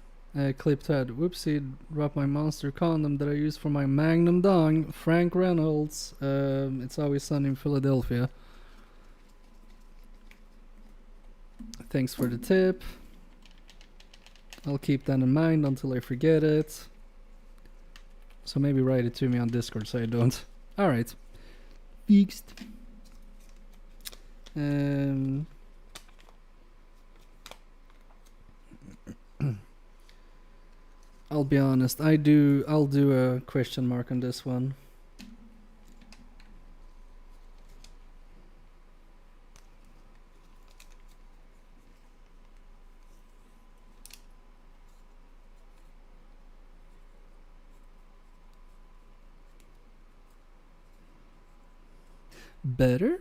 clip to add. Whoopsie, dropped my monster condom that I use for my Magnum Dong. Frank Reynolds. It's Always Sunny in Philadelphia. Thanks for the tip. I'll keep that in mind until I forget it. So maybe write it to me on Discord so I don't. Alright. Fixed. I'll be honest, I'll do a question mark on this one. Better?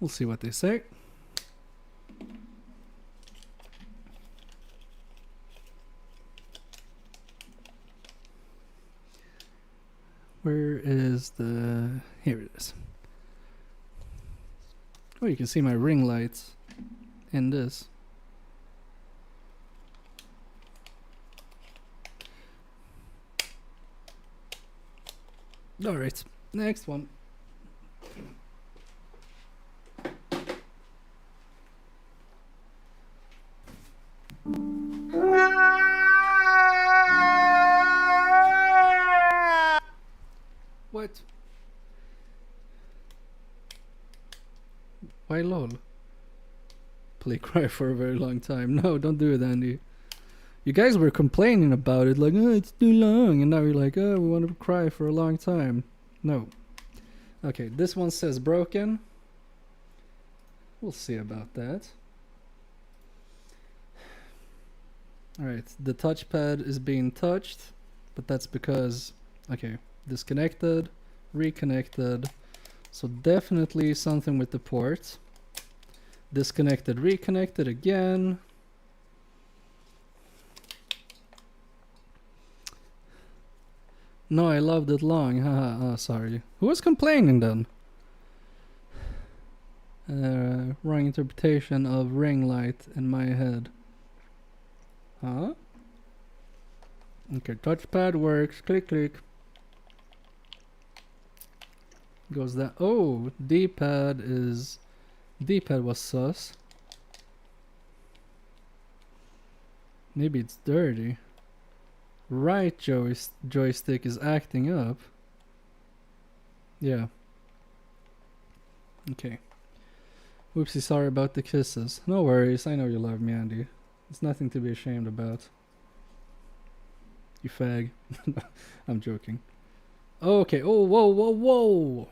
We'll see what they say. Where is the... Here it is. Oh, you can see my ring lights in this. Alright, next one. What? Why lol? Play Cry for a very long time. No, don't do it, Andy. You guys were complaining about it, like, oh, it's too long, and now you're like, oh, we want to cry for a long time. No. Okay, this one says broken. We'll see about that. Alright, the touchpad is being touched, but that's because, okay, disconnected, reconnected, so definitely something with the port. Disconnected, reconnected again. No, I loved it long, haha, sorry. Who was complaining then? Wrong interpretation of ring light in my head. Huh? Okay, touchpad works. Click, click. Goes that. Oh, D-pad is. D-pad was sus. Maybe it's dirty. Right joystick is acting up. Yeah. Okay. Whoopsie, sorry about the kisses. No worries, I know you love me, Andy. It's nothing to be ashamed about. You fag. I'm joking. Okay, oh, whoa, whoa, whoa!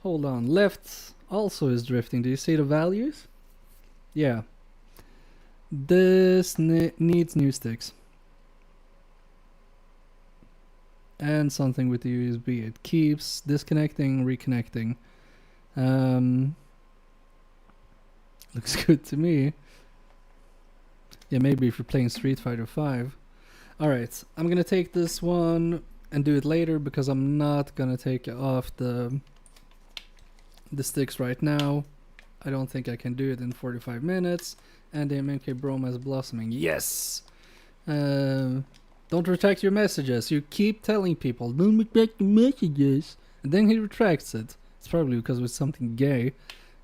Hold on, left also is drifting. Do you see the values? Yeah. This needs new sticks. And something with the USB. It keeps disconnecting, reconnecting. Looks good to me. Yeah, maybe if you're playing Street Fighter 5. Alright, I'm gonna take this one and do it later because I'm not gonna take off the sticks right now. I don't think I can do it in 45 minutes. And the MK Broma is blossoming. Yes! Don't retract your messages. You keep telling people, don't retract your messages. And then he retracts it. It's probably because it was something gay.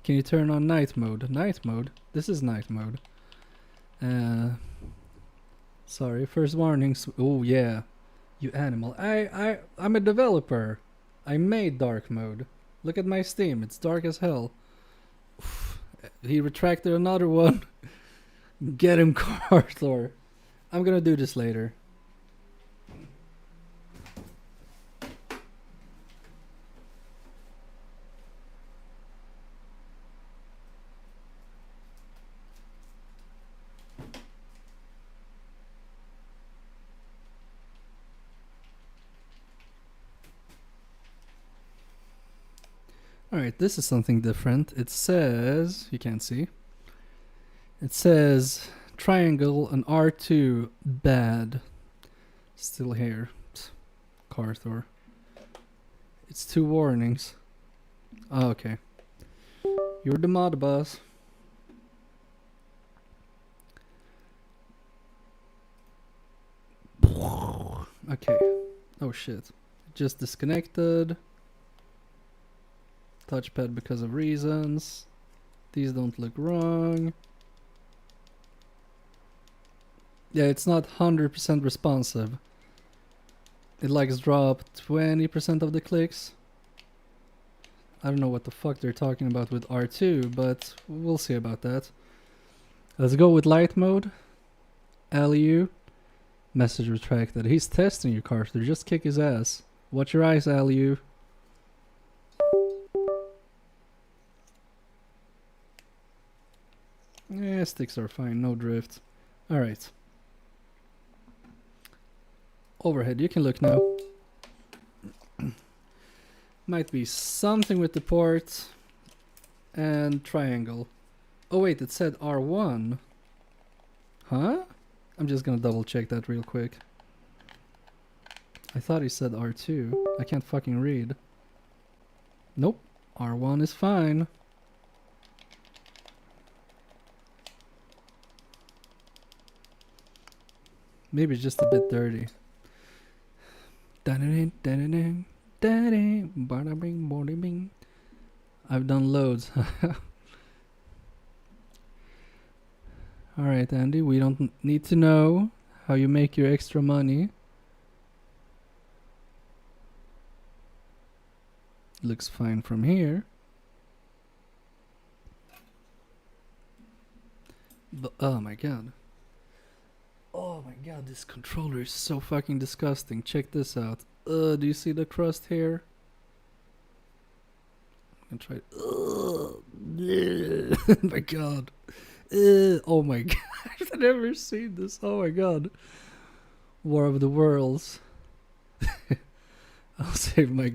Can you turn on night mode? Night mode? This is night mode. Sorry, first warnings. Oh yeah, you animal. I'm a developer. I made dark mode. Look at my Steam. It's dark as hell. Oof. He retracted another one. Get him, Carthor. I'm gonna do this later. Alright, this is something different. It says, you can't see. It says triangle and R2 bad. Still here. Carthor. It's 2 warnings. Oh, okay. You're the mod boss. Okay. Oh shit. Just disconnected. Touchpad because of reasons. These don't look wrong. Yeah, it's not 100% responsive. It likes dropped 20% of the clicks. I don't know what the fuck they're talking about with R2, but we'll see about that. Let's go with light mode. LU. Message retracted. He's testing you, Carter. Just kick his ass. Watch your eyes, LU. Yeah, sticks are fine, no drift. Alright. Overhead, you can look now. Might be something with the port. And triangle. Oh wait, it said R1. Huh? I'm just gonna double check that real quick. I thought he said R2. I can't fucking read. Nope. R1 is fine. Maybe it's just a bit dirty. I've done loads. Alright, Andy, we don't need to know how you make your extra money. Looks fine from here. But, oh my god. Oh my god, this controller is so fucking disgusting. Check this out. Do you see the crust here? I'm gonna try. Oh my god. Oh my god. I've never seen this. Oh my god. War of the Worlds. I'll save my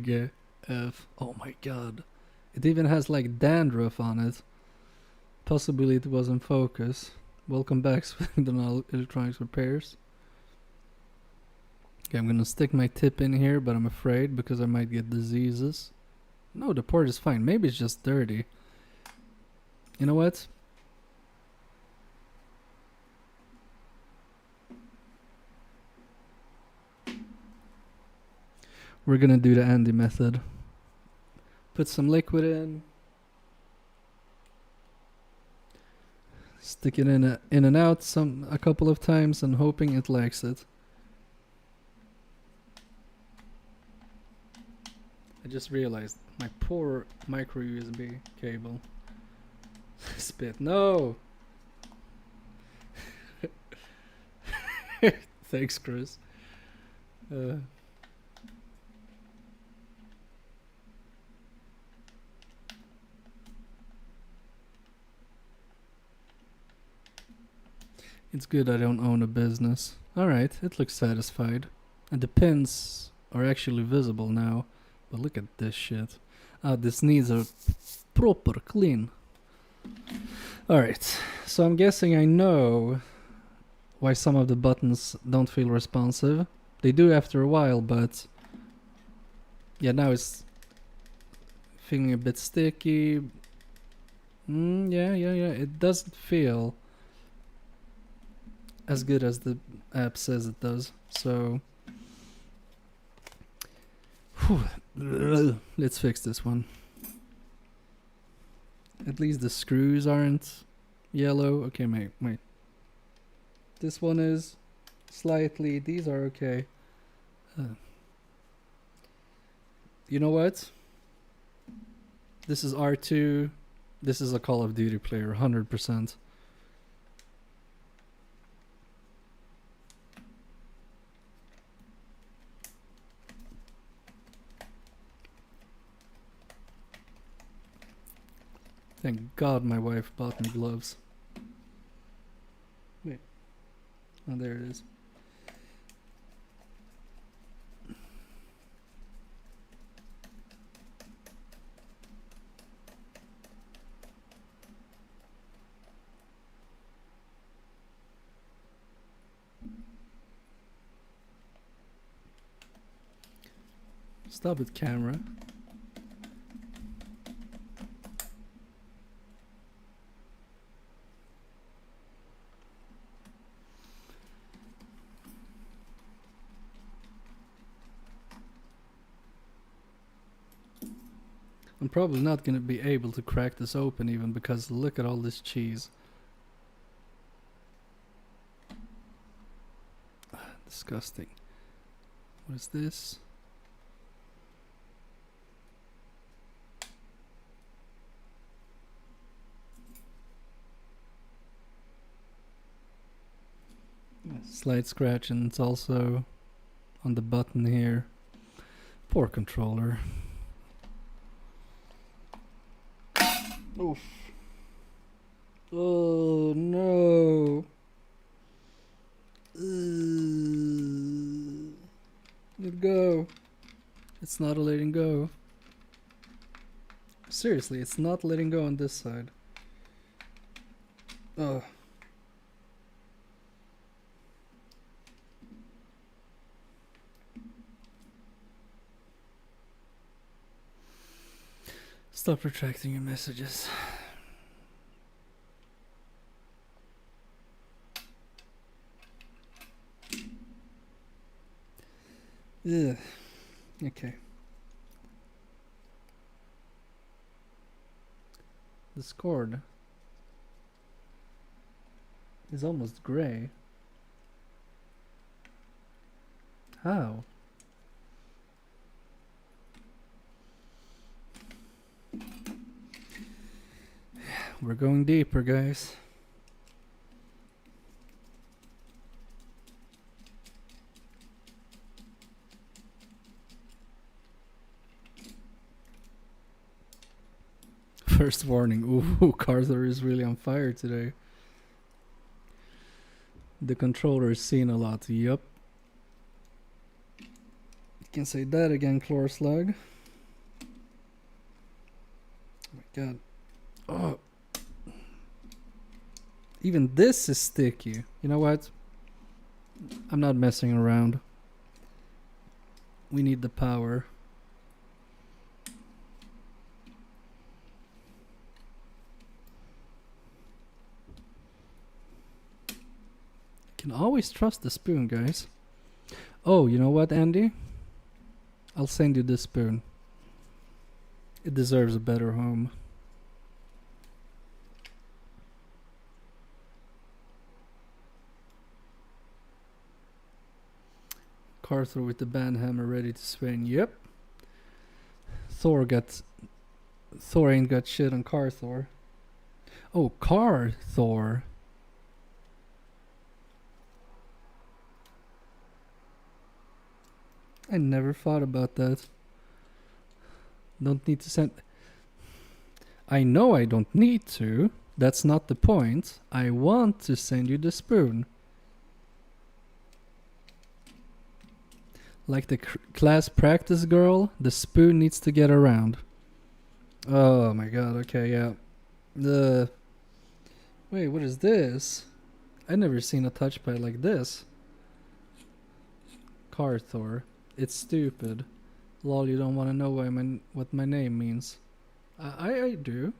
F. Oh my god. It even has like dandruff on it. Possibly it was in focus. Welcome back, Swindon Electronics Repairs. Okay, I'm gonna stick my tip in here, but I'm afraid because I might get diseases. No, the port is fine. Maybe it's just dirty. You know what? We're gonna do the Andy method. Put some liquid in. Stick it in and out a couple of times and hoping it likes it. I just realized my poor micro USB cable. Spit. No! Thanks, Chris. It's good I don't own a business. Alright, it looks satisfied. And the pins are actually visible now. But look at this shit. This needs a proper clean. Alright, so I'm guessing I know why some of the buttons don't feel responsive. They do after a while, but yeah, now it's feeling a bit sticky. Yeah. It doesn't feel as good as the app says it does. So let's fix this one. At least the screws aren't yellow. Okay, wait. This one is slightly. These are okay. You know what? This is R2. This is a Call of Duty player, 100%. Thank God my wife bought me gloves. Wait. Oh, there it is. Stop it, camera. I'm probably not going to be able to crack this open even because look at all this cheese. Disgusting. What is this? Slight scratch, and it's also on the button here. Poor controller. Oof. Oh no. Let it go. It's not letting go. Seriously, it's not letting go on this side. Ugh. Stop retracting your messages. Ugh. Okay. This cord is almost gray. How? We're going deeper, guys. First warning. Ooh, Carter is really on fire today. The controller is seen a lot. Yup. You can say that again, Chlor Slug. Oh my god. Oh. Even this is sticky. You know what? I'm not messing around. We need the power. Can always trust the spoon, guys. Oh, you know what, Andy? I'll send you this spoon. It deserves a better home. Carthor with the band hammer ready to swing. Yep. Thor ain't got shit on Carthor. Oh, Carthor. I never thought about that. Don't need to send... I know I don't need to. That's not the point. I want to send you the spoon. Like the class practice girl, the spoon needs to get around. Oh my god, okay, yeah. Wait, what is this? I've never seen a touchpad like this. Carthor. It's stupid. Lol, you don't want to know what my name means. I do.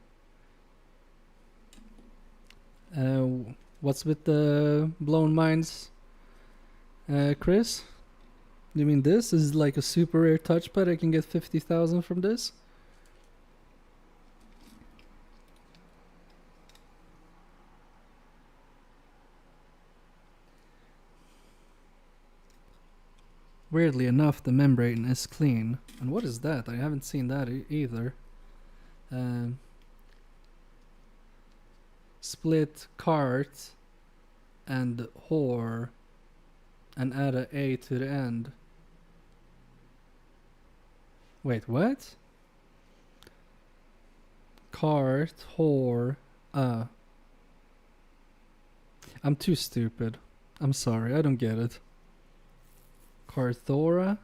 What's with the blown minds, Chris? You mean this is like a super rare touchpad? I can get 50,000 from this? Weirdly enough, the membrane is clean. And what is that? I haven't seen that either. Split cart and whore and add a A to the end. Wait, what? Cart, whore, I'm too stupid. I'm sorry, I don't get it. Carthora?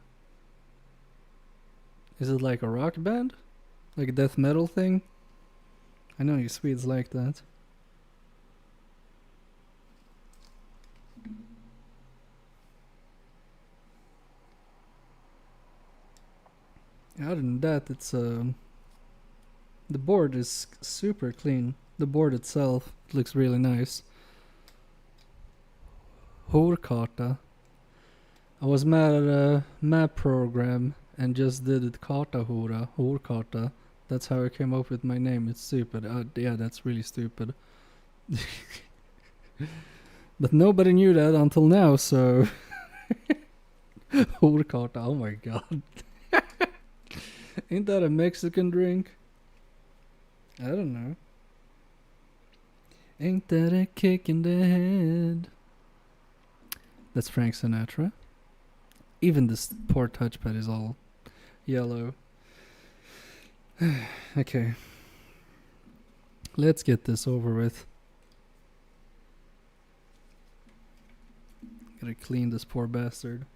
Is it like a rock band? Like a death metal thing? I know you Swedes like that. Other than that, it's the board is super clean. The board itself looks really nice. Horkarta. I was mad at a map program and just did it Karta Hora, Horkarta. That's how I came up with my name. It's stupid. Yeah, that's really stupid. But nobody knew that until now, so... Horkarta, oh my god. Ain't that a Mexican drink? I don't know. Ain't that a kick in the head? That's Frank Sinatra. Even this poor touchpad is all yellow. Okay. Let's get this over with. Gotta clean this poor bastard.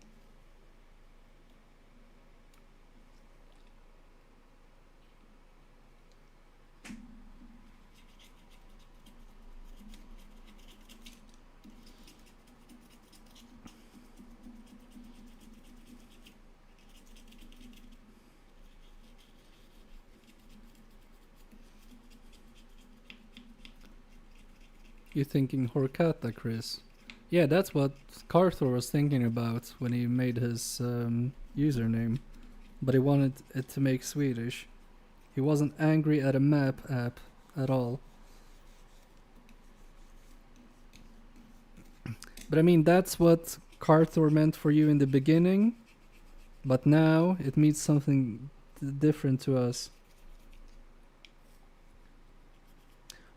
You're thinking Horkata, Chris. Yeah, that's what Carthor was thinking about when he made his username. But he wanted it to make Swedish. He wasn't angry at a map app at all. But I mean, that's what Carthor meant for you in the beginning. But now it means something different to us.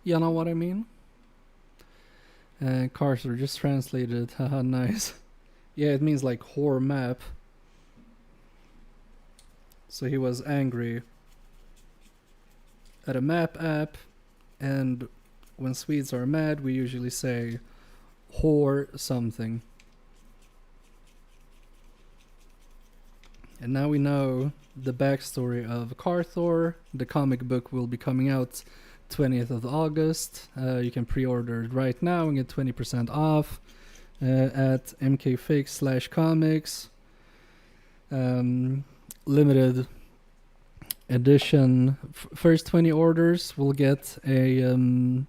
You know what I mean? Carthor just translated. Haha, nice. Yeah, it means like whore map. So he was angry at a map app, and when Swedes are mad, we usually say Or something. And now we know the backstory of Carthor. The comic book will be coming out 20th of August. You can pre-order it right now and get 20% off at mkfake/comics. Limited edition. First 20 orders will get a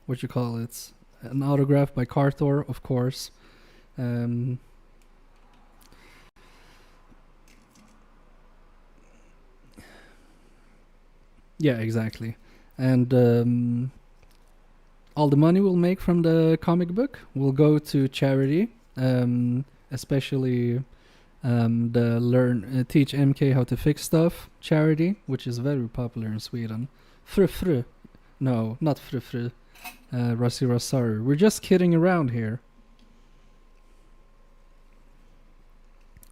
what you call it? An autograph by Carthor, of course. Yeah, exactly. And all the money we'll make from the comic book will go to charity, especially the Teach MK How to Fix Stuff charity, which is very popular in Sweden. Frufru. No, not Frufru. Rasi Rasaru. We're just kidding around here.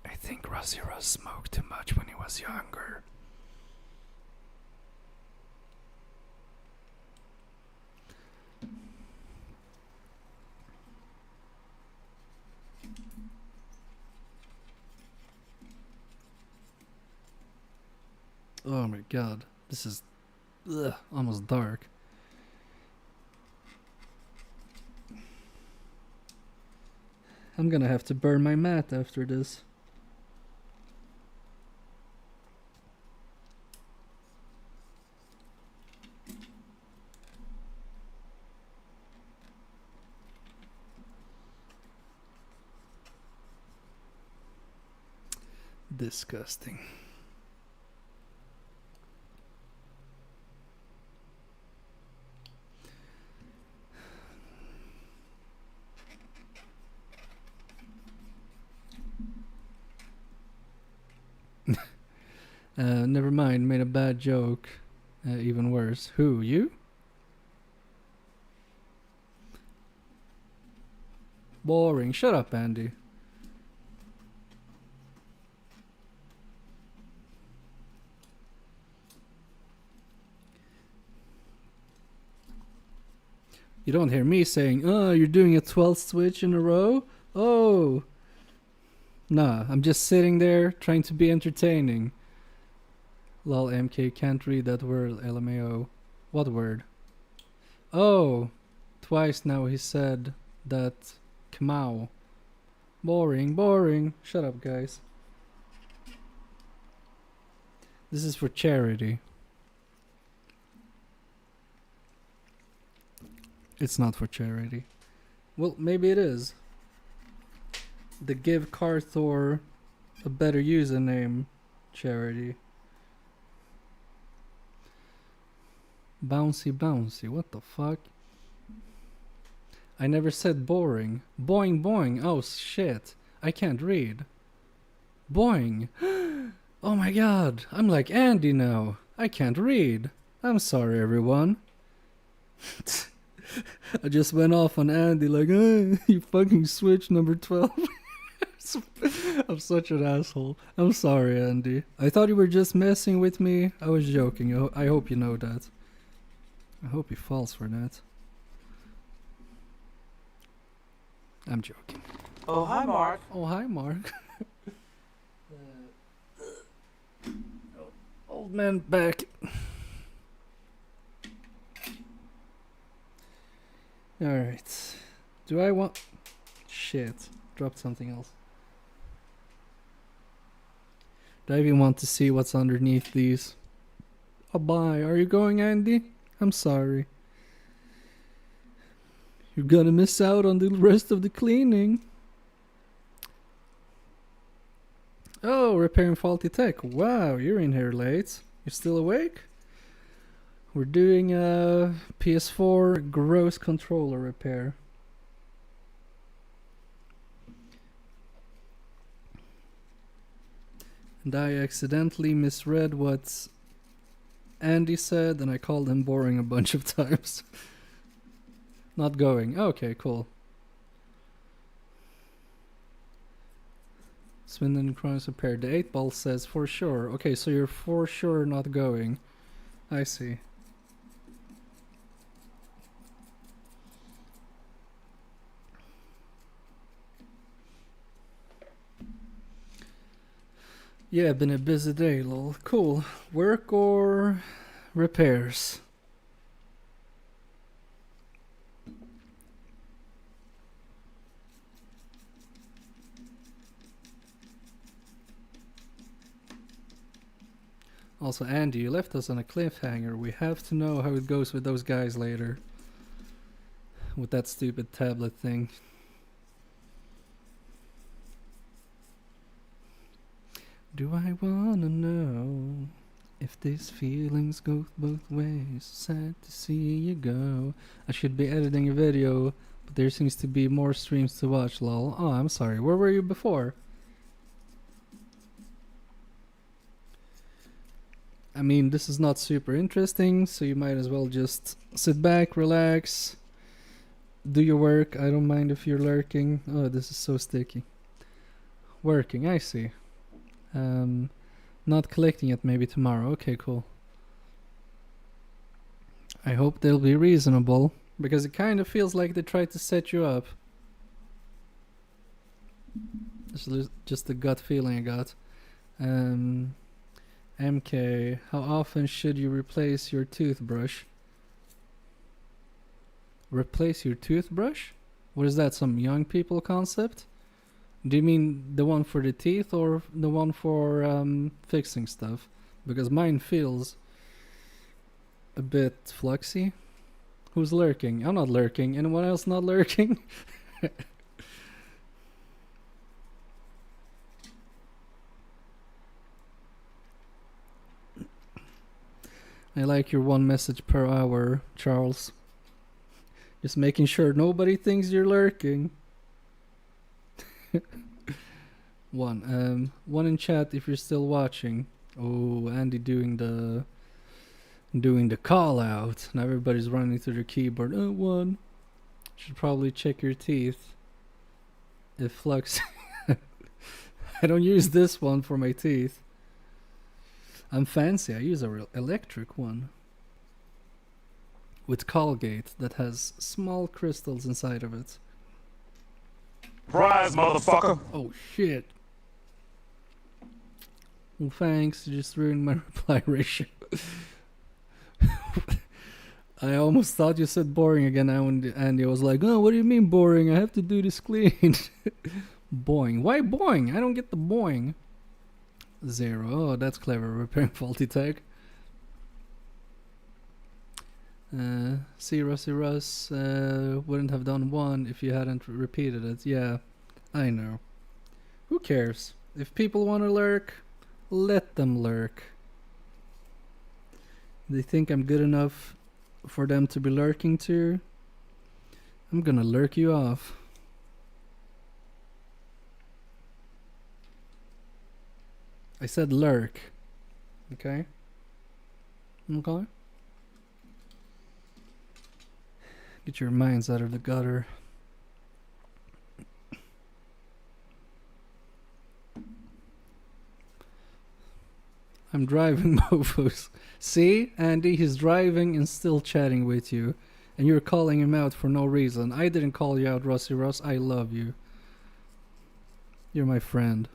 I think Rasi Ras smoked too much when he was younger. Oh my god, this is almost dark. I'm gonna have to burn my mat after this. Disgusting. Never mind, made a bad joke. Even worse. Who, you? Boring. Shut up, Andy. You don't hear me saying, oh, you're doing a 12th switch in a row? Oh. Nah, I'm just sitting there trying to be entertaining. Lol, MK can't read that word, LMAO. What word? Oh, twice now he said that Kamau. Boring, boring. Shut up, guys. This is for charity. It's not for charity. Well, maybe it is. The Give Carthor a Better Username charity. Bouncy bouncy, what the fuck? I never said boring. Boing boing, oh shit. I can't read. Boing. Oh my god, I'm like Andy now. I can't read. I'm sorry everyone. I just went off on Andy like, hey, you fucking switch number 12. I'm such an asshole. I'm sorry, Andy. I thought you were just messing with me. I was joking. I hope you know that. I hope he falls for that. I'm joking. Oh, hi, Mark. Oh, hi, Mark. Old man back. Alright. Do I want... Shit. Dropped something else. Do I even want to see what's underneath these? Oh, bye. Are you going, Andy? I'm sorry. You're gonna miss out on the rest of the cleaning. Oh, repairing faulty tech. Wow, you're in here late. You're still awake? We're doing a PS4 gross controller repair. And I accidentally misread what Andy said, and I called him boring a bunch of times. Not going. Okay, cool. Swindon Cross repaired. The 8-ball says for sure. Okay, so you're for sure not going. I see. Yeah, been a busy day, lol. Cool. Work or repairs? Also, Andy, you left us on a cliffhanger. We have to know how it goes with those guys later. With that stupid tablet thing. Do I wanna know if these feelings go both ways? Sad to see you go. I should be editing a video, but there seems to be more streams to watch, lol. Oh, I'm sorry. Where were you before? I mean, this is not super interesting, so you might as well just sit back, relax, do your work. I don't mind if you're lurking. Oh, this is so sticky. Working, I see. Not collecting it, maybe tomorrow. Okay, cool. I hope they'll be reasonable, because it kind of feels like they tried to set you up. This is just the gut feeling I got. MK, how often should you replace your toothbrush? Replace your toothbrush? What is that, some young people concept? Do you mean the one for the teeth or the one for fixing stuff? Because mine feels a bit fluxy. Who's lurking? I'm not lurking. Anyone else not lurking? I like your one message per hour, Charles. Just making sure nobody thinks you're lurking. One in chat if you're still watching. Oh, Andy doing the call out. Now everybody's running to their keyboard. Oh, one. Should probably check your teeth. If flux. I don't use this one for my teeth. I'm fancy. I use a real electric one with Colgate that has small crystals inside of it. Surprise, motherfucker! Oh shit. Well, thanks. You just ruined my reply ratio. I almost thought you said boring again now, and Andy was like, oh, what do you mean boring? I have to do this clean. Boing. Why boing? I don't get the boing. 0. Oh, that's clever. Repairing faulty tag. See, Rusty Russ wouldn't have done 1 if you hadn't repeated it. Yeah, I know. Who cares? If people want to lurk, let them lurk. They think I'm good enough for them to be lurking too. I'm gonna lurk you off. I said lurk. Okay? Okay? Get your minds out of the gutter. I'm driving, mofos. See, Andy, he's driving and still chatting with you. And you're calling him out for no reason. I didn't call you out, Rusty Russ. I love you. You're my friend.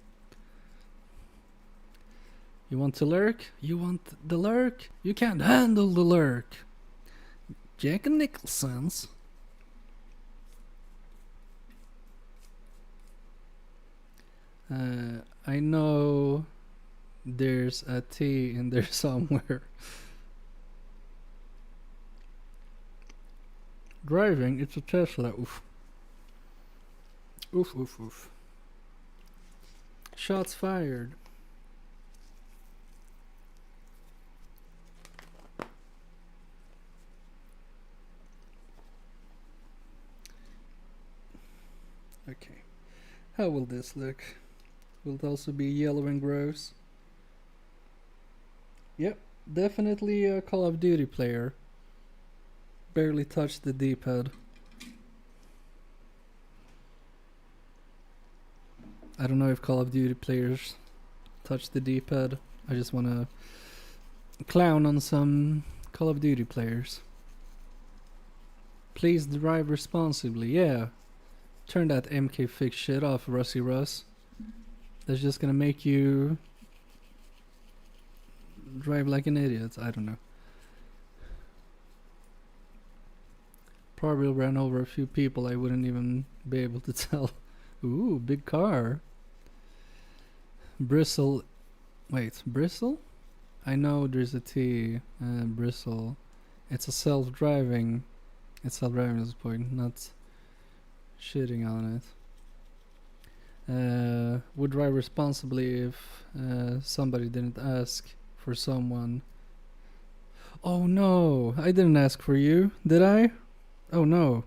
You want to lurk? You want the lurk? You can't handle the lurk. Jack and Nicholson's. I know there's a T in there somewhere. Driving, it's a Tesla. Oof. Oof, oof, oof. Shots fired. Okay. How will this look? Will it also be yellow and gross? Yep, definitely a Call of Duty player. Barely touched the D-pad. I don't know if Call of Duty players touch the D-pad. I just want to clown on some Call of Duty players. Please drive responsibly. Yeah. Turn that MK fix shit off, Rusty Russ. That's just gonna make you drive like an idiot. I don't know. Probably ran over a few people I wouldn't even be able to tell. Ooh, big car. Bristle. Wait, bristle? I know there's a T. Bristle. It's a self-driving. It's self-driving at this point, not shitting on it. Would drive responsibly if somebody didn't ask for someone. Oh no, I didn't ask for you, did I? Oh no.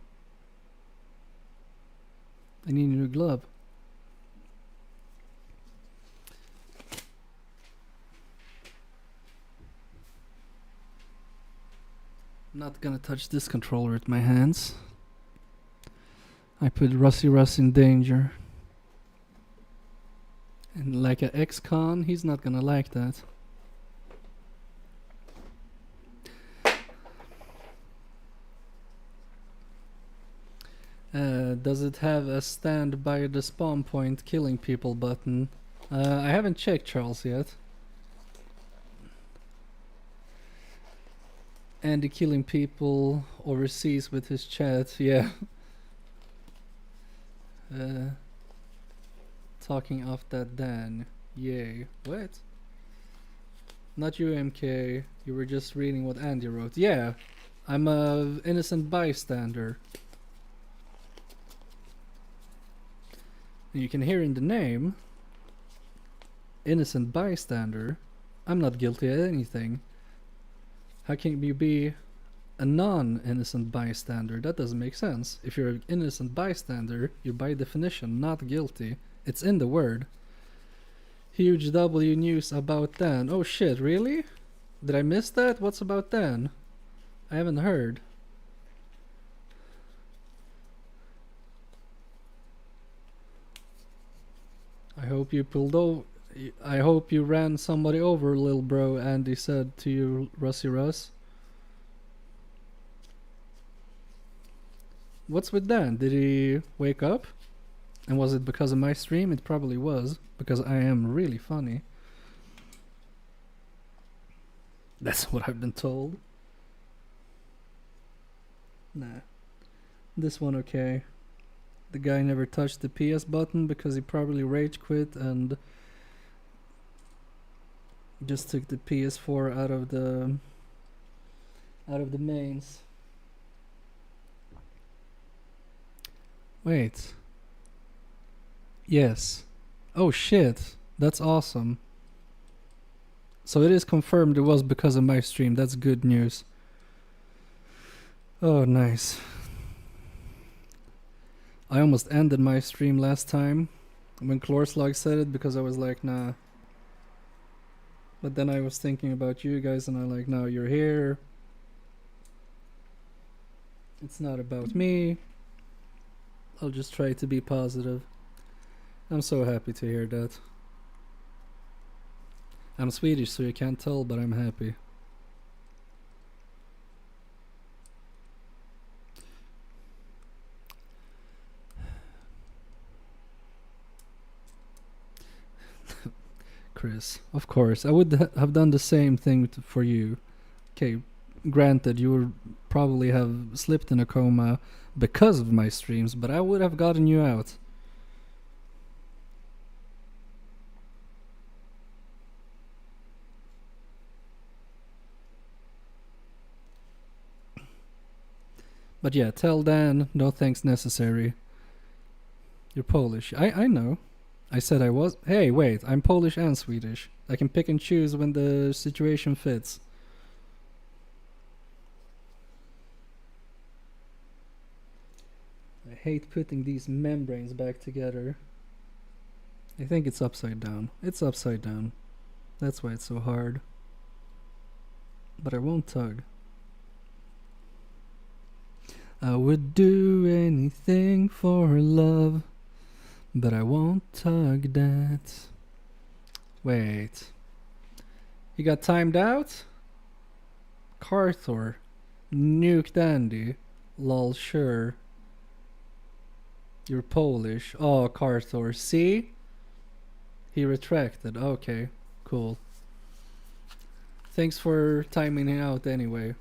I need a new glove. Not gonna touch this controller with my hands. I put Rusty Russ in danger. And like a ex-con, he's not gonna like that. Does it have a stand by the spawn point killing people button? I haven't checked, Charles, yet. Andy killing people overseas with his chat, yeah. Talking off that Dan. Yay. What? Not you, MK. You were just reading what Andy wrote. Yeah. I'm a innocent bystander. And you can hear in the name, innocent bystander. I'm not guilty of anything. How can you be a non-innocent bystander? That doesn't make sense. If you're an innocent bystander, you're by definition not guilty. It's in the word. Huge W news about Dan. Oh shit, really? Did I miss that? What's about Dan? I haven't heard. I hope you pulled over. I hope you ran somebody over, lil bro, Andy said to you, Rusty Russ. What's with Dan? Did he wake up? And was it because of my stream? It probably was, because I am really funny. That's what I've been told. Nah. This one okay. The guy never touched the PS button because he probably rage quit and just took the PS4 out of the mains. Wait. Yes. Oh shit. That's awesome. So it is confirmed it was because of my stream. That's good news. Oh, nice. I almost ended my stream last time when Chlorslog said it because I was like, nah. But then I was thinking about you guys and I'm like, no, you're here. It's not about me. I'll just try to be positive. I'm so happy to hear that. I'm Swedish, so you can't tell, but I'm happy. Chris, of course. I would have done the same thing for you. Okay, granted, you would probably have slipped in a coma because of my streams, but I would have gotten you out. But yeah, tell Dan, no thanks necessary. You're Polish. I know. I said I was. Hey, wait, I'm Polish and Swedish. I can pick and choose when the situation fits. I hate putting these membranes back together. I think it's upside down. It's upside down. That's why it's so hard. But I won't tug. I would do anything for love, but I won't tug that. Wait. He got timed out? Carthor. Nuked Andy. Lol, sure. You're Polish. Oh, Carthor. See? He retracted. Okay, cool. Thanks for timing it out anyway.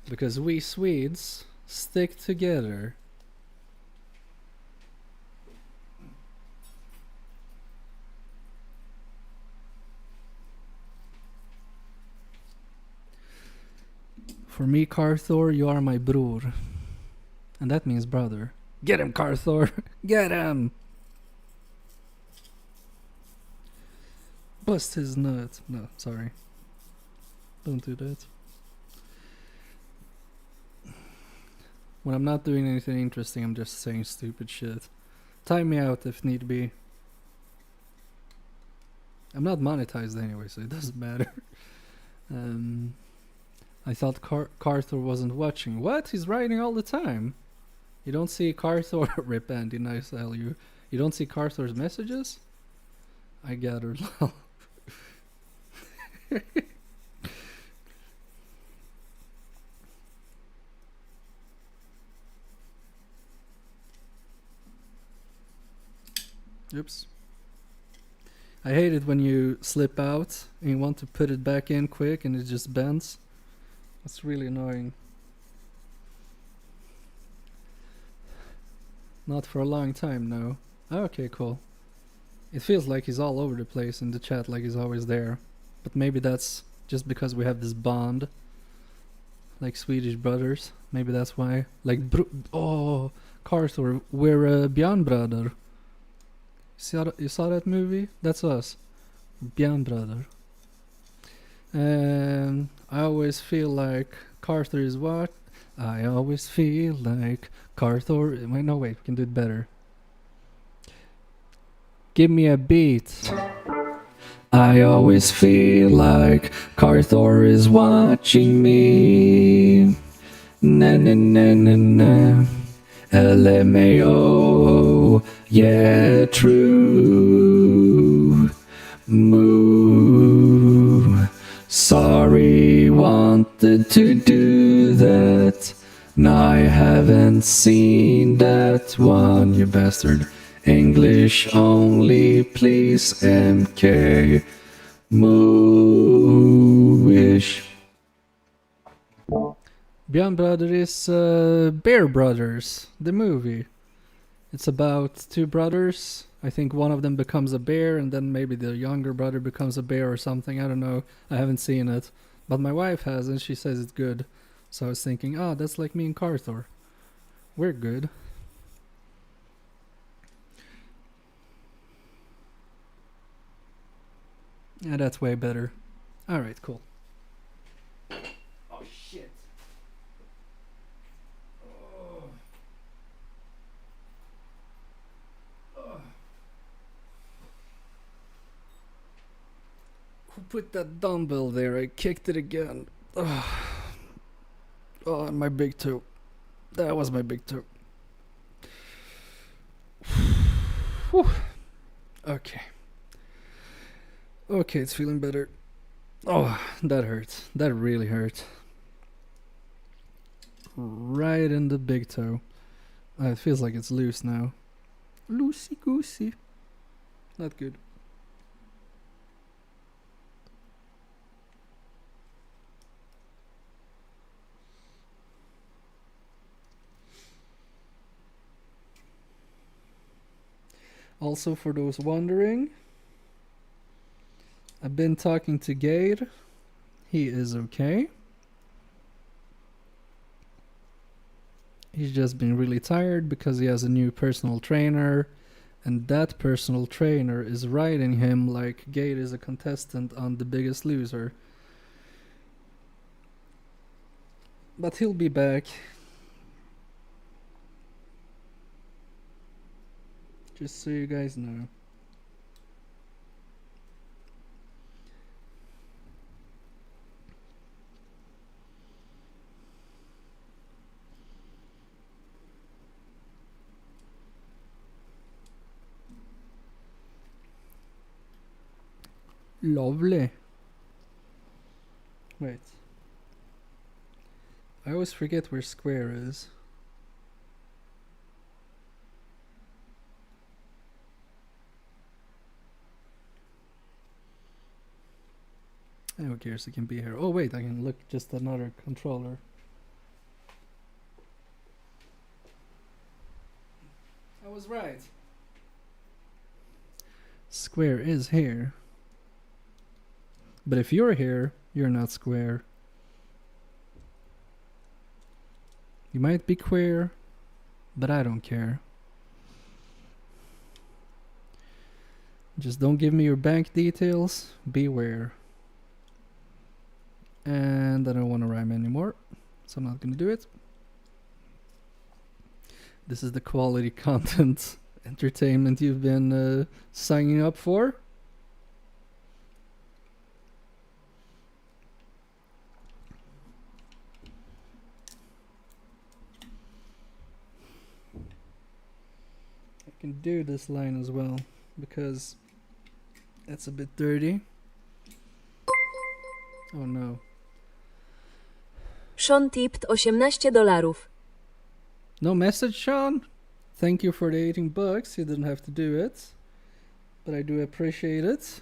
Because we Swedes stick together. For me, Carthor, you are my bror. And that means brother. Get him, Carthor! Get him! Bust his nut. No, sorry. Don't do that. When I'm not doing anything interesting, I'm just saying stupid shit. Time me out if need be. I'm not monetized anyway, so it doesn't matter. I thought Carthor wasn't watching. What? He's writing all the time. You don't see Carthor... Rip Andy, nice tell you. You don't see Carthor's messages? I gathered. Oops. I hate it when you slip out and you want to put it back in quick and it just bends. That's really annoying. Not for a long time, no. Okay, cool. It feels like he's all over the place in the chat, like he's always there. But maybe that's just because we have this bond. Like Swedish brothers. Maybe that's why. Like, oh, Carthor, we're a Björn brother. You saw that movie? That's us. Björn brother. And I always feel like Carthor is what? I always feel like Carthor... Wait, no, wait, we can do it better. Give me a beat. I always feel like Carthor is watching me. Na na na na na. LMAO. Yeah, true. Moo. Sorry, wanted to do that. No, I haven't seen that one, you bastard. English only, please, MK. Moo-ish. Björn Brother is Bear Brothers, the movie. It's about two brothers. I think one of them becomes a bear and then maybe the younger brother becomes a bear or something. I don't know. I haven't seen it. But my wife has and she says it's good. So I was thinking, oh, that's like me and Carthor. We're good. Yeah, that's way better. Alright, cool. Oh, shit. Oh. Oh. Who put that dumbbell there? I kicked it again. Oh, and my big toe. That was my big toe. Whew. Okay. Okay, it's feeling better. Oh, that hurt. That really hurt. Right in the big toe. It feels like it's loose now. Loosey goosey. Not good. Also, for those wondering, I've been talking to Gade. He is okay. He's just been really tired because he has a new personal trainer, and that personal trainer is riding him like Gade is a contestant on The Biggest Loser. But he'll be back. Just so you guys know. Lovely. Wait. I always forget where square is. Who cares? It can be here. Oh wait, I can look just another controller. I was right. Square is here. But if you're here, you're not square. You might be queer, but I don't care. Just don't give me your bank details. Beware. And I don't want to rhyme anymore, so I'm not gonna do it. This is the quality content entertainment you've been signing up for. I can do this line as well because it's a bit dirty. Oh no. Sean tipped $18. No message, Sean? Thank you for the $18. You didn't have to do it, but I do appreciate it.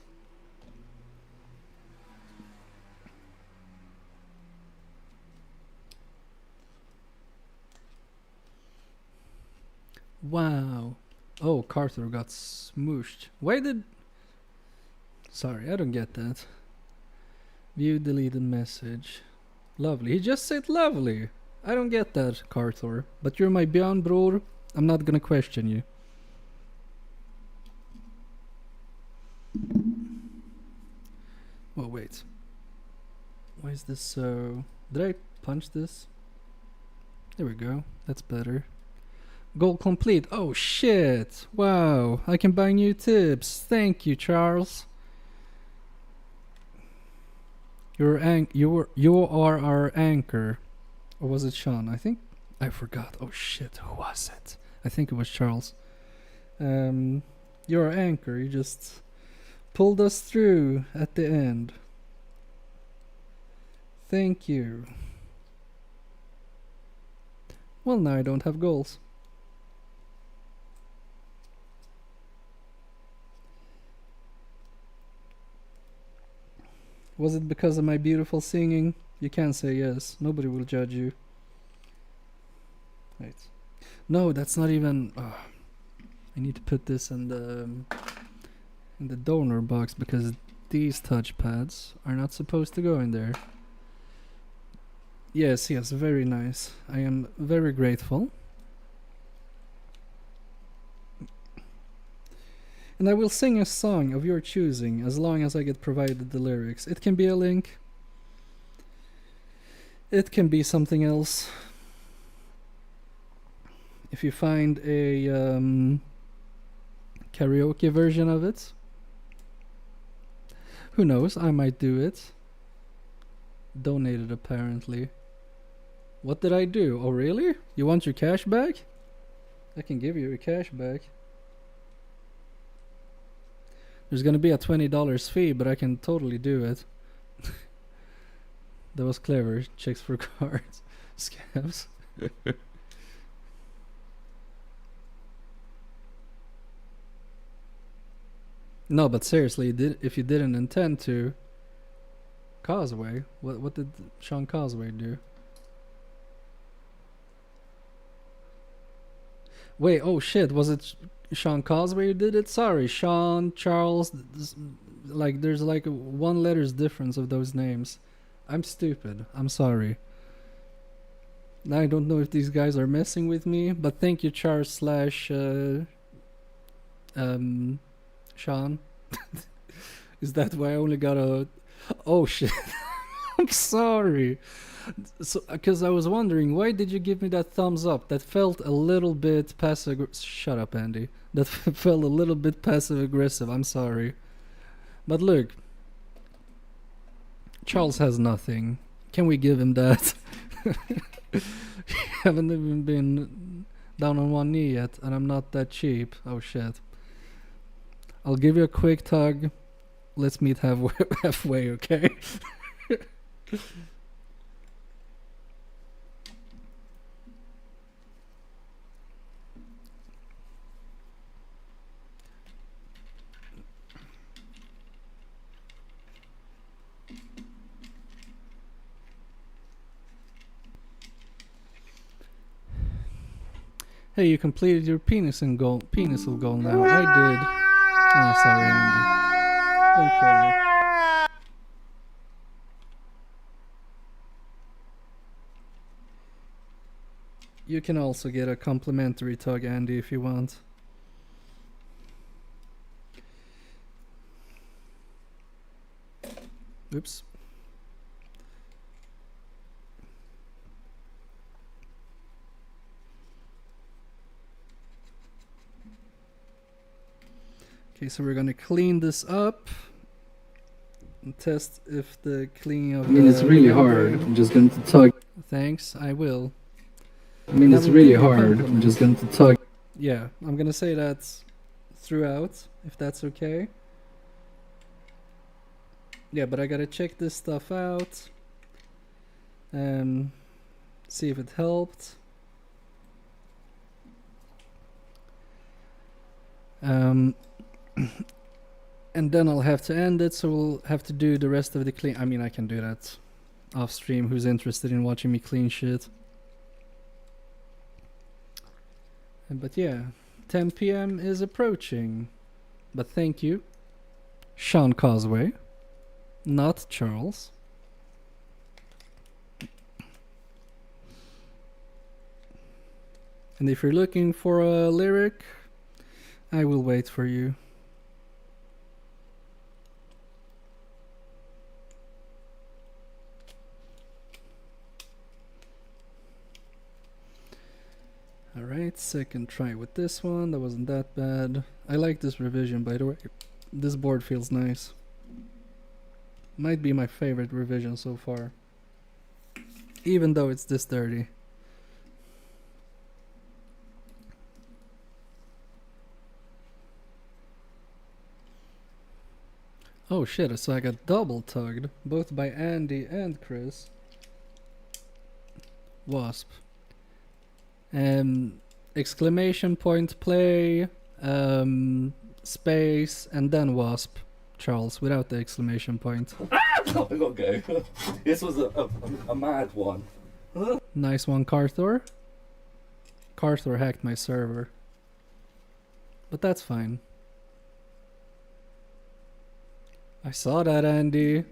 Wow. Oh, Carter got smooshed. Why did... Sorry, I don't get that. View deleted message. Lovely. He just said lovely. I don't get that, Carter. But you're my björn bror. I'm not gonna question you. Well, wait. Why is this so... Did I punch this? There we go. That's better. Goal complete. Oh shit. Wow. I can buy new tips. Thank you, Charles. You are our anchor. Or was it Sean? I think I forgot. Oh shit, who was it? I think it was Charles. You're our anchor. You just pulled us through at the end. Thank you. Well, now I don't have goals. Was it because of my beautiful singing? You can't say yes. Nobody will judge you. Wait. No, that's not even... I need to put this in the donor box because these touchpads are not supposed to go in there. Yes, very nice. I am very grateful. And I will sing a song of your choosing as long as I get provided the lyrics. It can be a link. It can be something else. If you find a karaoke version of it, who knows, I might do it. Donated apparently. What did I do? Oh really? You want your cash back? I can give you your cash back. There's gonna be a $20 fee, but I can totally do it. That was clever. Checks for cards. Scams. No, but seriously, if you didn't intend to... Causeway? What did Sean Causeway do? Wait, oh shit, was it Sean Causeway who did it? Sorry, Sean, Charles, there's like a 1 letter's difference of those names. I'm stupid, I'm sorry. I don't know if these guys are messing with me, but thank you, Charles slash Sean. Is that why I only got a... Oh shit. I'm sorry. So, because I was wondering, why did you give me that thumbs up? That felt a little bit passive... Shut up, Andy. That felt a little bit passive aggressive. I'm sorry. But look. Charles has nothing. Can we give him that? You haven't even been down on one knee yet, and I'm not that cheap. Oh shit. I'll give you a quick tug. Let's meet halfway, okay? Hey, you completed your Pinecil goal now. I did. Oh, sorry, Andy. Don't cry. You can also get a complimentary tug, Andy, if you want. Oops. Okay, so we're gonna clean this up and test if the cleaning of it's really hard. I'm just going to tug. Thanks, I will. It's really hard. I'm just going to tug. Yeah, I'm gonna say that throughout, if that's okay. Yeah, but I gotta check this stuff out. See if it helped. And then I'll have to end it, so we'll have to do the rest of the clean. I mean, I can do that off stream. Who's interested in watching me clean shit? But yeah, 10 p.m. is approaching. But thank you, Sean Causeway, not Charles. And if you're looking for a lyric, I will wait for you. Alright, second try with this one. That wasn't that bad. I like this revision, by the way. This board feels nice. Might be my favorite revision so far. Even though it's this dirty. Oh shit, so I got double tugged, both by Andy and Chris. Wasp. Exclamation point play, space, and then wasp, Charles, without the exclamation point. I gotta go. This was a mad one. Nice one, Carthor. Carthor hacked my server. But that's fine. I saw that, Andy.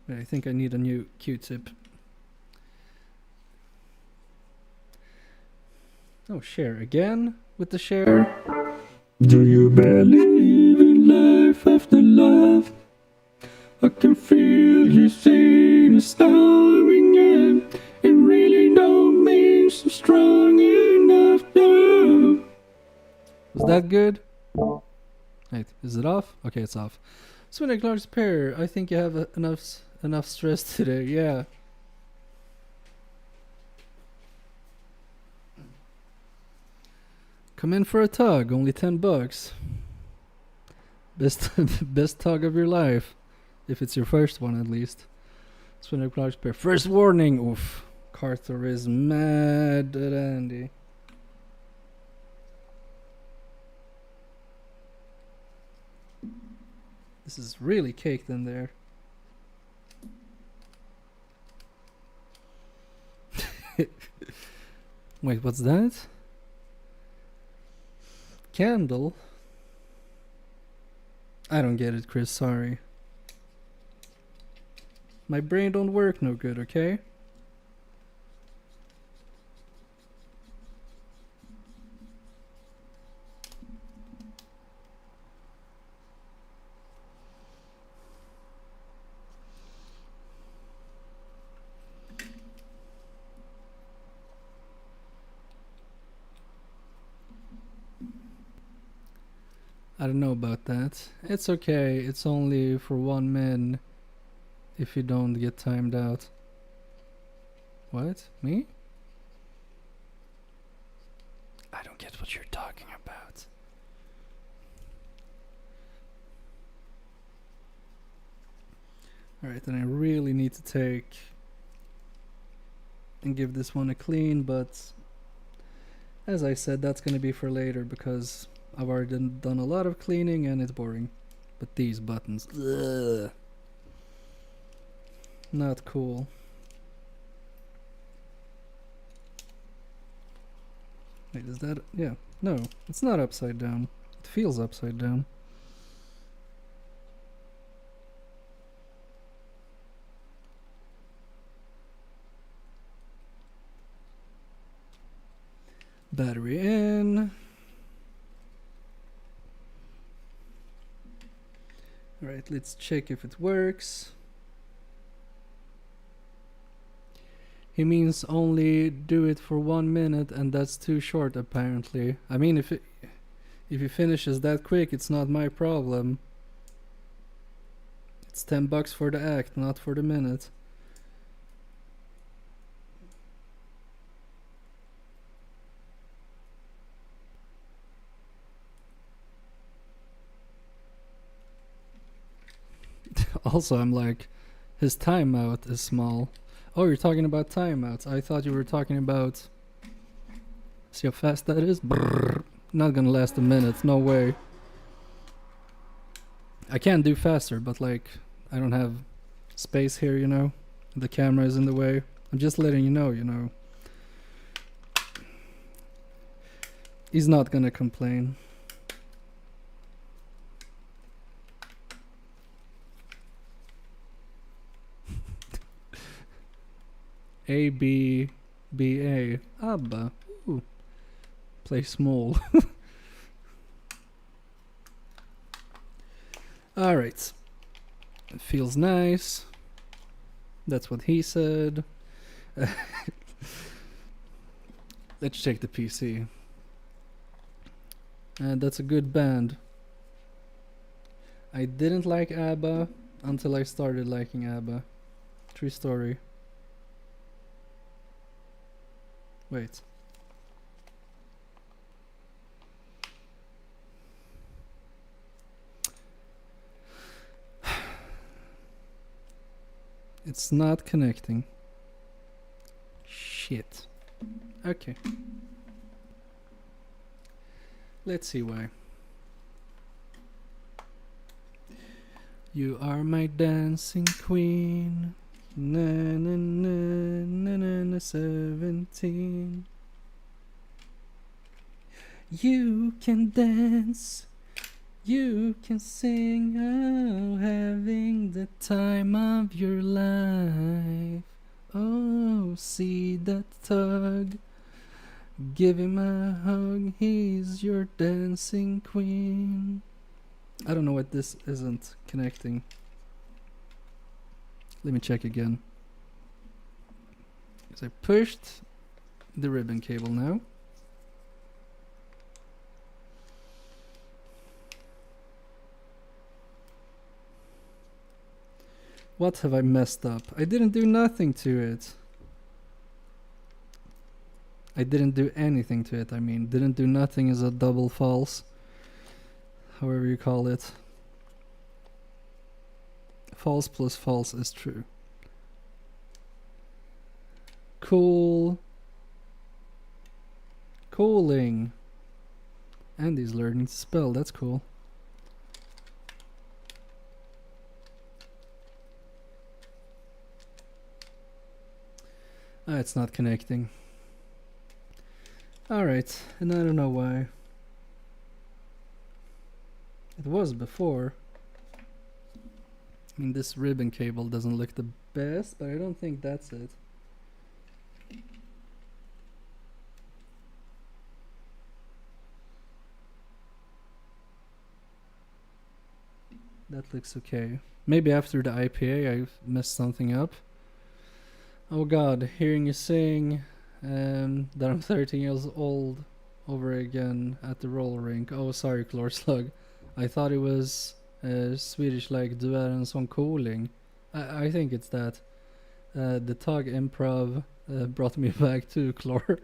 Wait, I think I need a new Q-tip. Oh, share again with the share. Do you believe in life after love? I can feel you saying it's starving and it really don't mean so strong enough now. Was that good? Wait, is it off? Okay, it's off. Swin a large pair. I think you have enough stress today. Yeah. Come in for a tug. Only $10. Best tug of your life, if it's your first one at least. Swin a large pair. First warning. Oof. Carter is mad at Andy. This is really caked in there. Wait, what's that? Candle? I don't get it, Chris, sorry. My brain don't work no good, okay? I don't know about that. It's okay. It's only for 1 min if you don't get timed out. What? Me? I don't get what you're talking about. Alright, then I really need to take and give this one a clean, but as I said, that's gonna be for later because I've already done a lot of cleaning and it's boring. But these buttons, ugh. Not cool. Wait, is that... yeah. No, it's not upside down. It feels upside down. Battery in. Alright, let's check if it works. He means only do it for 1 minute, and that's too short apparently. I mean, if he finishes that quick, it's not my problem. It's $10 for the act, not for the minute. Also, I'm like, his timeout is small. Oh, you're talking about timeouts. I thought you were talking about... see how fast that is? Brrr. Not gonna last a minute, no way. I can do faster, but like, I don't have space here, you know? The camera is in the way. I'm just letting you know, you know. He's not gonna complain. A, B, B, A. Abba. Ooh. Play small. Alright. It feels nice. That's what he said. Let's check the PC. And that's a good band. I didn't like ABBA until I started liking ABBA. True story. Wait. It's not connecting. Shit. Okay. Let's see why. You are my dancing queen. Na na na na na na 17. You can dance, you can sing, oh, having the time of your life. Oh, see that thug, give him a hug, he's your dancing queen. I don't know what this isn't connecting. Let me check again. Because I pushed the ribbon cable now. What have I messed up? I didn't do nothing to it. I didn't do anything to it, I mean. Didn't do nothing is a double false. However you call it. False plus false is true. Cool. Cooling. And he's learning to spell, that's cool. Ah, it's not connecting. Alright, and I don't know why. It was before. I mean, this ribbon cable doesn't look the best, but I don't think that's it. That looks okay. Maybe after the IPA I messed something up. Oh god, hearing you sing that I'm 13 years old over again at the roller rink. Oh, sorry, Chlorslug. I thought it was Swedish, like du är en sån cooling. I think it's that. The Tug improv brought me back to Chlor.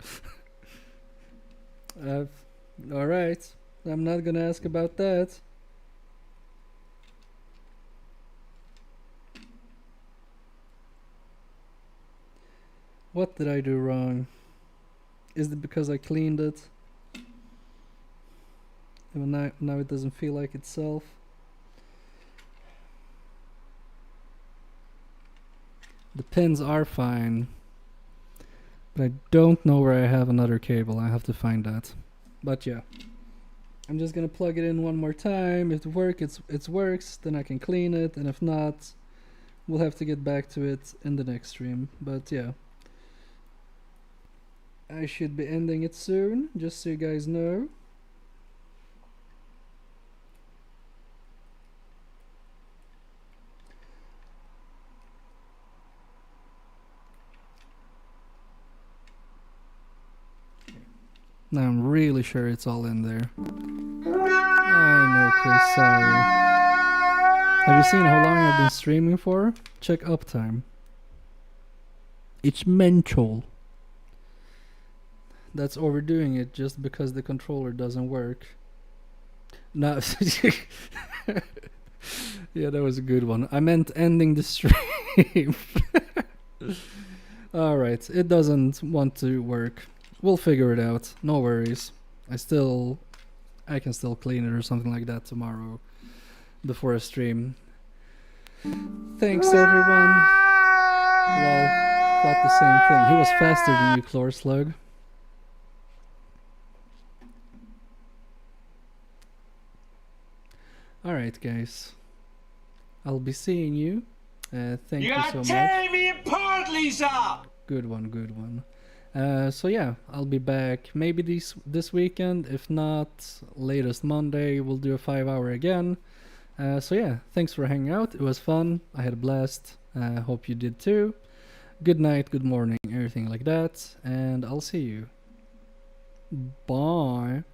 Alright, I'm not gonna ask about that. What did I do wrong? Is it because I cleaned it? And now it doesn't feel like itself? The pins are fine. But I don't know where I have another cable. I have to find that. But yeah. I'm just gonna plug it in one more time. If it works, then I can clean it. And if not, we'll have to get back to it in the next stream. But yeah. I should be ending it soon, just so you guys know. Now I'm really sure it's all in there. I know, Chris, sorry. Have you seen how long I've been streaming for? Check uptime. It's mental. That's overdoing it just because the controller doesn't work. No. Yeah, that was a good one. I meant ending the stream. Alright, it doesn't want to work. We'll figure it out. No worries. I can still clean it or something like that tomorrow before a stream. Thanks everyone. Well, thought the same thing. He was faster than you, Chlor Slug. Alright guys. I'll be seeing you. Thank you so much. tearing me apart, Lisa! Good one, good one. So yeah, I'll be back maybe this weekend. If not, latest Monday, we'll do a 5-hour again. So yeah, thanks for hanging out. It was fun. I had a blast. Hope you did too. Good night, good morning, everything like that. And I'll see you. Bye.